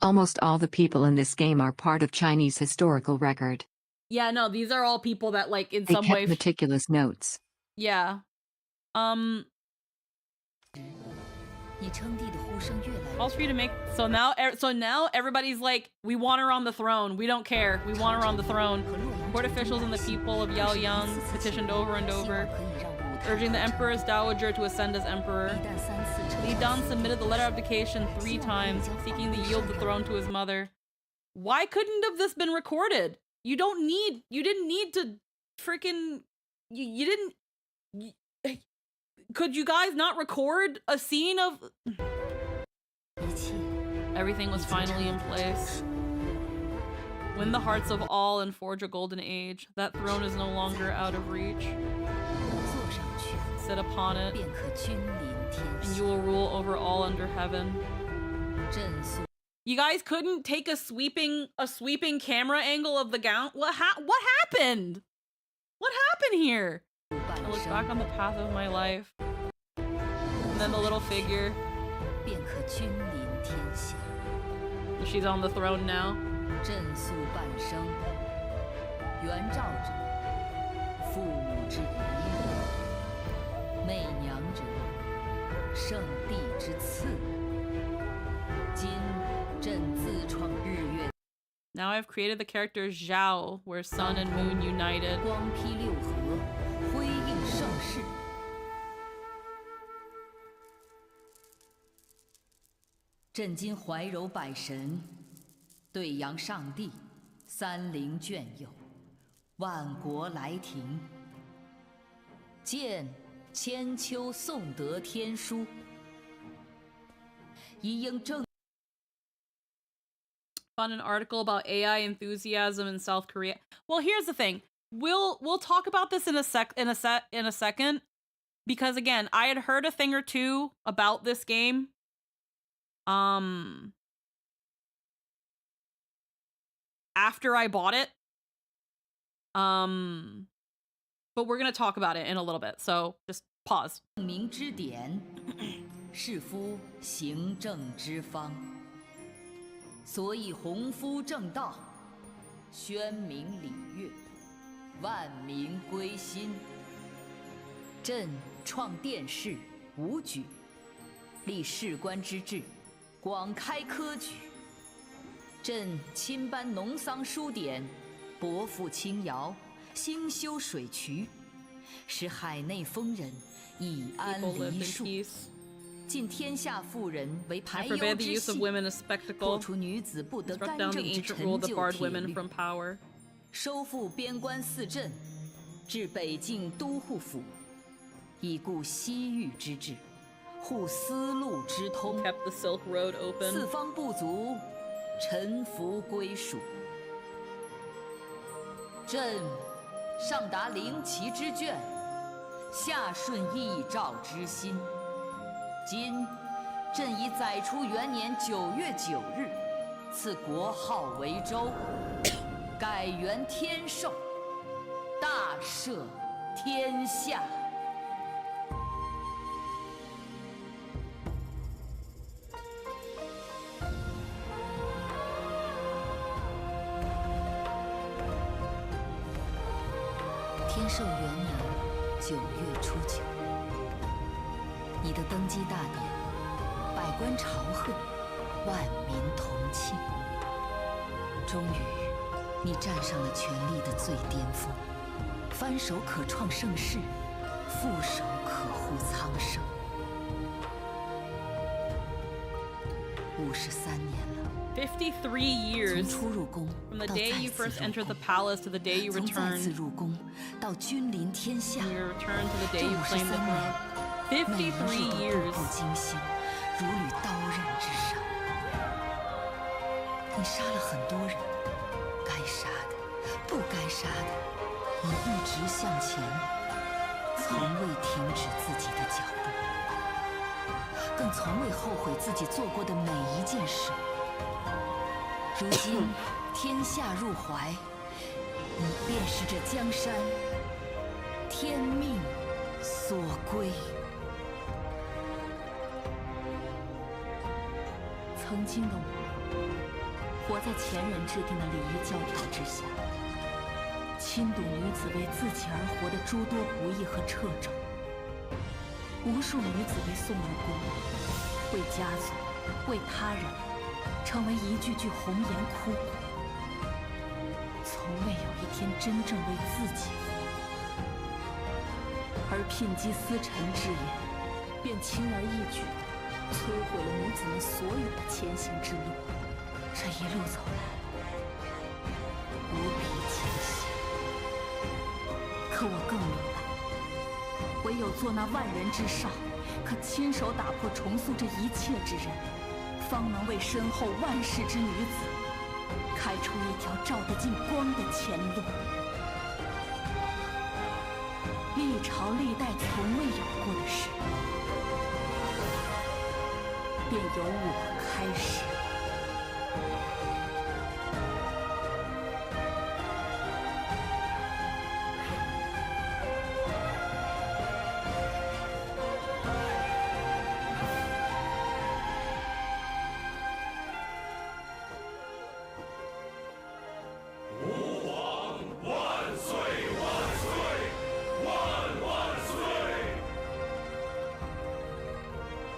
Almost all the people in this game are part of Chinese historical record. Yeah, no, these are all people that, like, in They some kept way... meticulous notes. Yeah. Calls for you to make... So now everybody's like, we want her on the throne. We don't care. We want her on the throne. Court officials and the people of Yaoyang petitioned over and over, urging the Empress Dowager to ascend as emperor. Li Dan submitted the letter of abdication 3 times, seeking to yield the throne to his mother. Why couldn't have this been recorded? You didn't need to freaking... You didn't... Could you guys not record a scene of... Everything was finally in place. Win the hearts of all and forge a golden age. That throne is no longer out of reach. Sit upon it, and you will rule over all under heaven. You guys couldn't take a sweeping camera angle of the gown? What happened? What happened here? I look back on the path of my life. And then the little figure. She's on the throne now. Now I've created the character Zhao, where sun and moon united. Found an article about AI enthusiasm in South Korea. Well, here's the thing. We'll talk about this in a second, because again, I had heard a thing or two about this game. After I bought it. But we're gonna talk about it in a little bit, so just pause. I forbade the use of women as spectacle. Struck down the ancient rule that barred women from power. Kept the Silk Road open. 今朕以载初元年9月9日，赐国号为周，改元天授，大赦天下。天授元年9月初9。 你的登基大典，百官朝贺，万民同庆。终于，你站上了权力的最巅峰，翻手可创盛世，覆手可护苍生。53年了。 53 years from the day you first entered the palace to the day you returned. 从再次入宫到君临天下， From your return to the day you claimed the throne. 53 years. 步惊心，如履刀刃之上。你杀了很多人，该杀的，不该杀的，你一直向前，从未停止自己的脚步，更从未后悔自己做过的每一件事。如今天下入怀，你便是这江山天命所归。曾经的我，活在前人制定的礼仪教条之下，亲睹女子为自己而活的诸多不义和掣肘。无数女子被送入宫，为家族，为他人，成为一句句红颜枯骨，从未有一天真正为自己活。而聘姬司晨之言，便轻而易举地摧毁了女子们所有的前行之路。这一路走来，无比艰辛。可我更明白，唯有做那万人之上，可亲手打破重塑这一切之人，方能为身后万世之女子开出一条照得进光的前路。历朝历代从未有过的事，便由我开始。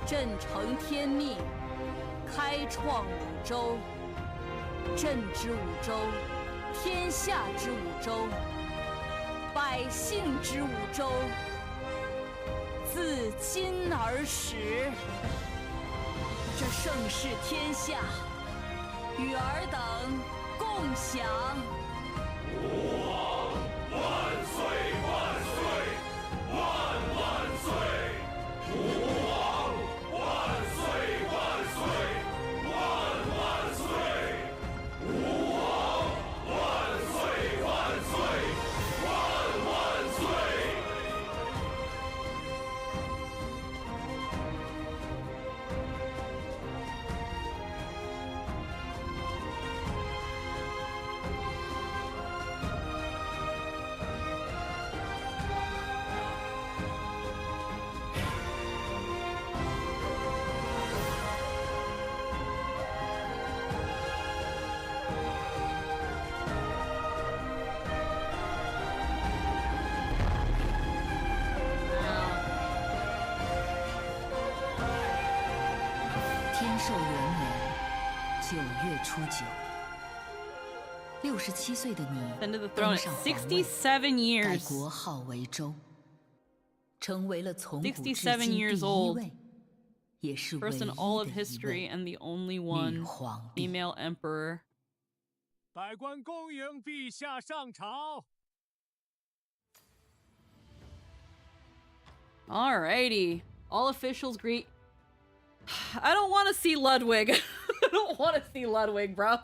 朕承天命，开创五洲。朕之五洲，天下之五洲，百姓之五洲，自今而始。这盛世天下，与尔等共享。吾王万岁万岁万万岁！吾王万岁万岁万万岁！吾王万岁万岁万万岁！天寿元年9月初9，67岁的你 Ascended the throne 登 at 上皇位， 67 改 years. 国号为周，成为了从古至今67第 years 一 old. 位，也是唯一 First 的 in all of 一 history 位 and the only 女 one 皇帝。 female emperor. 百官恭迎陛下上朝。 Alrighty. All officials greet. I don't want to see Ludwig. I don't want to see Ludwig, bro.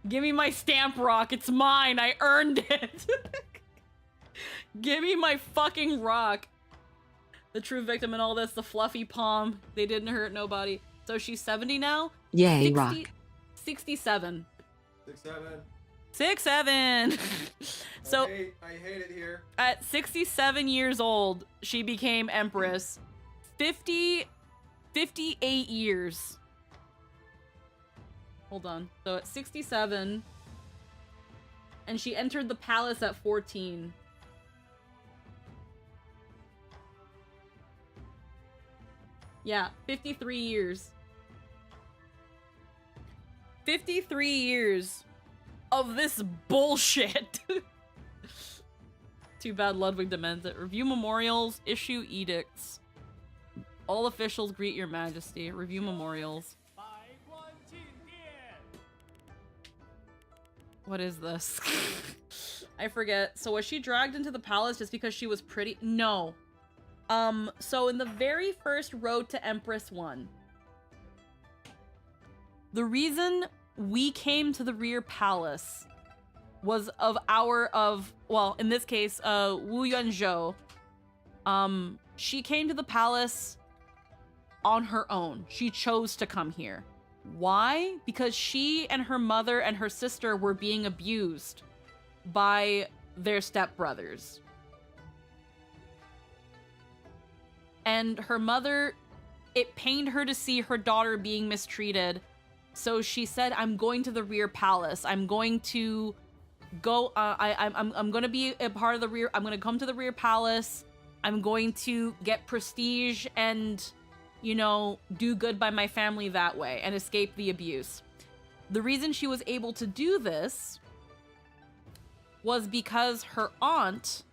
Give me my stamp rock. It's mine. I earned it. Give me my fucking rock. The true victim in all this, the fluffy palm. They didn't hurt nobody. So she's 70 now? Yay, rock. 67. 6'7". 6'7". So I hate it here. at 67 years old, she became Empress. 58 years. Hold on. So at 67, and she entered the palace at 14. Yeah, 53 years. 53 years of this bullshit. Too bad Ludwig demands it. Review memorials, issue edicts. All officials greet your majesty. Review memorials. What is this? I forget. So was she dragged into the palace just because she was pretty? No. So in the very first Road to Empress 1, the reason we came to the rear palace was well, in this case, Wu Yunzhou. She came to the palace on her own. She chose to come here. Why? Because she and her mother and her sister were being abused by their stepbrothers. And her mother, it pained her to see her daughter being mistreated. So she said, I'm going to the rear palace. I'm going to go, I'm going to be a part of the rear, I'm going to come to the rear palace. I'm going to get prestige and, you know, do good by my family that way and escape the abuse. The reason she was able to do this was because her aunt,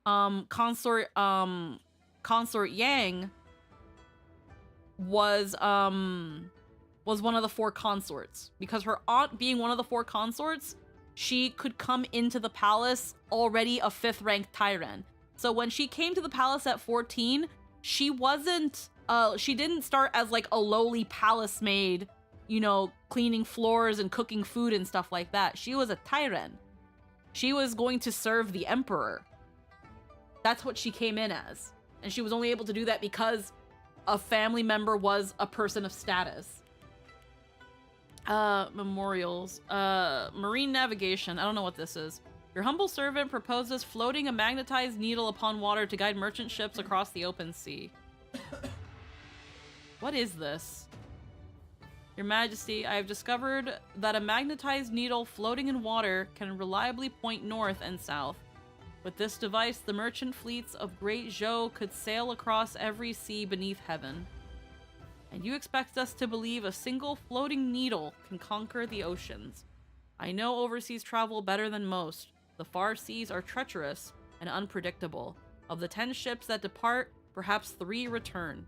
consort Yang, was one of the 4 consorts. Because her aunt being one of the 4 consorts, she could come into the palace already a 5th ranked Tyran. So when she came to the palace at 14, she wasn't, she didn't start as like a lowly palace maid, you know, cleaning floors and cooking food and stuff like that. She was a Tyran. She was going to serve the emperor. That's what she came in as. And she was only able to do that because a family member was a person of status. Memorials. Marine navigation. I don't know what this is. Your humble servant proposes floating a magnetized needle upon water to guide merchant ships across the open sea. What is this? Your Majesty, I have discovered that a magnetized needle floating in water can reliably point north and south. With this device, the merchant fleets of Great Zhou could sail across every sea beneath heaven. And you expect us to believe a single floating needle can conquer the oceans. I know overseas travel better than most. The far seas are treacherous and unpredictable. Of the 10 ships that depart, perhaps 3 return.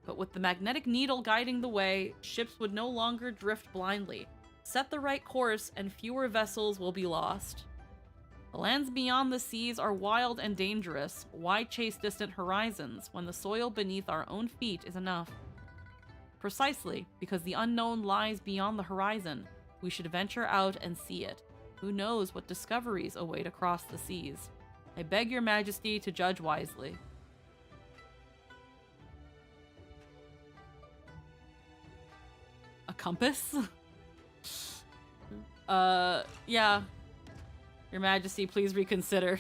But with the magnetic needle guiding the way, ships would no longer drift blindly. Set the right course and fewer vessels will be lost. The lands beyond the seas are wild and dangerous. Why chase distant horizons when the soil beneath our own feet is enough? Precisely, because the unknown lies beyond the horizon, we should venture out and see it. Who knows what discoveries await across the seas? I beg your Majesty to judge wisely. A compass? Yeah. Your Majesty, please reconsider.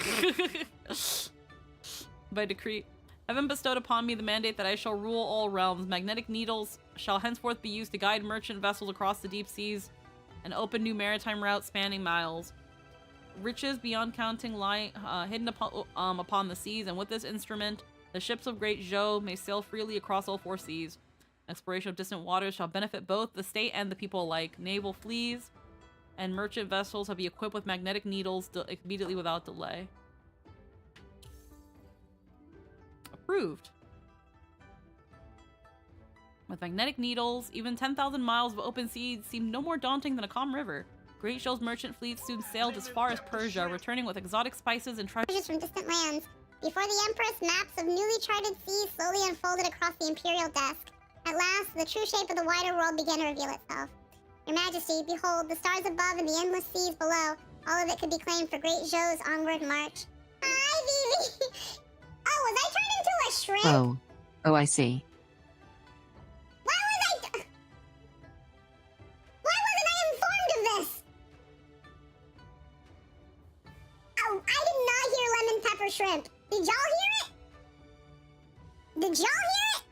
By decree. Heaven bestowed upon me the mandate that I shall rule all realms. Magnetic needles shall henceforth be used to guide merchant vessels across the deep seas and open new maritime routes spanning miles. Riches beyond counting lie hidden upon the seas, and with this instrument, the ships of Great Zhou may sail freely across all 4 seas. Exploration of distant waters shall benefit both the state and the people alike. Naval fleets and merchant vessels shall be equipped with magnetic needles immediately without delay. Approved. With magnetic needles, even 10,000 miles of open sea seemed no more daunting than a calm river. Great Zhou's merchant fleet soon sailed as far as Persia, returning with exotic spices and treasures from distant lands. Before the Empress, maps of newly charted seas slowly unfolded across the Imperial desk. At last, the true shape of the wider world began to reveal itself. Your Majesty, behold, the stars above and the endless seas below. All of it could be claimed for Great Zhou's onward march. Hi, Vivi! Oh, was I turned into a shrimp? Oh, I see. Why wasn't I informed of this? Oh, I did not hear lemon pepper shrimp. Did y'all hear it? Did y'all hear it?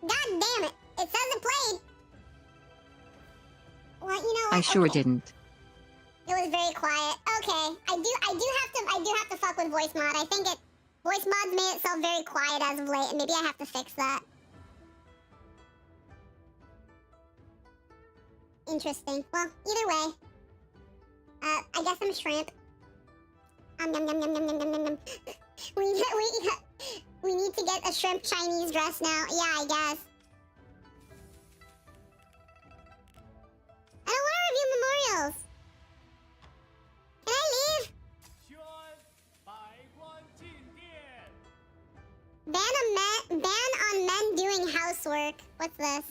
God damn it. It says it played. Well, you know what? I sure didn't. It was very quiet. Okay. I do have to fuck with voice mod. I think voice mod's made itself very quiet as of late, and maybe I have to fix that. Interesting. Well, either way. I guess I'm shrimp. Yum yum yum yum yum yum yum. We need to get a shrimp Chinese dress now. Yeah, I guess. I don't want to review memorials. Can I leave? ban on men doing housework. What's this?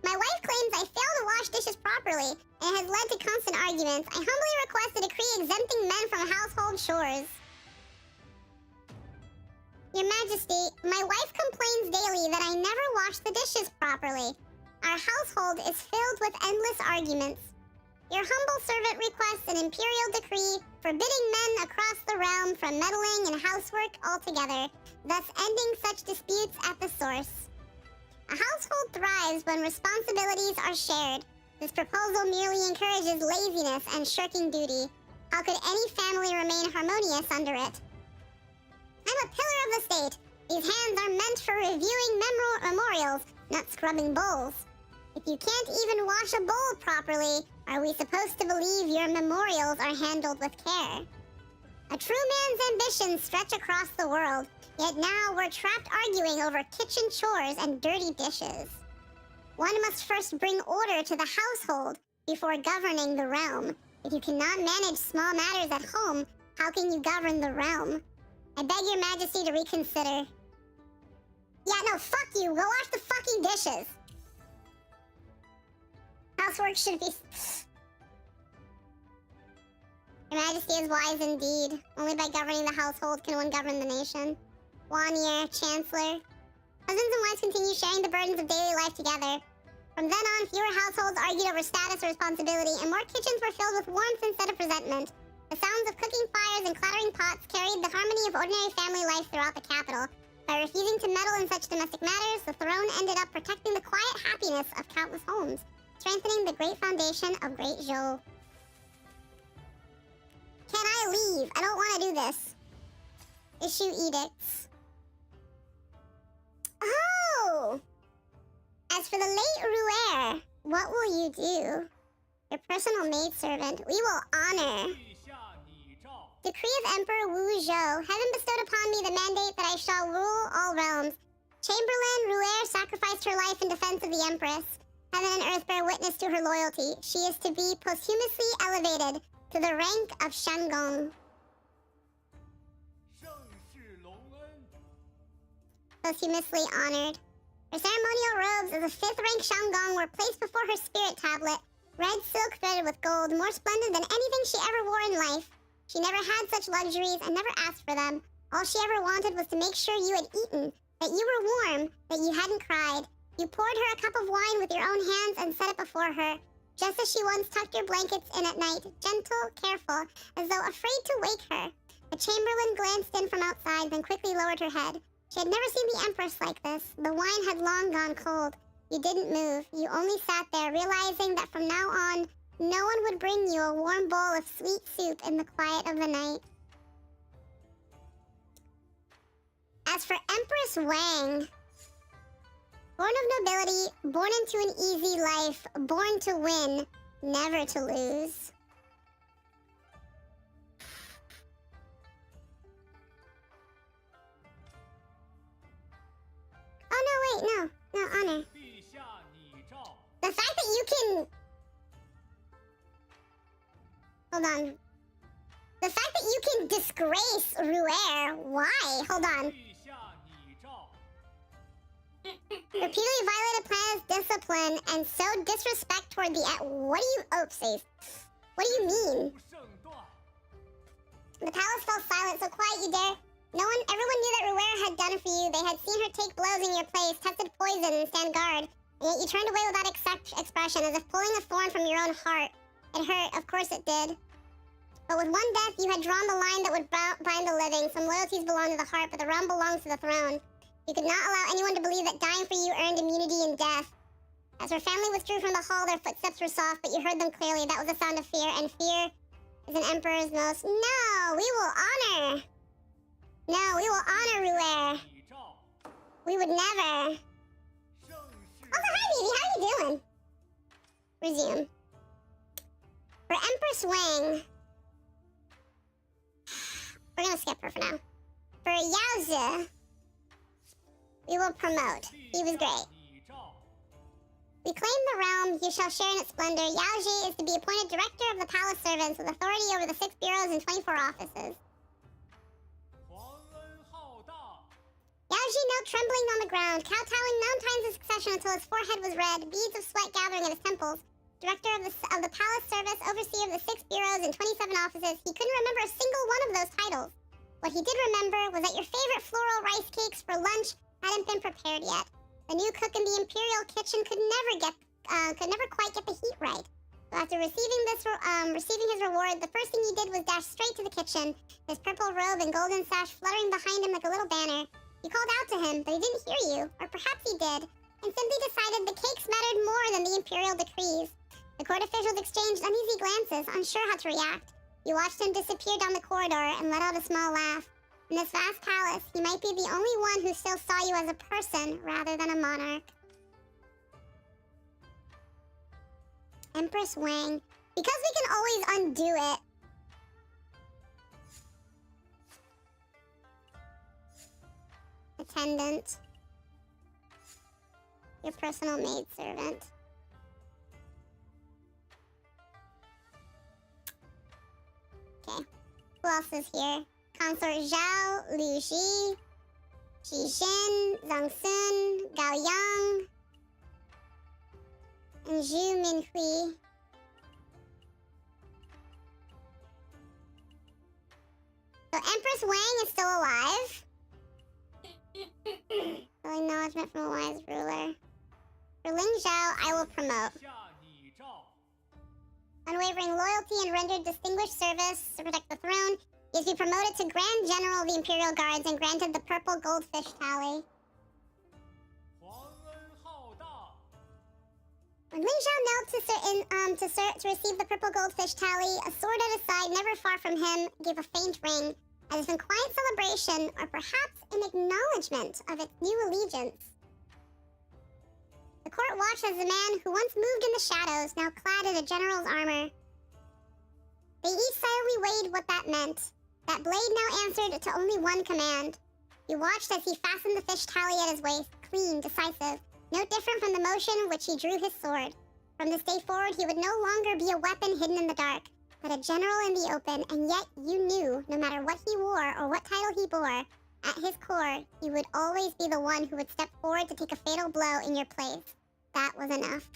My wife claims I fail to wash dishes properly, and it has led to constant arguments. I humbly request a decree exempting men from household chores. Your Majesty, my wife complains daily that I never wash the dishes properly. Our household is filled with endless arguments. Your humble servant requests an imperial decree forbidding men across the realm from meddling in housework altogether, thus ending such disputes at the source. A household thrives when responsibilities are shared. This proposal merely encourages laziness and shirking duty. How could any family remain harmonious under it? I'm a pillar of the state. These hands are meant for reviewing memorials, not scrubbing bowls. If you can't even wash a bowl properly, are we supposed to believe your memorials are handled with care? A true man's ambitions stretch across the world, yet now we're trapped arguing over kitchen chores and dirty dishes. One must first bring order to the household before governing the realm. If you cannot manage small matters at home, how can you govern the realm? I beg your Majesty to reconsider. Yeah, no, fuck you. Go wash the fucking dishes. Housework should be... Your Majesty is wise indeed. Only by governing the household can one govern the nation. Wanier, Chancellor. Husbands and wives continue sharing the burdens of daily life together. From then on, fewer households argued over status or responsibility, and more kitchens were filled with warmth instead of resentment. The sounds of cooking fires and clattering pots carried the harmony of ordinary family life throughout the capital. By refusing to meddle in such domestic matters, the throne ended up protecting the quiet happiness of countless homes, strengthening the great foundation of Great Zhou. Can I leave? I don't want to do this. Issue edicts. Oh! As for the late Ruer, what will you do? Your personal maidservant, we will honor. Decree of Emperor Wu Zhou. Heaven bestowed upon me the mandate that I shall rule all realms. Chamberlain Ruer sacrificed her life in defense of the Empress. Heaven and earth bear witness to her loyalty. She is to be posthumously elevated to the rank of Shangong. Posthumously honored. Her ceremonial robes as a fifth-rank Shangong were placed before her spirit tablet, red silk threaded with gold, more splendid than anything she ever wore in life. She never had such luxuries and never asked for them. All she ever wanted was to make sure you had eaten, that you were warm, that you hadn't cried. You poured her a cup of wine with your own hands and set it before her, just as she once tucked your blankets in at night, gentle, careful, as though afraid to wake her. A chamberlain glanced in from outside, then quickly lowered her head. She had never seen the Empress like this. The wine had long gone cold. You didn't move. You only sat there, realizing that from now on, no one would bring you a warm bowl of sweet soup in the quiet of the night. As for Empress Wang, born of nobility, born into an easy life, born to win, never to lose. Oh, no, wait, no, honor. The fact that you can... Hold on. The fact that you can disgrace Ruer, why? Hold on. Repeatedly violated planet's discipline and so disrespect toward the... What do you... Oopsies. What do you mean? The palace fell silent, so quiet you dare. Everyone knew that Ruer had done it for you. They had seen her take blows in your place, tested poison, and stand guard. And yet you turned away without expression, as if pulling a thorn from your own heart. It hurt, of course it did. But with one death, you had drawn the line that would bind the living. Some loyalties belong to the heart, but the realm belongs to the throne. You could not allow anyone to believe that dying for you earned immunity in death. As her family withdrew from the hall, their footsteps were soft, but you heard them clearly. That was the sound of fear, and fear is an emperor's most... No, we will honor. No, we will honor Ruer. We would never. Also, hi, Vivi. How are you doing? Resume. For Empress Wang... We're gonna skip her for now. For Yaozi, we will promote. He was great. We claim the realm, you shall share in its splendor. Yaoji is to be appointed director of the palace servants with authority over the 6 bureaus and 24 offices. Yaoji Ji knelt trembling on the ground, kowtowing 9 times in succession until his forehead was red, beads of sweat gathering at his temples. Director of the palace service, overseer of the 6 bureaus and 27 offices, he couldn't remember a single one of those titles. What he did remember was that your favorite floral rice cakes for lunch hadn't been prepared yet. The new cook in the imperial kitchen could never quite get the heat right. So after receiving his reward, the first thing he did was dash straight to the kitchen, his purple robe and golden sash fluttering behind him like a little banner. You called out to him, but he didn't hear you, or perhaps he did, and simply decided the cakes mattered more than the imperial decrees. The court officials exchanged uneasy glances, unsure how to react. You watched him disappear down the corridor and let out a small laugh. In this vast palace, he might be the only one who still saw you as a person rather than a monarch. Empress Wang. Because we can always undo it. Attendant. Your personal maidservant. Okay. Who else is here? Consort Zhao, Liu Ji, Ji Xin, Zhang Sun, Gao Yang, and Zhu Minhui. So Empress Wang is still alive. Acknowledgement from a wise ruler. For Ling Zhao, I will promote. Unwavering loyalty and rendered distinguished service to protect the throne. He is to be promoted to Grand General of the Imperial Guards and granted the purple goldfish tally. When Ling Zhao knelt to receive the purple goldfish tally, a sword at his side, never far from him, gave a faint ring, as if in quiet celebration, or perhaps in acknowledgement of its new allegiance. The court watched as the man who once moved in the shadows, now clad in a general's armor. They each silently weighed what that meant. That blade now answered to only one command. You watched as he fastened the fish tally at his waist, clean, decisive, no different from the motion which he drew his sword. From this day forward, he would no longer be a weapon hidden in the dark, but a general in the open, and yet you knew, no matter what he wore or what title he bore, at his core, he would always be the one who would step forward to take a fatal blow in your place. That was enough.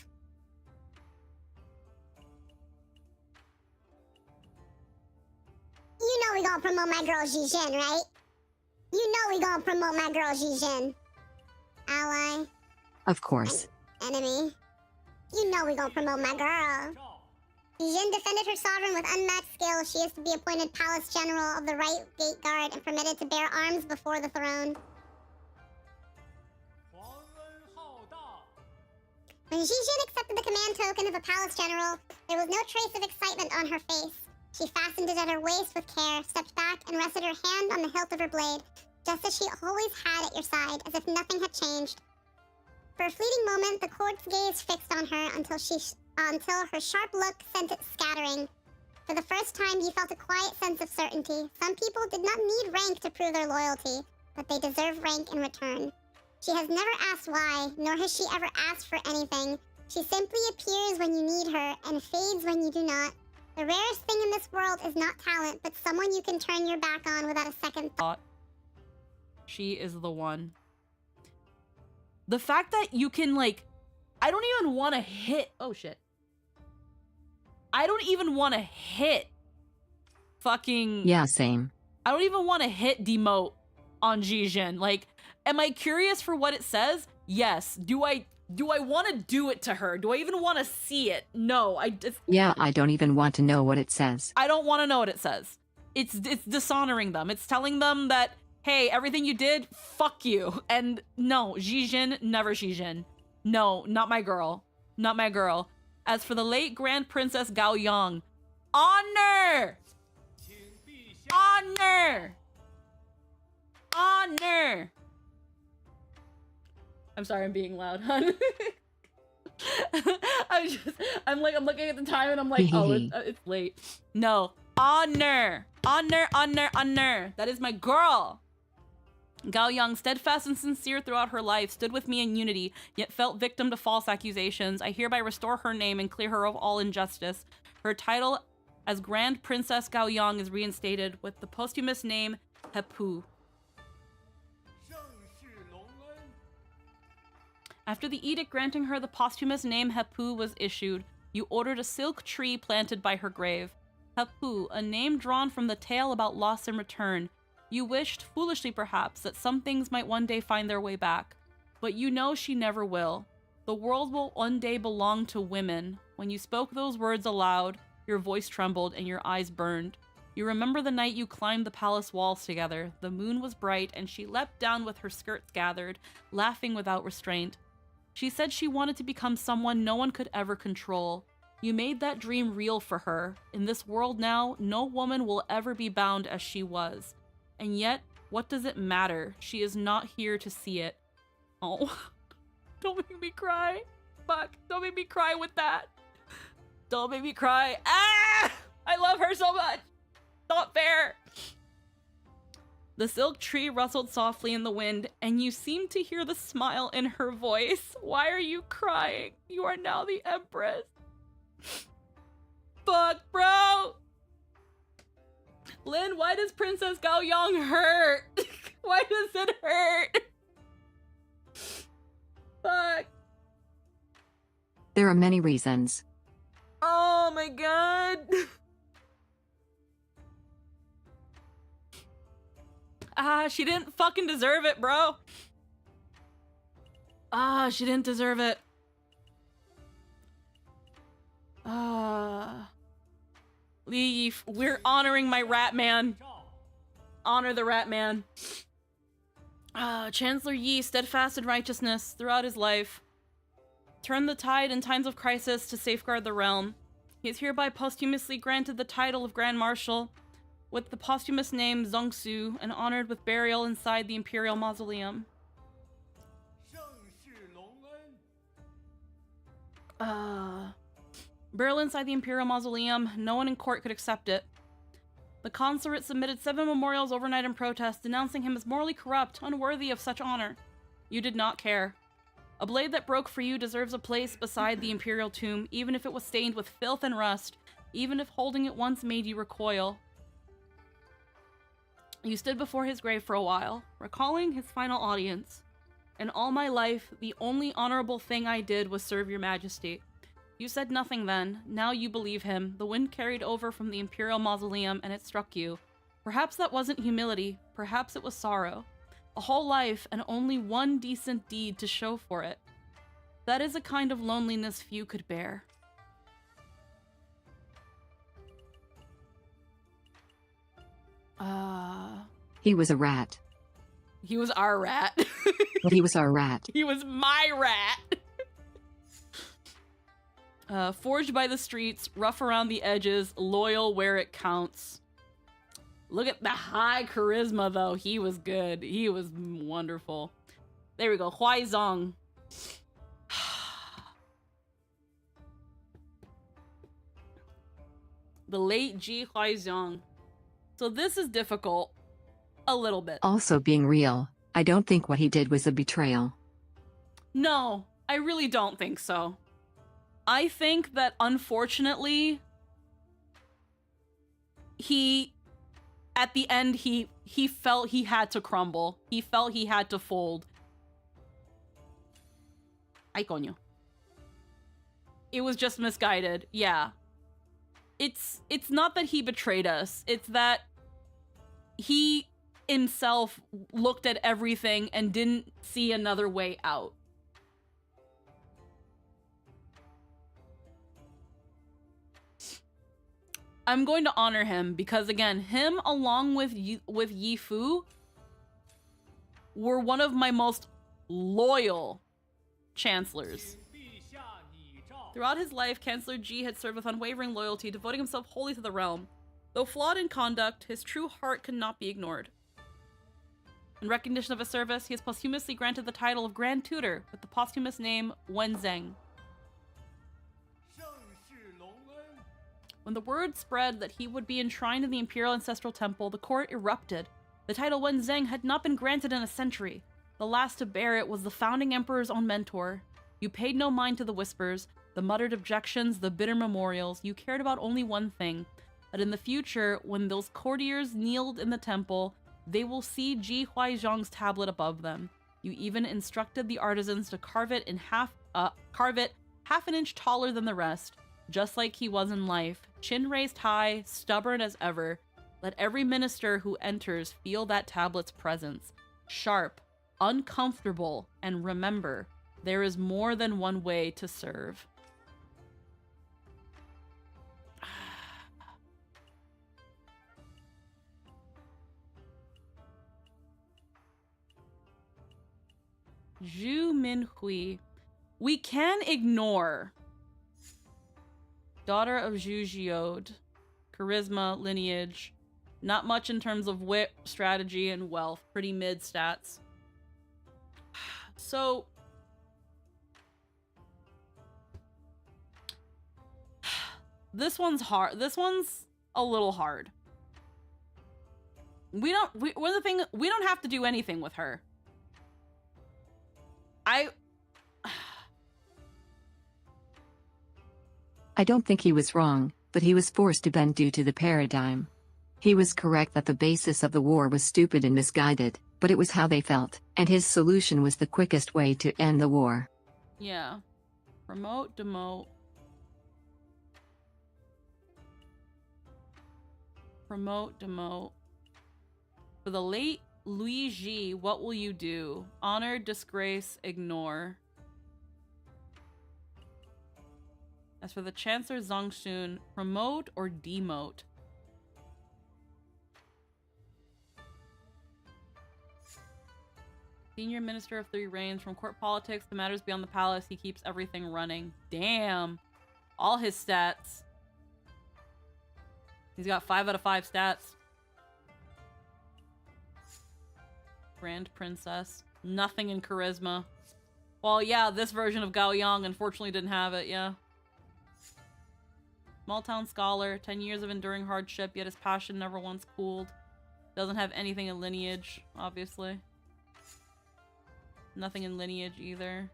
You know we gonna promote my girl Ji Xin, right? You know we gonna promote my girl Ji Xin. Ally. Of course. Enemy. You know we gonna promote my girl. Ji Xin defended her sovereign with unmatched skill. She is to be appointed Palace General of the Right Gate Guard and permitted to bear arms before the throne. When Ji Xin accepted the command token of a Palace General, there was no trace of excitement on her face. She fastened it at her waist with care, stepped back, and rested her hand on the hilt of her blade, just as she always had at your side, as if nothing had changed. For a fleeting moment, the court's gaze fixed on her until her sharp look sent it scattering. For the first time, you felt a quiet sense of certainty. Some people did not need rank to prove their loyalty, but they deserve rank in return. She has never asked why, nor has she ever asked for anything. She simply appears when you need her, and fades when you do not. The rarest thing in this world is not talent, but someone you can turn your back on without a second thought. She is the one. The fact that you can, like, I don't even want to hit. Oh, shit. I don't even want to hit fucking. Yeah, same. I don't even want to hit demote on Ji Xin. Like, am I curious for what it says? Yes. Do I want to do it to her? Do I even want to see it? No. Yeah, I don't even want to know what it says. I don't want to know what it says. It's dishonoring them. It's telling them that, hey, everything you did, fuck you. And no, Ji Xin, never Ji Xin. No, not my girl. Not my girl. As for the late Grand Princess Gao Yang, honor! Honor! Honor! I'm sorry, I'm being loud, hon. I'm looking at the time and I'm like, oh, it's late. No, honor, honor, honor, honor. That is my girl. Gao Yang, steadfast and sincere throughout her life, stood with me in unity, yet felt victim to false accusations. I hereby restore her name and clear her of all injustice. Her title as Grand Princess Gao Yang is reinstated with the posthumous name Hepu. After the edict granting her the posthumous name Hepu was issued, you ordered a silk tree planted by her grave. Hepu, a name drawn from the tale about loss and return. You wished, foolishly perhaps, that some things might one day find their way back. But you know she never will. The world will one day belong to women. When you spoke those words aloud, your voice trembled and your eyes burned. You remember the night you climbed the palace walls together. The moon was bright and she leapt down with her skirts gathered, laughing without restraint. She said she wanted to become someone no one could ever control. You made that dream real for her. In this world now, no woman will ever be bound as she was. And yet, what does it matter? She is not here to see it. Oh, don't make me cry. Fuck, don't make me cry with that. Don't make me cry. Ah! I love her so much. Not fair. The silk tree rustled softly in the wind, and you seemed to hear the smile in her voice. Why are you crying? You are now the Empress. Fuck, bro. Lin, why does Princess Gao Yang hurt? Why does it hurt? Fuck. There are many reasons. Oh my god. She didn't fucking deserve it, bro. She didn't deserve it. Li Yi, we're honoring my rat man. Honor the rat man. Chancellor Yi, steadfast in righteousness throughout his life, turned the tide in times of crisis to safeguard the realm. He is hereby posthumously granted the title of Grand Marshal, with the posthumous name Zongsu, and honored with burial inside the Imperial Mausoleum. Burial inside the Imperial Mausoleum, no one in court could accept it. The consulate submitted 7 memorials overnight in protest, denouncing him as morally corrupt, unworthy of such honor. You did not care. A blade that broke for you deserves a place beside the Imperial tomb, even if it was stained with filth and rust, even if holding it once made you recoil. You stood before his grave for a while, recalling his final audience. In all my life, the only honorable thing I did was serve your majesty. You said nothing then. Now you believe him. The wind carried over from the Imperial Mausoleum and it struck you. Perhaps that wasn't humility. Perhaps it was sorrow. A whole life and only one decent deed to show for it. That is a kind of loneliness few could bear. He was a rat. He was our rat. But he was our rat. He was my rat. Forged by the streets, rough around the edges, loyal where it counts. Look at the high charisma, though. He was good. He was wonderful. There we go. Huaizong. The late Ji Huaizong. So this is difficult. A little bit. Also being real, I don't think what he did was a betrayal. No, I really don't think so. I think that, unfortunately, at the end, he felt he had to crumble. He felt he had to fold. Ay, coño. It was just misguided. Yeah. It's not that he betrayed us. It's that he himself looked at everything and didn't see another way out. I'm going to honor him because, again, him along with Yi Fu were one of my most loyal chancellors. Throughout his life, Chancellor Ji had served with unwavering loyalty, devoting himself wholly to the realm. Though flawed in conduct, his true heart could not be ignored. In recognition of his service, he is posthumously granted the title of Grand Tutor with the posthumous name Wenzheng. When the word spread that he would be enshrined in the Imperial Ancestral Temple, the court erupted. The title Wenzheng had not been granted in a century. The last to bear it was the founding emperor's own mentor. You paid no mind to the whispers, the muttered objections, the bitter memorials. You cared about only one thing, that in the future, when those courtiers kneeled in the temple, they will see Ji Huaizhong's tablet above them. You even instructed the artisans to carve it half an inch taller than the rest, just like he was in life, chin raised high, stubborn as ever. Let every minister who enters feel that tablet's presence, sharp, uncomfortable, and remember, there is more than one way to serve. Zhu Minhui. We can ignore. Daughter of Zhu Jiode. Charisma, lineage. Not much in terms of wit, strategy, and wealth. Pretty mid stats. So... this one's hard. This one's a little hard. We don't have to do anything with her. I don't think he was wrong, but he was forced to bend due to the paradigm. He was correct that the basis of the war was stupid and misguided, but it was how they felt, and his solution was the quickest way to end the war. Yeah. Promote, demote. Promote, demote. For the late Luigi, what will you do? Honor, disgrace, ignore. As for the Chancellor Zongxun, promote or demote? Senior Minister of Three Reigns, from court politics to matters beyond the palace, he keeps everything running. Damn. All his stats. He's got 5 out of 5 stats. Grand Princess. Nothing in charisma. Well, yeah, this version of Gao Yang unfortunately didn't have it, yeah. Small town scholar, 10 years of enduring hardship, yet his passion never once cooled. Doesn't have anything in lineage, obviously. Nothing in lineage either.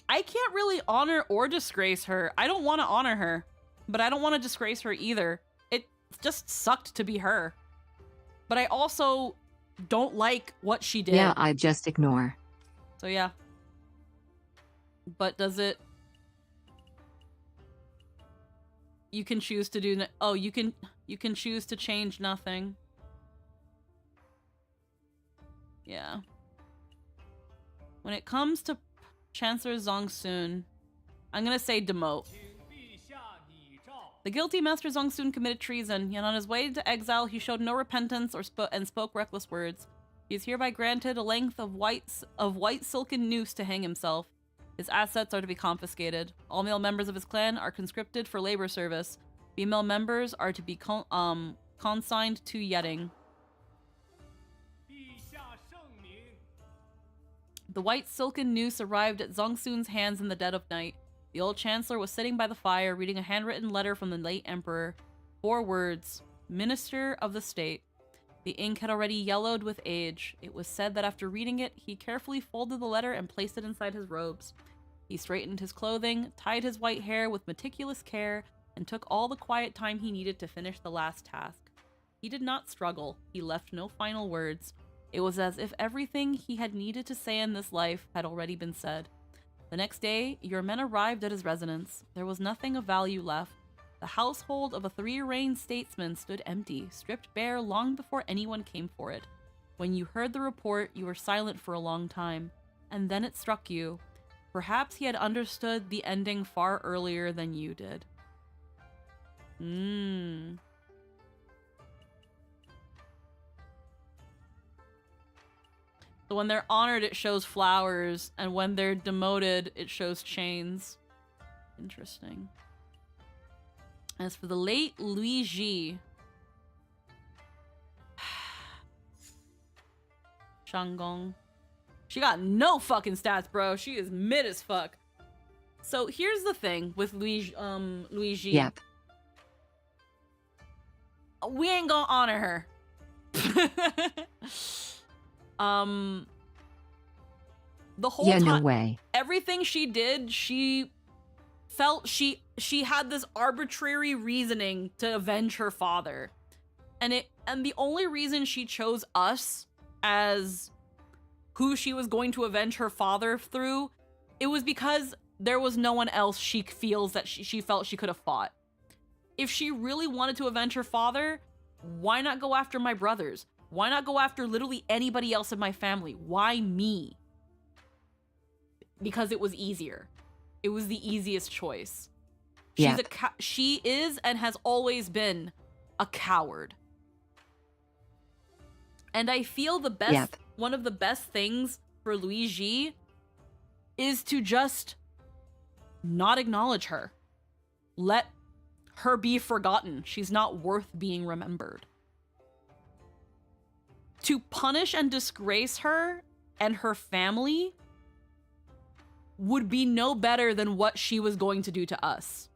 I can't really honor or disgrace her. I don't want to honor her, but I don't want to disgrace her either. It just sucked to be her. But I also don't like what she did. Yeah, I just ignore. So yeah. But does it... You can choose to do... Oh, you can choose to change nothing. Yeah. When it comes to Chancellor Zongxun, I'm gonna say demote. The guilty Master Zongxun committed treason, yet on his way to exile he showed no repentance or spoke reckless words. He is hereby granted a length of white silken noose to hang himself. His assets are to be confiscated. All male members of his clan are conscripted for labor service. Female members are to be consigned to Yetting. The white silken noose arrived at Zongxun's hands in the dead of night. The old chancellor was sitting by the fire, reading a handwritten letter from the late emperor. 4 words: Minister of the State. The ink had already yellowed with age. It was said that after reading it, he carefully folded the letter and placed it inside his robes. He straightened his clothing, tied his white hair with meticulous care, and took all the quiet time he needed to finish the last task. He did not struggle. He left no final words. It was as if everything he had needed to say in this life had already been said. The next day, your men arrived at his residence. There was nothing of value left. The household of a 3-reigned statesman stood empty, stripped bare long before anyone came for it. When you heard the report, you were silent for a long time, and then it struck you. Perhaps he had understood the ending far earlier than you did. So when they're honored, it shows flowers, and when they're demoted, it shows chains. Interesting. As for the late Luigi, Shanggong, she got no fucking stats, bro. She is mid as fuck. So here's the thing with Luigi. Yep. We ain't gonna honor her. The whole time, no way. Everything she did, she felt she had this arbitrary reasoning to avenge her father. And the only reason she chose us as who she was going to avenge her father through, it was because there was no one else she feels that she felt she could have fought. If she really wanted to avenge her father, why not go after my brothers? Why not go after literally anybody else in my family? Why me? Because it was easier. It was the easiest choice. She is and has always been a coward. And I feel the best, one of the best things for Luigi is to just not acknowledge her. Let her be forgotten. She's not worth being remembered. To punish and disgrace her and her family would be no better than what she was going to do to us.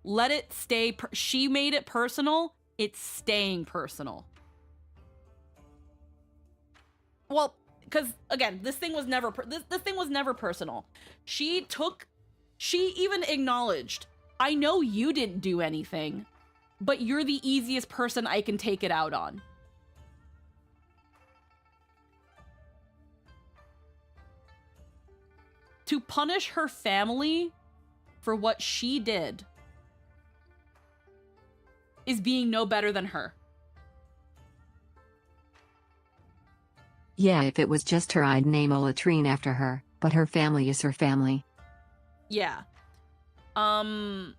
Let it stay. She made it personal. It's staying personal. Well, because again, this thing was never this thing was never personal. She even acknowledged, I know you didn't do anything, but you're the easiest person I can take it out on. To punish her family for what she did is being no better than her. Yeah, if it was just her, I'd name a latrine after her, but her family is her family. Yeah. I'm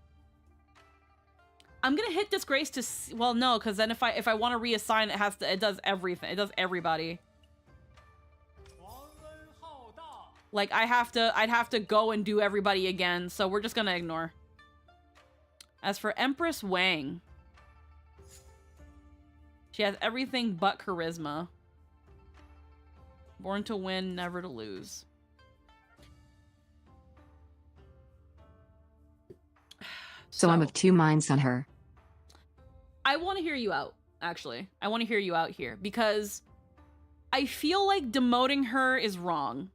gonna hit disgrace to well, no, because then if I want to reassign, it does everything. It does everybody. Like I'd have to go and do everybody again, so we're just gonna ignore. As for Empress Wang, she has everything but charisma. Born to win, never to lose. So I'm of two minds on her. I want to hear you out, actually. I want to hear you out here, because I feel like demoting her is wrong.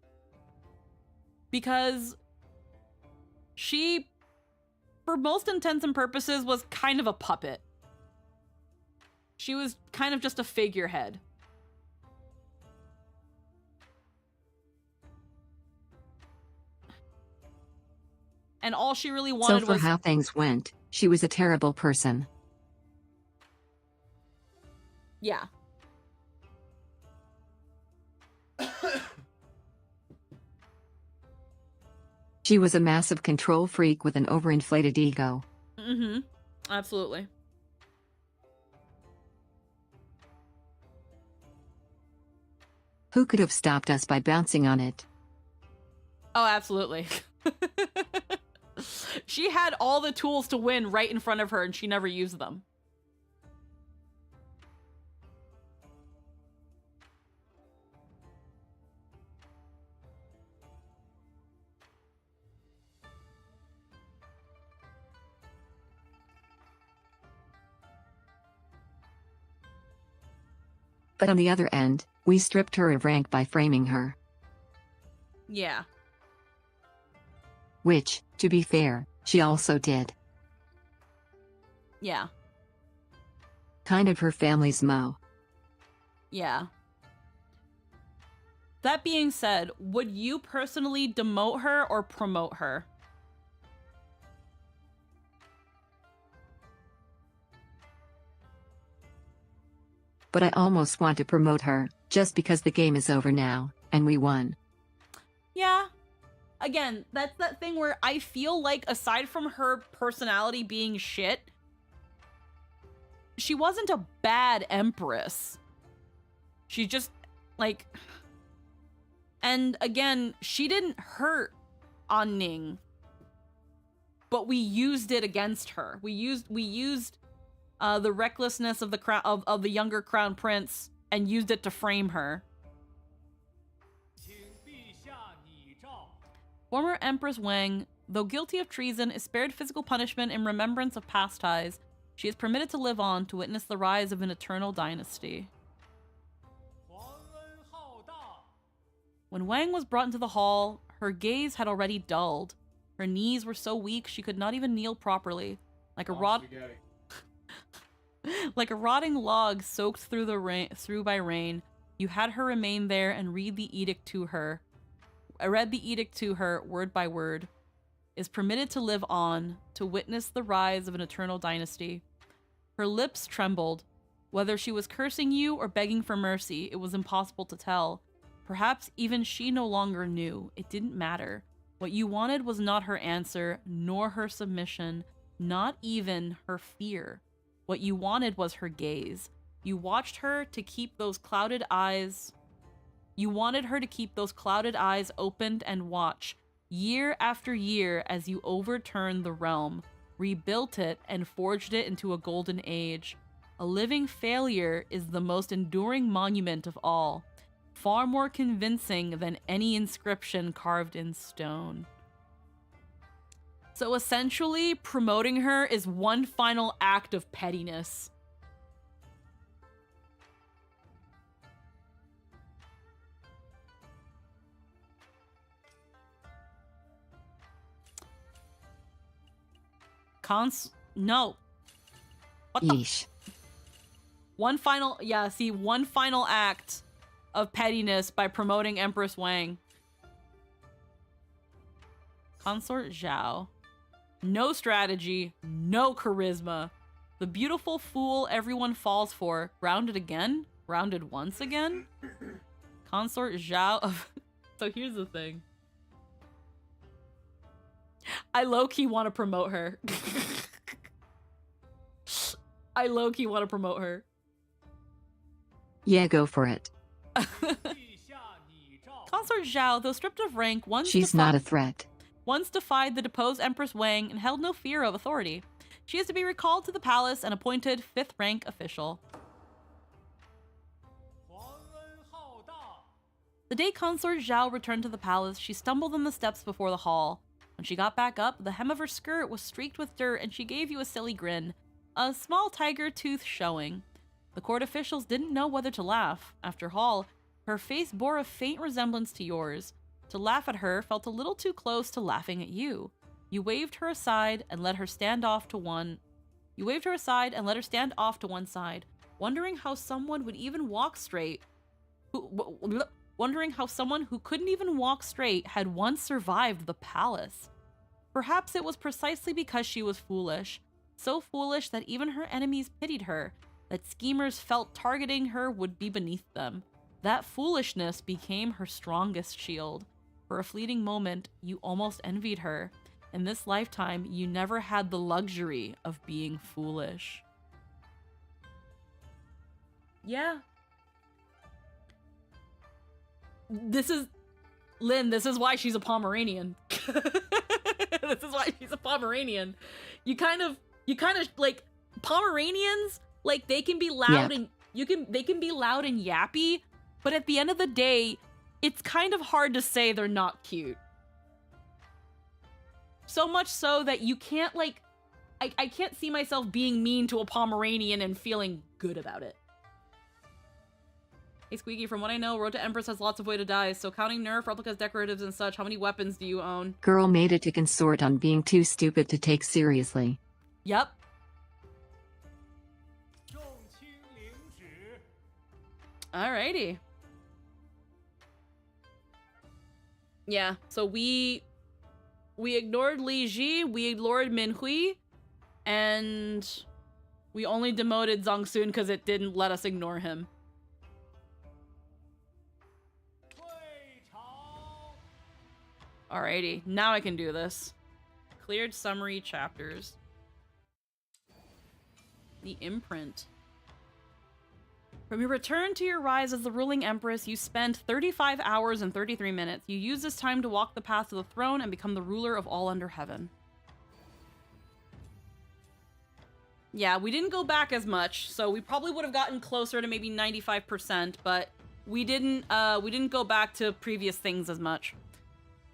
Because she, for most intents and purposes, was kind of a puppet. She was kind of just a figurehead. And all she really wanted was... So for how things went, she was a terrible person. Yeah. She was a massive control freak with an overinflated ego. Mm-hmm. Absolutely. Who could have stopped us by bouncing on it? Oh, absolutely. She had all the tools to win right in front of her, and she never used them. But on the other end, we stripped her of rank by framing her. Yeah. Which, to be fair, she also did. Yeah. Kind of her family's mo. Yeah. That being said, would you personally demote her or promote her? But I almost want to promote her, just because the game is over now, and we won. Yeah. Again, that's that thing where I feel like, aside from her personality being shit, she wasn't a bad Empress. She just, like... And again, she didn't hurt An Ning, but we used it against her. We used the recklessness of the crown of the younger crown prince and used it to frame her. Former Empress Wang, though guilty of treason, is spared physical punishment in remembrance of past ties. She is permitted to live on to witness the rise of an eternal dynasty. When Wang was brought into the hall, her gaze had already dulled. Her knees were so weak she could not even kneel properly. Like a Like a rotting log soaked through by rain, you had her remain there and read the edict to her. I read the edict to her, word by word. Is permitted to live on, to witness the rise of an eternal dynasty. Her lips trembled. Whether she was cursing you or begging for mercy, it was impossible to tell. Perhaps even she no longer knew. It didn't matter. What you wanted was not her answer, nor her submission, not even her fear. What you wanted was her gaze. You watched her to keep those clouded eyes. You wanted her to keep those clouded eyes opened and watch, year after year, as you overturned the realm, rebuilt it, and forged it into a golden age. A living failure is the most enduring monument of all, far more convincing than any inscription carved in stone. So essentially, promoting her is one final act of pettiness. No. What the? Yeesh. One final act of pettiness by promoting Empress Wang. Consort Zhao. No strategy, no charisma. The beautiful fool everyone falls for. Grounded again? Grounded once again? Consort Zhao of... So here's the thing. I low-key want to promote her. I low-key want to promote her. Yeah, go for it. Consort Zhao, though stripped of rank, She's not a threat. Once defied the deposed Empress Wang and held no fear of authority. She is to be recalled to the palace and appointed 5th rank official. The day Consort Zhao returned to the palace, she stumbled on the steps before the hall. When she got back up, the hem of her skirt was streaked with dirt and she gave you a silly grin, a small tiger tooth showing. The court officials didn't know whether to laugh. After all, her face bore a faint resemblance to yours. To laugh at her felt a little too close to laughing at you. You waved her aside and let her stand off to one side, wondering how someone would even walk straight. Wondering how someone who couldn't even walk straight had once survived the palace. Perhaps it was precisely because she was foolish. So foolish that even her enemies pitied her, that schemers felt targeting her would be beneath them. That foolishness became her strongest shield. For a fleeting moment, you almost envied her. In this lifetime, you never had the luxury of being foolish. Yeah. This is why she's a Pomeranian. This is why she's a Pomeranian. You kind of like Pomeranians, like they can be loud and they can be loud and yappy, but at the end of the day, it's kind of hard to say they're not cute. So much so that you can't like, I can't see myself being mean to a Pomeranian and feeling good about it. Hey Squeaky, from what I know, Road to Empress has lots of way to die, so counting nerf, replicas, decoratives, and such, how many weapons do you own? Girl made it to consort on being too stupid to take seriously. Yep. Alrighty. Yeah, so we ignored Li Ji, we ignored Min Hui, and we only demoted Zhang Sun because it didn't let us ignore him. Alrighty, now I can do this. Cleared summary chapters. The imprint. From your return to your rise as the ruling Empress, you spent 35 hours and 33 minutes. You used this time to walk the path to the throne and become the ruler of all under heaven. Yeah, we didn't go back as much, so we probably would have gotten closer to maybe 95%, but we didn't go back to previous things as much.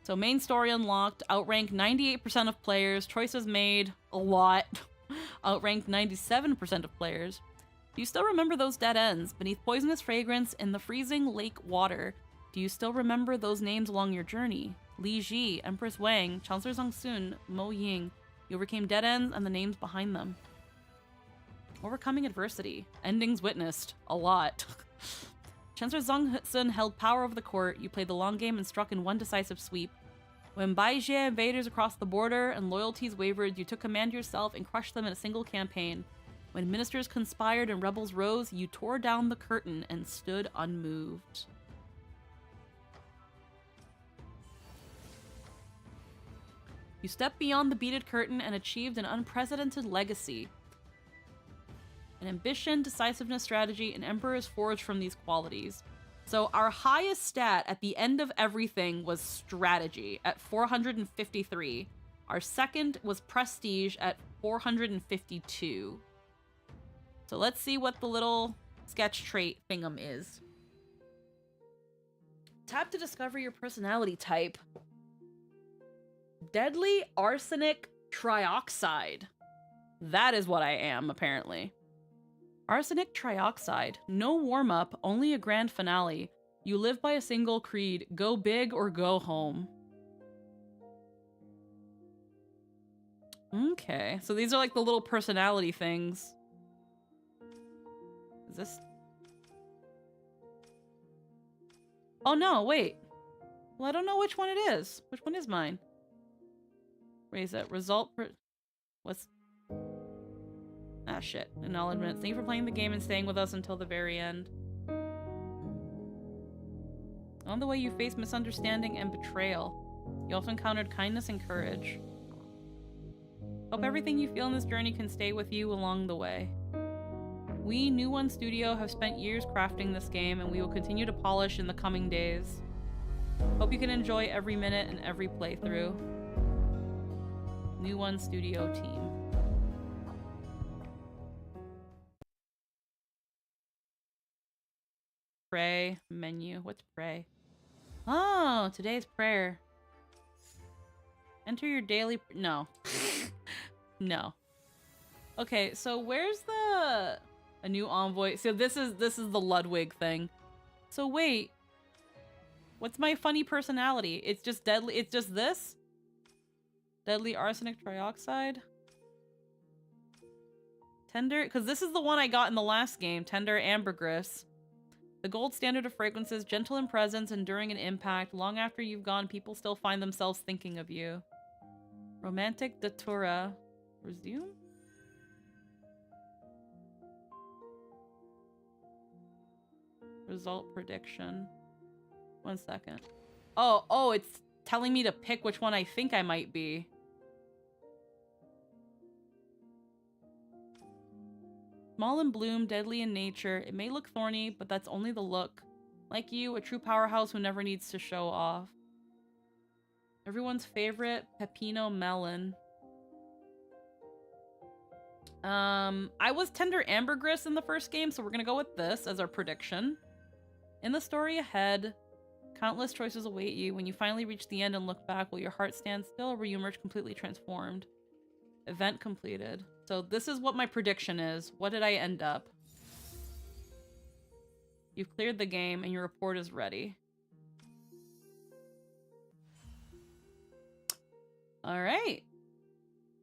So main story unlocked, outranked 98% of players, choices made, a lot. Outranked 97% of players. Do you still remember those dead ends beneath poisonous fragrance in the freezing lake water? Do you still remember those names along your journey? Li Ji, Empress Wang, Chancellor Zhang Sun, Mo Ying. You overcame dead ends and the names behind them. Overcoming adversity. Endings witnessed. A lot. Chancellor Zhongsun held power over the court. You played the long game and struck in one decisive sweep. When Baijie invaders across the border and loyalties wavered, you took command yourself and crushed them in a single campaign. When ministers conspired and rebels rose, you tore down the curtain and stood unmoved. You stepped beyond the beaded curtain and achieved an unprecedented legacy. An ambition, decisiveness, strategy, and Emperor is forged from these qualities. So our highest stat at the end of everything was strategy at 453. Our second was prestige at 452. So let's see what the little sketch trait thingum is. Tap to discover your personality type. Deadly arsenic trioxide. That is what I am, apparently. Arsenic trioxide. No warm-up, only a grand finale. You live by a single creed. Go big or go home. Okay, so these are like the little personality things. Is this... Oh no, wait. Well, I don't know which one it is. Which one is mine? Raise it. Result... What's... Ah, shit. Acknowledgement. Thank you for playing the game and staying with us until the very end. On the way, you faced misunderstanding and betrayal. You also encountered kindness and courage. Hope everything you feel in this journey can stay with you along the way. We, New One Studio, have spent years crafting this game, and we will continue to polish in the coming days. Hope you can enjoy every minute and every playthrough. New One Studio team. Pray menu. What's pray? Oh, today's prayer. Enter your daily... No. No. Okay, so where's the... A new envoy? So this is the Ludwig thing. So wait. What's my funny personality? It's just deadly... It's just this? Deadly arsenic trioxide? Tender... Because this is the one I got in the last game. Tender ambergris. The gold standard of fragrances, gentle in presence, enduring in impact. Long after you've gone, people still find themselves thinking of you. Romantic datura. Resume? Result prediction. 1 second. Oh, it's telling me to pick which one I think I might be. Small in bloom, deadly in nature. It may look thorny, but that's only the look. Like you, a true powerhouse who never needs to show off. Everyone's favorite, pepino melon. I was tender ambergris in the first game, so we're gonna go with this as our prediction. In the story ahead, countless choices await you. When you finally reach the end and look back, will your heart stand still or will you emerge completely transformed? Event completed. So this is what my prediction is. What did I end up? You've cleared the game and your report is ready. All right.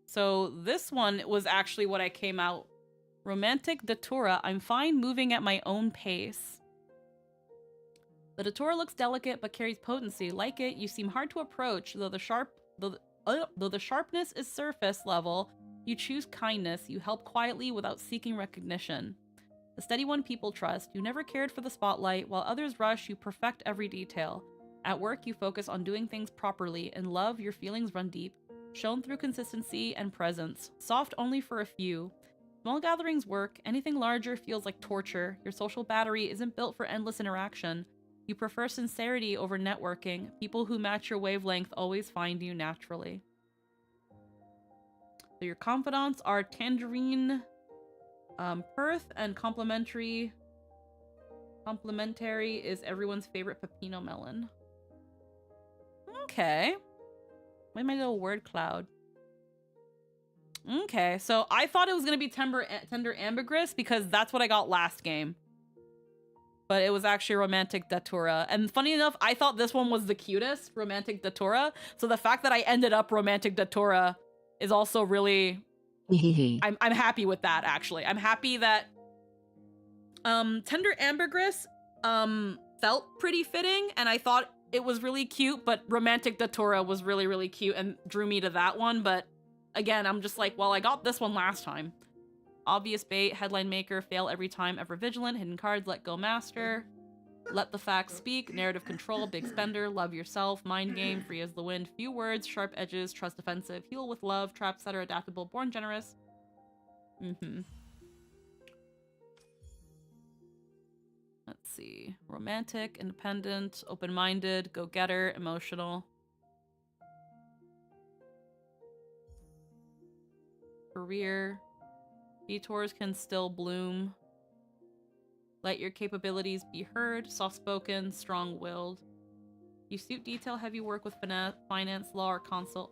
So this one was actually what I came out. Romantic datura. I'm fine moving at my own pace. The datura looks delicate but carries potency. Like it, you seem hard to approach, though the sharpness is surface level. You choose kindness. You help quietly without seeking recognition. The steady one people trust. You never cared for the spotlight. While others rush, you perfect every detail. At work, you focus on doing things properly. In love, your feelings run deep. Shown through consistency and presence. Soft only for a few. Small gatherings work. Anything larger feels like torture. Your social battery isn't built for endless interaction. You prefer sincerity over networking. People who match your wavelength always find you naturally. So your confidants are Tangerine, Perth, and Complementary is everyone's favorite pepino melon. Okay. Why my little word cloud? Okay, so I thought it was gonna be tender ambergris because that's what I got last game. But it was actually romantic datura. And funny enough, I thought this one was the cutest, romantic datura. So the fact that I ended up romantic datura is also really I'm happy with that, actually. I'm happy that Tender Ambergris felt pretty fitting, and I thought it was really cute, but Romantic Datura was really, really cute and drew me to that one. But again, I'm just like, well, I got this one last time. Obvious bait, headline maker, fail every time, ever vigilant, hidden cards, let go master, let the facts speak, narrative control, big spender, love yourself, mind game, free as the wind, few words, sharp edges, trust offensive, heal with love, trap setter, adaptable, born generous. Let's see. Romantic, independent, open-minded, go-getter, emotional. Career. Detours can still bloom. Let your capabilities be heard. Soft-spoken, strong-willed. You suit detail heavy work with finance, law,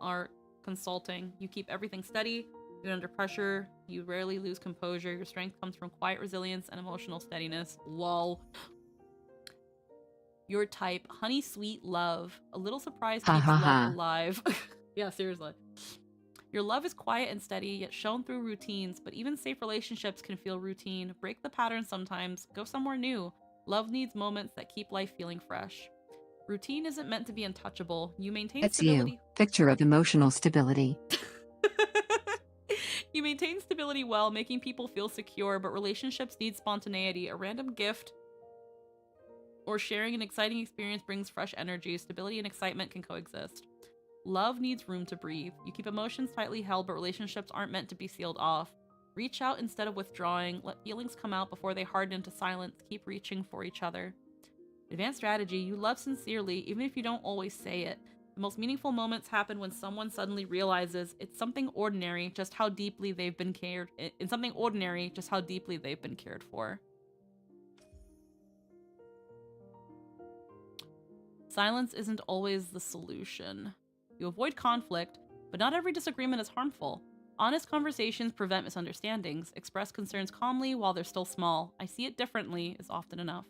or consulting. You keep everything steady. Even under pressure, you rarely lose composure. Your strength comes from quiet resilience and emotional steadiness. Lol. Your type, honey sweet love. A little surprise keeps love alive. Yeah, seriously. Your love is quiet and steady, yet shown through routines, but even safe relationships can feel routine. Break the pattern sometimes. Go somewhere new. Love needs moments that keep life feeling fresh. Routine isn't meant to be untouchable. You maintain stability. You. Picture of emotional stability. You maintain stability well, making people feel secure, but relationships need spontaneity. A random gift or sharing an exciting experience brings fresh energy. Stability and excitement can coexist. Love needs room to breathe. You keep emotions tightly held, but relationships aren't meant to be sealed off. Reach out instead of withdrawing. Let feelings come out before they harden into silence. Keep reaching for each other. Advanced strategy. You love sincerely, even if you don't always say it. The most meaningful moments happen when someone suddenly realizes it's something ordinary, just how deeply they've been cared. In something ordinary, just how deeply they've been cared for. Silence isn't always the solution. You avoid conflict, but not every disagreement is harmful. Honest conversations prevent misunderstandings. Express concerns calmly while they're still small. I see it differently is often enough.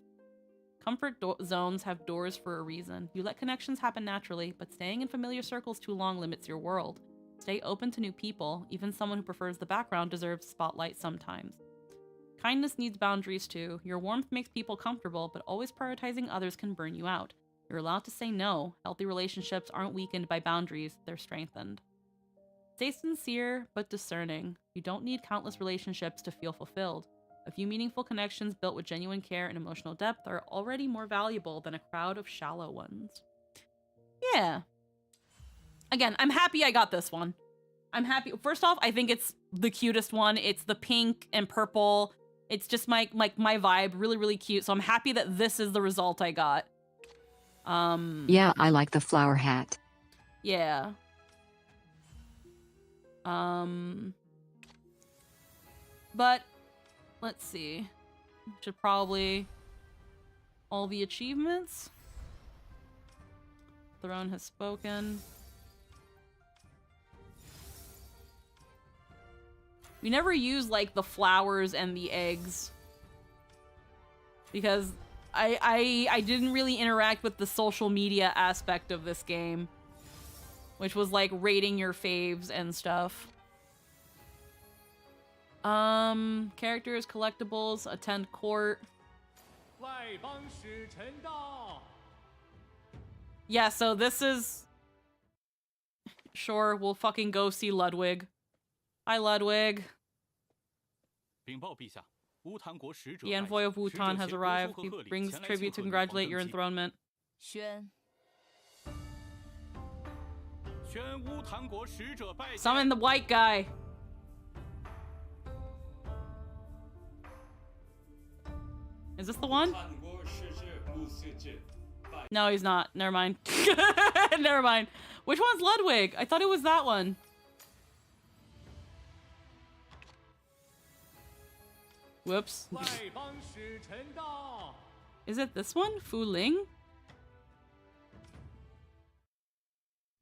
Comfort zones have doors for a reason. You let connections happen naturally, but staying in familiar circles too long limits your world. Stay open to new people. Even someone who prefers the background deserves spotlight sometimes. Kindness needs boundaries too. Your warmth makes people comfortable, but always prioritizing others can burn you out. You're allowed to say no. Healthy relationships aren't weakened by boundaries, they're strengthened. Stay sincere, but discerning. You don't need countless relationships to feel fulfilled. A few meaningful connections built with genuine care and emotional depth are already more valuable than a crowd of shallow ones. Yeah. Again, I'm happy I got this one. I'm happy. First off, I think it's the cutest one. It's the pink and purple. It's just my vibe. Really, really cute. So I'm happy that this is the result I got. Yeah, I like the flower hat. Yeah. But let's see. Should probably all the achievements. Throne has spoken. We never use like the flowers and the eggs because I didn't really interact with the social media aspect of this game, which was like rating your faves and stuff. Characters, collectibles, attend court. Yeah, so this is... Sure, we'll fucking go see Ludwig. Hi, Ludwig. The envoy of Wutan has arrived. He brings tribute to congratulate your enthronement. Summon the white guy. Is this the one? No, he's not. Never mind. Never mind. Which one's Ludwig? I thought it was that one. Whoops. Is it this one? Fu Ling?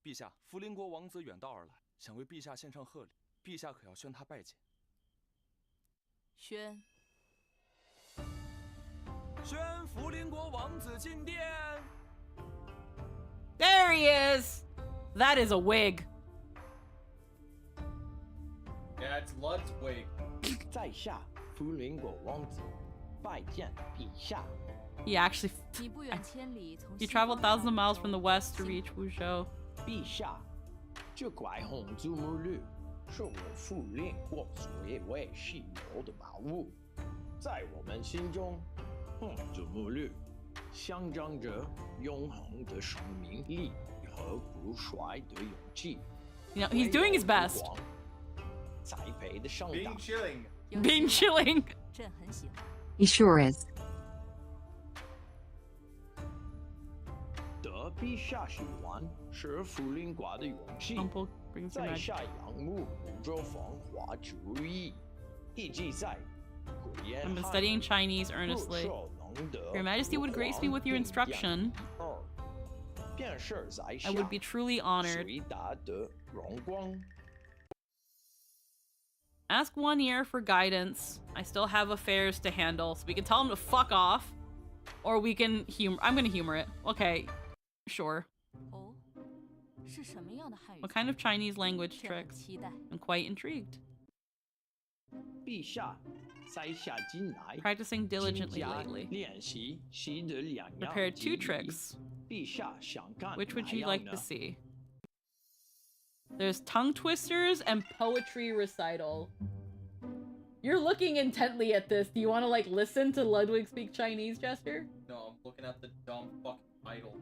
陛下，福邻国王子远道而来，想为陛下献上贺礼，陛下可要宣他拜见。宣。宣福邻国王子进殿。There he is! That is a wig. Yeah, it's Ludwig. 在下福林国王子，拜见陛下。 He actually. 你不远千里从 He traveled thousands of miles from the west to reach Wuzhou. 陛下，这块红祖母绿是我福林国最为稀有的宝物，在我们心中，红祖母绿象征着永恒的生命力和不衰的勇气。 You know, he's doing his best. 栽培的上 Being 党。 chilling. Being chilling. 朕很喜欢。 He sure is. 得陛下喜欢是福林国的勇气，在下仰慕武州风华主义，以及在 I've been studying Chinese earnestly. Your Majesty would grace me with your instruction. I would be truly honored. Ask One Ear for guidance. I still have affairs to handle, so we can tell him to fuck off. Or we can I'm gonna humor it. Okay, sure. 哦，是什么样的汉语？ What kind of Chinese language tricks? I'm quite intrigued. 陛下，在下近来 Practicing diligently 精加 lately. 练习习得两样 Prepared 技 2 艺 tricks. 陛下想看 Which would 哪 you 样 like 呢 to see? There's tongue twisters and poetry recital. You're looking intently at this. Do you want to like listen to Ludwig speak Chinese, Jester? No, I'm looking at the dumb fucking title.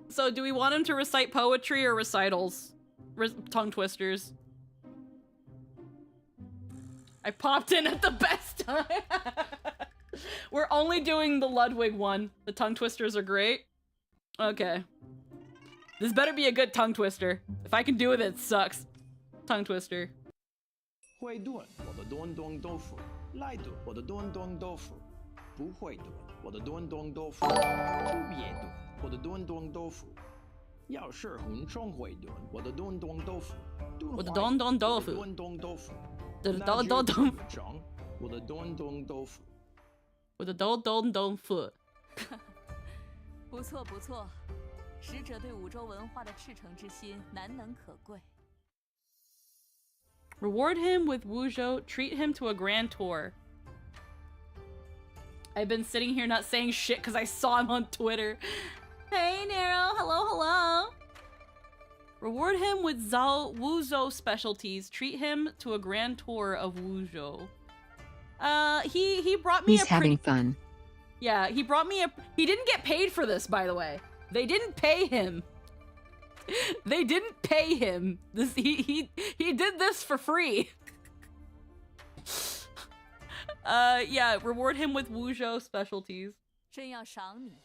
So, do we want him to recite poetry or recitals? Tongue twisters. I popped in at the best time. We're only doing the Ludwig one. The tongue twisters are great. Okay. This better be a good tongue twister. If I can do it, it sucks. Tongue twister. 会炖我的炖炖豆腐，来炖我的炖炖豆腐，不会炖我的炖炖豆腐，不别炖我的炖炖豆腐。要是很常会炖我的炖炖豆腐，我的炖炖豆腐，炖炖豆腐，炖炖豆腐，我的炖炖豆腐，我的炖炖豆腐。不错不错，使者对五洲文化的赤诚之心难能可贵。 Reward him with Wuzhou, treat him to a grand tour. I've been sitting here not saying shit because I saw him on Twitter. Hey, Nero. Hello, hello. Reward him with Wuzhou specialties. Treat him to a grand tour of Wuzhou. He brought me He's having fun. Yeah, he brought me he didn't get paid for this, by the way. They didn't pay him. They didn't pay him. He did this for free. Yeah, reward him with Wuzhou specialties. 朕要赏你，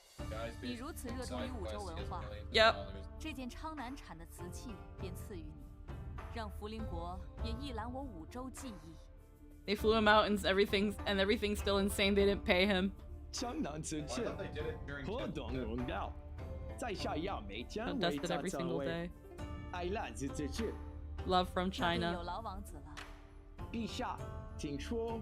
你如此热衷于五洲文化。 Yep. 这件昌南产的瓷器便赐予你，让福林国也一览我五洲技艺。 They flew him out and everything's still insane. They didn't pay him. 江南瓷器，何等荣耀！在下要每天 I've 为 dusted 他 every 赞 single 美 day. 爱来自瓷器。 Love from 那便 China. 有劳王子了。陛下，听说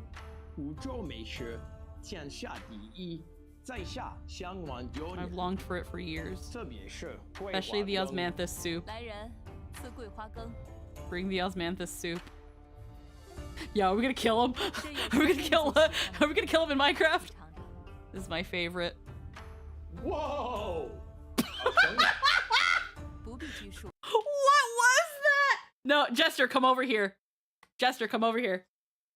五洲美食天下第一，在下向往多 I've 年。 longed for it for years. 特别是 Especially the osmanthus soup. 来人，赐桂花羹。 Bring the osmanthus soup. Yeah, are we gonna kill him? Are we gonna kill him in Minecraft? This is my favorite. Whoa! What was that? No, Jester, come over here. Jester, come over here.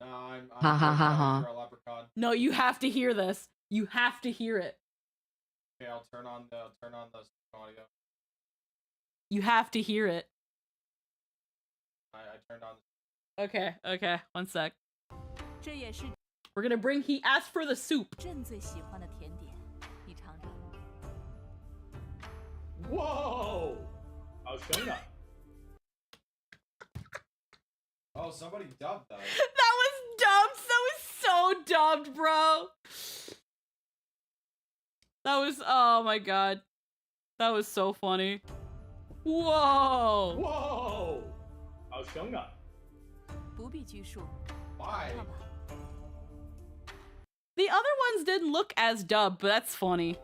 I'm Ha ha ha ha. for a leprechaun. No, you have to hear this. You have to hear it. Okay, I'll turn on the audio. You have to hear it. I turned on. Okay, okay, one sec. 这也是 We're gonna bring. He asked for the soup. 朕最喜欢的甜点，你尝尝。 Whoa! 好香啊！ Oh, somebody dubbed that. That was dubbed. That was so dubbed, bro. That was. Oh my god. That was so funny. Whoa. Whoa! 好香啊！不必拘束。 Why? 看吧， The other ones didn't look as dubbed, but that's funny.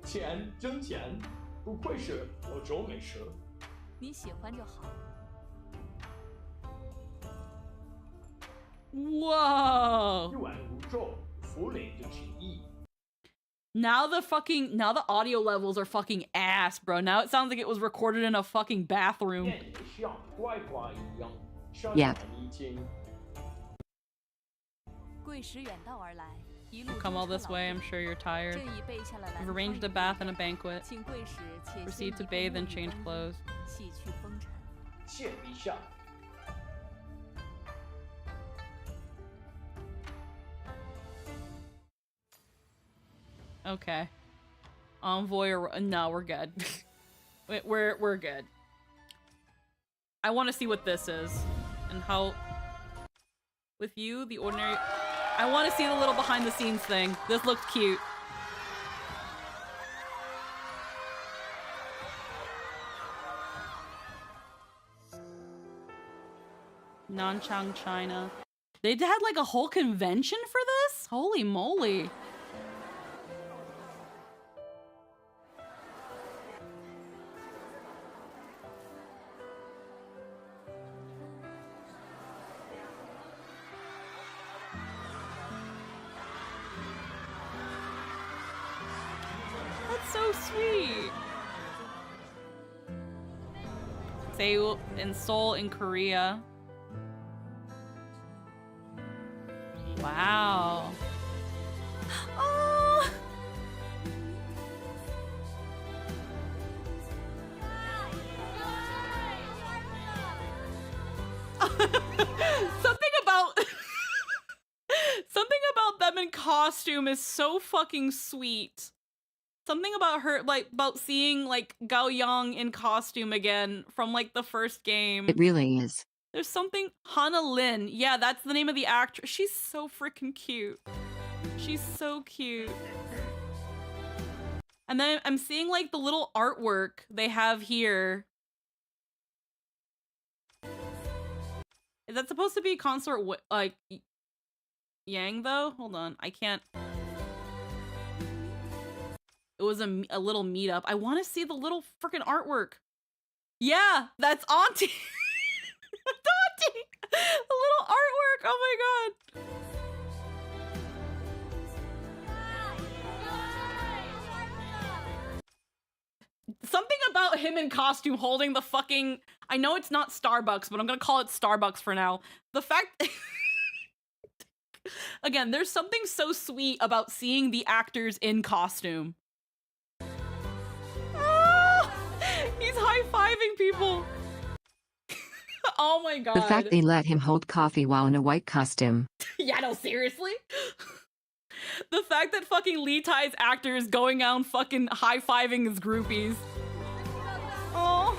钱挣钱，不愧是我州美食。你喜欢就好。 Whoa! 入安无咒，福领的旨意。 Now the audio levels are fucking ass, bro. Now it sounds like it was recorded in a fucking bathroom. 电也像乖乖一样，山 Yeah. 南一经。贵使远道而来，一路 You come all this way, I'm sure you're tired. 朕已备下了兰 You've arranged a bath and a banquet. 请贵使且 Proceed to bathe and change clothes. 洗去风尘。谢陛下。 Okay. Envoy or no, we're good. we're good. I want to see what this is and how with you the ordinary I want to see the little behind the scenes thing. This looked cute. Nanchang, China. They had like a whole convention for this? Holy moly. That's so sweet. Seoul and Seoul in Korea. Wow. Oh. Something about them in costume is so fucking sweet. Something about her, like, about seeing, like, Gao Yang in costume again from, like, the first game. It really is. There's something... Hana Lin. Yeah, that's the name of the actress. She's so freaking cute. She's so cute. And then I'm seeing, like, the little artwork they have here. Is that supposed to be consort, like, Yang, though? Hold on. I can't... It was a little meetup. I want to see the little freaking artwork. Yeah, that's Auntie. That's Auntie. The little artwork. Oh my god. Something about him in costume holding the fucking... I know it's not Starbucks, but I'm gonna call it Starbucks for now. The fact... Again, there's something so sweet about seeing the actors in costume. He's high-fiving people. Oh my god. The fact they let him hold coffee while in a white costume. Yeah, no, seriously? The fact that fucking Lee Tai's actor is going out and fucking high-fiving his groupies. Oh.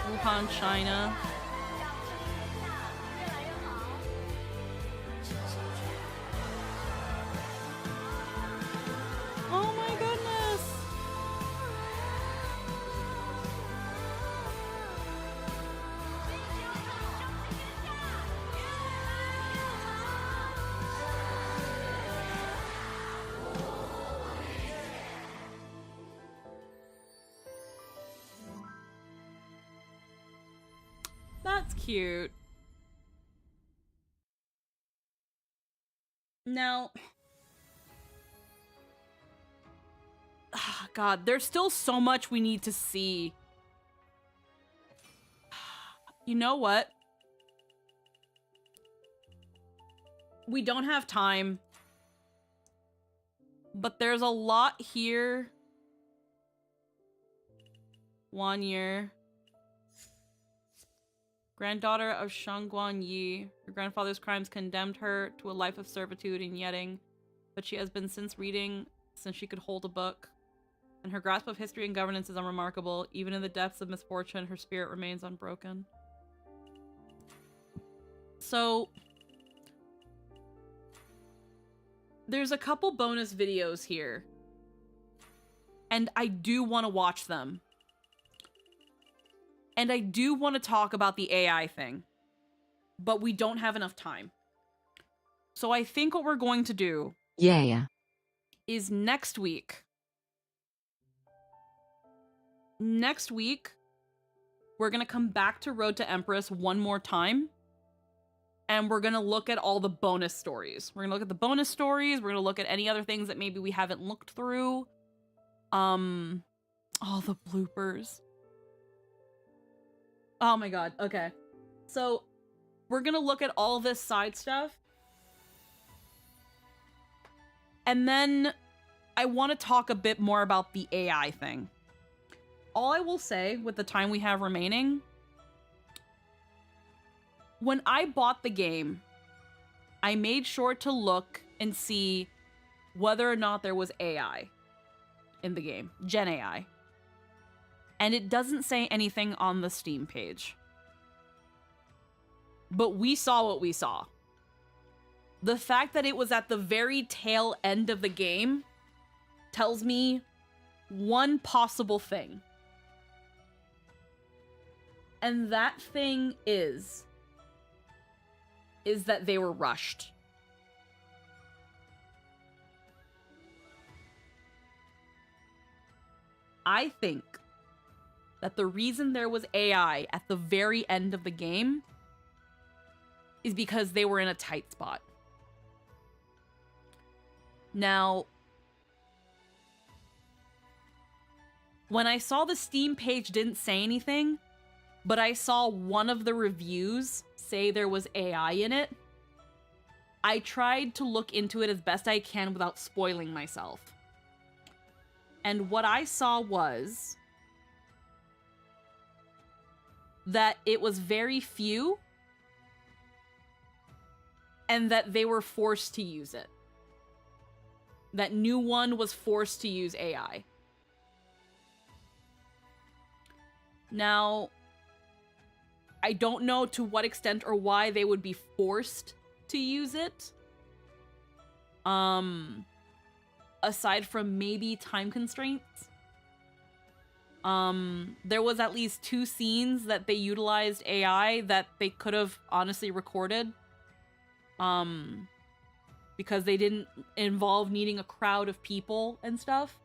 Wuhan, China. Oh my goodness! That's cute. Now... God, there's still so much we need to see. You know what? We don't have time. But there's a lot here. 1 year. Granddaughter of Shangguan Yi. Her grandfather's crimes condemned her to a life of servitude in Yeding, but she has been since reading since she could hold a book. And her grasp of history and governance is unremarkable. Even in the depths of misfortune, her spirit remains unbroken. So... there's a couple bonus videos here, and I do want to watch them. And I do want to talk about the AI thing, but we don't have enough time. So I think what we're going to do is next week, we're going to come back to Road to Empress one more time, and we're going to look at all the bonus stories. We're going to look at the bonus stories. We're going to look at any other things that maybe we haven't looked through. All the bloopers. Oh my god, okay. So, we're going to look at all this side stuff. And then I want to talk a bit more about the AI thing. All I will say with the time we have remaining, when I bought the game, I made sure to look and see whether or not there was AI in the game, Gen AI. And it doesn't say anything on the Steam page. But we saw what we saw. The fact that it was at the very tail end of the game tells me one possible thing. And that thing is that they were rushed. I think that the reason there was AI at the very end of the game is because they were in a tight spot. Now, when I saw the Steam page didn't say anything, but I saw one of the reviews say there was AI in it, I tried to look into it as best I can without spoiling myself. And what I saw was that it was very few and that they were forced to use it. That New One was forced to use AI. Now, I don't know to what extent or why they would be forced to use it. Aside from maybe time constraints. There was at least 2 scenes that they utilized AI that they could have honestly recorded. Because they didn't involve needing a crowd of people and stuff.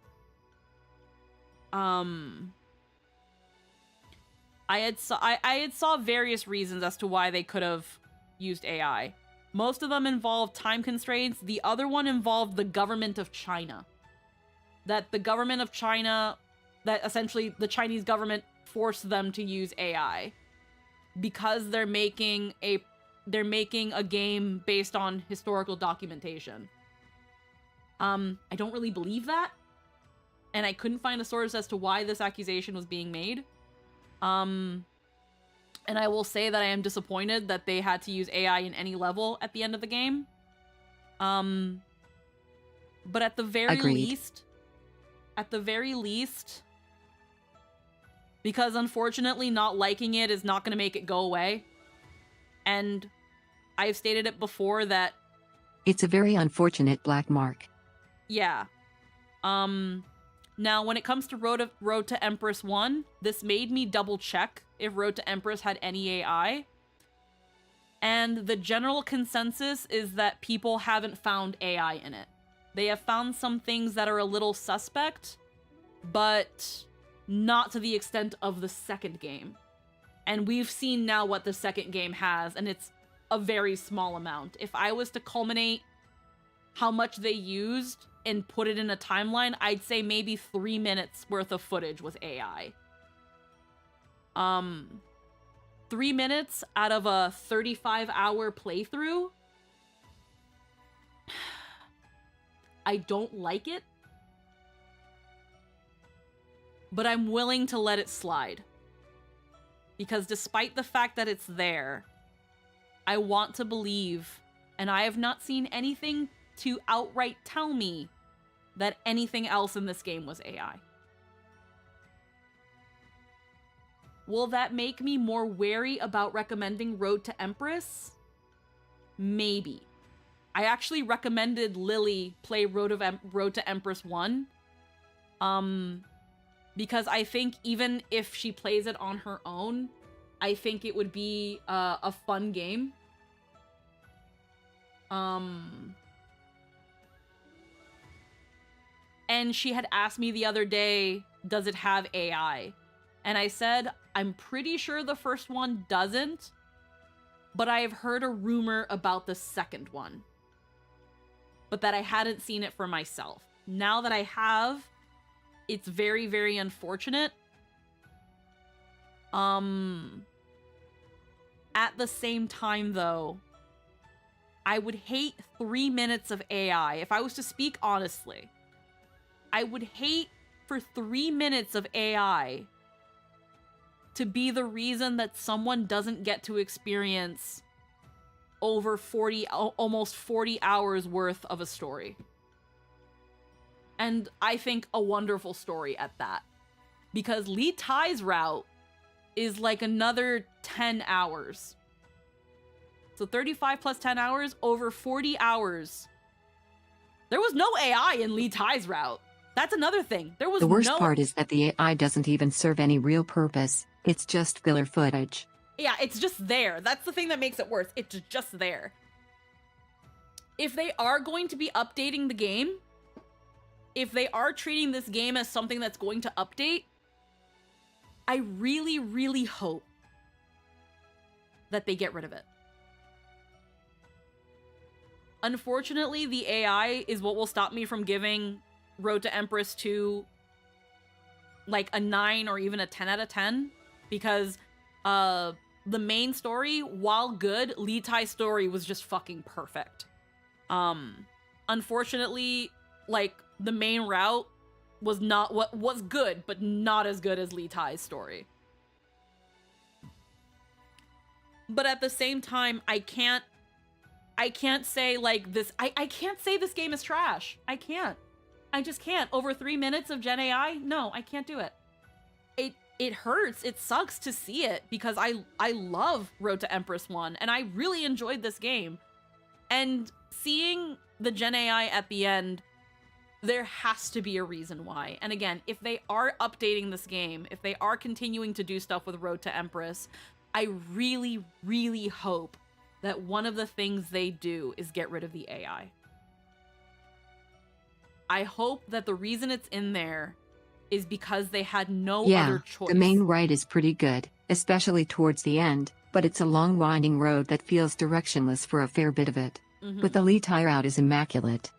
I had saw various reasons as to why they could have used AI. Most of them involved time constraints. The other one involved the government of China. That the government of China, that essentially the Chinese government forced them to use AI because they're making a game based on historical documentation. I don't really believe that, and I couldn't find a source as to why this accusation was being made. And I will say that I am disappointed that they had to use AI in any level at the end of the game. But at the very least, because unfortunately not liking it is not going to make it go away. And I've stated it before that it's a very unfortunate black mark. Yeah. Now, when it comes to Road to Empress 1, this made me double check if Road to Empress had any AI. And the general consensus is that people haven't found AI in it. They have found some things that are a little suspect, but not to the extent of the second game. And we've seen now what the second game has, and it's a very small amount. If I was to culminate how much they used and put it in a timeline, I'd say maybe 3 minutes worth of footage was AI. 3 minutes out of a 35-hour playthrough? I don't like it, but I'm willing to let it slide. Because despite the fact that it's there, I want to believe, and I have not seen anything to outright tell me that anything else in this game was AI. Will that make me more wary about recommending Road to Empress? Maybe. I actually recommended Lily play Road to Empress 1. Because I think even if she plays it on her own, I think it would be a fun game. And she had asked me the other day, does it have AI? And I said, I'm pretty sure the first one doesn't, but I have heard a rumor about the second one. But that I hadn't seen it for myself. Now that I have, it's very, very unfortunate. At the same time, though, I would hate 3 minutes of AI. If I was to speak honestly, I would hate for 3 minutes of AI to be the reason that someone doesn't get to experience over almost 40 hours worth of a story. And I think a wonderful story at that. Because Li Tai's route is like another 10 hours. So 35 plus 10 hours, over 40 hours. There was no AI in Li Tai's route. That's another thing. There was The worst part is that the AI doesn't even serve any real purpose. It's just filler footage. Yeah, it's just there. That's the thing that makes it worse. It's just there. If they are going to be updating the game, if they are treating this game as something that's going to update, I really, really hope that they get rid of it. Unfortunately, the AI is what will stop me from giving Road to Empress 2 like a 9 or even a 10 out of 10, because the main story, while good, Li Tai's story was just fucking perfect. Unfortunately, like, the main route was not what was good, but not as good as Li Tai's story. But at the same time, I can't say like this. I can't say this game is trash. I can't. I just can't. Over 3 minutes of Gen AI? No, I can't do it. It hurts. It sucks to see it because I love Road to Empress 1 and I really enjoyed this game. And seeing the Gen AI at the end, there has to be a reason why. And again, if they are updating this game, if they are continuing to do stuff with Road to Empress, I really, really hope that one of the things they do is get rid of the AI. I hope that the reason it's in there is because they had no other choice. The main ride is pretty good, especially towards the end, but it's a long winding road that feels directionless for a fair bit of it. But the Li Tai route is immaculate.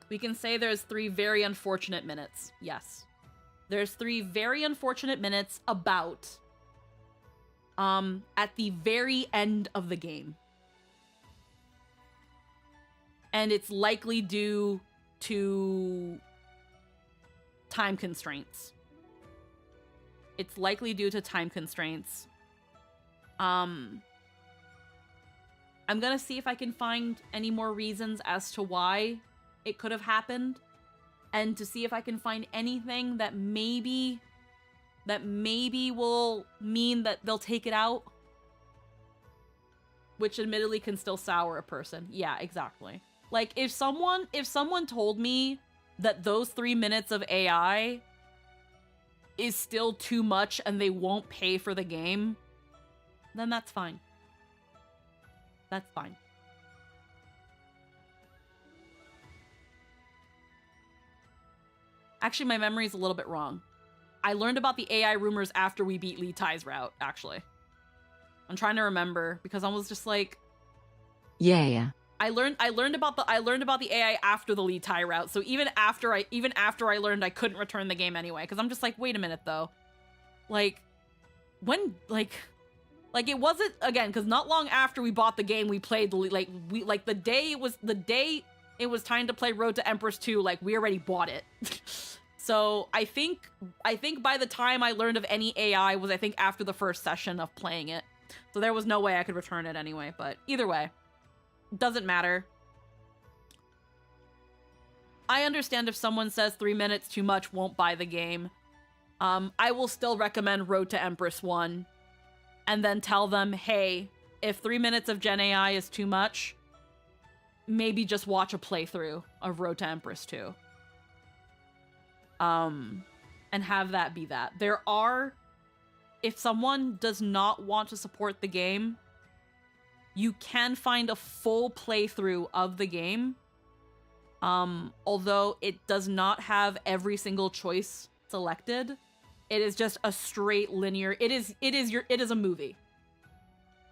We can say there's 3 very unfortunate minutes. Yes. There's 3 very unfortunate minutes about at the very end of the game. And it's likely due to time constraints. It's likely due to time constraints. I'm gonna see if I can find any more reasons as to why it could have happened, and to see if I can find anything that maybe will mean that they'll take it out, which admittedly can still sour a person. Yeah, exactly. Like, if someone told me that those 3 minutes of AI is still too much and they won't pay for the game, then that's fine. That's fine. Actually, my memory's a little bit wrong. I learned about the AI rumors after we beat Li Tai's route, actually. I'm trying to remember because I was just like, yeah. I learned about the AI after the Li Tai route. So even after I learned I couldn't return the game anyway, because I'm just like, wait a minute though. Like, when like it wasn't, again, because not long after we bought the game, we played the day it was time to play Road to Empress 2, like, we already bought it. So I think by the time I learned of any AI was, I think, after the first session of playing it. So there was no way I could return it anyway, but either way, doesn't matter. I understand if someone says 3 minutes too much, won't buy the game. I will still recommend Road to Empress 1, and then tell them, hey, if 3 minutes of Gen AI is too much, maybe just watch a playthrough of Road to Empress 2. And have that be that. There are, if someone does not want to support the game, you can find a full playthrough of the game. Although it does not have every single choice selected. It is just a straight linear. It is a movie.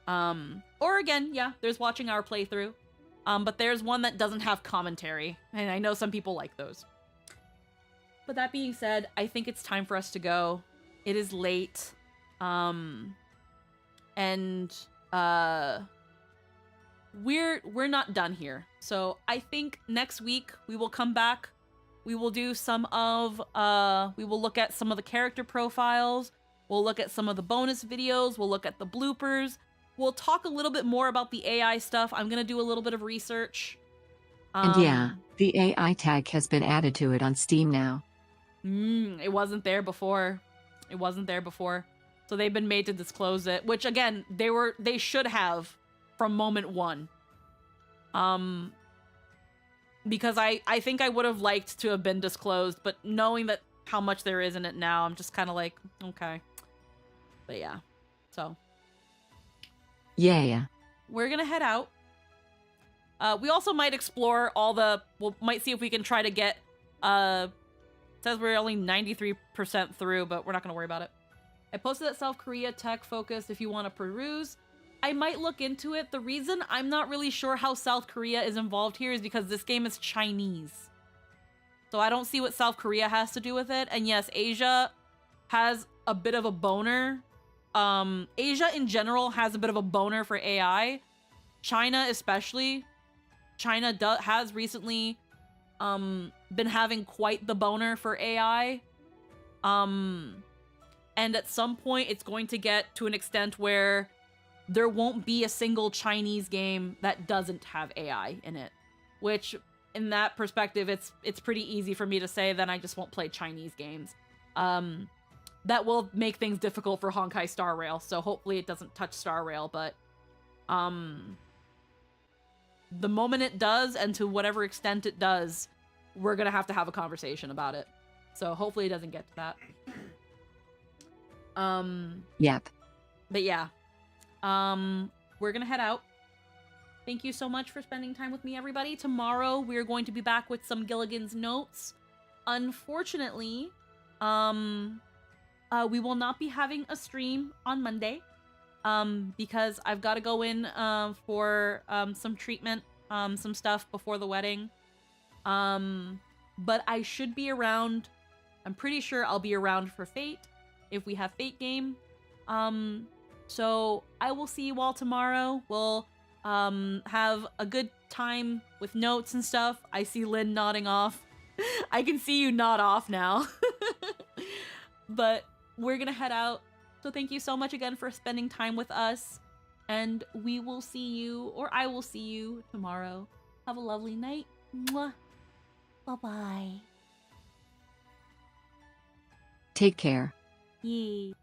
Or again, yeah, there's watching our playthrough. But there's one that doesn't have commentary, and I know some people like those. But that being said, I think it's time for us to go. It is late. We're not done here. So I think next week we will come back. We will do we will look at some of the character profiles. We'll look at some of the bonus videos. We'll look at the bloopers. We'll talk a little bit more about the AI stuff. I'm going to do a little bit of research. And yeah, the AI tag has been added to it on Steam now. It wasn't there before. It wasn't there before. So they've been made to disclose it, which again, they should have from moment one. Because I think I would have liked to have been disclosed, but knowing that how much there is in it now, I'm just kind of like, okay. But yeah, so. Yeah. We're gonna head out. We also might explore might see if we can try to get, it says we're only 93% through, but we're not gonna worry about it. I posted that South Korea tech focus if you want to peruse. I might look into it. The reason I'm not really sure how South Korea is involved here is because this game is Chinese. So I don't see what South Korea has to do with it. And yes, Asia has a bit of a boner. Asia in general has a bit of a boner for AI. China especially. China has recently been having quite the boner for AI. And at some point it's going to get to an extent where there won't be a single Chinese game that doesn't have AI in it. Which, in that perspective, it's pretty easy for me to say then I just won't play Chinese games. That will make things difficult for Honkai Star Rail, so hopefully it doesn't touch Star Rail, but the moment it does, and to whatever extent it does, we're gonna have to have a conversation about it. So hopefully it doesn't get to that. Yep. But yeah. We're gonna head out. Thank you so much for spending time with me, everybody. Tomorrow we're going to be back with some Gilligan's Notes. Unfortunately, we will not be having a stream on Monday, because I've got to go in for some treatment, some stuff before the wedding. But I should be around. I'm pretty sure I'll be around for Fate if we have Fate game. So I will see you all tomorrow. We'll have a good time with notes and stuff. I see Lynn nodding off. I can see you nod off now. But we're gonna head out. So thank you so much again for spending time with us. And we will see you, or I will see you tomorrow. Have a lovely night. Mwah. Bye-bye. Take care. Yay.